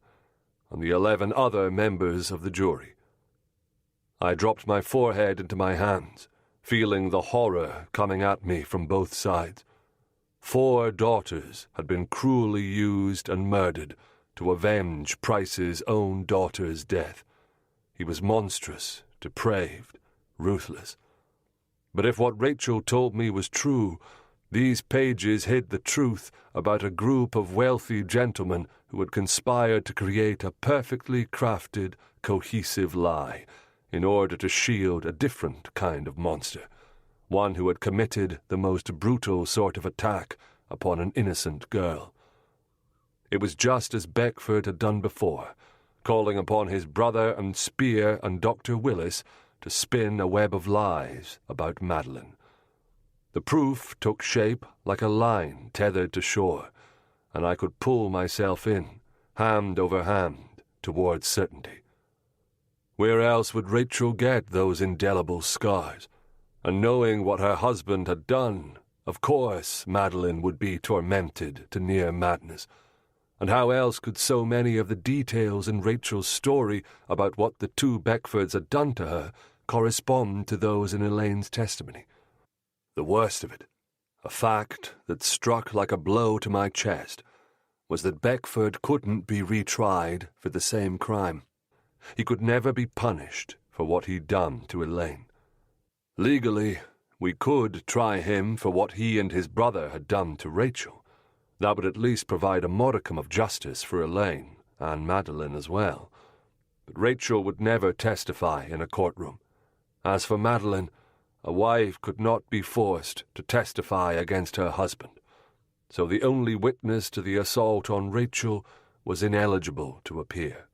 and the 11 other members of the jury. I dropped my forehead into my hands, feeling the horror coming at me from both sides. 4 daughters had been cruelly used and murdered to avenge Price's own daughter's death. He was monstrous, depraved, ruthless. But if what Rachel told me was true, these pages hid the truth about a group of wealthy gentlemen who had conspired to create a perfectly crafted, cohesive lie in order to shield a different kind of monster, one who had committed the most brutal sort of attack upon an innocent girl. It was just as Beckford had done before, calling upon his brother and Spear and Dr. Willis to spin a web of lies about Madeline. The proof took shape like a line tethered to shore, and I could pull myself in, hand over hand, towards certainty. Where else would Rachel get those indelible scars? And knowing what her husband had done, of course Madeline would be tormented to near madness. And how else could so many of the details in Rachel's story about what the 2 Beckfords had done to her correspond to those in Elaine's testimony? The worst of it, a fact that struck like a blow to my chest, was that Beckford couldn't be retried for the same crime. He could never be punished for what he'd done to Elaine. Legally, we could try him for what he and his brother had done to Rachel. That would at least provide a modicum of justice for Elaine, and Madeline as well. But Rachel would never testify in a courtroom. As for Madeline, a wife could not be forced to testify against her husband, so the only witness to the assault on Rachel was ineligible to appear.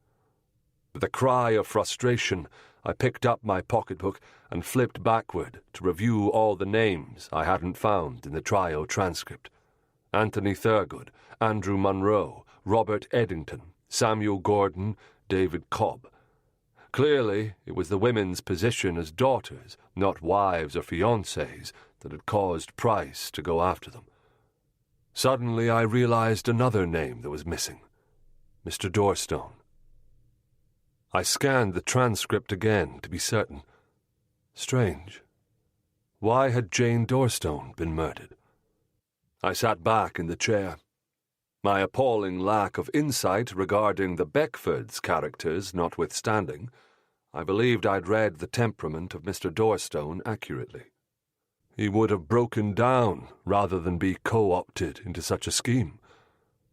With a cry of frustration, I picked up my pocketbook and flipped backward to review all the names I hadn't found in the trial transcript. Anthony Thurgood, Andrew Munro, Robert Eddington, Samuel Gordon, David Cobb. Clearly, it was the women's position as daughters, not wives or fiancées, that had caused Price to go after them. Suddenly I realized another name that was missing. Mr. Dorstone. I scanned the transcript again to be certain. Strange. Why had Jane Dorstone been murdered? I sat back in the chair. My appalling lack of insight regarding the Beckfords' characters notwithstanding, I believed I'd read the temperament of Mr. Dorstone accurately. He would have broken down rather than be co-opted into such a scheme.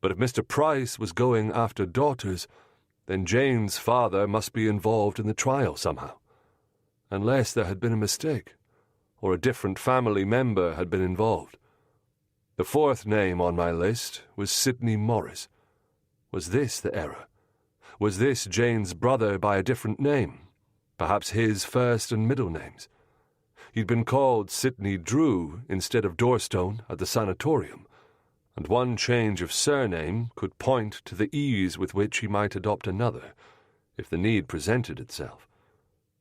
But if Mr. Price was going after daughters, then Jane's father must be involved in the trial somehow. Unless there had been a mistake, or a different family member had been involved. The 4th name on my list was Sidney Morris. Was this the error? Was this Jane's brother by a different name? Perhaps his first and middle names? He'd been called Sidney Drew instead of Dorstone at the sanatorium, and one change of surname could point to the ease with which he might adopt another, if the need presented itself.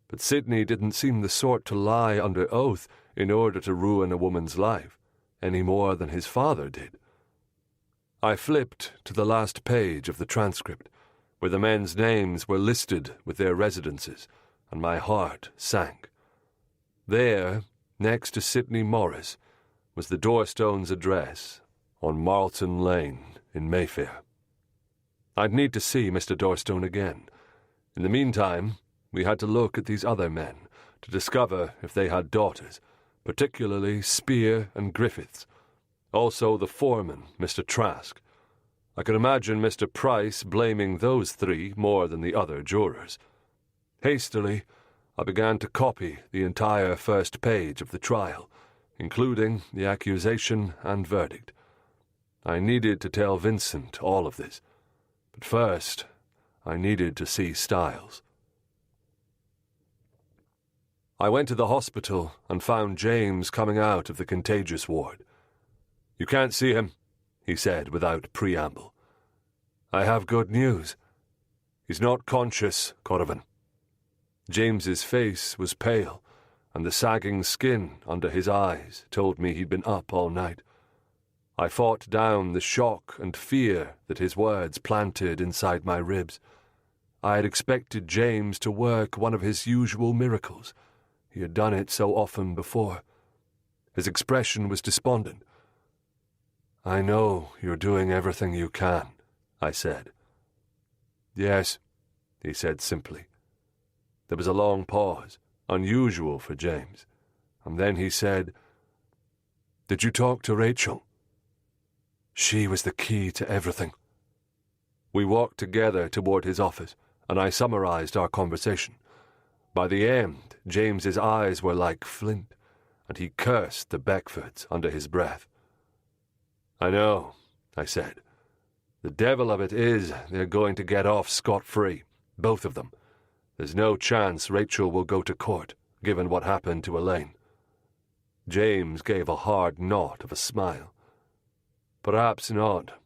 But Sidney didn't seem the sort to lie under oath in order to ruin a woman's life, any more than his father did. I flipped to the last page of the transcript, where the men's names were listed with their residences, and my heart sank. There, next to Sidney Morris, was the Dorstones' address on Marlton Lane in Mayfair. I'd need to see Mr. Dorstone again. In the meantime, we had to look at these other men to discover if they had daughters, particularly Spear and Griffiths, also the foreman, Mr. Trask. I could imagine Mr. Price blaming those three more than the other jurors. Hastily, I began to copy the entire first page of the trial, including the accusation and verdict. I needed to tell Vincent all of this, but first I needed to see Styles. I went to the hospital and found James coming out of the contagious ward. "You can't see him," he said without preamble. "I have good news. He's not conscious, Corrivan." James's face was pale, and the sagging skin under his eyes told me he'd been up all night. I fought down the shock and fear that his words planted inside my ribs. I had expected James to work one of his usual miracles. He had done it so often before. His expression was despondent. "I know you're doing everything you can," I said. "Yes," he said simply. There was a long pause, unusual for James, and then he said, "Did you talk to Rachel?" "She was the key to everything." We walked together toward his office, and I summarized our conversation. By the end, James's eyes were like flint, and he cursed the Beckfords under his breath. "I know," I said. "The devil of it is they're going to get off scot-free, both of them. There's no chance Rachel will go to court, given what happened to Elaine." James gave a hard knot of a smile. "Perhaps not,"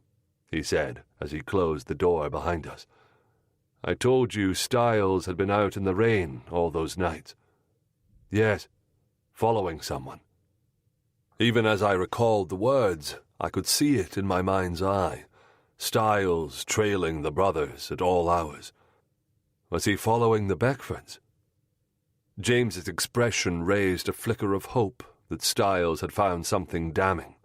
he said as he closed the door behind us. "I told you Styles had been out in the rain all those nights." "Yes, following someone." Even as I recalled the words, I could see it in my mind's eye. Styles trailing the brothers at all hours. Was he following the Beckfords? James's expression raised a flicker of hope that Styles had found something damning.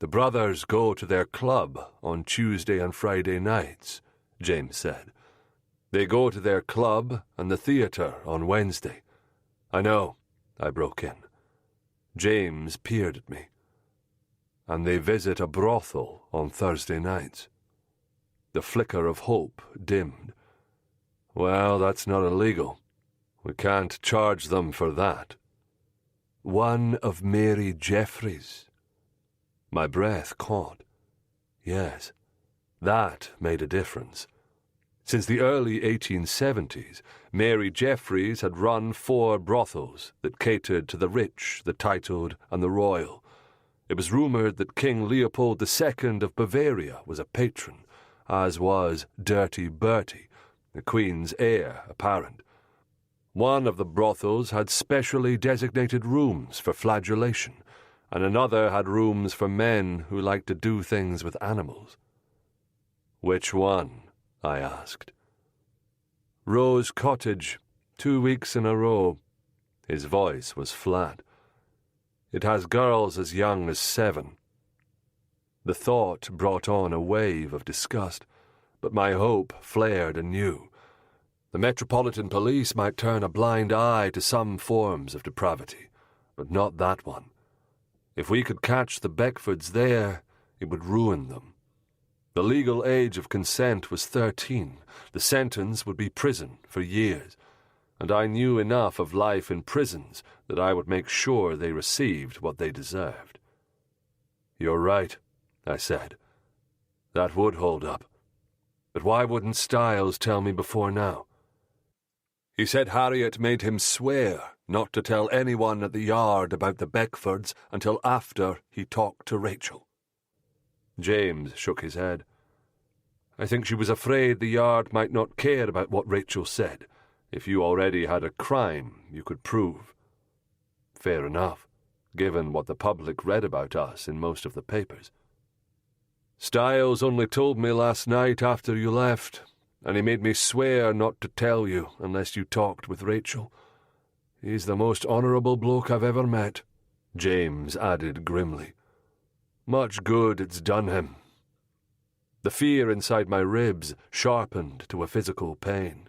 "The brothers go to their club on Tuesday and Friday nights," James said. "They go to their club and the theatre on Wednesday." "I know," I broke in. James peered at me. "And they visit a brothel on Thursday nights." The flicker of hope dimmed. "Well, that's not illegal. We can't charge them for that." "One of Mary Jeffries." My breath caught. Yes, that made a difference. Since the early 1870s, Mary Jeffries had run 4 brothels that catered to the rich, the titled, and the royal. It was rumoured that King Leopold II of Bavaria was a patron, as was Dirty Bertie, the Queen's heir apparent. One of the brothels had specially designated rooms for flagellation, and another had rooms for men who liked to do things with animals. "Which one?" I asked. "Rose Cottage, 2 weeks in a row." His voice was flat. "It has girls as young as 7. The thought brought on a wave of disgust, but my hope flared anew. The Metropolitan Police might turn a blind eye to some forms of depravity, but not that one. If we could catch the Beckfords there, it would ruin them. The legal age of consent was 13. The sentence would be prison for years, and I knew enough of life in prisons that I would make sure they received what they deserved. "You're right," I said. "That would hold up. But why wouldn't Styles tell me before now?" "He said Harriet made him swear not to tell anyone at the yard about the Beckfords until after he talked to Rachel. James shook his head. I think she was afraid the yard might not care about what Rachel said, if you already had a crime you could prove. Fair enough, given what the public read about us in most of the papers. Styles only told me last night after you left, and he made me swear not to tell you unless you talked with Rachel. He's the most honourable bloke I've ever met, James added grimly. Much good it's done him. The fear inside my ribs sharpened to a physical pain.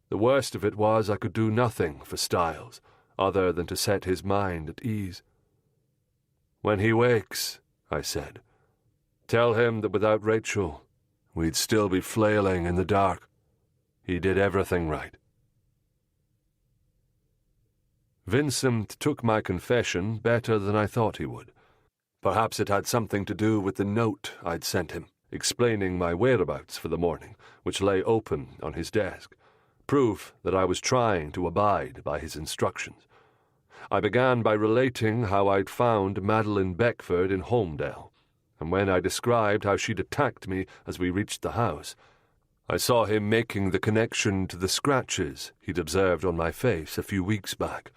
The worst of it was I could do nothing for Styles, other than to set his mind at ease. When he wakes, I said, tell him that without Rachel, we'd still be flailing in the dark. He did everything right. Vincent took my confession better than I thought he would. Perhaps it had something to do with the note I'd sent him, explaining my whereabouts for the morning, which lay open on his desk, proof that I was trying to abide by his instructions. I began by relating how I'd found Madeline Beckford in Holmdale, and when I described how she'd attacked me as we reached the house, I saw him making the connection to the scratches he'd observed on my face a few weeks back.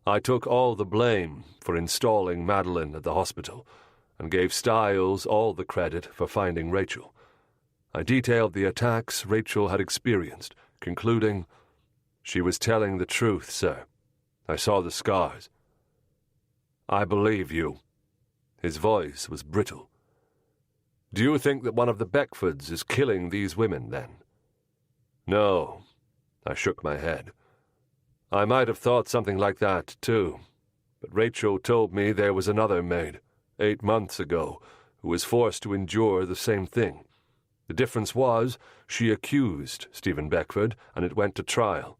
I took all the blame for installing Madeline at the hospital, and gave Styles all the credit for finding Rachel. I detailed the attacks Rachel had experienced, concluding, "She was telling the truth, sir. I saw the scars." "I believe you." His voice was brittle. "Do you think that one of the Beckfords is killing these women, then?" "No." I shook my head. "I might have thought something like that, too. But Rachel told me there was another maid, 8 months ago, who was forced to endure the same thing. The difference was she accused Stephen Beckford, and it went to trial."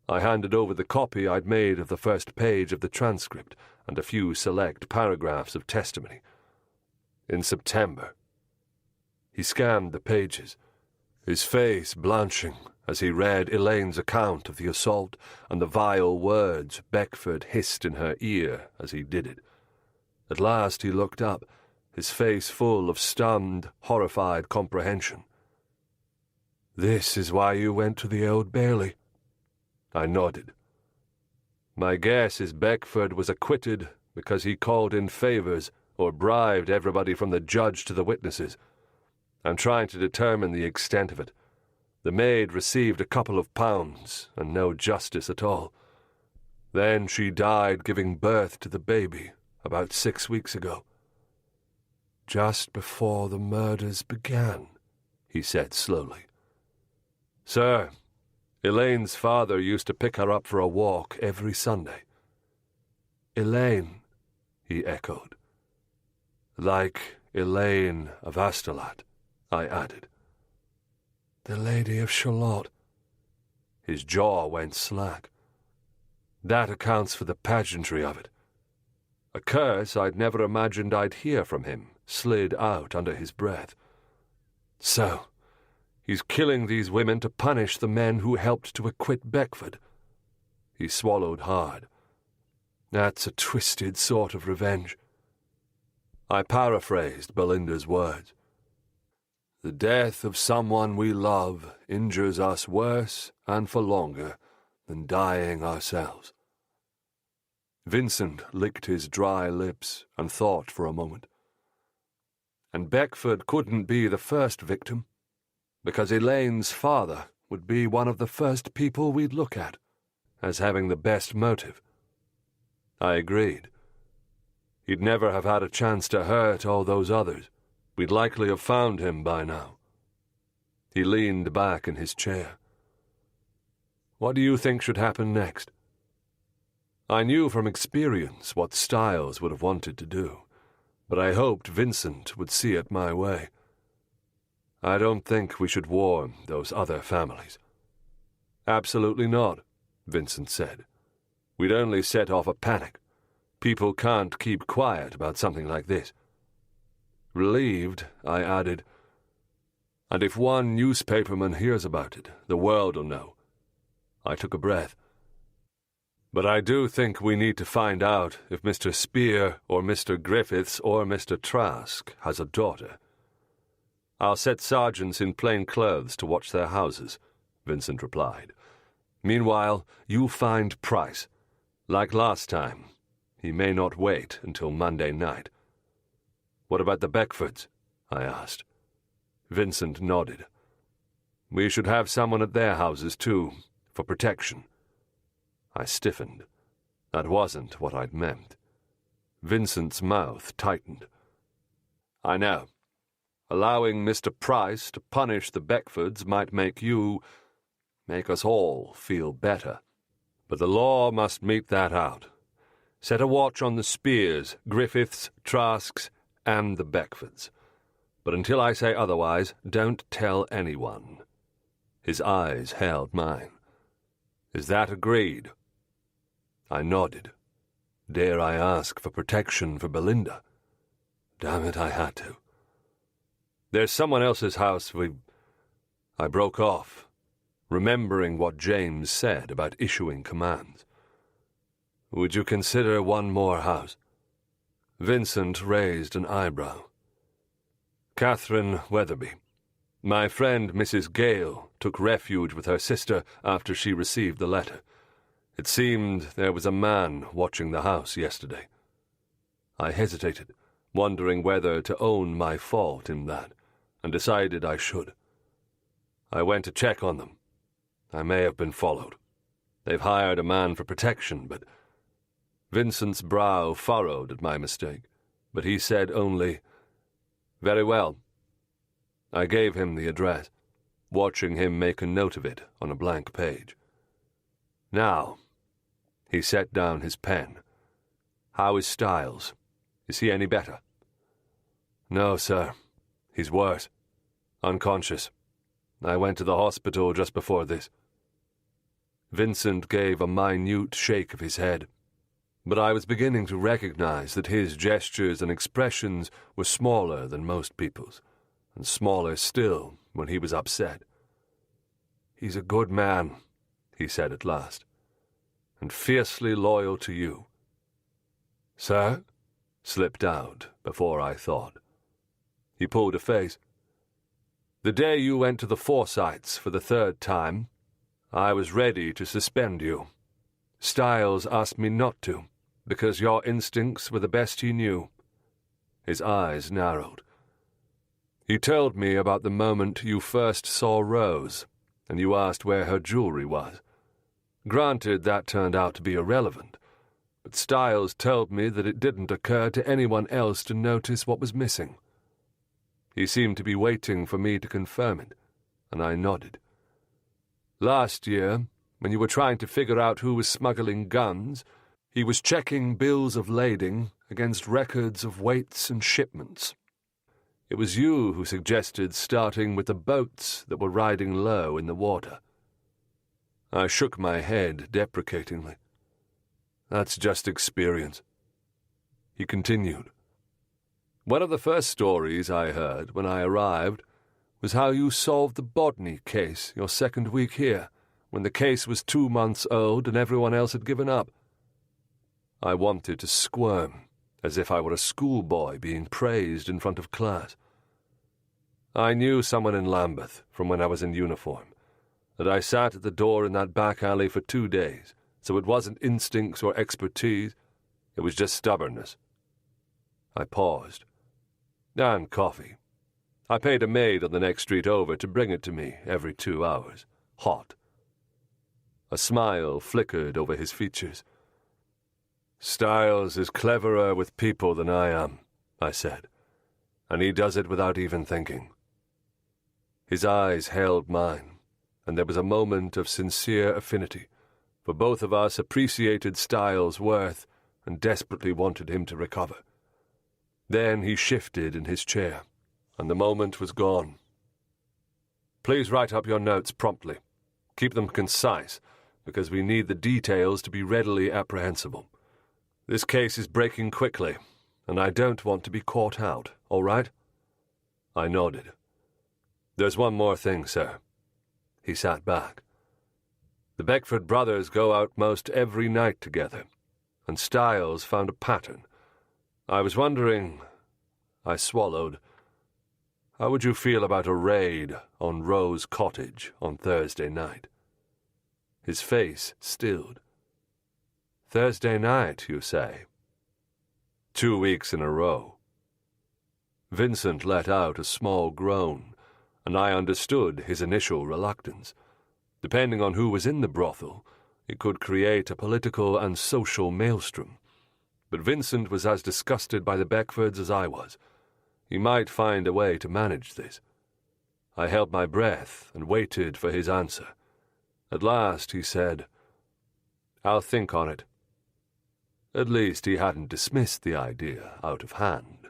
I handed over the copy I'd made of the first page of the transcript and a few select paragraphs of testimony. "In September." He scanned the pages, his face blanching as he read Elaine's account of the assault and the vile words Beckford hissed in her ear as he did it. At last he looked up, his face full of stunned, horrified comprehension. "This is why you went to the Old Bailey?" I nodded. "My guess is Beckford was acquitted because he called in favours or bribed everybody from the judge to the witnesses. I'm trying to determine the extent of it. The maid received a couple of pounds and no justice at all. Then she died giving birth to the baby about 6 weeks ago." "Just before the murders began," he said slowly. "Sir, Elaine's father used to pick her up for a walk every Sunday." "Elaine," he echoed. "Like Elaine of Astolat," I added. "The Lady of Shalott." His jaw went slack. "That accounts for the pageantry of it." A curse I'd never imagined I'd hear from him slid out under his breath. "So, he's killing these women to punish the men who helped to acquit Beckford." He swallowed hard. "That's a twisted sort of revenge." I paraphrased Belinda's words. "The death of someone we love injures us worse and for longer than dying ourselves." Vincent licked his dry lips and thought for a moment. "And Beckford couldn't be the first victim, because Elaine's father would be one of the first people we'd look at as having the best motive." I agreed. He'd never have had a chance to hurt all those others. We'd likely have found him by now. He leaned back in his chair. "What do you think should happen next?" I knew from experience what Styles would have wanted to do, but I hoped Vincent would see it my way. "I don't think we should warn those other families." "Absolutely not," Vincent said. "We'd only set off a panic. People can't keep quiet about something like this." Relieved, I added, "And if one newspaperman hears about it, the world'll know." I took a breath. But I do think we need to find out if Mr. Spear or Mr. Griffiths or Mr. Trask has a daughter. I'll set sergeants in plain clothes to watch their houses, Vincent replied. Meanwhile, you find Price. Like last time, he may not wait until Monday night. What about the Beckfords? I asked. Vincent nodded. We should have someone at their houses too, for protection. I stiffened. That wasn't what I'd meant. Vincent's mouth tightened. I know. Allowing Mr. Price to punish the Beckfords might make us all feel better. But the law must mete that out. Set a watch on the Spears, Griffiths, Trasks, and the Beckfords. But until I say otherwise, don't tell anyone. His eyes held mine. Is that agreed? I nodded. Dare I ask for protection for Belinda? Damn it, I had to. There's someone else's house I broke off, remembering what James said about issuing commands. Would you consider one more house? Vincent raised an eyebrow. Catherine Weatherby. My friend Mrs. Gale took refuge with her sister after she received the letter. It seemed there was a man watching the house yesterday. I hesitated, wondering whether to own my fault in that, and decided I should. I went to check on them. I may have been followed. They've hired a man for protection, but... Vincent's brow furrowed at my mistake, but he said only, "Very well." I gave him the address, watching him make a note of it on a blank page. Now, he set down his pen. How is Styles? Is he any better? No, sir. He's worse. Unconscious. I went to the hospital just before this. Vincent gave a minute shake of his head, but I was beginning to recognize that his gestures and expressions were smaller than most people's, and smaller still when he was upset. He's a good man, he said at last, and fiercely loyal to you. Sir? Slipped out before I thought. He pulled a face. The day you went to the Forsytes for the third time, I was ready to suspend you. Styles asked me not to, because your instincts were the best he knew. His eyes narrowed. He told me about the moment you first saw Rose, and you asked where her jewelry was. Granted, that turned out to be irrelevant, but Styles told me that it didn't occur to anyone else to notice what was missing. He seemed to be waiting for me to confirm it, and I nodded. Last year, when you were trying to figure out who was smuggling guns, he was checking bills of lading against records of weights and shipments. It was you who suggested starting with the boats that were riding low in the water. I shook my head deprecatingly. That's just experience. He continued. One of the first stories I heard when I arrived was how you solved the Bodney case your second week here, when the case was 2 months old and everyone else had given up. I wanted to squirm, as if I were a schoolboy being praised in front of class. I knew someone in Lambeth from when I was in uniform, and I sat at the door in that back alley for 2 days, so it wasn't instincts or expertise, it was just stubbornness. I paused. And coffee. I paid a maid on the next street over to bring it to me every 2 hours, hot. A smile flickered over his features. Styles is cleverer with people than I am, I said, and he does it without even thinking. His eyes held mine, and there was a moment of sincere affinity, for both of us appreciated Styles' worth and desperately wanted him to recover. Then he shifted in his chair, and the moment was gone. Please write up your notes promptly. Keep them concise, because we need the details to be readily apprehensible. This case is breaking quickly, and I don't want to be caught out, all right? I nodded. There's one more thing, sir. He sat back. The Beckford brothers go out most every night together, and Styles found a pattern. I was wondering—" I swallowed. "How would you feel about a raid on Rose Cottage on Thursday night?" His face stilled. "Thursday night, you say?" 2 weeks in a row. Vincent let out a small groan, and I understood his initial reluctance. Depending on who was in the brothel, it could create a political and social maelstrom. But Vincent was as disgusted by the Beckfords as I was. He might find a way to manage this. I held my breath and waited for his answer. At last he said, "I'll think on it." At least he hadn't dismissed the idea out of hand.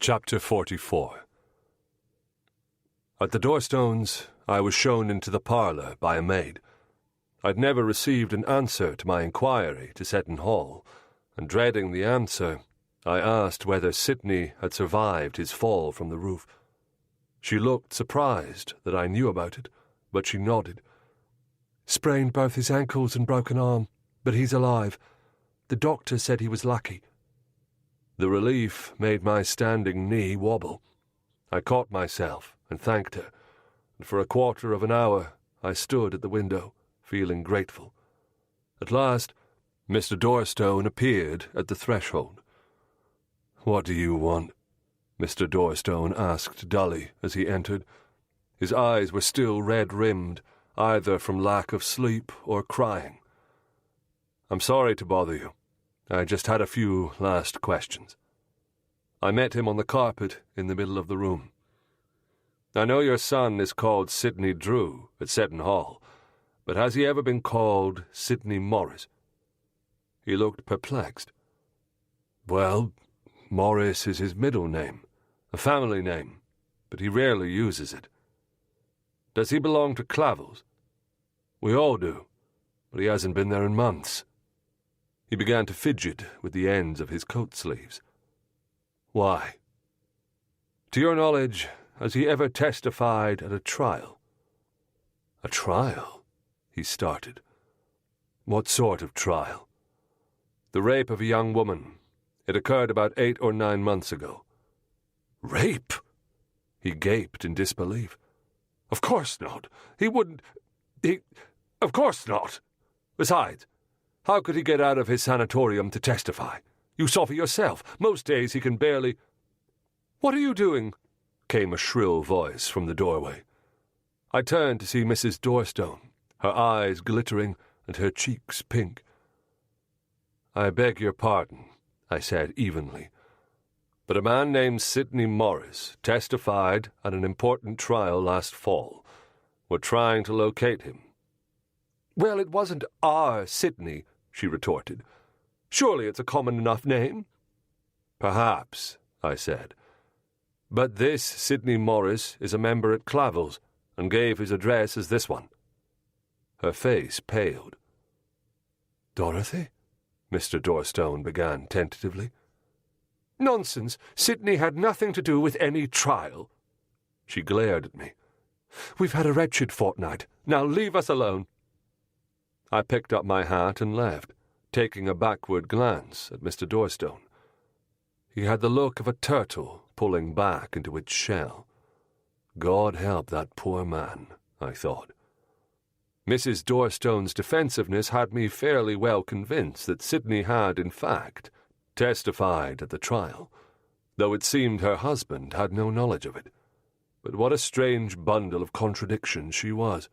Chapter 44. At the Doorstones, I was shown into the parlour by a maid. I'd never received an answer to my inquiry to Seton Hall, and dreading the answer, I asked whether Sidney had survived his fall from the roof. She looked surprised that I knew about it, but she nodded. "Sprained both his ankles and broken arm, but he's alive. The doctor said he was lucky." The relief made my standing knee wobble. I caught myself and thanked her, and for a quarter of an hour I stood at the window, feeling grateful. At last, Mr. Dorstone appeared at the threshold. "What do you want?" Mr. Dorstone asked dully as he entered. His eyes were still red-rimmed, either from lack of sleep or crying. "I'm sorry to bother you. I just had a few last questions." I met him on the carpet in the middle of the room. "I know your son is called Sidney Drew at Seton Hall, but has he ever been called Sidney Morris?" He looked perplexed. "Well, Morris is his middle name, a family name, but he rarely uses it." "Does he belong to Clavel's?" "We all do, but he hasn't been there in months." He began to fidget with the ends of his coat sleeves. "Why?" "To your knowledge, has he ever testified at a trial?" "A trial?" he started. "What sort of trial?" "The rape of a young woman. It occurred about 8 or 9 months ago." "Rape?" He gaped in disbelief. "Of course not. He wouldn't... Of course not. Besides, how could he get out of his sanatorium to testify? You saw for yourself. Most days he can barely—" "What are you doing?" came a shrill voice from the doorway. I turned to see Mrs. Dorstone, her eyes glittering and her cheeks pink. "I beg your pardon," I said evenly, "but a man named Sidney Morris testified at an important trial last fall. We're trying to locate him." "Well, it wasn't our Sidney," she retorted. "Surely it's a common enough name." "Perhaps," I said. "But this Sidney Morris is a member at Clavel's, and gave his address as this one." Her face paled. "Dorothy?" Mr. Dorstone began tentatively. "Nonsense! Sidney had nothing to do with any trial." She glared at me. "We've had a wretched fortnight. Now leave us alone." I picked up my hat and left, taking a backward glance at Mr. Dorstone. He had the look of a turtle pulling back into its shell. God help that poor man, I thought. Mrs. Dorstone's defensiveness had me fairly well convinced that Sidney had, in fact, testified at the trial, though it seemed her husband had no knowledge of it. But what a strange bundle of contradictions she was.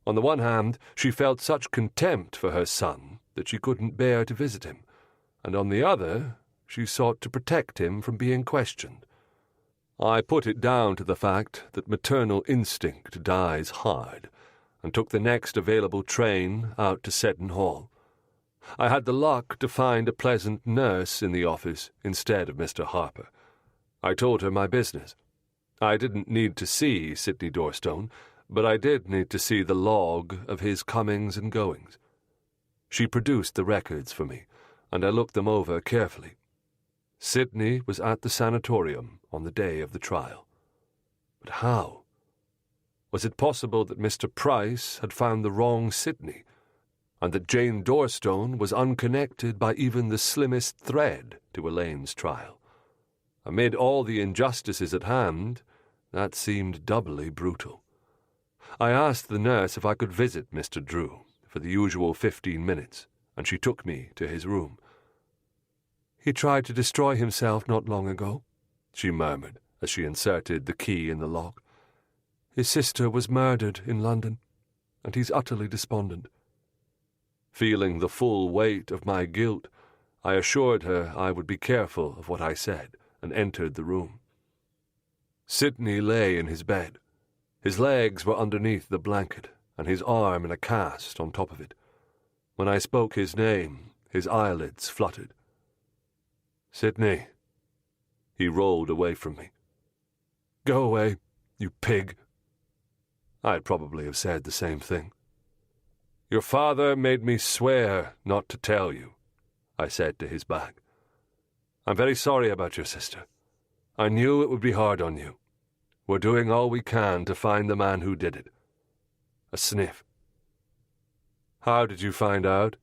On the one hand, she felt such contempt for her son that she couldn't bear to visit him, and on the other, she sought to protect him from being questioned. I put it down to the fact that maternal instinct dies hard, and took the next available train out to Seton Hall. I had the luck to find a pleasant nurse in the office instead of Mr. Harper. I told her my business. I didn't need to see Sidney Dorstone, but I did need to see the log of his comings and goings. She produced the records for me, and I looked them over carefully. Sidney was at the sanatorium on the day of the trial. But how? Was it possible that Mr. Price had found the wrong Sidney, and that Jane Dorstone was unconnected by even the slimmest thread to Elaine's trial? Amid all the injustices at hand, that seemed doubly brutal. I asked the nurse if I could visit Mr. Drew for the usual 15 minutes, and she took me to his room. "He tried to destroy himself not long ago," she murmured as she inserted the key in the lock. "His sister was murdered in London, and he's utterly despondent." Feeling the full weight of my guilt, I assured her I would be careful of what I said, and entered the room. Sidney lay in his bed. His legs were underneath the blanket, and his arm in a cast on top of it. When I spoke his name, his eyelids fluttered. "Sidney." He rolled away from me. "Go away, you pig." I'd probably have said the same thing. "Your father made me swear not to tell you," I said to his back. "I'm very sorry about your sister. I knew it would be hard on you. We're doing all we can to find the man who did it." A sniff. "How did you find out?"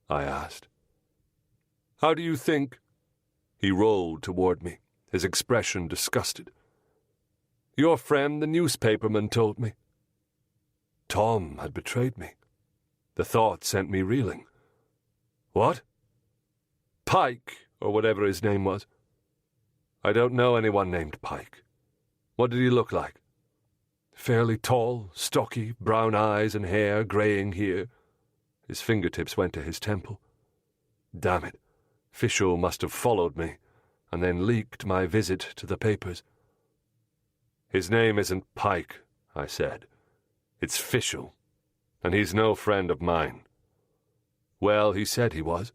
I asked. "How do you think?" He rolled toward me, his expression disgusted. "Your friend, the newspaperman, told me." Tom had betrayed me. The thought sent me reeling. "What?" "Pike, or whatever his name was." "I don't know anyone named Pike. What did he look like?" "Fairly tall, stocky, brown eyes and hair greying here." His fingertips went to his temple. Damn it, Fischel must have followed me, and then leaked my visit to the papers. "His name isn't Pike," I said. "It's Fischel, and he's no friend of mine." "Well, he said he was.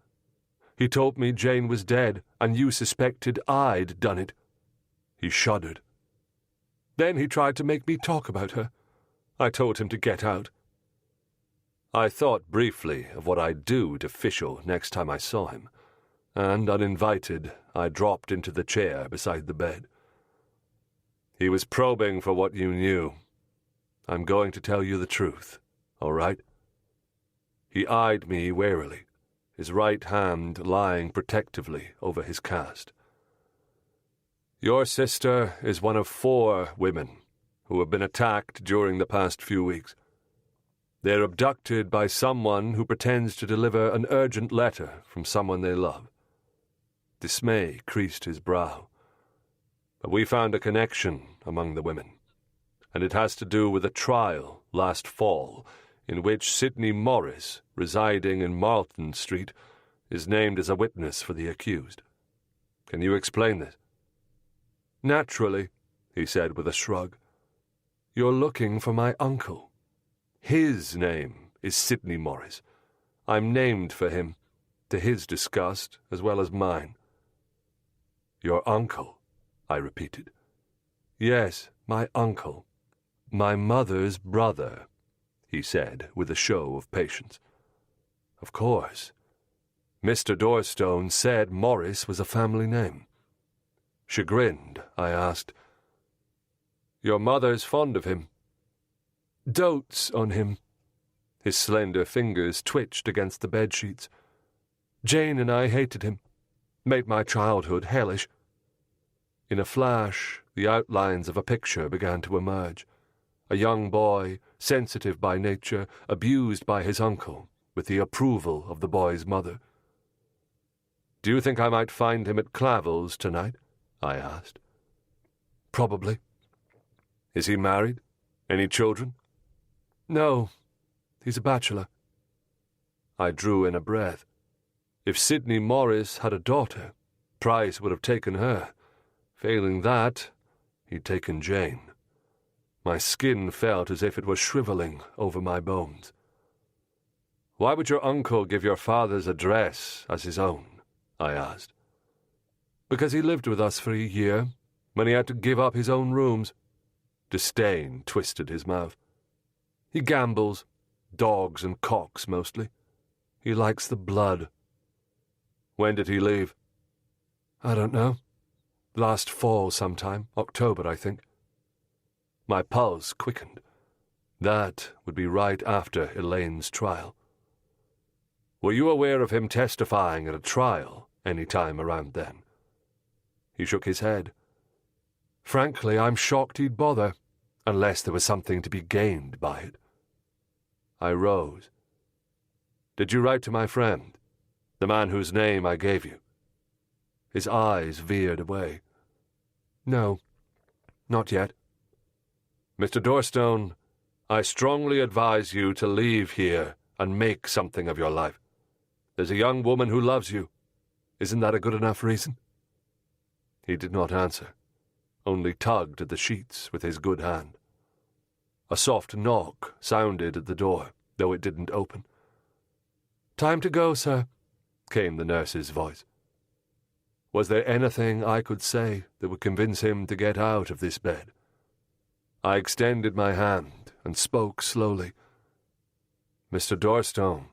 He told me Jane was dead, and you suspected I'd done it." He shuddered. "Then he tried to make me talk about her. I told him to get out." I thought briefly of what I'd do to Fischel next time I saw him, and, uninvited, I dropped into the chair beside the bed. "He was probing for what you knew. I'm going to tell you the truth, all right?" He eyed me warily, his right hand lying protectively over his cast. "Your sister is one of 4 women who have been attacked during the past few weeks. They're abducted by someone who pretends to deliver an urgent letter from someone they love." Dismay creased his brow. "But we found a connection among the women, and it has to do with a trial last fall in which Sidney Morris, residing in Marlton Street, is named as a witness for the accused. Can you explain this?" "Naturally," he said with a shrug. "You're looking for my uncle. His name is Sidney Morris. I'm named for him, to his disgust as well as mine." "Your uncle," I repeated. "Yes, my uncle. My mother's brother," he said with a show of patience. "Of course. Mr. Dorstone said Morris was a family name." Chagrined, I asked, "Your mother's fond of him?" "Dotes on him." His slender fingers twitched against the bedsheets. "Jane and I hated him. Made my childhood hellish." In a flash, the outlines of a picture began to emerge. A young boy, sensitive by nature, abused by his uncle, with the approval of the boy's mother. "Do you think I might find him at Clavel's tonight?" I asked. "Probably." "Is he married? Any children?" "No, he's a bachelor." I drew in a breath. If Sidney Morris had a daughter, Price would have taken her. Failing that, he'd taken Jane. My skin felt as if it was shriveling over my bones. "Why would your uncle give your father's address as his own?" I asked. "Because he lived with us for a year, when he had to give up his own rooms." Disdain twisted his mouth. "He gambles, dogs and cocks mostly. He likes the blood." "When did he leave?" "I don't know. Last fall sometime, October, I think." My pulse quickened. That would be right after Elaine's trial. Were you aware of him testifying at a trial any time around then? He shook his head. Frankly, I'm shocked he'd bother, unless there was something to be gained by it. I rose. Did you write to my friend, the man whose name I gave you? His eyes veered away. No, not yet. Mr. Dorstone, I strongly advise you to leave here and make something of your life. There's a young woman who loves you. Isn't that a good enough reason? He did not answer, only tugged at the sheets with his good hand. A soft knock sounded at the door, though it didn't open. Time to go, sir, came the nurse's voice. Was there anything I could say that would convince him to get out of this bed? I extended my hand and spoke slowly. Mr. Dorstone,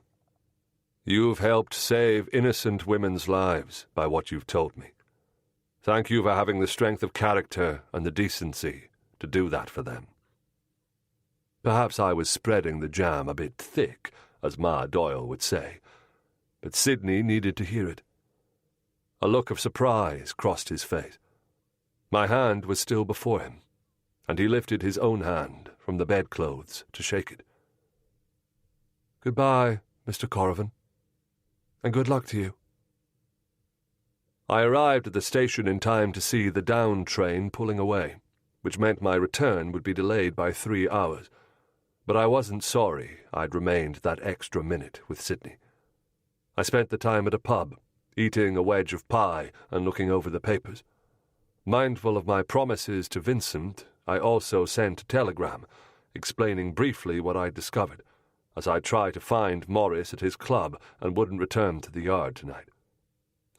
you've helped save innocent women's lives by what you've told me. Thank you for having the strength of character and the decency to do that for them. Perhaps I was spreading the jam a bit thick, as Ma Doyle would say, but Sidney needed to hear it. A look of surprise crossed his face. My hand was still before him, and he lifted his own hand from the bedclothes to shake it. Goodbye, Mr. Corrivan, and good luck to you. I arrived at the station in time to see the down train pulling away, which meant my return would be delayed by 3 hours. But I wasn't sorry I'd remained that extra minute with Sidney. I spent the time at a pub, eating a wedge of pie and looking over the papers. Mindful of my promises to Vincent, I also sent a telegram, explaining briefly what I'd discovered, as I tried to find Morris at his club and wouldn't return to the yard tonight.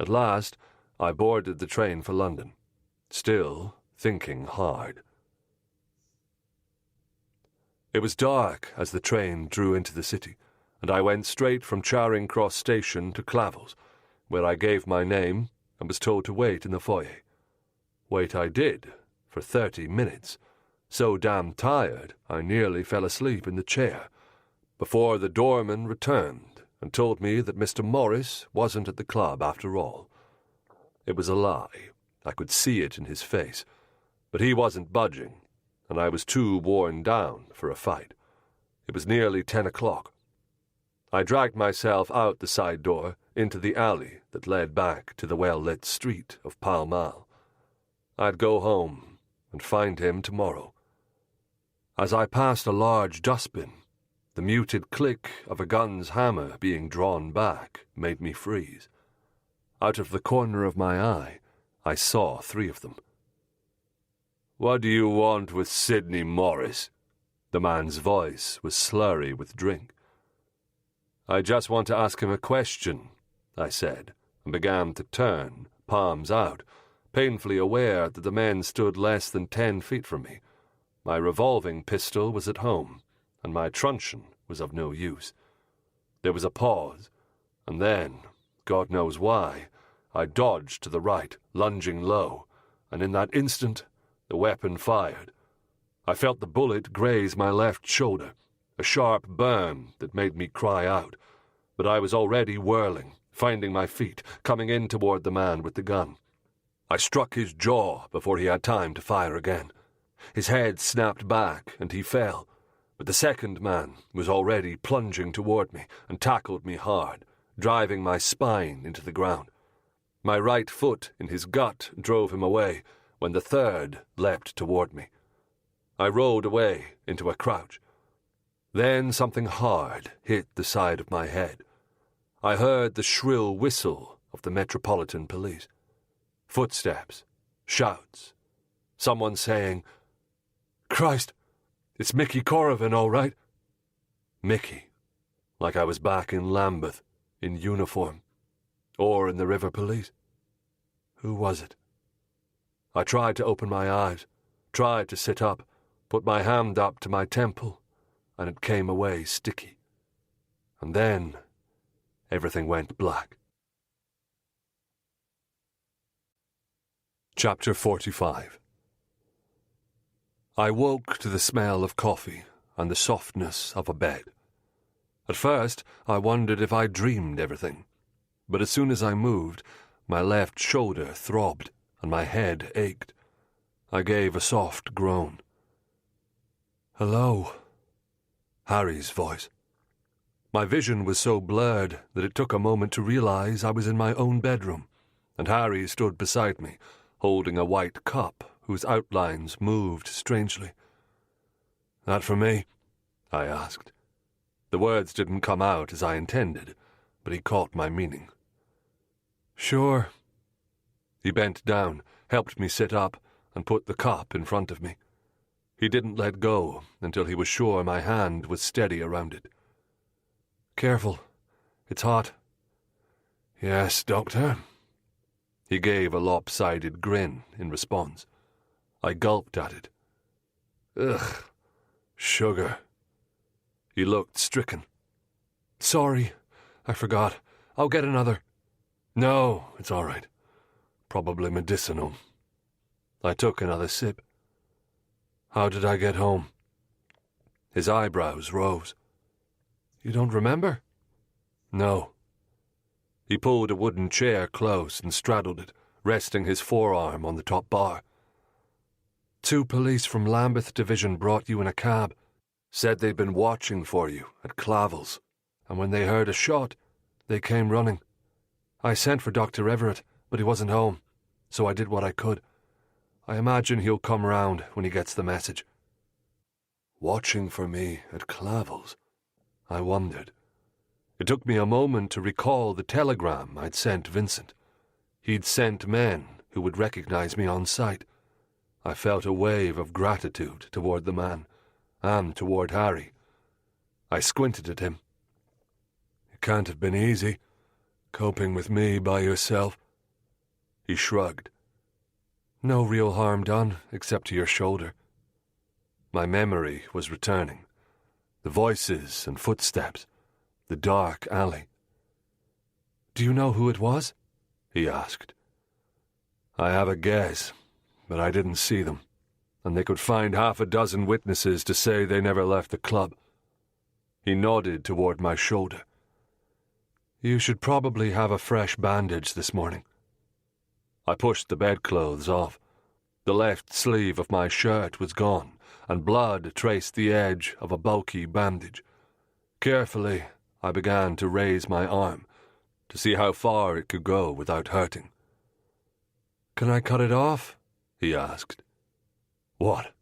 At last, I boarded the train for London, still thinking hard. It was dark as the train drew into the city, and I went straight from Charing Cross Station to Clavel's, where I gave my name and was told to wait in the foyer. Wait I did, for 30 minutes, so damn tired I nearly fell asleep in the chair, before the doorman returned and told me that Mr. Morris wasn't at the club after all. It was a lie. I could see it in his face, but he wasn't budging, and I was too worn down for a fight. It was nearly 10 o'clock. I dragged myself out the side door into the alley that led back to the well-lit street of Pall Mall. I'd go home and find him tomorrow. As I passed a large dustbin, the muted click of a gun's hammer being drawn back made me freeze. Out of the corner of my eye, I saw 3 of them. What do you want with Sidney Morris? The man's voice was slurry with drink. I just want to ask him a question, I said, and began to turn, palms out, painfully aware that the men stood less than 10 feet from me. My revolving pistol was at home, and my truncheon was of no use. There was a pause, and then, God knows why, I dodged to the right, lunging low, and in that instant the weapon fired. I felt the bullet graze my left shoulder, a sharp burn that made me cry out, but I was already whirling, finding my feet, coming in toward the man with the gun. I struck his jaw before he had time to fire again. His head snapped back, and he fell, but the second man was already plunging toward me and tackled me hard, driving my spine into the ground. My right foot in his gut drove him away when the third leapt toward me. I rolled away into a crouch. Then something hard hit the side of my head. I heard the shrill whistle of the Metropolitan Police. Footsteps, shouts, someone saying, "Christ, it's Mickey Corrivan, all right." Mickey, like I was back in Lambeth, in uniform, or in the River Police. Who was it? I tried to open my eyes, tried to sit up, put my hand up to my temple, and it came away sticky. And then everything went black. Chapter 45. I woke to the smell of coffee and the softness of a bed. At first, I wondered if I dreamed everything, but as soon as I moved, my left shoulder throbbed and my head ached. I gave a soft groan. "Hello," Harry's voice. My vision was so blurred that it took a moment to realize I was in my own bedroom, and Harry stood beside me, holding a white cup whose outlines moved strangely. "That for me?" I asked. The words didn't come out as I intended, but he caught my meaning. "Sure." He bent down, helped me sit up, and put the cup in front of me. He didn't let go until he was sure my hand was steady around it. "Careful. It's hot." "Yes, Doctor." He gave a lopsided grin in response. I gulped at it. "Ugh, sugar." He looked stricken. "Sorry, I forgot. I'll get another." "No, it's all right. Probably medicinal." I took another sip. "How did I get home?" His eyebrows rose. "You don't remember?" "No." He pulled a wooden chair close and straddled it, resting his forearm on the top bar. "2 police from Lambeth Division brought you in a cab. Said they'd been watching for you at Clavel's, and when they heard a shot, they came running. I sent for Dr. Everett, but he wasn't home, so I did what I could. I imagine he'll come round when he gets the message." Watching for me at Clavel's? I wondered. It took me a moment to recall the telegram I'd sent Vincent. He'd sent men who would recognize me on sight. I felt a wave of gratitude toward the man, and toward Harry. I squinted at him. "It can't have been easy, coping with me by yourself." He shrugged. "No real harm done, except to your shoulder." My memory was returning. The voices and footsteps, the dark alley. "Do you know who it was?" he asked. "I have a guess, but I didn't see them, and they could find 6 witnesses to say they never left the club." He nodded toward my shoulder. "You should probably have a fresh bandage this morning." I pushed the bedclothes off. The left sleeve of my shirt was gone, and blood traced the edge of a bulky bandage. Carefully, I began to raise my arm, to see how far it could go without hurting. "Can I cut it off?" he asked. "What?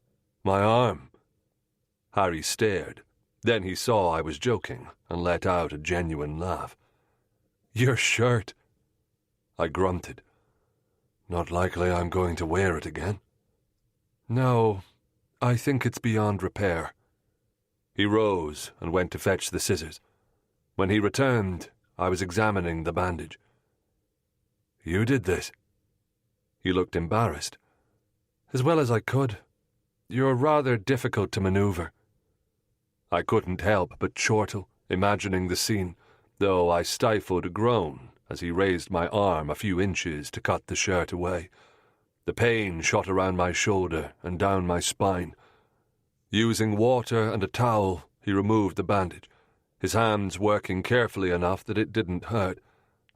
My arm?" Harry stared. Then he saw I was joking and let out a genuine laugh. "Your shirt." I grunted. "Not likely I'm going to wear it again." "No, I think it's beyond repair." He rose and went to fetch the scissors. When he returned, I was examining the bandage. "You did this?" He looked embarrassed. "As well as I could. You're rather difficult to maneuver." I couldn't help but chortle, imagining the scene, though I stifled a groan as he raised my arm a few inches to cut the shirt away. The pain shot around my shoulder and down my spine. Using water and a towel, he removed the bandage, his hands working carefully enough that it didn't hurt,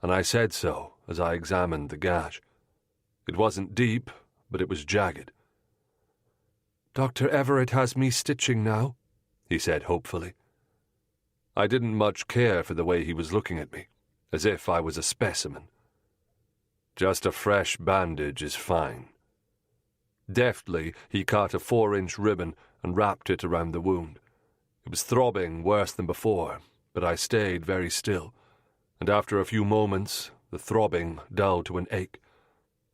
and I said so as I examined the gash. It wasn't deep, but it was jagged. "Dr. Everett has me stitching now," he said hopefully. I didn't much care for the way he was looking at me, as if I was a specimen. "Just a fresh bandage is fine." Deftly, he cut a 4-inch ribbon and wrapped it around the wound. It was throbbing worse than before, but I stayed very still, and after a few moments, the throbbing dulled to an ache.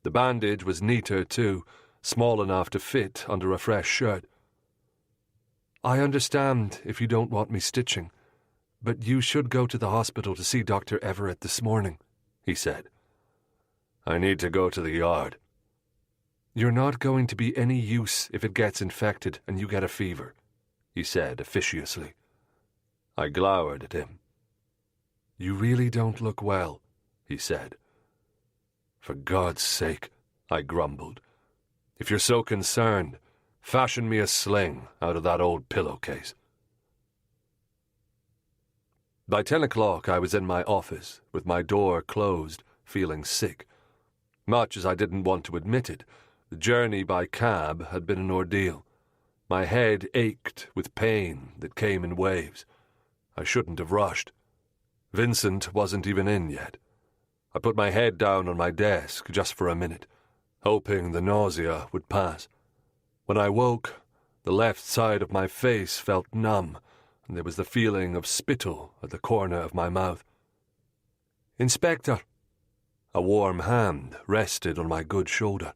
The bandage was neater, too, small enough to fit under a fresh shirt. "I understand if you don't want me stitching, but you should go to the hospital to see Dr. Everett this morning," he said. "I need to go to the yard." "You're not going to be any use if it gets infected and you get a fever," he said officiously. I glowered at him. "You really don't look well," he said. "For God's sake," I grumbled. "If you're so concerned, fashion me a sling out of that old pillowcase." By 10 o'clock I was in my office, with my door closed, feeling sick. Much as I didn't want to admit it, the journey by cab had been an ordeal. My head ached with pain that came in waves. I shouldn't have rushed. Vincent wasn't even in yet. I put my head down on my desk just for a minute, hoping the nausea would pass. When I woke, the left side of my face felt numb, and there was the feeling of spittle at the corner of my mouth. "Inspector!" A warm hand rested on my good shoulder.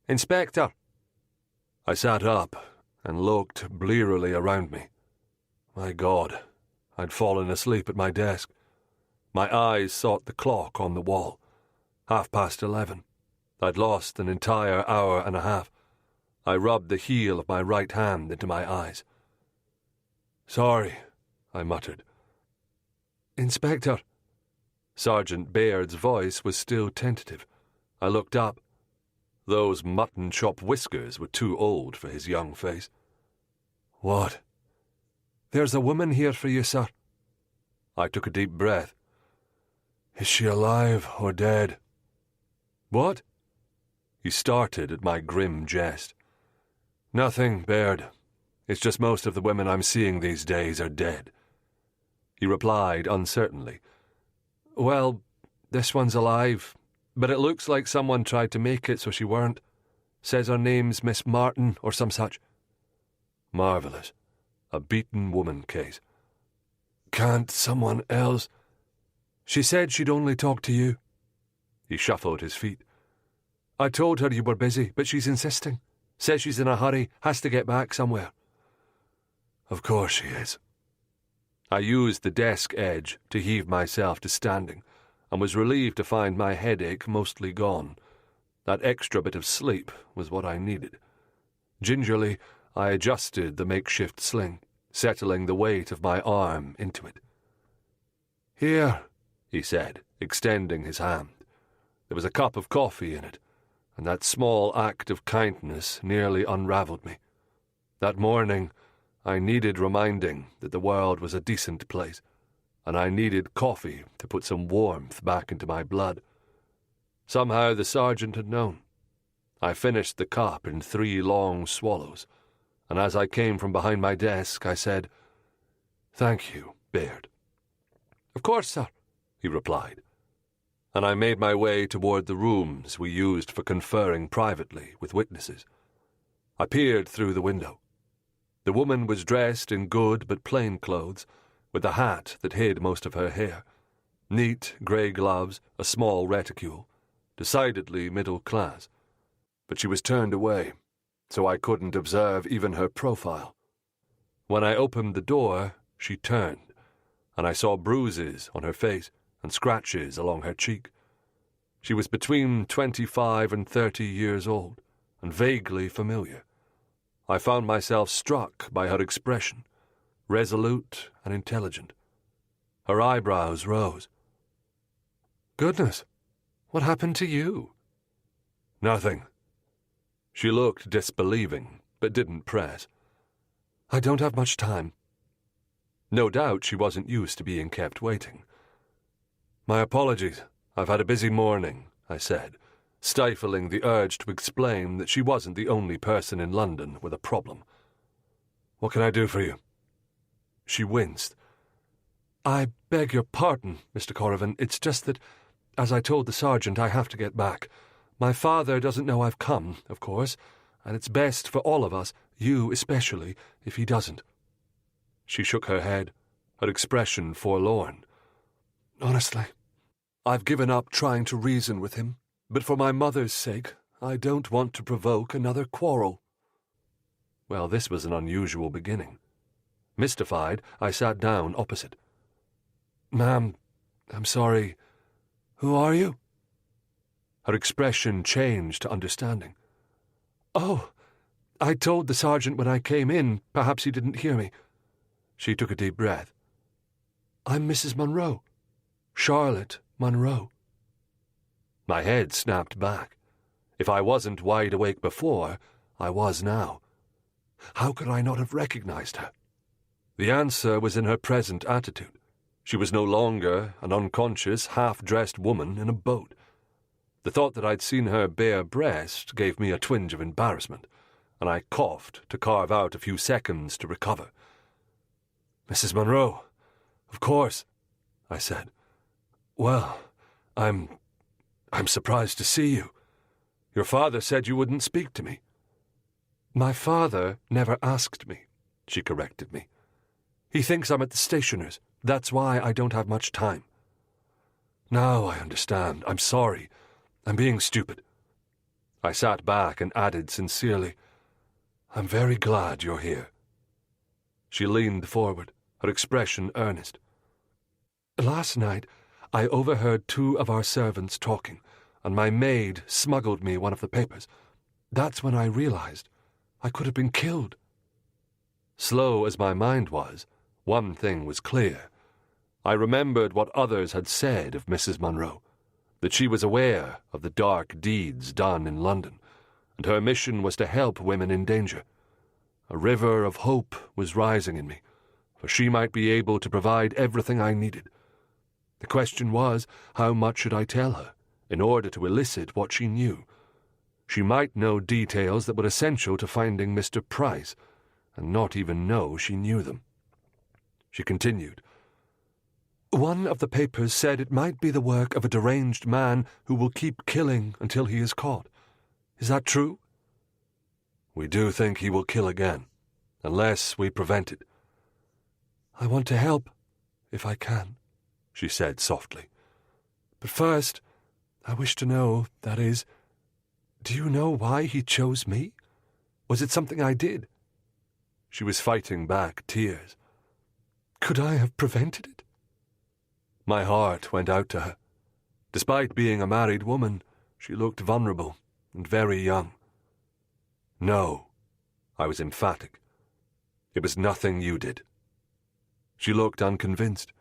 "Inspector!" I sat up and looked blearily around me. My God, I'd fallen asleep at my desk. My eyes sought the clock on the wall. 11:30. I'd lost an entire hour and a half. I rubbed the heel of my right hand into my eyes. "Sorry," I muttered. "Inspector." Sergeant Baird's voice was still tentative. I looked up. Those mutton chop whiskers were too old for his young face. "What?" "There's a woman here for you, sir." I took a deep breath. "Is she alive or dead?" "What?" He started at my grim jest. "Nothing, Baird. It's just most of the women I'm seeing these days are dead." He replied uncertainly. "Well, this one's alive, but it looks like someone tried to make it so she weren't. Says her name's Miss Martin or some such." Marvellous. A beaten woman case. "Can't someone else?" "She said she'd only talk to you." He shuffled his feet. "I told her you were busy, but she's insisting. Says she's in a hurry, has to get back somewhere." "Of course she is." I used the desk edge to heave myself to standing, and was relieved to find my headache mostly gone. That extra bit of sleep was what I needed. Gingerly, I adjusted the makeshift sling, settling the weight of my arm into it. "Here," he said, extending his hand. There was a cup of coffee in it, and that small act of kindness nearly unravelled me. That morning, I needed reminding that the world was a decent place, and I needed coffee to put some warmth back into my blood. Somehow the sergeant had known. I finished the cup in 3 long swallows, and as I came from behind my desk, I said, "Thank you, Baird." "Of course, sir," he replied, and I made my way toward the rooms we used for conferring privately with witnesses. I peered through the window. The woman was dressed in good but plain clothes, with a hat that hid most of her hair, neat grey gloves, a small reticule, decidedly middle class. But she was turned away, so I couldn't observe even her profile. When I opened the door, she turned, and I saw bruises on her face and scratches along her cheek. She was between 25 and 30 years old, and vaguely familiar. I found myself struck by her expression, resolute and intelligent. Her eyebrows rose. "Goodness, what happened to you?" "Nothing." She looked disbelieving, but didn't press. "I don't have much time." No doubt she wasn't used to being kept waiting. "My apologies. I've had a busy morning," I said, stifling the urge to explain that she wasn't the only person in London with a problem. "What can I do for you?" She winced. "I beg your pardon, Mr. Corrivan. It's just that, as I told the sergeant, I have to get back. My father doesn't know I've come, of course, and it's best for all of us, you especially, if he doesn't." She shook her head, her expression forlorn. "Honestly, I've given up trying to reason with him, but for my mother's sake, I don't want to provoke another quarrel." Well, this was an unusual beginning. Mystified, I sat down opposite. "Ma'am, I'm sorry. Who are you?" Her expression changed to understanding. "Oh, I told the sergeant when I came in. Perhaps he didn't hear me." She took a deep breath. "I'm Mrs. Munro. Charlotte Munro." My head snapped back. If I wasn't wide awake before, I was now. How could I not have recognized her? The answer was in her present attitude, She was no longer an unconscious, half-dressed woman in a boat. The thought that I'd seen her bare breast gave me a twinge of embarrassment, and I coughed to carve out a few seconds to recover. "Mrs. Monroe, of course," I said. "Well, I'm surprised to see you. Your father said you wouldn't speak to me." "My father never asked me," she corrected me. "He thinks I'm at the stationer's. That's why I don't have much time." "Now I understand. I'm sorry. I'm being stupid." I sat back and added sincerely, "I'm very glad you're here." She leaned forward, her expression earnest. "Last night, I overheard 2 of our servants talking, and my maid smuggled me one of the papers. That's when I realized I could have been killed." Slow as my mind was, one thing was clear. I remembered what others had said of Mrs. Monroe, that she was aware of the dark deeds done in London, and her mission was to help women in danger. A river of hope was rising in me, for she might be able to provide everything I needed. The question was, how much should I tell her, in order to elicit what she knew? She might know details that were essential to finding Mr. Price, and not even know she knew them. She continued, "One of the papers said it might be the work of a deranged man who will keep killing until he is caught. Is that true?" "We do think he will kill again, unless we prevent it." "I want to help, if I can," she said softly. "But first, I wish to know, that is, do you know why he chose me? Was it something I did?" She was fighting back tears. "Could I have prevented it?" My heart went out to her. Despite being a married woman, she looked vulnerable and very young. "No," I was emphatic. "It was nothing you did." She looked unconvinced.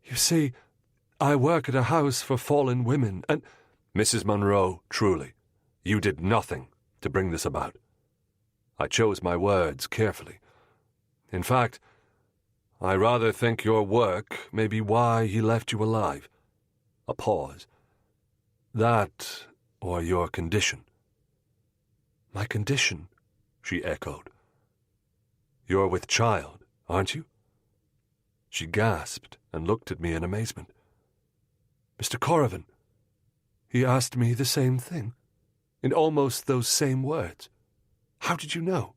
"You see, I work at a house for fallen women, and—" "Mrs. Monroe, truly, you did nothing to bring this about." I chose my words carefully. "In fact, I rather think your work may be why he left you alive." A pause. "That, or your condition." "My condition?" she echoed. "You're with child, aren't you?" She gasped and looked at me in amazement. "Mr. Corrivan, he asked me the same thing, in almost those same words. How did you know?"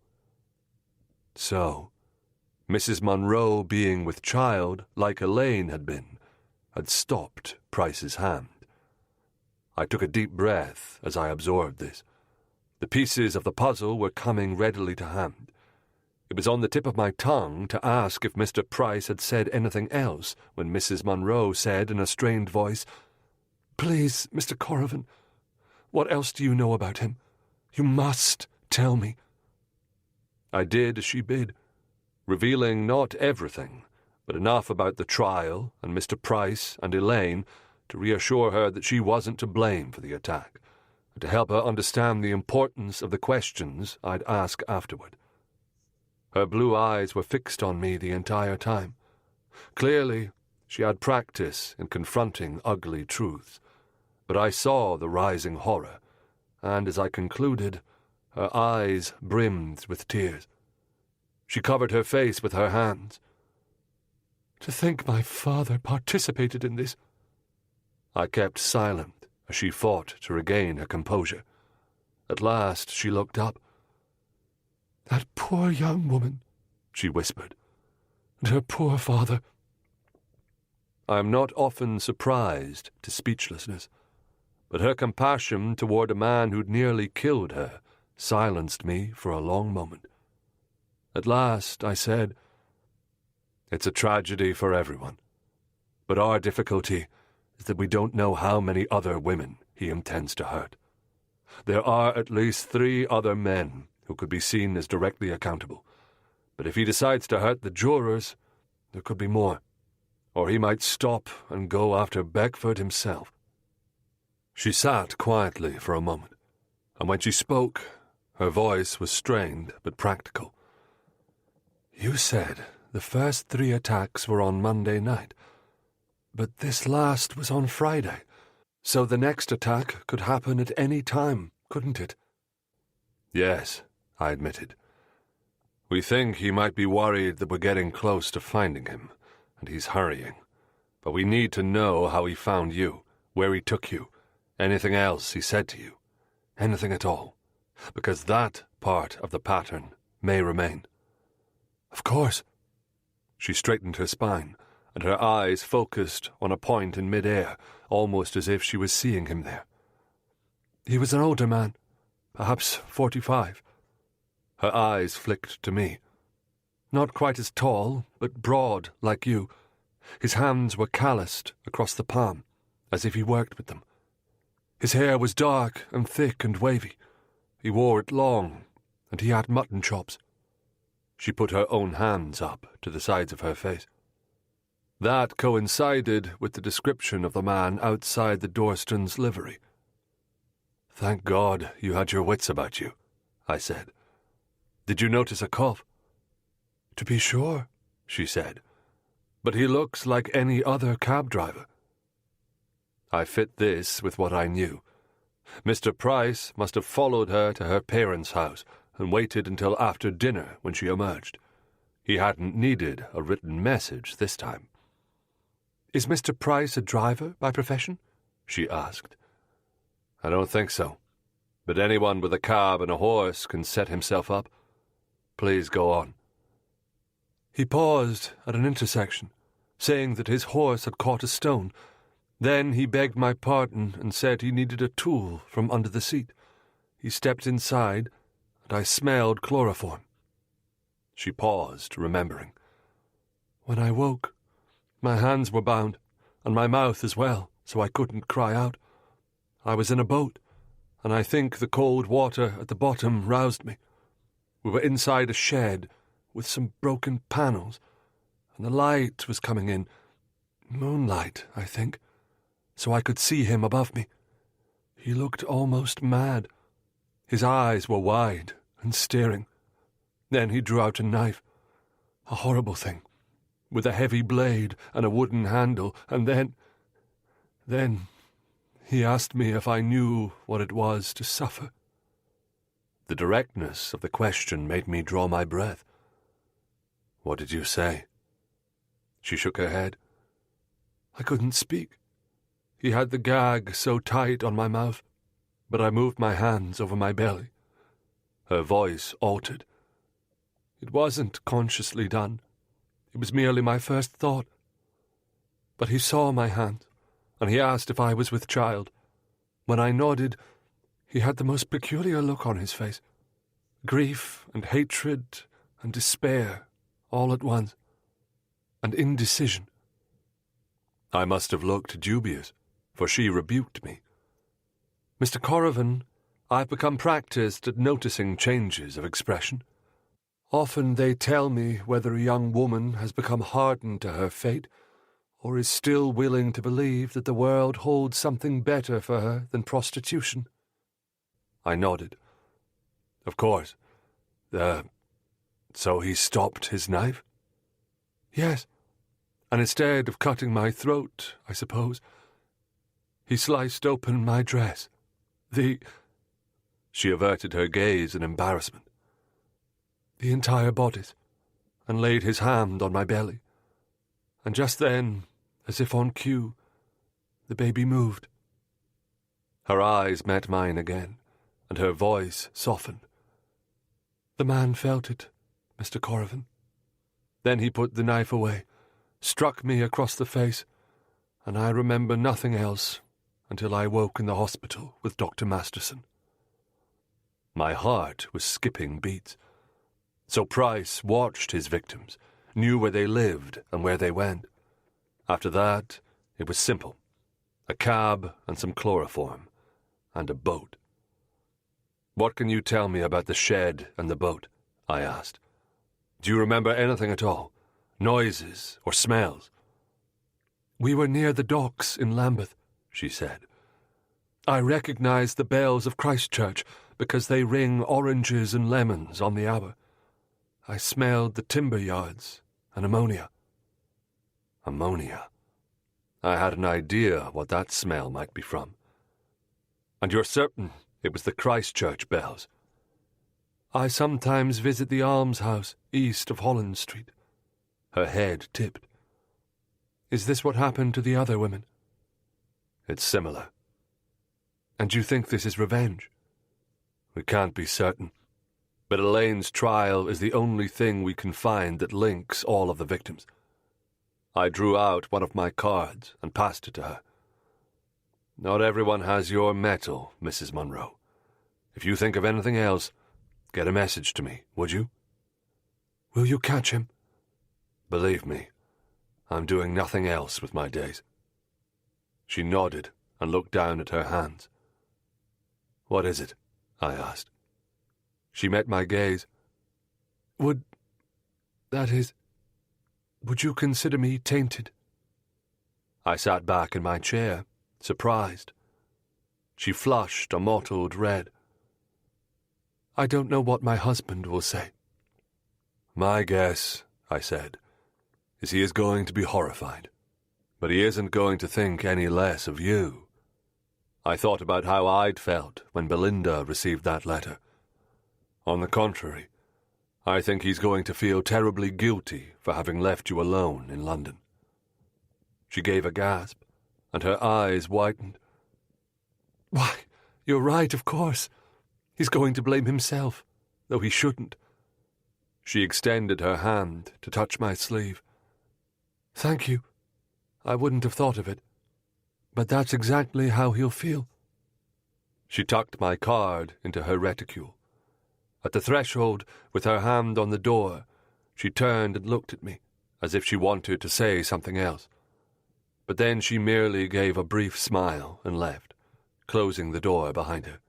So, Mrs. Monroe being with child, like Elaine had been, had stopped Price's hand. I took a deep breath as I absorbed this. The pieces of the puzzle were coming readily to hand. It was on the tip of my tongue to ask if Mr. Price had said anything else when Mrs. Monroe said in a strained voice, "Please, Mr. Corrivan, what else do you know about him? You must tell me." I did as she bid, revealing not everything, but enough about the trial and Mr. Price and Elaine to reassure her that she wasn't to blame for the attack, and to help her understand the importance of the questions I'd ask afterward. Her blue eyes were fixed on me the entire time. Clearly, she had practice in confronting ugly truths, but I saw the rising horror, and as I concluded, her eyes brimmed with tears. She covered her face with her hands. "To think my father participated in this." I kept silent as she fought to regain her composure. At last she looked up. "That poor young woman," she whispered, "and her poor father." I am not often surprised to speechlessness, but her compassion toward a man who'd nearly killed her silenced me for a long moment. At last I said, "It's a tragedy for everyone, but our difficulty is that we don't know how many other women he intends to hurt. There are at least 3 other men who could be seen as directly accountable, but if he decides to hurt the jurors, there could be more, or he might stop and go after Beckford himself." She sat quietly for a moment, and when she spoke, her voice was strained but practical. "You said the first 3 attacks were on Monday night. But this last was on Friday, so the next attack could happen at any time, couldn't it? Yes, I admitted. We think he might be worried that we're getting close to finding him, and he's hurrying. But we need to know how he found you, where he took you, anything else he said to you, anything at all, because that part of the pattern may remain. Of course. She straightened her spine, and her eyes focused on a point in mid-air, almost as if she was seeing him there. He was an older man, perhaps 45. Her eyes flicked to me. Not quite as tall, but broad like you. His hands were calloused across the palm, as if he worked with them. His hair was dark and thick and wavy. He wore it long, and he had mutton chops. She put her own hands up to the sides of her face. That coincided with the description of the man outside the Dorstons' livery. Thank God you had your wits about you, I said. Did you notice a cough? To be sure, she said. But he looks like any other cab driver. I fit this with what I knew. Mr. Price must have followed her to her parents' house and waited until after dinner when she emerged. He hadn't needed a written message this time. Is Mr. Price a driver by profession? She asked. I don't think so. But anyone with a cab and a horse can set himself up. Please go on. He paused at an intersection, saying that his horse had caught a stone. Then he begged my pardon and said he needed a tool from under the seat. He stepped inside, and I smelled chloroform. She paused, remembering. When I woke, my hands were bound, and my mouth as well, so I couldn't cry out. I was in a boat, and I think the cold water at the bottom roused me. We were inside a shed with some broken panels, and the light was coming in. Moonlight, I think, so I could see him above me. He looked almost mad. His eyes were wide and staring. Then he drew out a knife, a horrible thing, with a heavy blade and a wooden handle, and then he asked me if I knew what it was to suffer. The directness of the question made me draw my breath. What did you say? She shook her head. I couldn't speak. He had the gag so tight on my mouth, but I moved my hands over my belly. Her voice altered. It wasn't consciously done. It was merely my first thought. But he saw my hands, and he asked if I was with child. When I nodded, he had the most peculiar look on his face. Grief and hatred and despair all at once, and indecision. I must have looked dubious, for she rebuked me. Mr. Corrivan, I've become practiced at noticing changes of expression. Often they tell me whether a young woman has become hardened to her fate, or is still willing to believe that the world holds something better for her than prostitution. I nodded. Of course. So he stopped his knife? Yes, and instead of cutting my throat, I suppose, he sliced open my dress. She averted her gaze in embarrassment. The entire bodice, and laid his hand on my belly. And just then, as if on cue, the baby moved. Her eyes met mine again, and her voice softened. The man felt it, Mr. Corrivan. Then he put the knife away, struck me across the face, and I remember nothing else until I woke in the hospital with Dr. Masterson. My heart was skipping beats. So Price watched his victims, knew where they lived and where they went. After that, it was simple. A cab and some chloroform, and a boat. What can you tell me about the shed and the boat? I asked. Do you remember anything at all? Noises or smells? We were near the docks in Lambeth, she said. I recognized the bells of Christchurch because they ring oranges and lemons on the hour. I smelled the timber yards and ammonia. Ammonia. I had an idea what that smell might be from. And you're certain it was the Christchurch bells? I sometimes visit the almshouse east of Holland Street. Her head tipped. Is this what happened to the other women? It's similar. And you think this is revenge? We can't be certain. But Elaine's trial is the only thing we can find that links all of the victims. I drew out one of my cards and passed it to her. Not everyone has your mettle, Mrs. Munro. If you think of anything else, get a message to me, would you? Will you catch him? Believe me, I'm doing nothing else with my days. She nodded and looked down at her hands. What is it? I asked. She met my gaze. Would you consider me tainted? I sat back in my chair, surprised. She flushed a mottled red. I don't know what my husband will say. My guess, I said, is he is going to be horrified. But he isn't going to think any less of you. I thought about how I'd felt when Belinda received that letter. On the contrary, I think he's going to feel terribly guilty for having left you alone in London. She gave a gasp, and her eyes whitened. Why, you're right, of course. He's going to blame himself, though he shouldn't. She extended her hand to touch my sleeve. Thank you. I wouldn't have thought of it. But that's exactly how he'll feel. She tucked my card into her reticule. At the threshold, with her hand on the door, she turned and looked at me, as if she wanted to say something else. But then she merely gave a brief smile and left, closing the door behind her.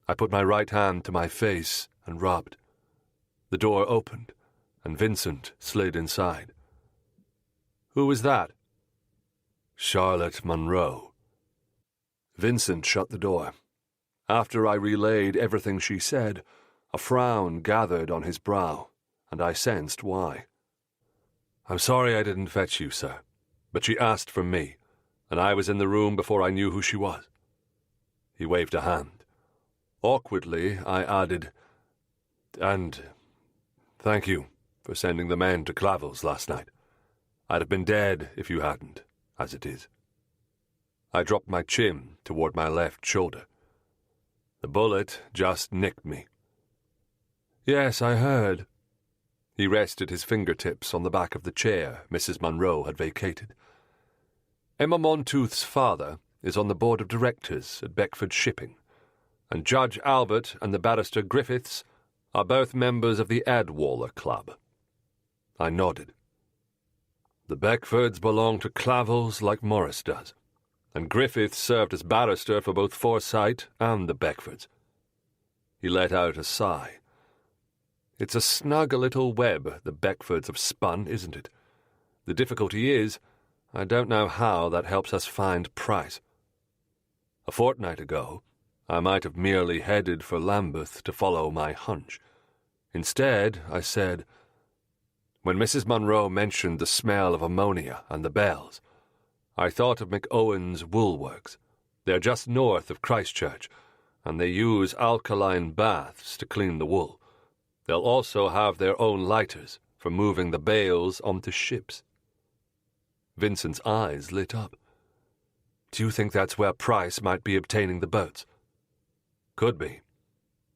I put my right hand to my face and rubbed. The door opened, and Vincent slid inside. Who was that? Charlotte Munro. Vincent shut the door. After I relayed everything she said, a frown gathered on his brow, and I sensed why. I'm sorry I didn't fetch you, sir, but she asked for me, and I was in the room before I knew who she was. He waved a hand. Awkwardly, I added, and thank you for sending the men to Clavel's last night. I'd have been dead if you hadn't, as it is. I dropped my chin toward my left shoulder. The bullet just nicked me. Yes, I heard. He rested his fingertips on the back of the chair Mrs. Munro had vacated. Emma Montooth's father is on the board of directors at Beckford Shipping, and Judge Albert and the barrister Griffiths are both members of the Adwaller Club. I nodded. The Beckfords belong to Clavel's like Morris does, and Griffiths served as barrister for both Forsyte and the Beckfords. He let out a sigh. It's a snug little web the Beckfords have spun, isn't it? The difficulty is, I don't know how that helps us find Price. A fortnight ago, I might have merely headed for Lambeth to follow my hunch. Instead, I said, when Mrs. Munro mentioned the smell of ammonia and the bells, I thought of McOwen's wool works. They're just north of Christchurch, and they use alkaline baths to clean the wool. They'll also have their own lighters for moving the bales onto ships. Vincent's eyes lit up. Do you think that's where Price might be obtaining the boats? Could be.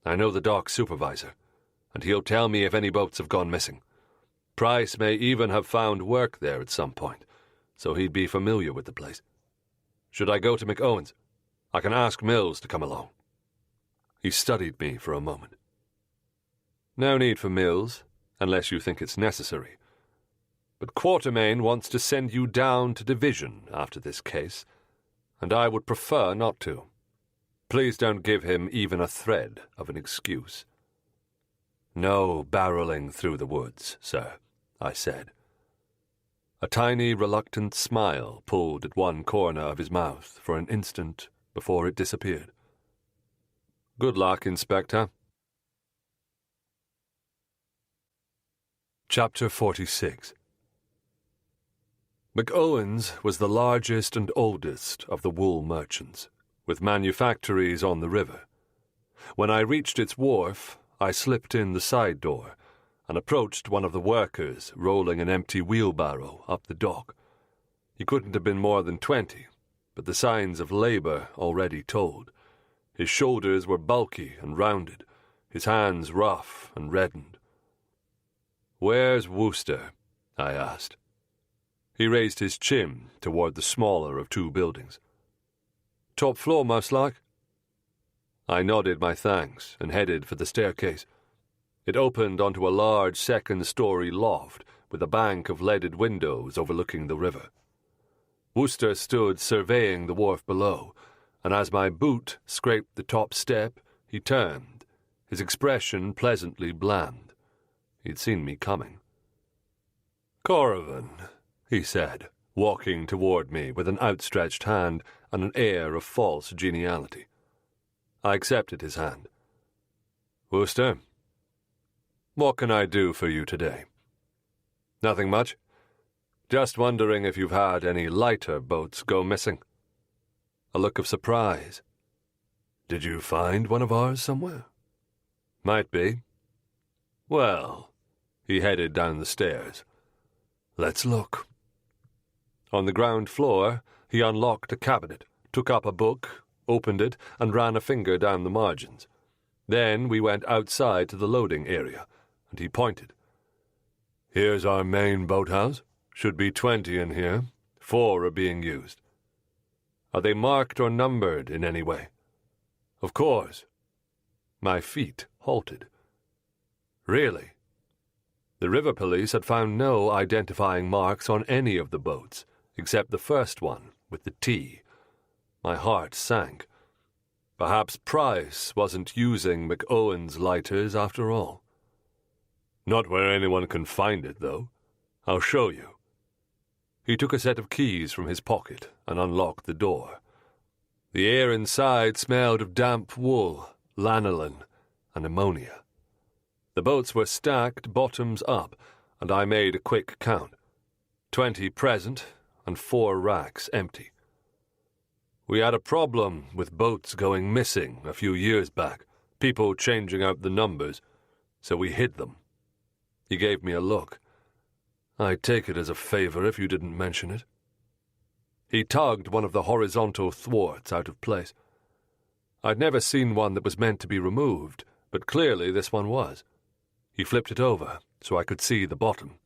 I know the dock supervisor, and he'll tell me if any boats have gone missing. Price may even have found work there at some point, so he'd be familiar with the place. Should I go to McOwen's? I can ask Mills to come along. He studied me for a moment. No need for Mills, unless you think it's necessary. But Quatermain wants to send you down to division after this case, and I would prefer not to. Please don't give him even a thread of an excuse. No barreling through the woods, sir, I said. A tiny, reluctant smile pulled at one corner of his mouth for an instant before it disappeared. Good luck, Inspector. Chapter 46. McOwen's was the largest and oldest of the wool merchants, with manufactories on the river. When I reached its wharf, I slipped in the side door and approached one of the workers rolling an empty wheelbarrow up the dock. He couldn't have been more than 20, but the signs of labor already told. His shoulders were bulky and rounded, his hands rough and reddened. "Where's Wooster?" I asked. He raised his chin toward the smaller of two buildings. "Top floor, most like." I nodded my thanks and headed for the staircase. It opened onto a large second-story loft with a bank of leaded windows overlooking the river. Wooster stood surveying the wharf below, and as my boot scraped the top step, he turned, his expression pleasantly bland. He'd seen me coming. "Corrigan," he said, walking toward me with an outstretched hand and an air of false geniality. I accepted his hand. "Wooster, what can I do for you today?" "Nothing much. Just wondering if you've had any lighter boats go missing." A look of surprise. "Did you find one of ours somewhere?" "Might be." "Well," he headed down the stairs. "Let's look." On the ground floor, he unlocked a cabinet, took up a book, opened it, and ran a finger down the margins. Then we went outside to the loading area, and he pointed. "Here's our main boathouse. Should be 20 in here. 4 are being used." "Are they marked or numbered in any way?" "Of course." My feet halted. "Really?" The river police had found no identifying marks on any of the boats, except the first one with the T. My heart sank. Perhaps Price wasn't using McOwen's lighters after all. "Not where anyone can find it, though. I'll show you." He took a set of keys from his pocket and unlocked the door. The air inside smelled of damp wool, lanolin, and ammonia. The boats were stacked bottoms up, and I made a quick count. 20 present and 4 racks empty. We had a problem with boats going missing a few years back, people changing out the numbers, so we hid them. He gave me a look. "I'd take it as a favor if you didn't mention it." He tugged one of the horizontal thwarts out of place. I'd never seen one that was meant to be removed, but clearly this one was. He flipped it over so I could see the bottom.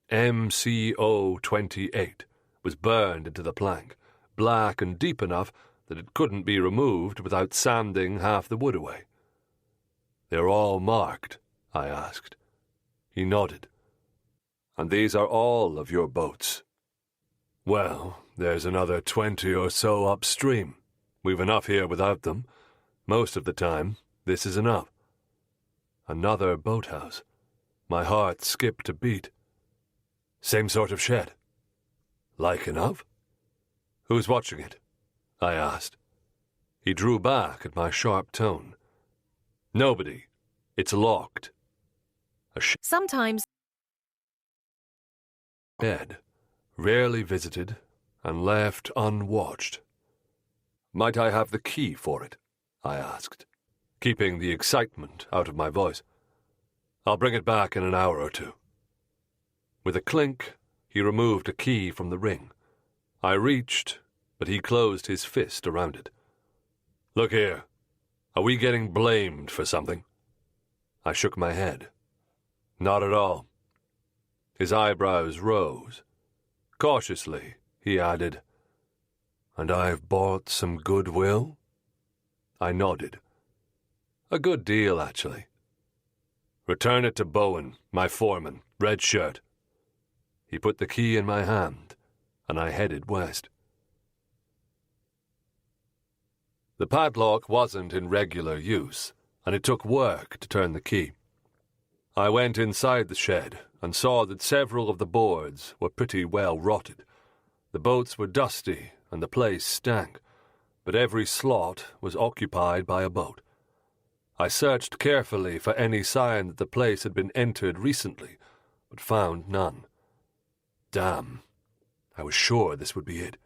MCO 28 was burned into the plank, black and deep enough that it couldn't be removed without sanding half the wood away. "They're all marked?" I asked. He nodded. "And these are all of your boats?" "Well, there's another 20 or so upstream. We've enough here without them. Most of the time, this is enough." Another boathouse. My heart skipped a beat. "Same sort of shed?" "Like enough." "Who's watching it?" I asked. He drew back at my sharp tone. "Nobody. It's locked." Sometimes. Bed, rarely visited, and left unwatched. "Might I have the key for it?" I asked, keeping the excitement out of my voice. "I'll bring it back in an hour or two." With a clink, he removed a key from the ring. I reached, but he closed his fist around it. "Look here. Are we getting blamed for something?" I shook my head. "Not at all." His eyebrows rose. Cautiously, he added, "And I've bought some goodwill?" I nodded. "A good deal, actually." "Return it to Bowen, my foreman, red shirt." He put the key in my hand, and I headed west. The padlock wasn't in regular use, and it took work to turn the key. I went inside the shed and saw that several of the boards were pretty well rotted. The boats were dusty and the place stank, but every slot was occupied by a boat. I searched carefully for any sign that the place had been entered recently, but found none. Damn. I was sure this would be it.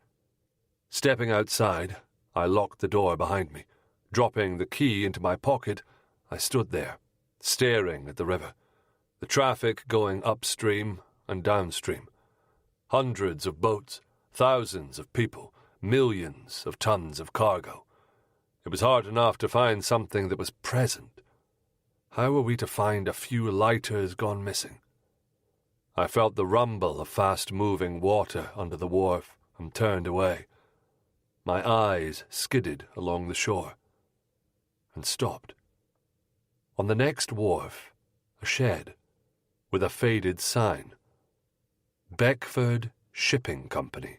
Stepping outside, I locked the door behind me. Dropping the key into my pocket, I stood there, staring at the river, the traffic going upstream and downstream. Hundreds of boats, thousands of people, millions of tons of cargo. It was hard enough to find something that was present. How were we to find a few lighters gone missing? I felt the rumble of fast-moving water under the wharf and turned away. My eyes skidded along the shore and stopped. On the next wharf, a shed with a faded sign. Beckford Shipping Company.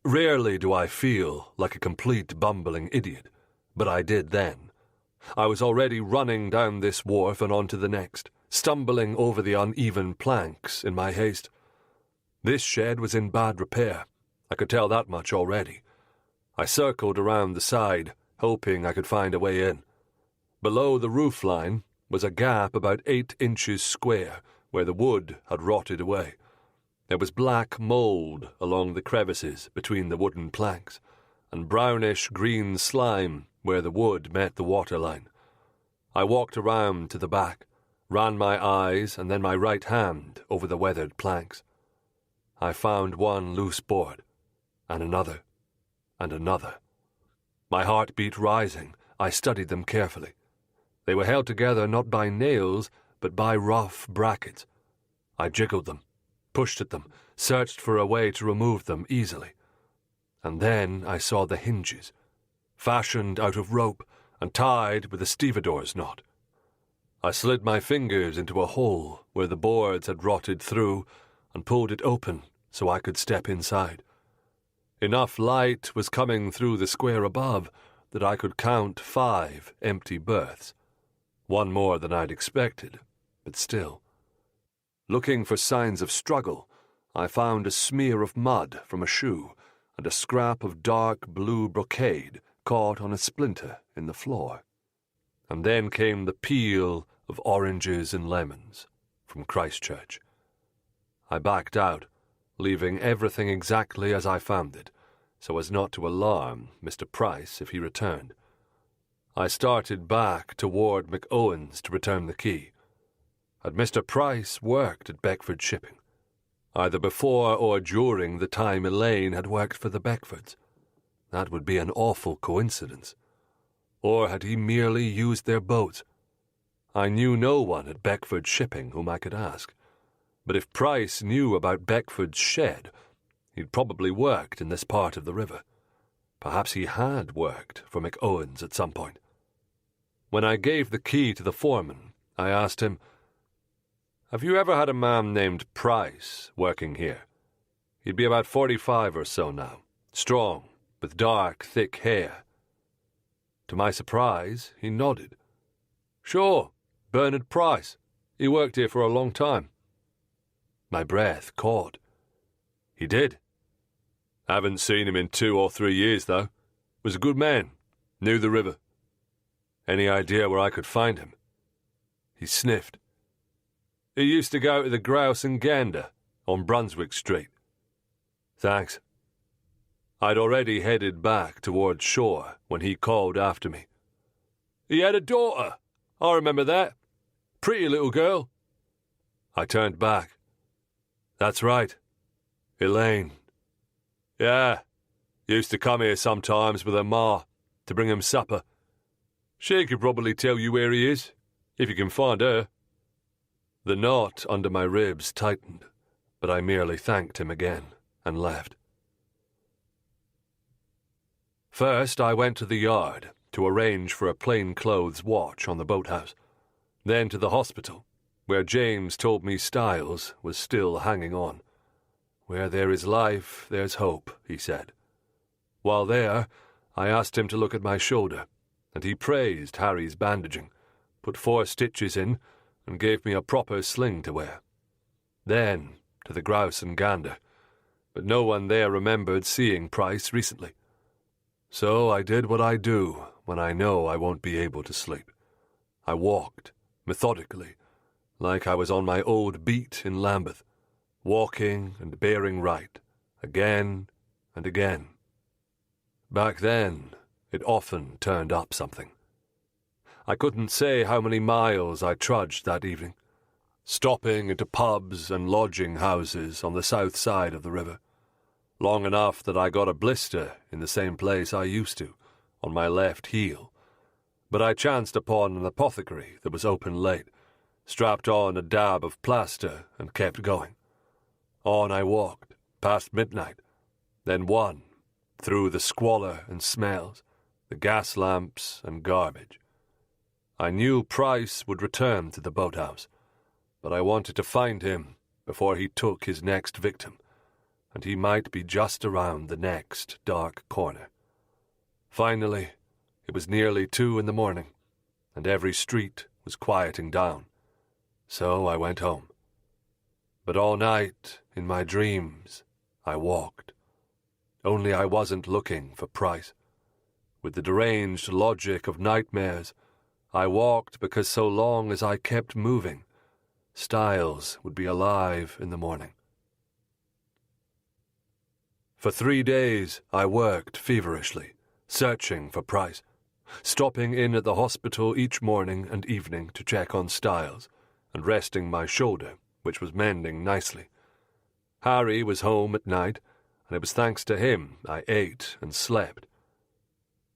Rarely do I feel like a complete bumbling idiot, but I did then. I was already running down this wharf and onto the next, stumbling over the uneven planks in my haste. This shed was in bad repair. I could tell that much already. I circled around the side, hoping I could find a way in. Below the roofline was a gap about 8 inches square, where the wood had rotted away. There was black mould along the crevices between the wooden planks, and brownish-green slime where the wood met the waterline. I walked around to the back, ran my eyes and then my right hand over the weathered planks. I found one loose board, and another, and another. My heart beat rising. I studied them carefully. They were held together not by nails, but by rough brackets. I jiggled them, pushed at them, searched for a way to remove them easily. And then I saw the hinges, fashioned out of rope and tied with a stevedore's knot. I slid my fingers into a hole where the boards had rotted through and pulled it open so I could step inside. Enough light was coming through the square above that I could count 5 empty berths. One more than I'd expected, but still. Looking for signs of struggle, I found a smear of mud from a shoe and a scrap of dark blue brocade caught on a splinter in the floor. And then came the peel of oranges and lemons from Christchurch. I backed out, leaving everything exactly as I found it, so as not to alarm Mr. Price if he returned. I started back toward McOwen's to return the key. Had Mr. Price worked at Beckford Shipping, either before or during the time Elaine had worked for the Beckfords? That would be an awful coincidence. Or had he merely used their boats? I knew no one at Beckford Shipping whom I could ask. But if Price knew about Beckford's shed, he'd probably worked in this part of the river. Perhaps he had worked for McOwen's at some point. When I gave the key to the foreman, I asked him, "Have you ever had a man named Price working here? He'd be about 45 or so now, strong, with dark, thick hair." To my surprise, he nodded. "Sure, Bernard Price. He worked here for a long time." My breath caught. He did. Haven't seen him in 2 or 3 years, though. Was a good man. Knew the river. Any idea where I could find him? He sniffed. He used to go to the Grouse and Gander on Brunswick Street. Thanks. I'd already headed back towards shore when he called after me. He had a daughter. I remember that. Pretty little girl. I turned back. That's right. Elaine. Yeah. Used to come here sometimes with her ma to bring him supper. She could probably tell you where he is, if you can find her. The knot under my ribs tightened, but I merely thanked him again and left. First, I went to the yard to arrange for a plainclothes watch on the boathouse, then to the hospital, where James told me Styles was still hanging on. Where there is life, there's hope, he said. While there, I asked him to look at my shoulder, and he praised Harry's bandaging, put 4 stitches in, and gave me a proper sling to wear. Then to the Grouse and Gander, but no one there remembered seeing Price recently. So I did what I do when I know I won't be able to sleep. I walked, methodically, like I was on my old beat in Lambeth, walking and bearing right, again and again. Back then, it often turned up something. I couldn't say how many miles I trudged that evening, stopping into pubs and lodging houses on the south side of the river, long enough that I got a blister in the same place I used to, on my left heel. But I chanced upon an apothecary that was open late, strapped on a dab of plaster, and kept going. On I walked, past midnight, then one, through the squalor and smells, the gas lamps and garbage. I knew Price would return to the boathouse, but I wanted to find him before he took his next victim, and he might be just around the next dark corner. Finally, it was nearly 2 a.m, and every street was quieting down, so I went home. But all night, in my dreams, I walked. Only I wasn't looking for Price. With the deranged logic of nightmares, I walked because so long as I kept moving, Styles would be alive in the morning. For 3 days I worked feverishly, searching for Price, stopping in at the hospital each morning and evening to check on Styles, and resting my shoulder, which was mending nicely. Harry was home at night, and it was thanks to him I ate and slept.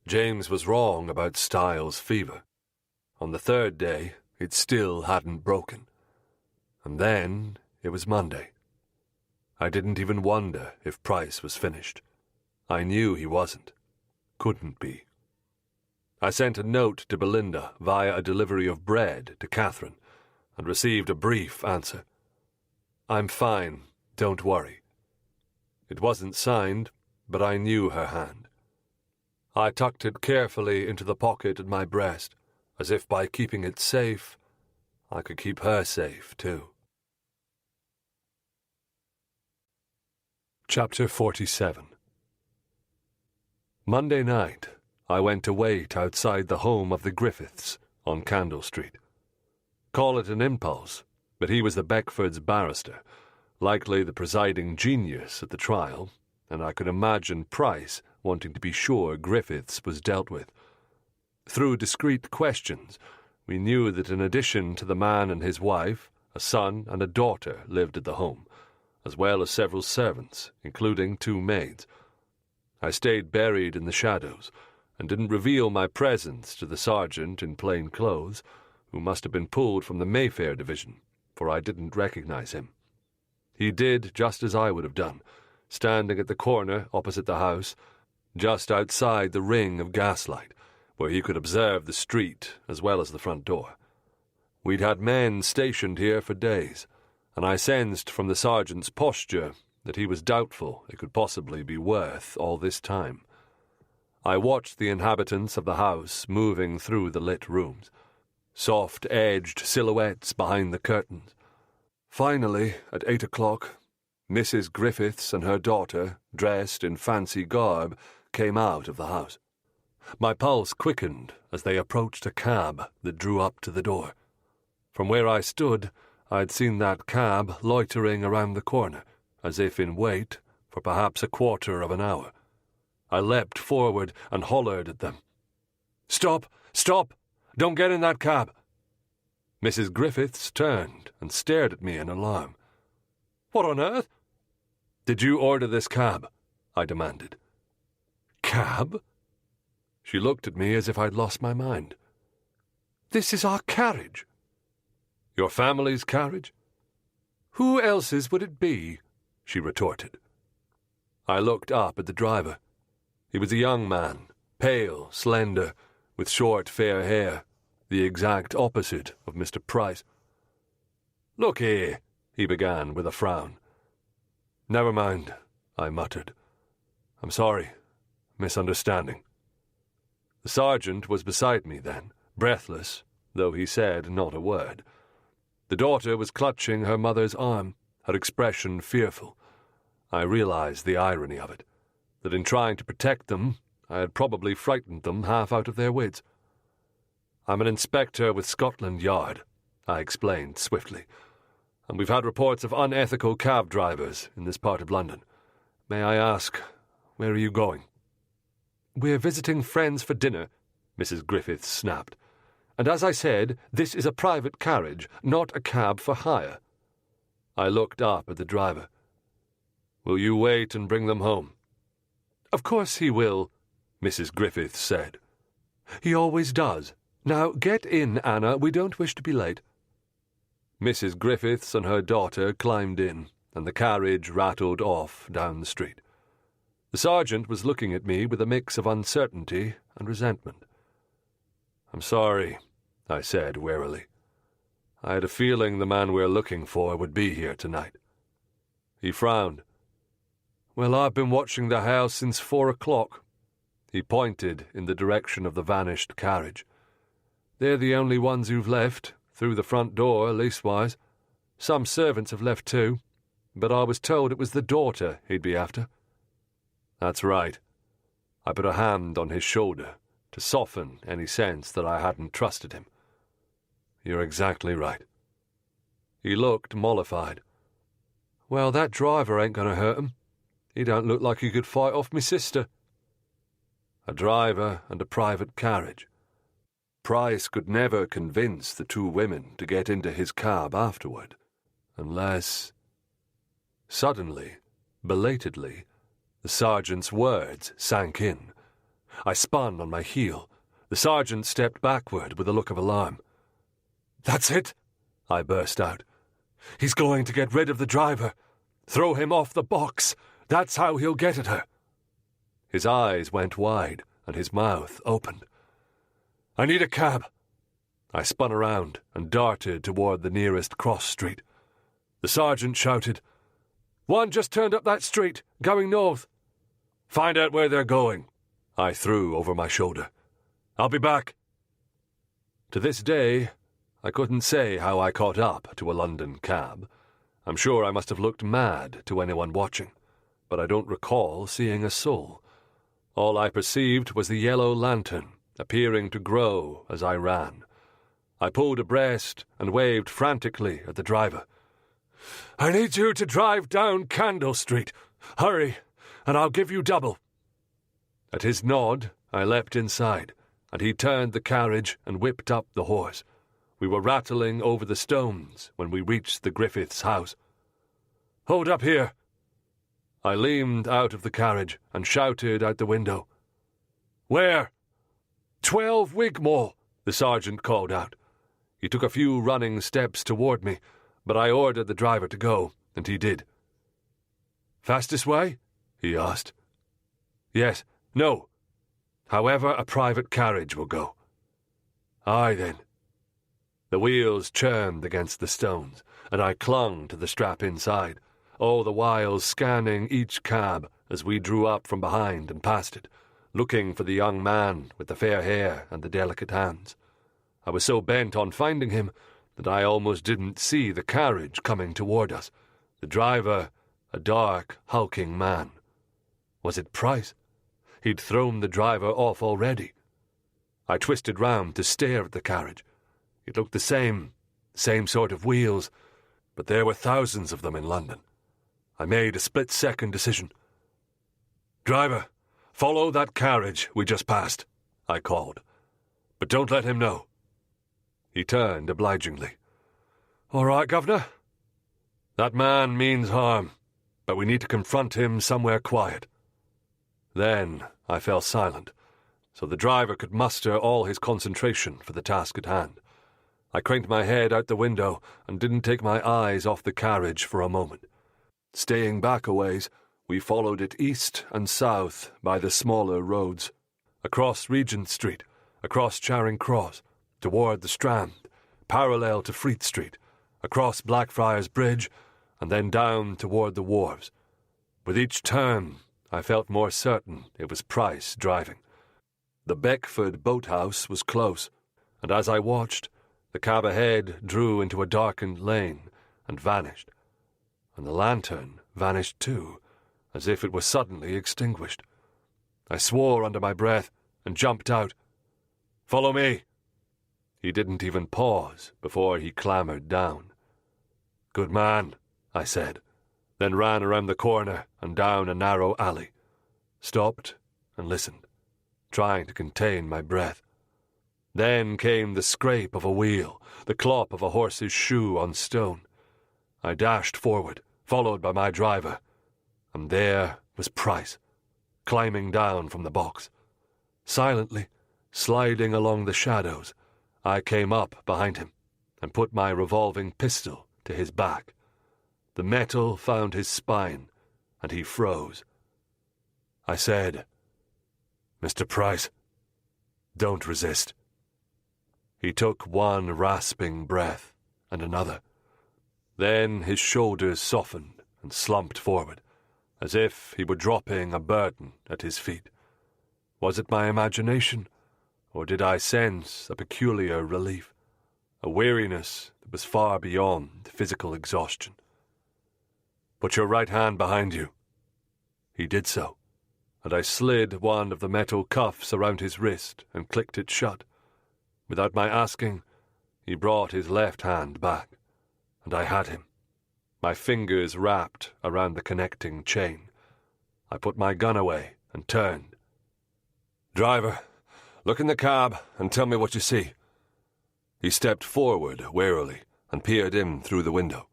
James was wrong about Styles' fever. On the 3rd day, it still hadn't broken. And then it was Monday. I didn't even wonder if Price was finished. I knew he wasn't. Couldn't be. I sent a note to Belinda via a delivery of bread to Catherine, and received a brief answer. "I'm fine, don't worry." It wasn't signed, but I knew her hand. I tucked it carefully into the pocket at my breast, as if by keeping it safe, I could keep her safe too. Chapter 47. Monday night, I went to wait outside the home of the Griffiths on Candle Street. Call it an impulse, but he was the Beckfords' barrister, likely the presiding genius at the trial, and I could imagine Price wanting to be sure Griffiths was dealt with. Through discreet questions, we knew that in addition to the man and his wife, a son and a daughter lived at the home, as well as several servants, including 2 maids. I stayed buried in the shadows, and didn't reveal my presence to the sergeant in plain clothes, who must have been pulled from the Mayfair division, for I didn't recognize him. He did just as I would have done, standing at the corner opposite the house, just outside the ring of gaslight, where he could observe the street as well as the front door. We'd had men stationed here for days, and I sensed from the sergeant's posture that he was doubtful it could possibly be worth all this time. I watched the inhabitants of the house moving through the lit rooms, soft-edged silhouettes behind the curtains. Finally, at 8 o'clock, Mrs. Griffiths and her daughter, dressed in fancy garb, came out of the house. My pulse quickened as they approached a cab that drew up to the door. From where I stood, I'd seen that cab loitering around the corner, as if in wait for perhaps a quarter of an hour. I leapt forward and hollered at them. "Stop! Stop! Don't get in that cab!" Mrs. Griffiths turned and stared at me in alarm. "What on earth?" "Did you order this cab?" I demanded. "Cab?" She looked at me as if I'd lost my mind. "This is our carriage." "Your family's carriage?" "Who else's would it be?" she retorted. I looked up at the driver. He was a young man, pale, slender, with short, fair hair, the exact opposite of Mr. Price. "Look here," he began with a frown. "Never mind," I muttered. "I'm sorry. Misunderstanding." The sergeant was beside me then, breathless, though he said not a word. The daughter was clutching her mother's arm, her expression fearful. I realized the irony of it, that in trying to protect them, I had probably frightened them half out of their wits. "I'm an inspector with Scotland Yard," I explained swiftly. and we've had reports of unethical cab drivers in this part of London. May I ask, where are you going?" "We're visiting friends for dinner," Mrs. Griffith snapped. "And as I said, this is a private carriage, not a cab for hire." I looked up at the driver. "Will you wait and bring them home?" "Of course he will," Mrs. Griffith said. "He always does. Now get in, Anna, we don't wish to be late." Mrs. Griffiths and her daughter climbed in, and the carriage rattled off down the street. The sergeant was looking at me with a mix of uncertainty and resentment. "I'm sorry," I said wearily. "I had a feeling the man we're looking for would be here tonight." He frowned. "Well, I've been watching the house since 4 o'clock. He pointed in the direction of the vanished carriage. "They're the only ones who've left, through the front door, leastwise. Some servants have left too, but I was told it was the daughter he'd be after." "That's right." I put a hand on his shoulder to soften any sense that I hadn't trusted him. "You're exactly right." He looked mollified. "Well, that driver ain't going to hurt him. He don't look like he could fight off me sister." A driver and a private carriage. Price could never convince the two women to get into his cab afterward, unless... Suddenly, belatedly, the sergeant's words sank in. I spun on my heel. The sergeant stepped backward with a look of alarm. "That's it!" I burst out. "He's going to get rid of the driver. Throw him off the box. That's how he'll get at her." His eyes went wide, and his mouth opened. "I need a cab." I spun around and darted toward the nearest cross street. The sergeant shouted, "One just turned up that street, going north." "Find out where they're going," I threw over my shoulder. "I'll be back." To this day, I couldn't say how I caught up to a London cab. I'm sure I must have looked mad to anyone watching, but I don't recall seeing a soul. All I perceived was the yellow lantern appearing to grow as I ran. I pulled abreast and waved frantically at the driver. "I need you to drive down Candle Street. Hurry, and I'll give you double." At his nod, I leapt inside, and he turned the carriage and whipped up the horse. We were rattling over the stones when we reached the Griffiths' house. "Hold up here." I leaned out of the carriage and shouted out the window. "Where?" 12 Wigmore, the sergeant called out. He took a few running steps toward me, but I ordered the driver to go, and he did. "Fastest way?" he asked. "Yes. No. However a private carriage will go." "Aye, then." The wheels churned against the stones, and I clung to the strap inside, all the while scanning each cab as we drew up from behind and passed it, looking for the young man with the fair hair and the delicate hands. I was so bent on finding him that I almost didn't see the carriage coming toward us, the driver a dark, hulking man. Was it Price? He'd thrown the driver off already. I twisted round to stare at the carriage. It looked the same sort of wheels, but there were thousands of them in London. I made a split-second decision. "Driver, follow that carriage we just passed," I called. "But don't let him know." He turned obligingly. "All right, Governor." "That man means harm, but we need to confront him somewhere quiet." Then I fell silent, so the driver could muster all his concentration for the task at hand. I craned my head out the window and didn't take my eyes off the carriage for a moment. Staying back a ways, we followed it east and south by the smaller roads, across Regent Street, across Charing Cross, toward the Strand, parallel to Fleet Street, across Blackfriars Bridge, and then down toward the wharves. With each turn, I felt more certain it was Price driving. The Beckford boathouse was close, and as I watched, the cab ahead drew into a darkened lane and vanished. And the lantern vanished too, as if it were suddenly extinguished. I swore under my breath and jumped out. "Follow me." He didn't even pause before he clambered down. Good man, I said, then ran around the corner and down a narrow alley, stopped and listened, trying to contain my breath. Then came the scrape of a wheel, the clop of a horse's shoe on stone. I dashed forward, followed by my driver, and there was Price, climbing down from the box. Silently, sliding along the shadows, I came up behind him and put my revolving pistol to his back. The metal found his spine, and he froze. I said, "Mr. Price, don't resist." He took one rasping breath and another. Then his shoulders softened and slumped forward, as if he were dropping a burden at his feet. Was it my imagination, or did I sense a peculiar relief, a weariness that was far beyond physical exhaustion? "Put your right hand behind you." He did so, and I slid one of the metal cuffs around his wrist and clicked it shut. Without my asking, he brought his left hand back, and I had him, my fingers wrapped around the connecting chain. I put my gun away and turned. "Driver, look in the cab and tell me what you see." He stepped forward warily and peered in through the window.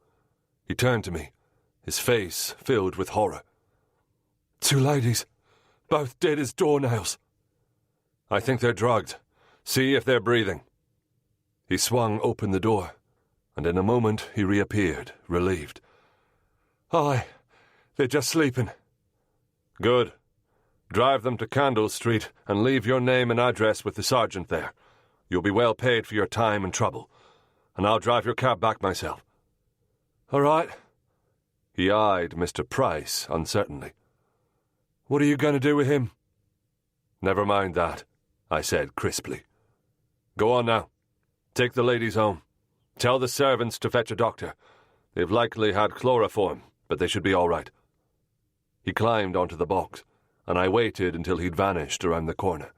He turned to me, his face filled with horror. "Two ladies, both dead as doornails." "I think they're drugged. See if they're breathing." He swung open the door, and in a moment he reappeared, relieved. "Aye, they're just sleeping." "Good. Drive them to Candle Street and leave your name and address with the sergeant there. You'll be well paid for your time and trouble, and I'll drive your cab back myself." "All right." He eyed Mr. Price uncertainly. "What are you going to do with him?" "Never mind that," I said crisply. "Go on now. Take the ladies home. Tell the servants to fetch a doctor. They've likely had chloroform, but they should be all right." He climbed onto the box, and I waited until he'd vanished around the corner.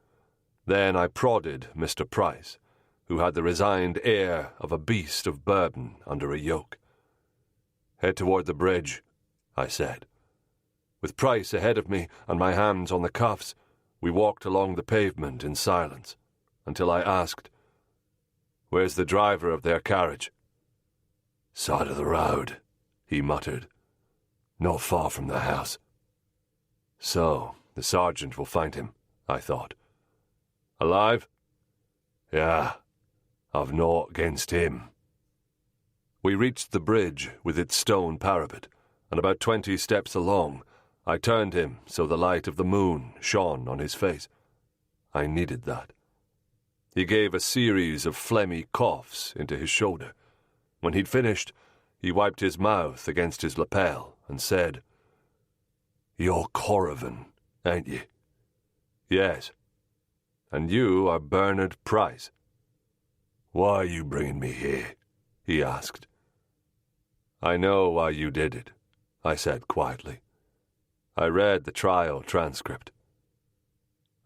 Then I prodded Mr. Price, who had the resigned air of a beast of burden under a yoke. "Head toward the bridge," I said. With Price ahead of me and my hands on the cuffs, we walked along the pavement in silence, until I asked, "Where's the driver of their carriage?" "Side of the road," he muttered. "Not far from the house." So, the sergeant will find him, I thought. "Alive?" "Yeah, I've naught against him." We reached the bridge with its stone parapet, and about 20 steps along, I turned him so the light of the moon shone on his face. I needed that. He gave a series of phlegmy coughs into his shoulder. When he'd finished, he wiped his mouth against his lapel and said, "You're Corrigan, ain't you?" "Yes." "And you are Bernard Price." "Why are you bringing me here?" he asked. "I know why you did it," I said quietly. I read the trial transcript.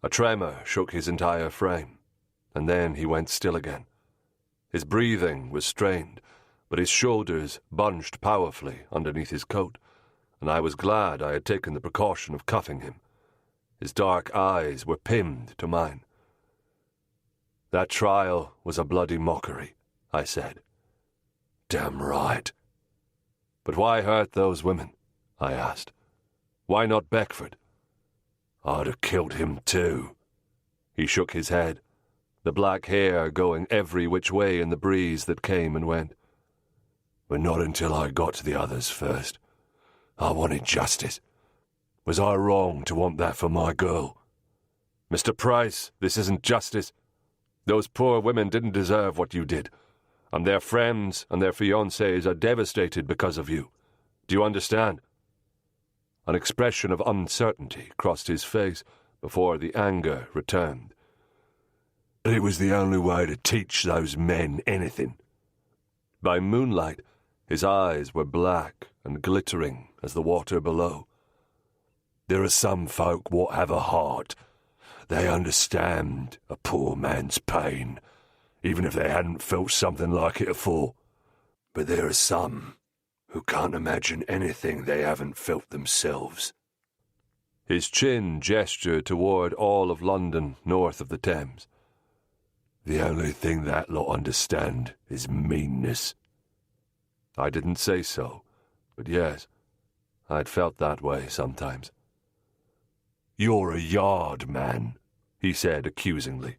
A tremor shook his entire frame, and then he went still again. His breathing was strained, but his shoulders bunched powerfully underneath his coat, and I was glad I had taken the precaution of cuffing him. His dark eyes were pinned to mine. "That trial was a bloody mockery," I said. "Damn right." "But why hurt those women?" I asked. "Why not Beckford?" "I'd have killed him too." He shook his head, the black hair going every which way in the breeze that came and went. "But not until I got to the others first. I wanted justice. Was I wrong to want that for my girl?" "Mr. Price, this isn't justice. Those poor women didn't deserve what you did, and their friends and their fiancés are devastated because of you. Do you understand?" An expression of uncertainty crossed his face before the anger returned. "It was the only way to teach those men anything." By moonlight, his eyes were black and glittering as the water below. "There are some folk what have a heart. They understand a poor man's pain, even if they hadn't felt something like it afore. But there are some who can't imagine anything they haven't felt themselves. His chin gestured toward all of London north of the Thames. The only thing that lot understand is meanness. I didn't say so, but yes, I'd felt that way sometimes. You're a yard man, he said accusingly.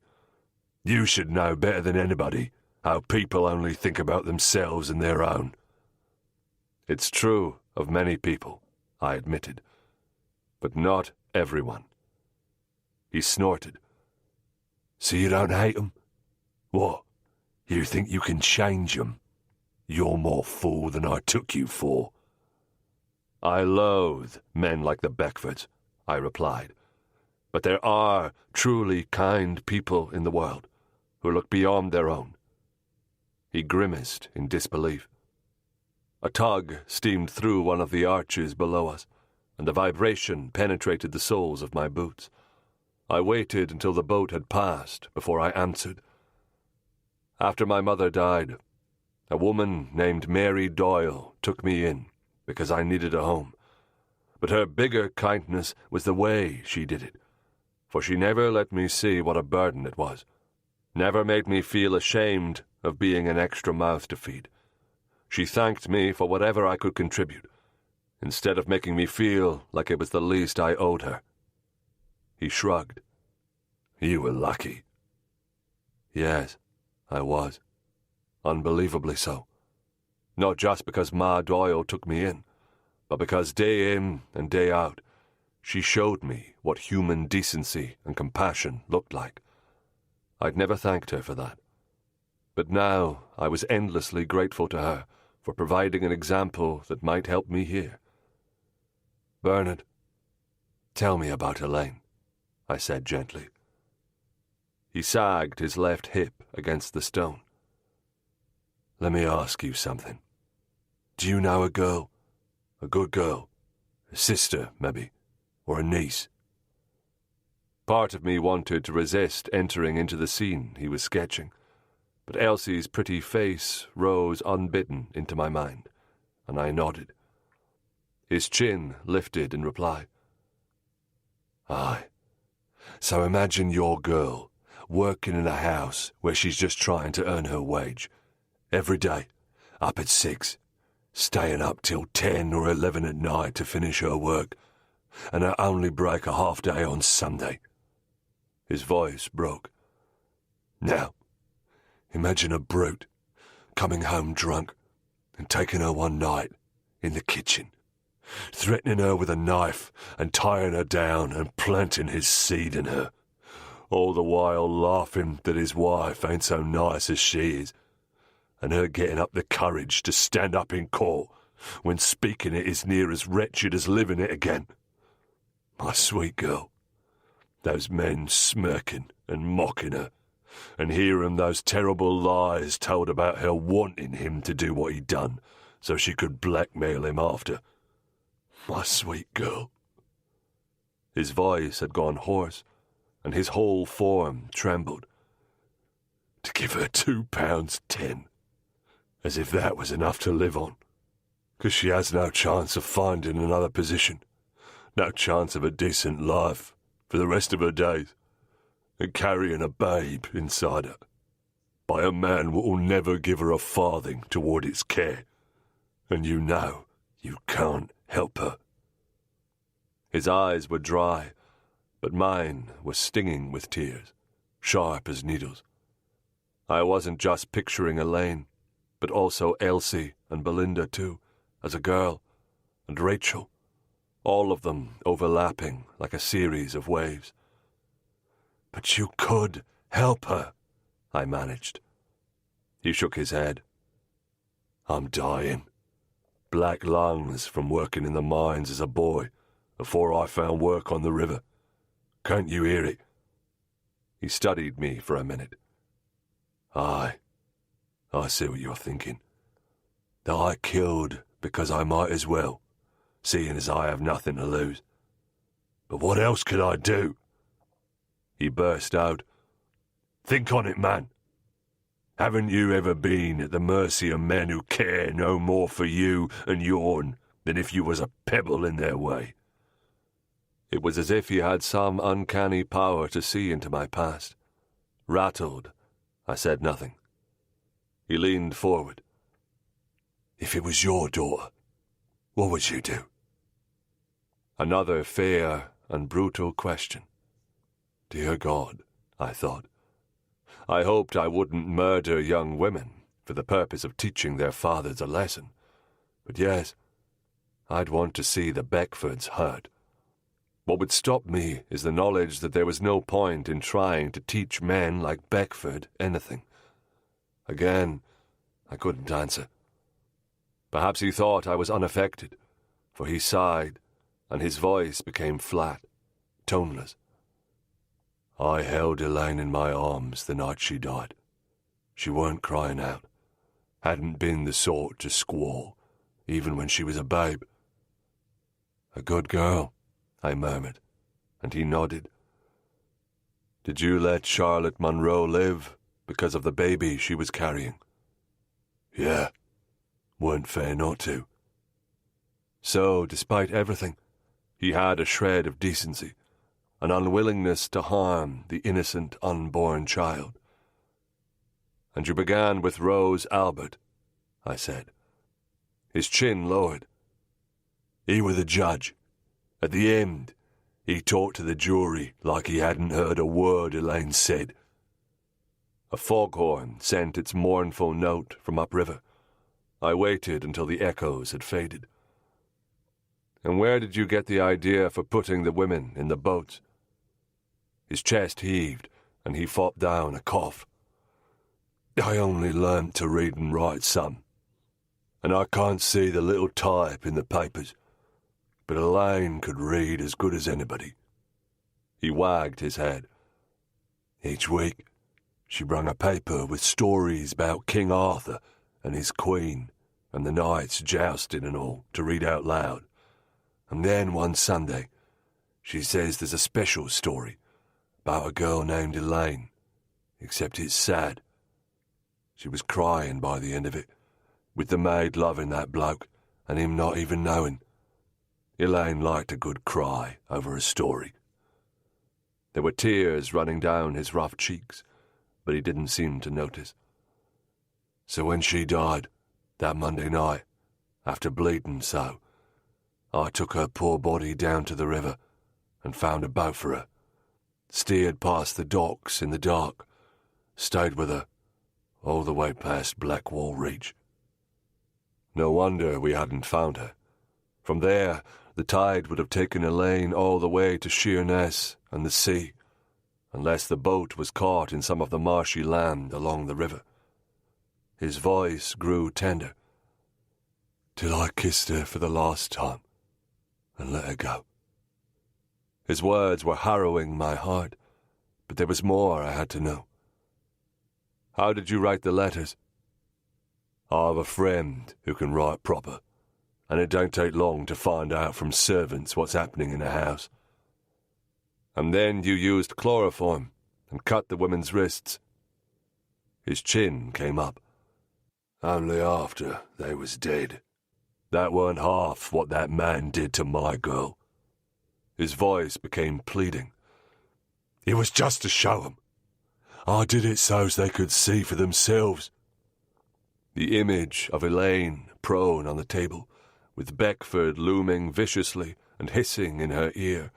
You should know better than anybody how people only think about themselves and their own. It's true of many people, I admitted, but not everyone. He snorted. So you don't hate 'em? What, you think you can change 'em? You're more fool than I took you for. I loathe men like the Beckfords, I replied, but there are truly kind people in the world who look beyond their own. He grimaced in disbelief. A tug steamed through one of the arches below us, and a vibration penetrated the soles of my boots. I waited until the boat had passed before I answered. After my mother died, a woman named Mary Doyle took me in because I needed a home. But her bigger kindness was the way she did it, for she never let me see what a burden it was, never made me feel ashamed of being an extra mouth to feed. She thanked me for whatever I could contribute, instead of making me feel like it was the least I owed her. He shrugged. You were lucky. Yes, I was. Unbelievably so. Not just because Ma Doyle took me in, but because day in and day out, she showed me what human decency and compassion looked like. I'd never thanked her for that. But now I was endlessly grateful to her for providing an example that might help me here. Bernard, tell me about Elaine, I said gently. He sagged his left hip against the stone. Let me ask you something. Do you know a girl? A good girl? A sister, maybe? Or a niece? Part of me wanted to resist entering into the scene he was sketching, but Elsie's pretty face rose unbidden into my mind, and I nodded. His chin lifted in reply. Aye. So imagine your girl working in a house where she's just trying to earn her wage. Every day, up at 6, staying up till 10 or 11 at night to finish her work, and her only break a half day on Sunday. His voice broke. Now, imagine a brute coming home drunk and taking her one night in the kitchen, threatening her with a knife and tying her down and planting his seed in her, all the while laughing that his wife ain't so nice as she is, and her getting up the courage to stand up in court when speaking it is near as wretched as living it again. My sweet girl. Those men smirking and mocking her, and hearing those terrible lies told about her wanting him to do what he'd done so she could blackmail him after. My sweet girl. His voice had gone hoarse, and his whole form trembled. To give her £2.10, as if that was enough to live on, 'cause she has no chance of finding another position, no chance of a decent life for the rest of her days, and carrying a babe inside her, by a man who will never give her a farthing toward its care, and you know you can't help her. His eyes were dry, but mine were stinging with tears, sharp as needles. I wasn't just picturing Elaine, but also Elsie and Belinda too, as a girl, and Rachel, all of them overlapping like a series of waves. But you could help her, I managed. He shook his head. I'm dying. Black lungs from working in the mines as a boy, before I found work on the river. Can't you hear it? He studied me for a minute. Aye, I see what you're thinking. That I killed because I might as well, seeing as I have nothing to lose. But what else could I do? He burst out. Think on it, man. Haven't you ever been at the mercy of men who care no more for you and yourn than if you was a pebble in their way? It was as if he had some uncanny power to see into my past. Rattled, I said nothing. He leaned forward. If it was your daughter, what would you do? Another fair and brutal question. Dear God, I thought. I hoped I wouldn't murder young women for the purpose of teaching their fathers a lesson. But yes, I'd want to see the Beckfords hurt. What would stop me is the knowledge that there was no point in trying to teach men like Beckford anything. Again, I couldn't answer. Perhaps he thought I was unaffected, for he sighed, and his voice became flat, toneless. I held Elaine in my arms the night she died. She weren't crying out, hadn't been the sort to squall, even when she was a babe. A good girl, I murmured, and he nodded. Did you let Charlotte Monroe live because of the baby she was carrying? Yeah, weren't fair not to. So, despite everything, he had a shred of decency, an unwillingness to harm the innocent unborn child. And you began with Rose Albert, I said. His chin lowered. He were the judge. At the end, he talked to the jury like he hadn't heard a word Elaine said. A foghorn sent its mournful note from upriver. I waited until the echoes had faded. And where did you get the idea for putting the women in the boats? His chest heaved, and he fought down a cough. I only learnt to read and write some, and I can't see the little type in the papers, but Elaine could read as good as anybody. He wagged his head. Each week, she brung a paper with stories about King Arthur and his queen, and the knights jousting and all, to read out loud. And then one Sunday, she says there's a special story about a girl named Elaine, except it's sad. She was crying by the end of it, with the maid loving that bloke, and him not even knowing. Elaine liked a good cry over a story. There were tears running down his rough cheeks, but he didn't seem to notice. So when she died, that Monday night, after bleeding so, I took her poor body down to the river and found a boat for her, steered past the docks in the dark, stayed with her all the way past Blackwall Reach. No wonder we hadn't found her. From there, the tide would have taken Elaine all the way to Sheerness and the sea, unless the boat was caught in some of the marshy land along the river. His voice grew tender. Till I kissed her for the last time and let her go. His words were harrowing my heart, but there was more I had to know. How did you write the letters? I have a friend who can write proper, and it don't take long to find out from servants what's happening in a house. And then you used chloroform and cut the women's wrists. His chin came up. Only after they was dead. That weren't half what that man did to my girl. His voice became pleading. It was just to show 'em. I did it so's they could see for themselves. The image of Elaine prone on the table, with Beckford looming viciously and hissing in her ear,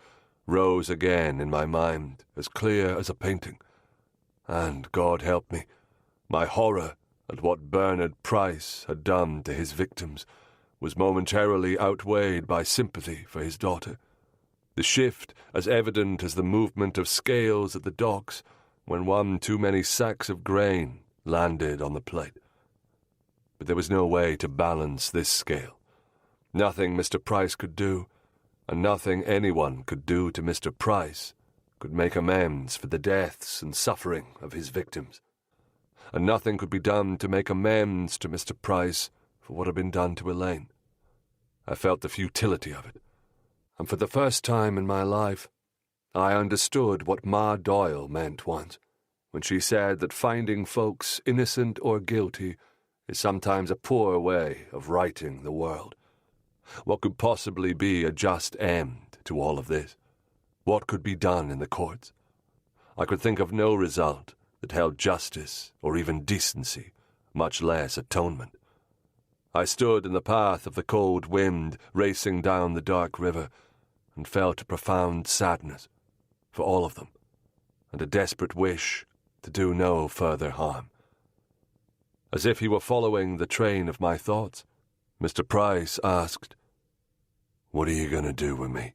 rose again in my mind, as clear as a painting. And, God help me, my horror at what Bernard Price had done to his victims was momentarily outweighed by sympathy for his daughter. The shift as evident as the movement of scales at the docks when one too many sacks of grain landed on the plate. But there was no way to balance this scale. Nothing Mr. Price could do, and nothing anyone could do to Mr. Price, could make amends for the deaths and suffering of his victims. And nothing could be done to make amends to Mr. Price for what had been done to Elaine. I felt the futility of it, and for the first time in my life, I understood what Ma Doyle meant once, when she said that finding folks innocent or guilty is sometimes a poor way of righting the world. What could possibly be a just end to all of this? What could be done in the courts? I could think of no result that held justice or even decency, much less atonement. I stood in the path of the cold wind racing down the dark river and felt a profound sadness for all of them and a desperate wish to do no further harm. As if he were following the train of my thoughts, Mr. Price asked, "What are you going to do with me?"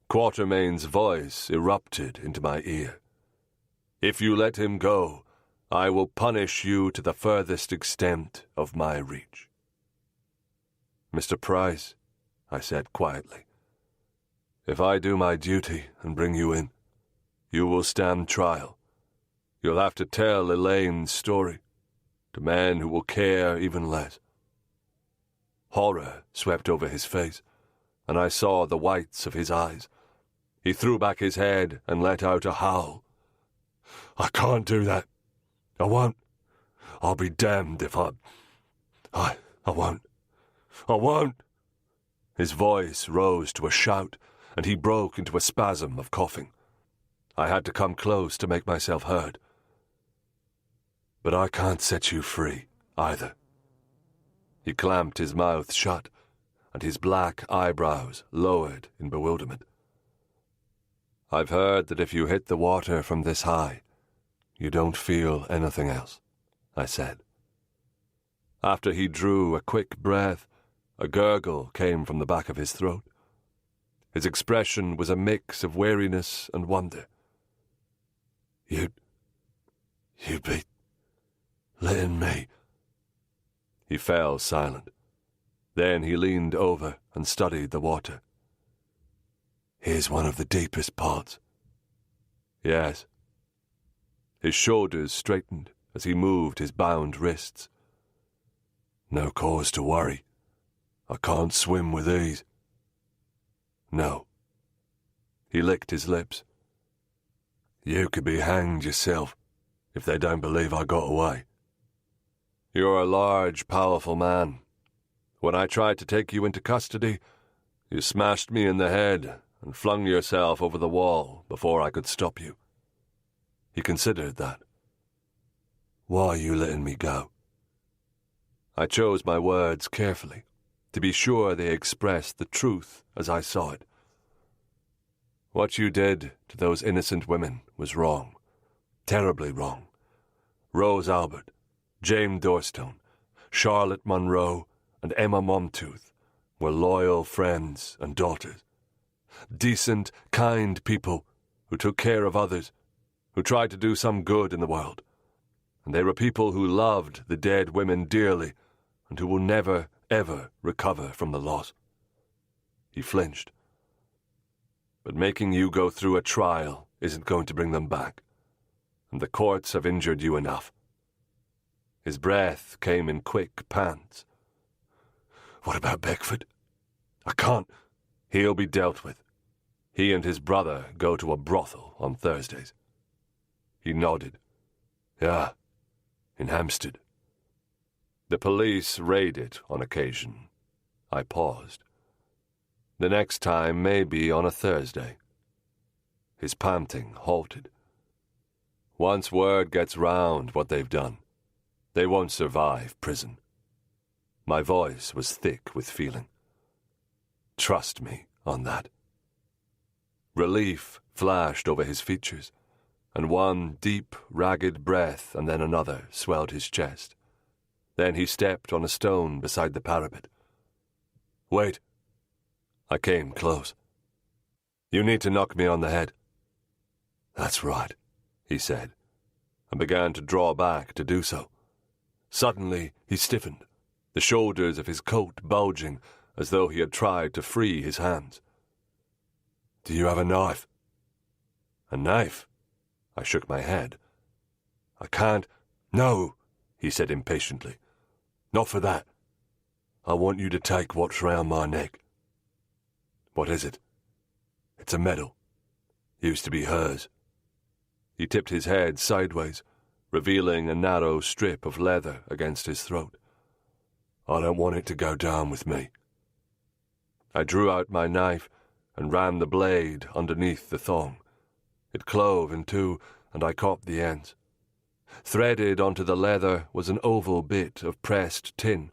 Quatermain's voice erupted into my ear. "If you let him go, I will punish you to the furthest extent of my reach." "Mr. Price," I said quietly, "if I do my duty and bring you in, you will stand trial. You'll have to tell Elaine's story to men who will care even less." Horror swept over his face, and I saw the whites of his eyes. He threw back his head and let out a howl. "I can't do that. I won't. I'll be damned if I won't. I won't." His voice rose to a shout, and he broke into a spasm of coughing. I had to come close to make myself heard. "But I can't set you free, either." He clamped his mouth shut, and his black eyebrows lowered in bewilderment. "I've heard that if you hit the water from this high, you don't feel anything else," I said. After he drew a quick breath, a gurgle came from the back of his throat. His expression was a mix of weariness and wonder. You'd be letting me..." He fell silent. Then he leaned over and studied the water. "Here's one of the deepest parts." "Yes." His shoulders straightened as he moved his bound wrists. "No cause to worry. I can't swim with these." "No." He licked his lips. "You could be hanged yourself if they don't believe I got away." "You're a large, powerful man. When I tried to take you into custody, you smashed me in the head and flung yourself over the wall before I could stop you." He considered that. "Why are you letting me go?" I chose my words carefully, to be sure they expressed the truth as I saw it. "What you did to those innocent women was wrong, terribly wrong. Rose Albert, Jane Dorstone, Charlotte Monroe, and Emma Momtooth were loyal friends and daughters. Decent, kind people who took care of others, who tried to do some good in the world. And they were people who loved the dead women dearly and who will never, ever recover from the loss." He flinched. "But making you go through a trial isn't going to bring them back, and the courts have injured you enough." His breath came in quick pants. "What about Beckford? I can't..." "He'll be dealt with. He and his brother go to a brothel on Thursdays." He nodded. "Yeah, in Hampstead." "The police raid it on occasion." I paused. "The next time may be on a Thursday." His panting halted. "Once word gets round what they've done, they won't survive prison." My voice was thick with feeling. "Trust me on that." Relief flashed over his features, and one deep, ragged breath and then another swelled his chest. Then he stepped on a stone beside the parapet. "Wait." I came close. "You need to knock me on the head." "That's right," he said, and began to draw back to do so. Suddenly he stiffened, the shoulders of his coat bulging as though he had tried to free his hands. "Do you have a knife?" "A knife?" I shook my head. "I can't..." "No," he said impatiently. "Not for that. I want you to take what's round my neck." "What is it?" "It's a medal. Used to be hers." He tipped his head sideways, revealing a narrow strip of leather against his throat. I don't want it to go down with me. I drew out my knife and ran the blade underneath the thong. It clove in two, and I caught the ends. Threaded onto the leather was an oval bit of pressed tin.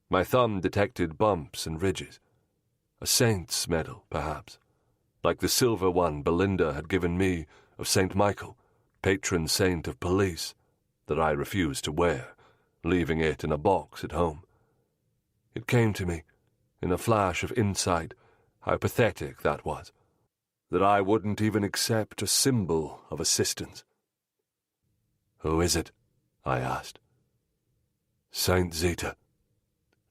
My thumb detected bumps and ridges. A saint's medal, perhaps, like the silver one Belinda had given me of St. Michael, patron saint of police, that I refused to wear, leaving it in a box at home. It came to me, in a flash of insight, how pathetic that was, that I wouldn't even accept a symbol of assistance. "Who is it?" I asked. "Saint Zita,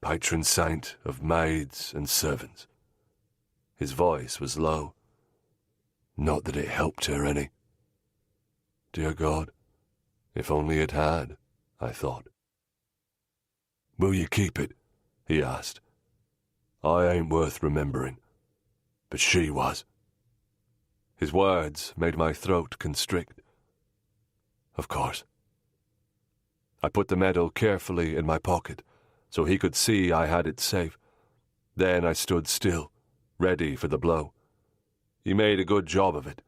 patron saint of maids and servants." His voice was low. Not that it helped her any. Dear God, if only it had, I thought. "Will you keep it?" he asked. "I ain't worth remembering, but she was." His words made my throat constrict. "Of course." I put the medal carefully in my pocket, so he could see I had it safe. Then I stood still, ready for the blow. He made a good job of it,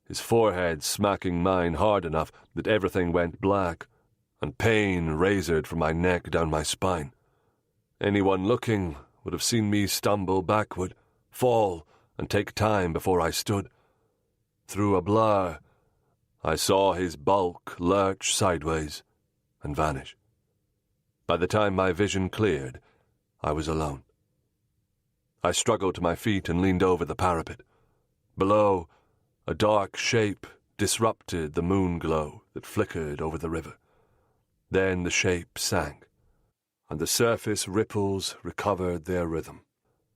his forehead smacking mine hard enough that everything went black, and pain razored from my neck down my spine. Anyone looking would have seen me stumble backward, fall, and take time before I stood. Through a blur, I saw his bulk lurch sideways and vanish. By the time my vision cleared, I was alone. I struggled to my feet and leaned over the parapet. Below, a dark shape disrupted the moon glow that flickered over the river. Then the shape sank, and the surface ripples recovered their rhythm,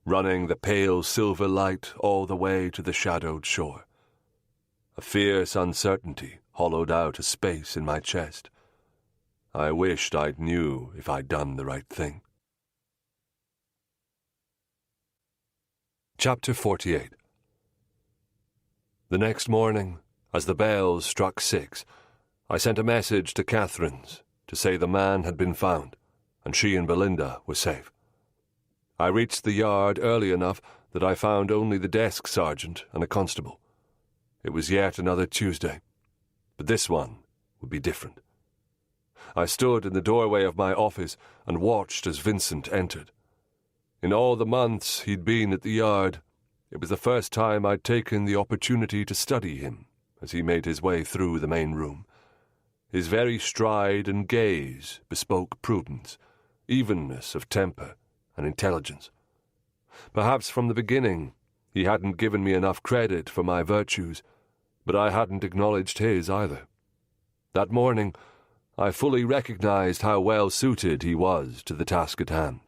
running the pale silver light all the way to the shadowed shore. A fierce uncertainty hollowed out a space in my chest. I wished I'd knew if I'd done the right thing. Chapter 48. The next morning, as the bells struck 6, I sent a message to Catherine's to say the man had been found, and she and Belinda were safe. I reached the yard early enough that I found only the desk sergeant and a constable. It was yet another Tuesday, but this one would be different. I stood in the doorway of my office and watched as Vincent entered. In all the months he'd been at the yard, it was the first time I'd taken the opportunity to study him as he made his way through the main room. His very stride and gaze bespoke prudence, evenness of temper, and intelligence. Perhaps from the beginning he hadn't given me enough credit for my virtues, but I hadn't acknowledged his either. That morning, I fully recognized how well suited he was to the task at hand,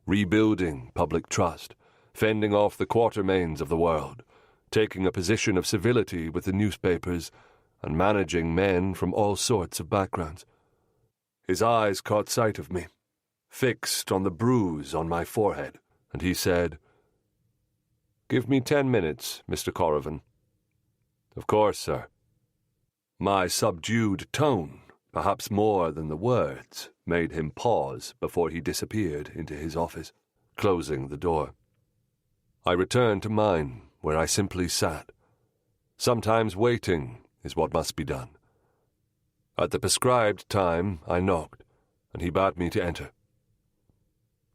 rebuilding public trust, fending off the Quatermains of the world, taking a position of civility with the newspapers, and managing men from all sorts of backgrounds. His eyes caught sight of me, fixed on the bruise on my forehead, and he said, "Give me 10 minutes, Mr. Corrivan." "Of course, sir." My subdued tone, perhaps more than the words, made him pause before he disappeared into his office, closing the door. I returned to mine, where I simply sat. Sometimes waiting is what must be done. At the prescribed time, I knocked, and he bade me to enter.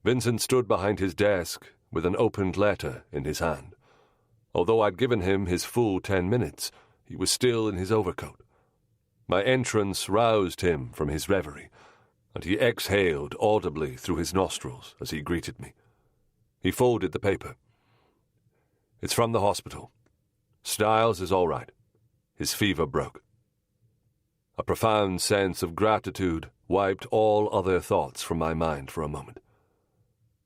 Vincent stood behind his desk with an opened letter in his hand. Although I'd given him his full 10 minutes, he was still in his overcoat. My entrance roused him from his reverie, and he exhaled audibly through his nostrils as he greeted me. He folded the paper. "It's from the hospital. Styles is all right. His fever broke." A profound sense of gratitude wiped all other thoughts from my mind for a moment.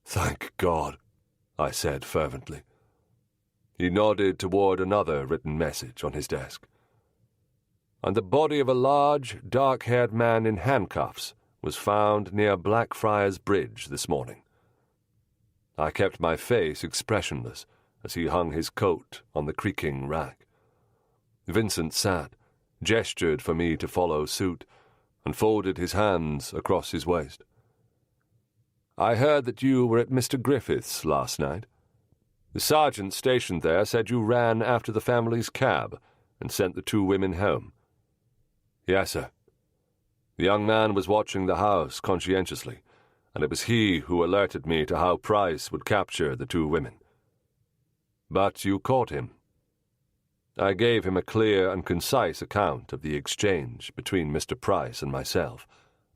"Thank God," I said fervently. He nodded toward another written message on his desk. "And the body of a large, dark-haired man in handcuffs was found near Blackfriars Bridge this morning." I kept my face expressionless as he hung his coat on the creaking rack. Vincent sat, gestured for me to follow suit, and folded his hands across his waist. "I heard that you were at Mr. Griffith's last night. The sergeant stationed there said you ran after the family's cab and sent the two women home." "Yes, sir. The young man was watching the house conscientiously, and it was he who alerted me to how Price would capture the two women." "But you caught him?" I gave him a clear and concise account of the exchange between Mr. Price and myself,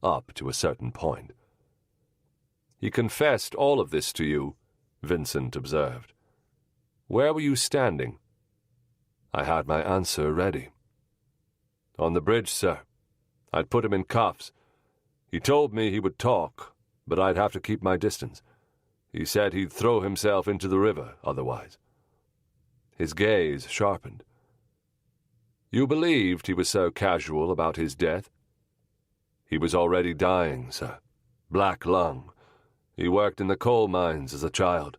up to a certain point. "He confessed all of this to you," Vincent observed. "Where were you standing?" I had my answer ready. "On the bridge, sir. I'd put him in cuffs. He told me he would talk, but I'd have to keep my distance. He said he'd throw himself into the river otherwise." His gaze sharpened. "You believed he was so casual about his death?" "He was already dying, sir. Black lung. He worked in the coal mines as a child,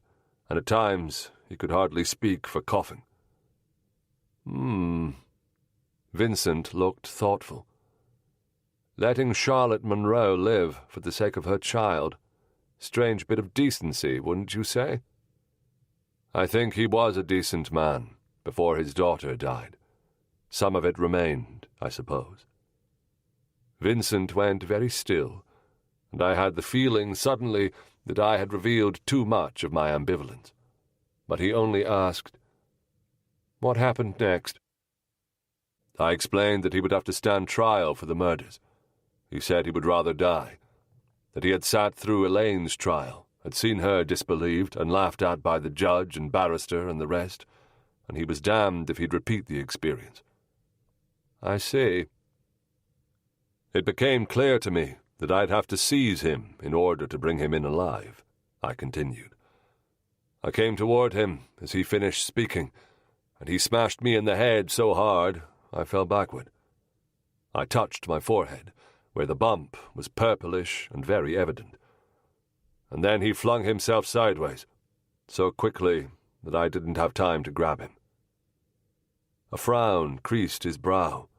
and at times he could hardly speak for coughing." Vincent looked thoughtful. "Letting Charlotte Monroe live for the sake of her child. Strange bit of decency, wouldn't you say?" "I think he was a decent man before his daughter died. Some of it remained, I suppose." Vincent went very still, and I had the feeling suddenly that I had revealed too much of my ambivalence. But he only asked, "What happened next?" I explained that he would have to stand trial for the murders. He said he would rather die, that he had sat through Elaine's trial, had seen her disbelieved and laughed at by the judge and barrister and the rest, and he was damned if he'd repeat the experience. "I see." "It became clear to me that I'd have to seize him in order to bring him in alive," I continued. "I came toward him as he finished speaking, and he smashed me in the head so hard I fell backward. I touched my forehead, where the bump was purplish and very evident. And then he flung himself sideways, so quickly that I didn't have time to grab him." A frown creased his brow.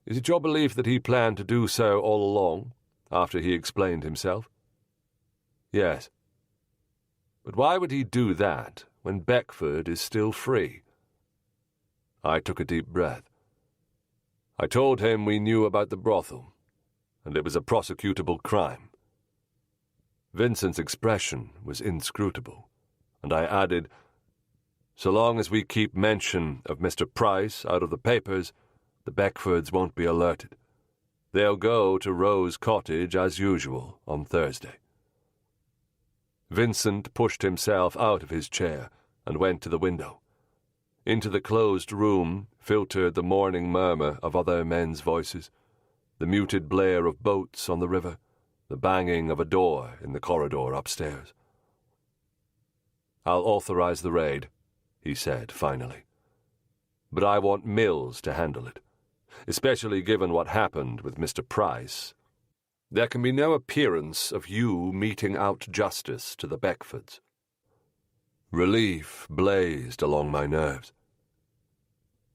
"Is it your belief that he planned to do so all along, after he explained himself?" "Yes." "But why would he do that when Beckford is still free?" I took a deep breath. "I told him we knew about the brothel, and it was a prosecutable crime." Vincent's expression was inscrutable, and I added, "So long as we keep mention of Mr. Price out of the papers, the Beckfords won't be alerted. They'll go to Rose Cottage as usual on Thursday." Vincent pushed himself out of his chair and went to the window. Into the closed room filtered the morning murmur of other men's voices, the muted blare of boats on the river, the banging of a door in the corridor upstairs. "I'll authorize the raid," he said finally. "But I want Mills to handle it, especially given what happened with Mr. Price. There can be no appearance of you meting out justice to the Beckfords." Relief blazed along my nerves.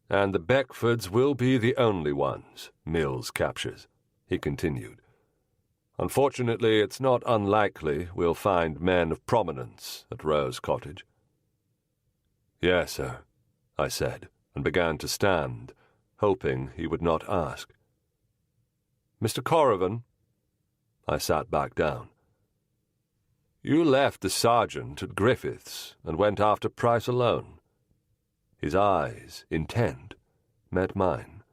"And the Beckfords will be the only ones Mills captures," he continued. "Unfortunately, it's not unlikely we'll find men of prominence at Rose Cottage." "Yes, sir," I said, and began to stand, hoping he would not ask. "Mr. Corrivan?" I sat back down. "You left the sergeant at Griffith's and went after Price alone." His eyes, intent, met mine.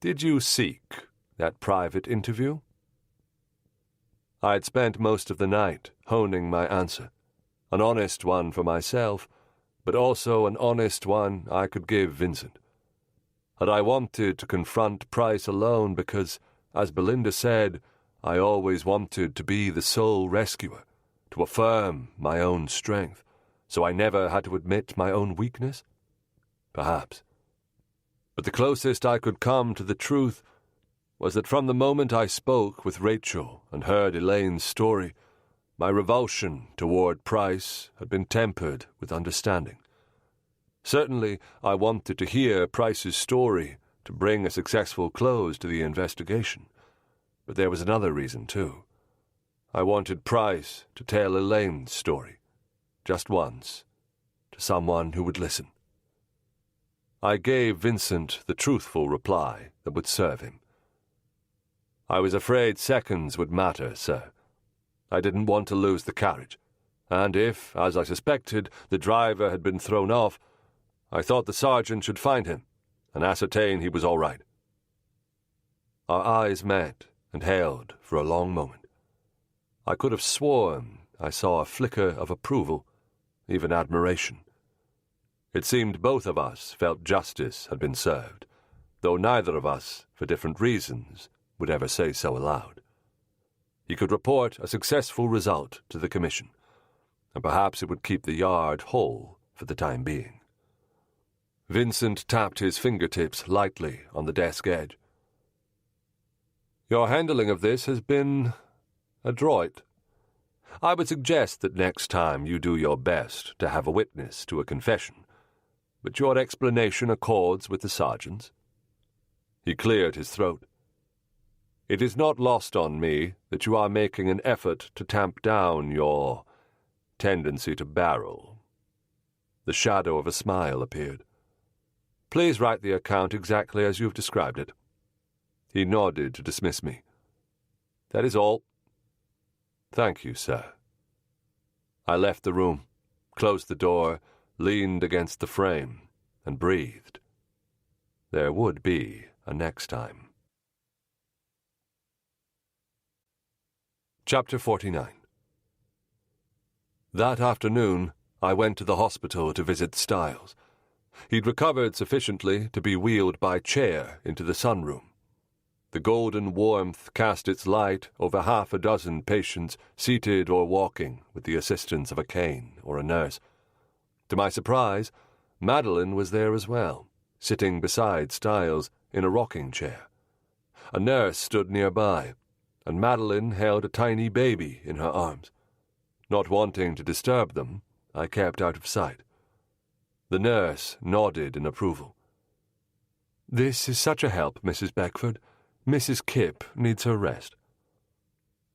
"Did you seek that private interview?" I had spent most of the night honing my answer, an honest one for myself, but also an honest one I could give Vincent. Had I wanted to confront Price alone because, as Belinda said, I always wanted to be the sole rescuer, to affirm my own strength, so I never had to admit my own weakness? Perhaps. But the closest I could come to the truth was that from the moment I spoke with Rachel and heard Elaine's story, my revulsion toward Price had been tempered with understanding. Certainly, I wanted to hear Price's story to bring a successful close to the investigation. But there was another reason, too. I wanted Price to tell Elaine's story, just once, to someone who would listen. I gave Vincent the truthful reply that would serve him. I was afraid seconds would matter, sir. I didn't want to lose the carriage, and if, as I suspected, the driver had been thrown off, I thought the sergeant should find him and ascertain he was all right. Our eyes met and held for a long moment. I could have sworn I saw a flicker of approval, even admiration. It seemed both of us felt justice had been served, though neither of us, for different reasons, would ever say so aloud. He could report a successful result to the commission, and perhaps it would keep the yard whole for the time being. Vincent tapped his fingertips lightly on the desk edge. Your handling of this has been adroit. I would suggest that next time you do your best to have a witness to a confession, but your explanation accords with the sergeant's. He cleared his throat. It is not lost on me that you are making an effort to tamp down your tendency to barrel. The shadow of a smile appeared. Please write the account exactly as you've described it. He nodded to dismiss me. That is all. Thank you, sir. I left the room, closed the door, leaned against the frame, and breathed. There would be a next time. Chapter 49. That afternoon, I went to the hospital to visit Styles. He'd recovered sufficiently to be wheeled by chair into the sunroom. The golden warmth cast its light over half a dozen patients seated or walking with the assistance of a cane or a nurse. To my surprise, Madeline was there as well, sitting beside Styles in a rocking chair. A nurse stood nearby, and Madeline held a tiny baby in her arms. Not wanting to disturb them, I kept out of sight. The nurse nodded in approval. This is such a help, Mrs. Beckford. Mrs. Kipp needs her rest.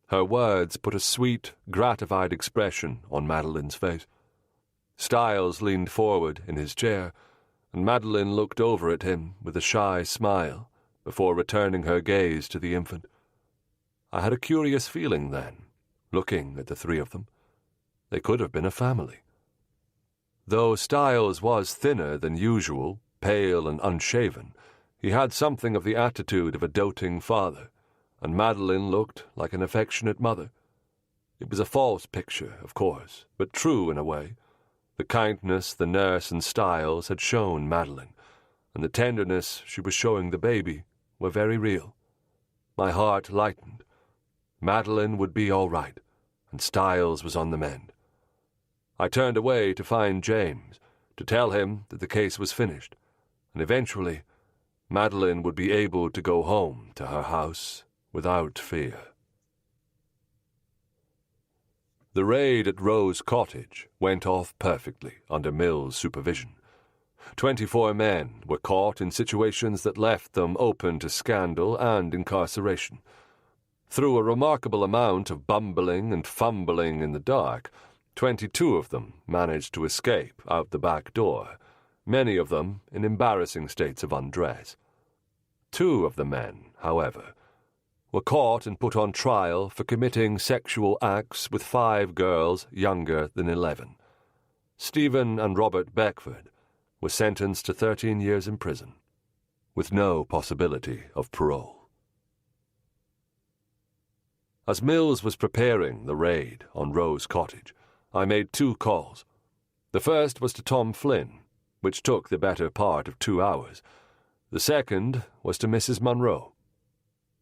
Her words put a sweet, gratified expression on Madeline's face. Styles leaned forward in his chair, and Madeline looked over at him with a shy smile before returning her gaze to the infant. I had a curious feeling then, looking at the three of them. They could have been a family. Though Styles was thinner than usual, pale and unshaven, he had something of the attitude of a doting father, and Madeline looked like an affectionate mother. It was a false picture, of course, but true in a way. The kindness the nurse and Styles had shown Madeline, and the tenderness she was showing the baby, were very real. My heart lightened. Madeline would be all right, and Styles was on the mend. I turned away to find James, to tell him that the case was finished, and eventually Madeline would be able to go home to her house without fear. The raid at Rose Cottage went off perfectly under Mill's supervision. 24 men were caught in situations that left them open to scandal and incarceration. Through a remarkable amount of bumbling and fumbling in the dark, 22 of them managed to escape out the back door, many of them in embarrassing states of undress. 2 of the men, however, were caught and put on trial for committing sexual acts with 5 girls younger than 11. Stephen and Robert Beckford were sentenced to 13 years in prison, with no possibility of parole. As Mills was preparing the raid on Rose Cottage, I made 2 calls. The first was to Tom Flynn, which took the better part of 2 hours. The second was to Mrs. Munro.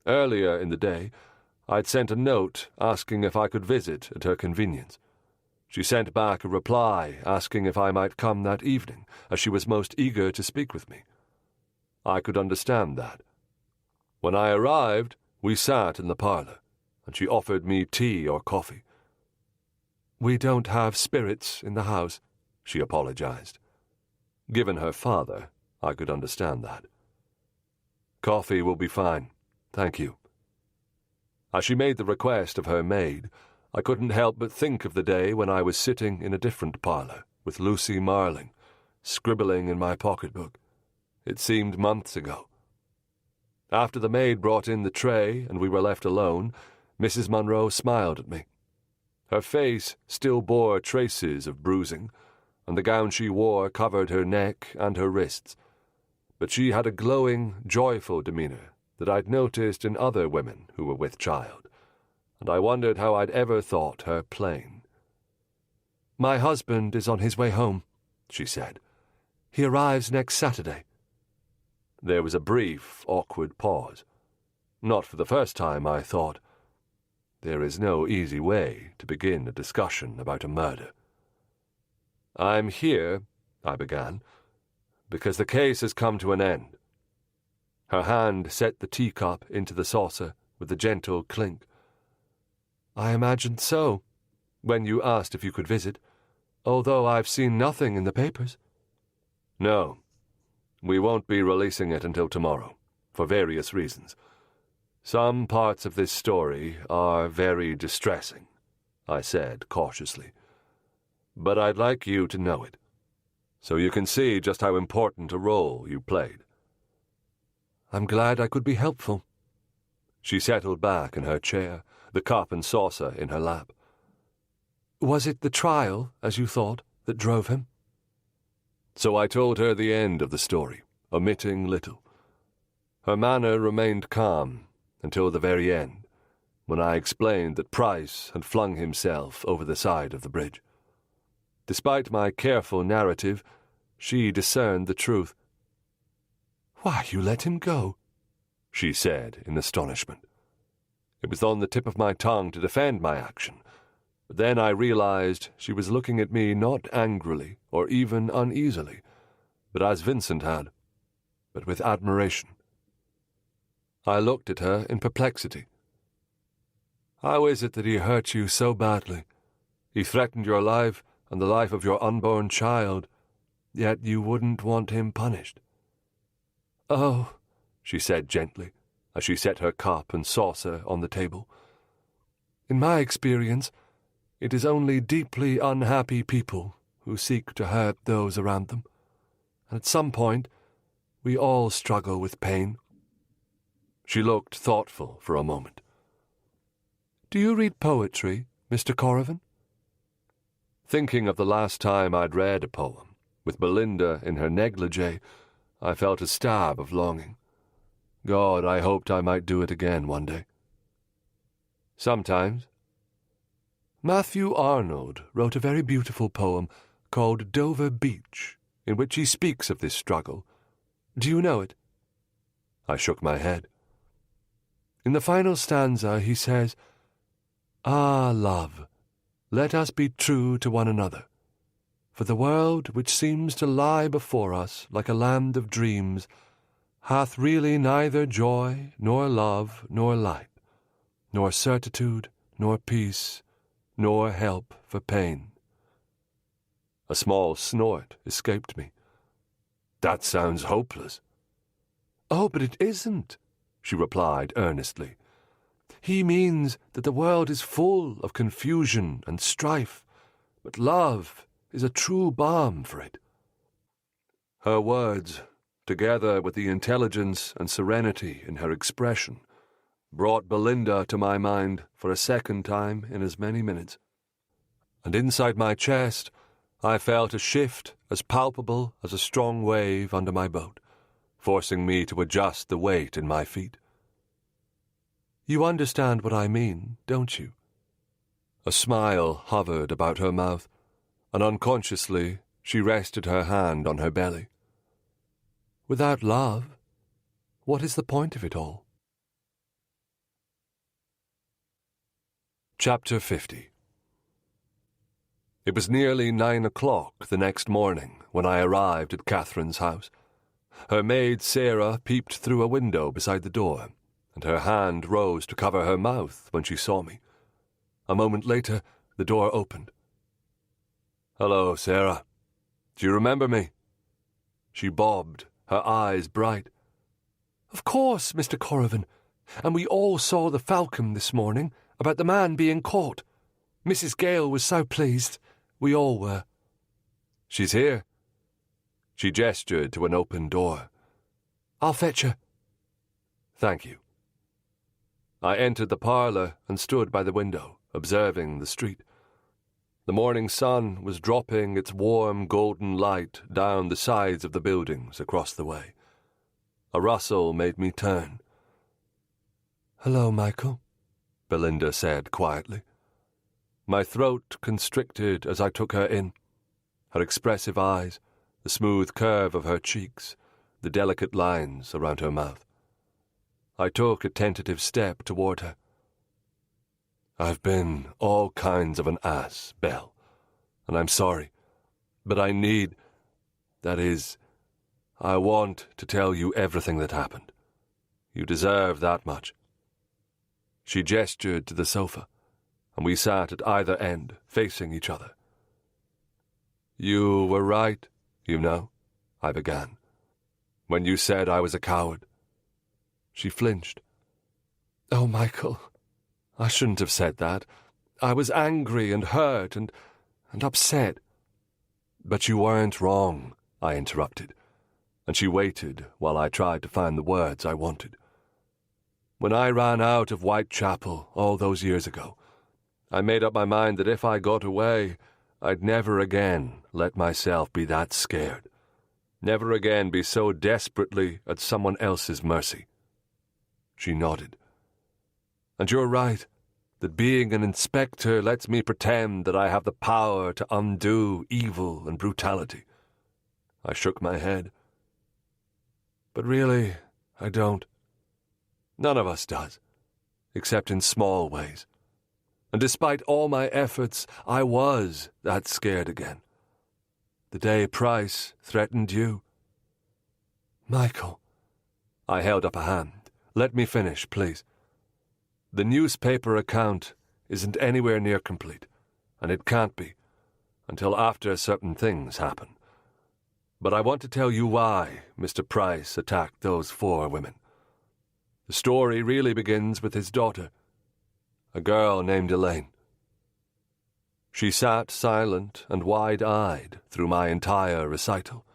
Earlier in the day, I'd sent a note asking if I could visit at her convenience. She sent back a reply asking if I might come that evening, as she was most eager to speak with me. I could understand that. When I arrived, we sat in the parlour, and she offered me tea or coffee. "We don't have spirits in the house," she apologized. Given her father, I could understand that. "Coffee will be fine, thank you." As she made the request of her maid, I couldn't help but think of the day when I was sitting in a different parlour with Lucy Marling, scribbling in my pocketbook. It seemed months ago. After the maid brought in the tray and we were left alone, Mrs. Munro smiled at me. Her face still bore traces of bruising, and the gown she wore covered her neck and her wrists, but she had a glowing, joyful demeanour that I'd noticed in other women who were with child, and I wondered how I'd ever thought her plain. "My husband is on his way home," she said. "He arrives next Saturday." There was a brief, awkward pause. Not for the first time, I thought. There is no easy way to begin a discussion about a murder. "I'm here," I began, "because the case has come to an end." Her hand set the teacup into the saucer with a gentle clink. "I imagined so, when you asked if you could visit, although I've seen nothing in the papers." "No, we won't be releasing it until tomorrow, for various reasons. Some parts of this story are very distressing," I said cautiously. "But I'd like you to know it, so you can see just how important a role you played." "I'm glad I could be helpful." She settled back in her chair, the cup and saucer in her lap. "Was it the trial, as you thought, that drove him?" So I told her the end of the story, omitting little. Her manner remained calm until the very end, when I explained that Price had flung himself over the side of the bridge. Despite my careful narrative, she discerned the truth. "Why, you let him go?" she said in astonishment. It was on the tip of my tongue to defend my action, but then I realized she was looking at me not angrily or even uneasily, but as Vincent had, but with admiration. I looked at her in perplexity. "How is it that he hurt you so badly? He threatened your life and the life of your unborn child, yet you wouldn't want him punished." "Oh," she said gently, as she set her cup and saucer on the table. "In my experience, it is only deeply unhappy people who seek to hurt those around them. And at some point, we all struggle with pain." She looked thoughtful for a moment. "Do you read poetry, Mr. Corrivan?" Thinking of the last time I'd read a poem, with Belinda in her negligee, I felt a stab of longing. God, I hoped I might do it again one day. "Sometimes." Matthew Arnold wrote a very beautiful poem called Dover Beach, in which he speaks of this struggle. Do you know it? I shook my head. In the final stanza he says, "Ah, love, let us be true to one another, for the world which seems to lie before us like a land of dreams hath really neither joy, nor love, nor light, nor certitude, nor peace, nor help for pain." A small snort escaped me. "That sounds hopeless." "Oh, but it isn't," she replied earnestly. "He means that the world is full of confusion and strife, but love is a true balm for it." Her words, together with the intelligence and serenity in her expression, brought Belinda to my mind for a second time in as many minutes. And inside my chest, I felt a shift as palpable as a strong wave under my boat, forcing me to adjust the weight in my feet. "You understand what I mean, don't you?" A smile hovered about her mouth, and unconsciously she rested her hand on her belly. Without love, what is the point of it all? Chapter 50. It was nearly 9 o'clock the next morning when I arrived at Catherine's house. Her maid Sarah peeped through a window beside the door, and her hand rose to cover her mouth when she saw me. A moment later, the door opened. "Hello, Sarah. Do you remember me?" She bobbed, her eyes bright. "Of course, Mr. Corrigan. And we all saw the Falcon this morning about the man being caught. Mrs. Gale was so pleased. We all were." "She's here." She gestured to an open door. "I'll fetch her." "Thank you." I entered the parlour and stood by the window, observing the street. The morning sun was dropping its warm golden light down the sides of the buildings across the way. A rustle made me turn. "Hello, Michael," Belinda said quietly. My throat constricted as I took her in. Her expressive eyes, the smooth curve of her cheeks, the delicate lines around her mouth. I took a tentative step toward her. "I've been all kinds of an ass, Belle, and I'm sorry, but I want to tell you everything that happened. You deserve that much." She gestured to the sofa, and we sat at either end, facing each other. "You were right, you know," I began, "when you said I was a coward." She flinched. "Oh, Michael, I shouldn't have said that. I was angry and hurt and upset." "But you weren't wrong," I interrupted, and she waited while I tried to find the words I wanted. "When I ran out of Whitechapel all those years ago, I made up my mind that if I got away, I'd never again let myself be that scared. Never again be so desperately at someone else's mercy." She nodded. "And you're right, that being an inspector lets me pretend that I have the power to undo evil and brutality." I shook my head. "But really, I don't. None of us does, except in small ways. And despite all my efforts, I was that scared again. The day Price threatened you." "Michael." I held up a hand. "Let me finish, please. The newspaper account isn't anywhere near complete, and it can't be, until after certain things happen. But I want to tell you why Mr. Price attacked those 4 women. The story really begins with his daughter, a girl named Elaine." She sat silent and wide-eyed through my entire recital.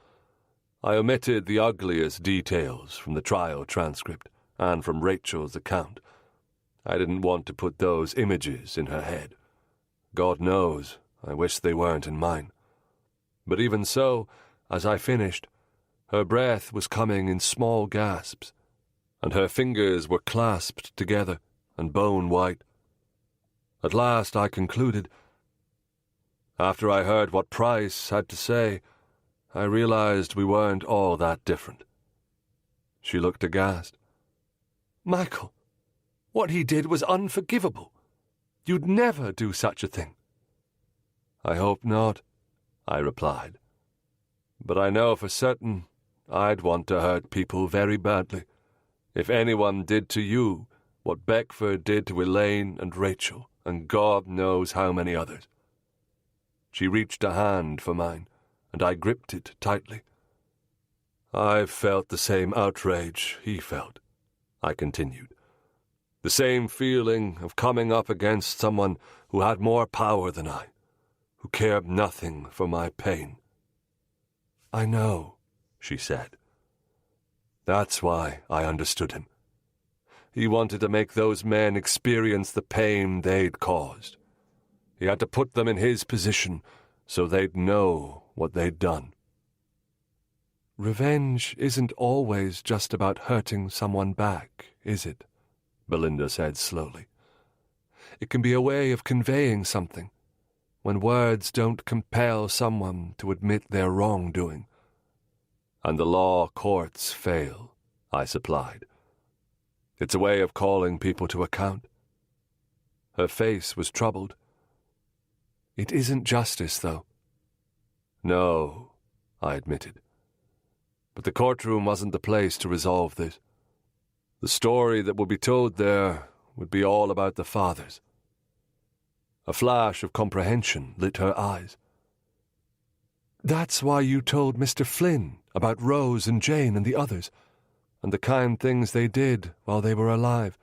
I omitted the ugliest details from the trial transcript and from Rachel's account. I didn't want to put those images in her head. God knows, I wish they weren't in mine. But even so, as I finished, her breath was coming in small gasps, and her fingers were clasped together and bone-white. At last I concluded. After I heard what Price had to say, I realized we weren't all that different. She looked aghast. "Michael, what he did was unforgivable. You'd never do such a thing." "I hope not," I replied. "But I know for certain I'd want to hurt people very badly. If anyone did to you what Beckford did to Elaine and Rachel, and God knows how many others." She reached a hand for mine, and I gripped it tightly. "I've felt the same outrage he felt," I continued. "The same feeling of coming up against someone who had more power than I, who cared nothing for my pain." "I know," she said. "That's why I understood him. He wanted to make those men experience the pain they'd caused. He had to put them in his position so they'd know what they'd done." "Revenge isn't always just about hurting someone back, is it?" Belinda said slowly. "It can be a way of conveying something, when words don't compel someone to admit their wrongdoing." "And the law courts fail," I supplied. "It's a way of calling people to account." Her face was troubled. "It isn't justice, though." "No," I admitted. "But the courtroom wasn't the place to resolve this. The story that would be told there would be all about the fathers." A flash of comprehension lit her eyes. That's why you told Mr. Flynn about Rose and Jane and the others, and the kind things they did while they were alive.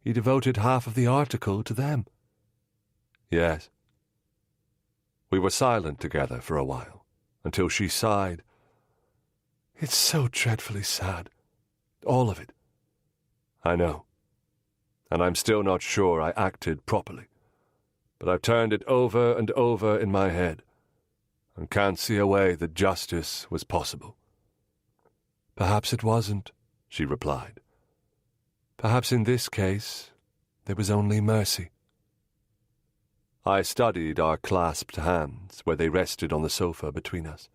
He devoted half of the article to them. Yes. We were silent together for a while, until she sighed. It's so dreadfully sad. All of it. I know. And I'm still not sure I acted properly. But I've turned it over and over in my head, and can't see a way that justice was possible. Perhaps it wasn't, she replied. Perhaps in this case, there was only mercy. I studied our clasped hands where they rested on the sofa between us.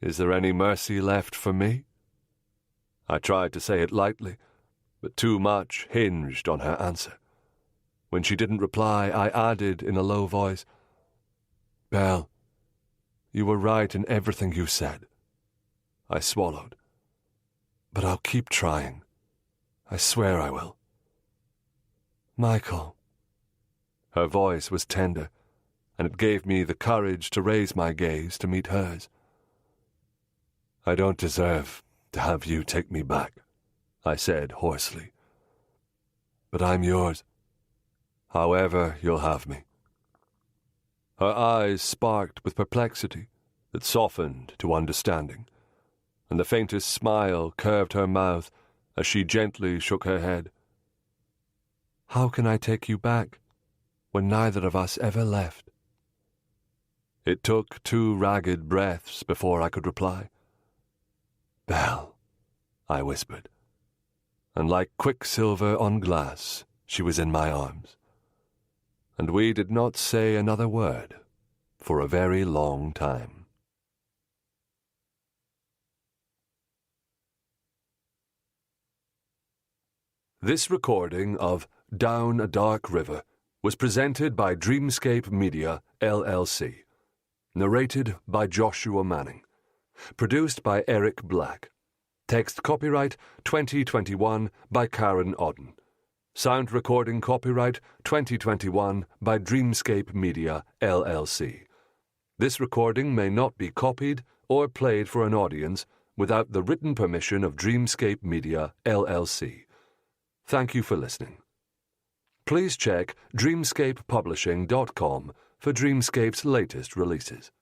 Is there any mercy left for me? I tried to say it lightly, but too much hinged on her answer. When she didn't reply, I added in a low voice, Belle, you were right in everything you said. I swallowed. But I'll keep trying. I swear I will. Michael. Her voice was tender, and it gave me the courage to raise my gaze to meet hers. I don't deserve to have you take me back, I said hoarsely. But I'm yours. However you'll have me. Her eyes sparked with perplexity that softened to understanding, and the faintest smile curved her mouth as she gently shook her head. How can I take you back when neither of us ever left? It took 2 ragged breaths before I could reply. Belle, I whispered, and like quicksilver on glass, she was in my arms. And we did not say another word for a very long time. This recording of Down a Dark River was presented by Dreamscape Media, LLC. Narrated by Joshua Manning. Produced by Eric Black. Text copyright 2021 by Karen Odden. Sound recording copyright 2021 by Dreamscape Media, LLC. This recording may not be copied or played for an audience without the written permission of Dreamscape Media, LLC. Thank you for listening. Please check dreamscapepublishing.com for Dreamscape's latest releases.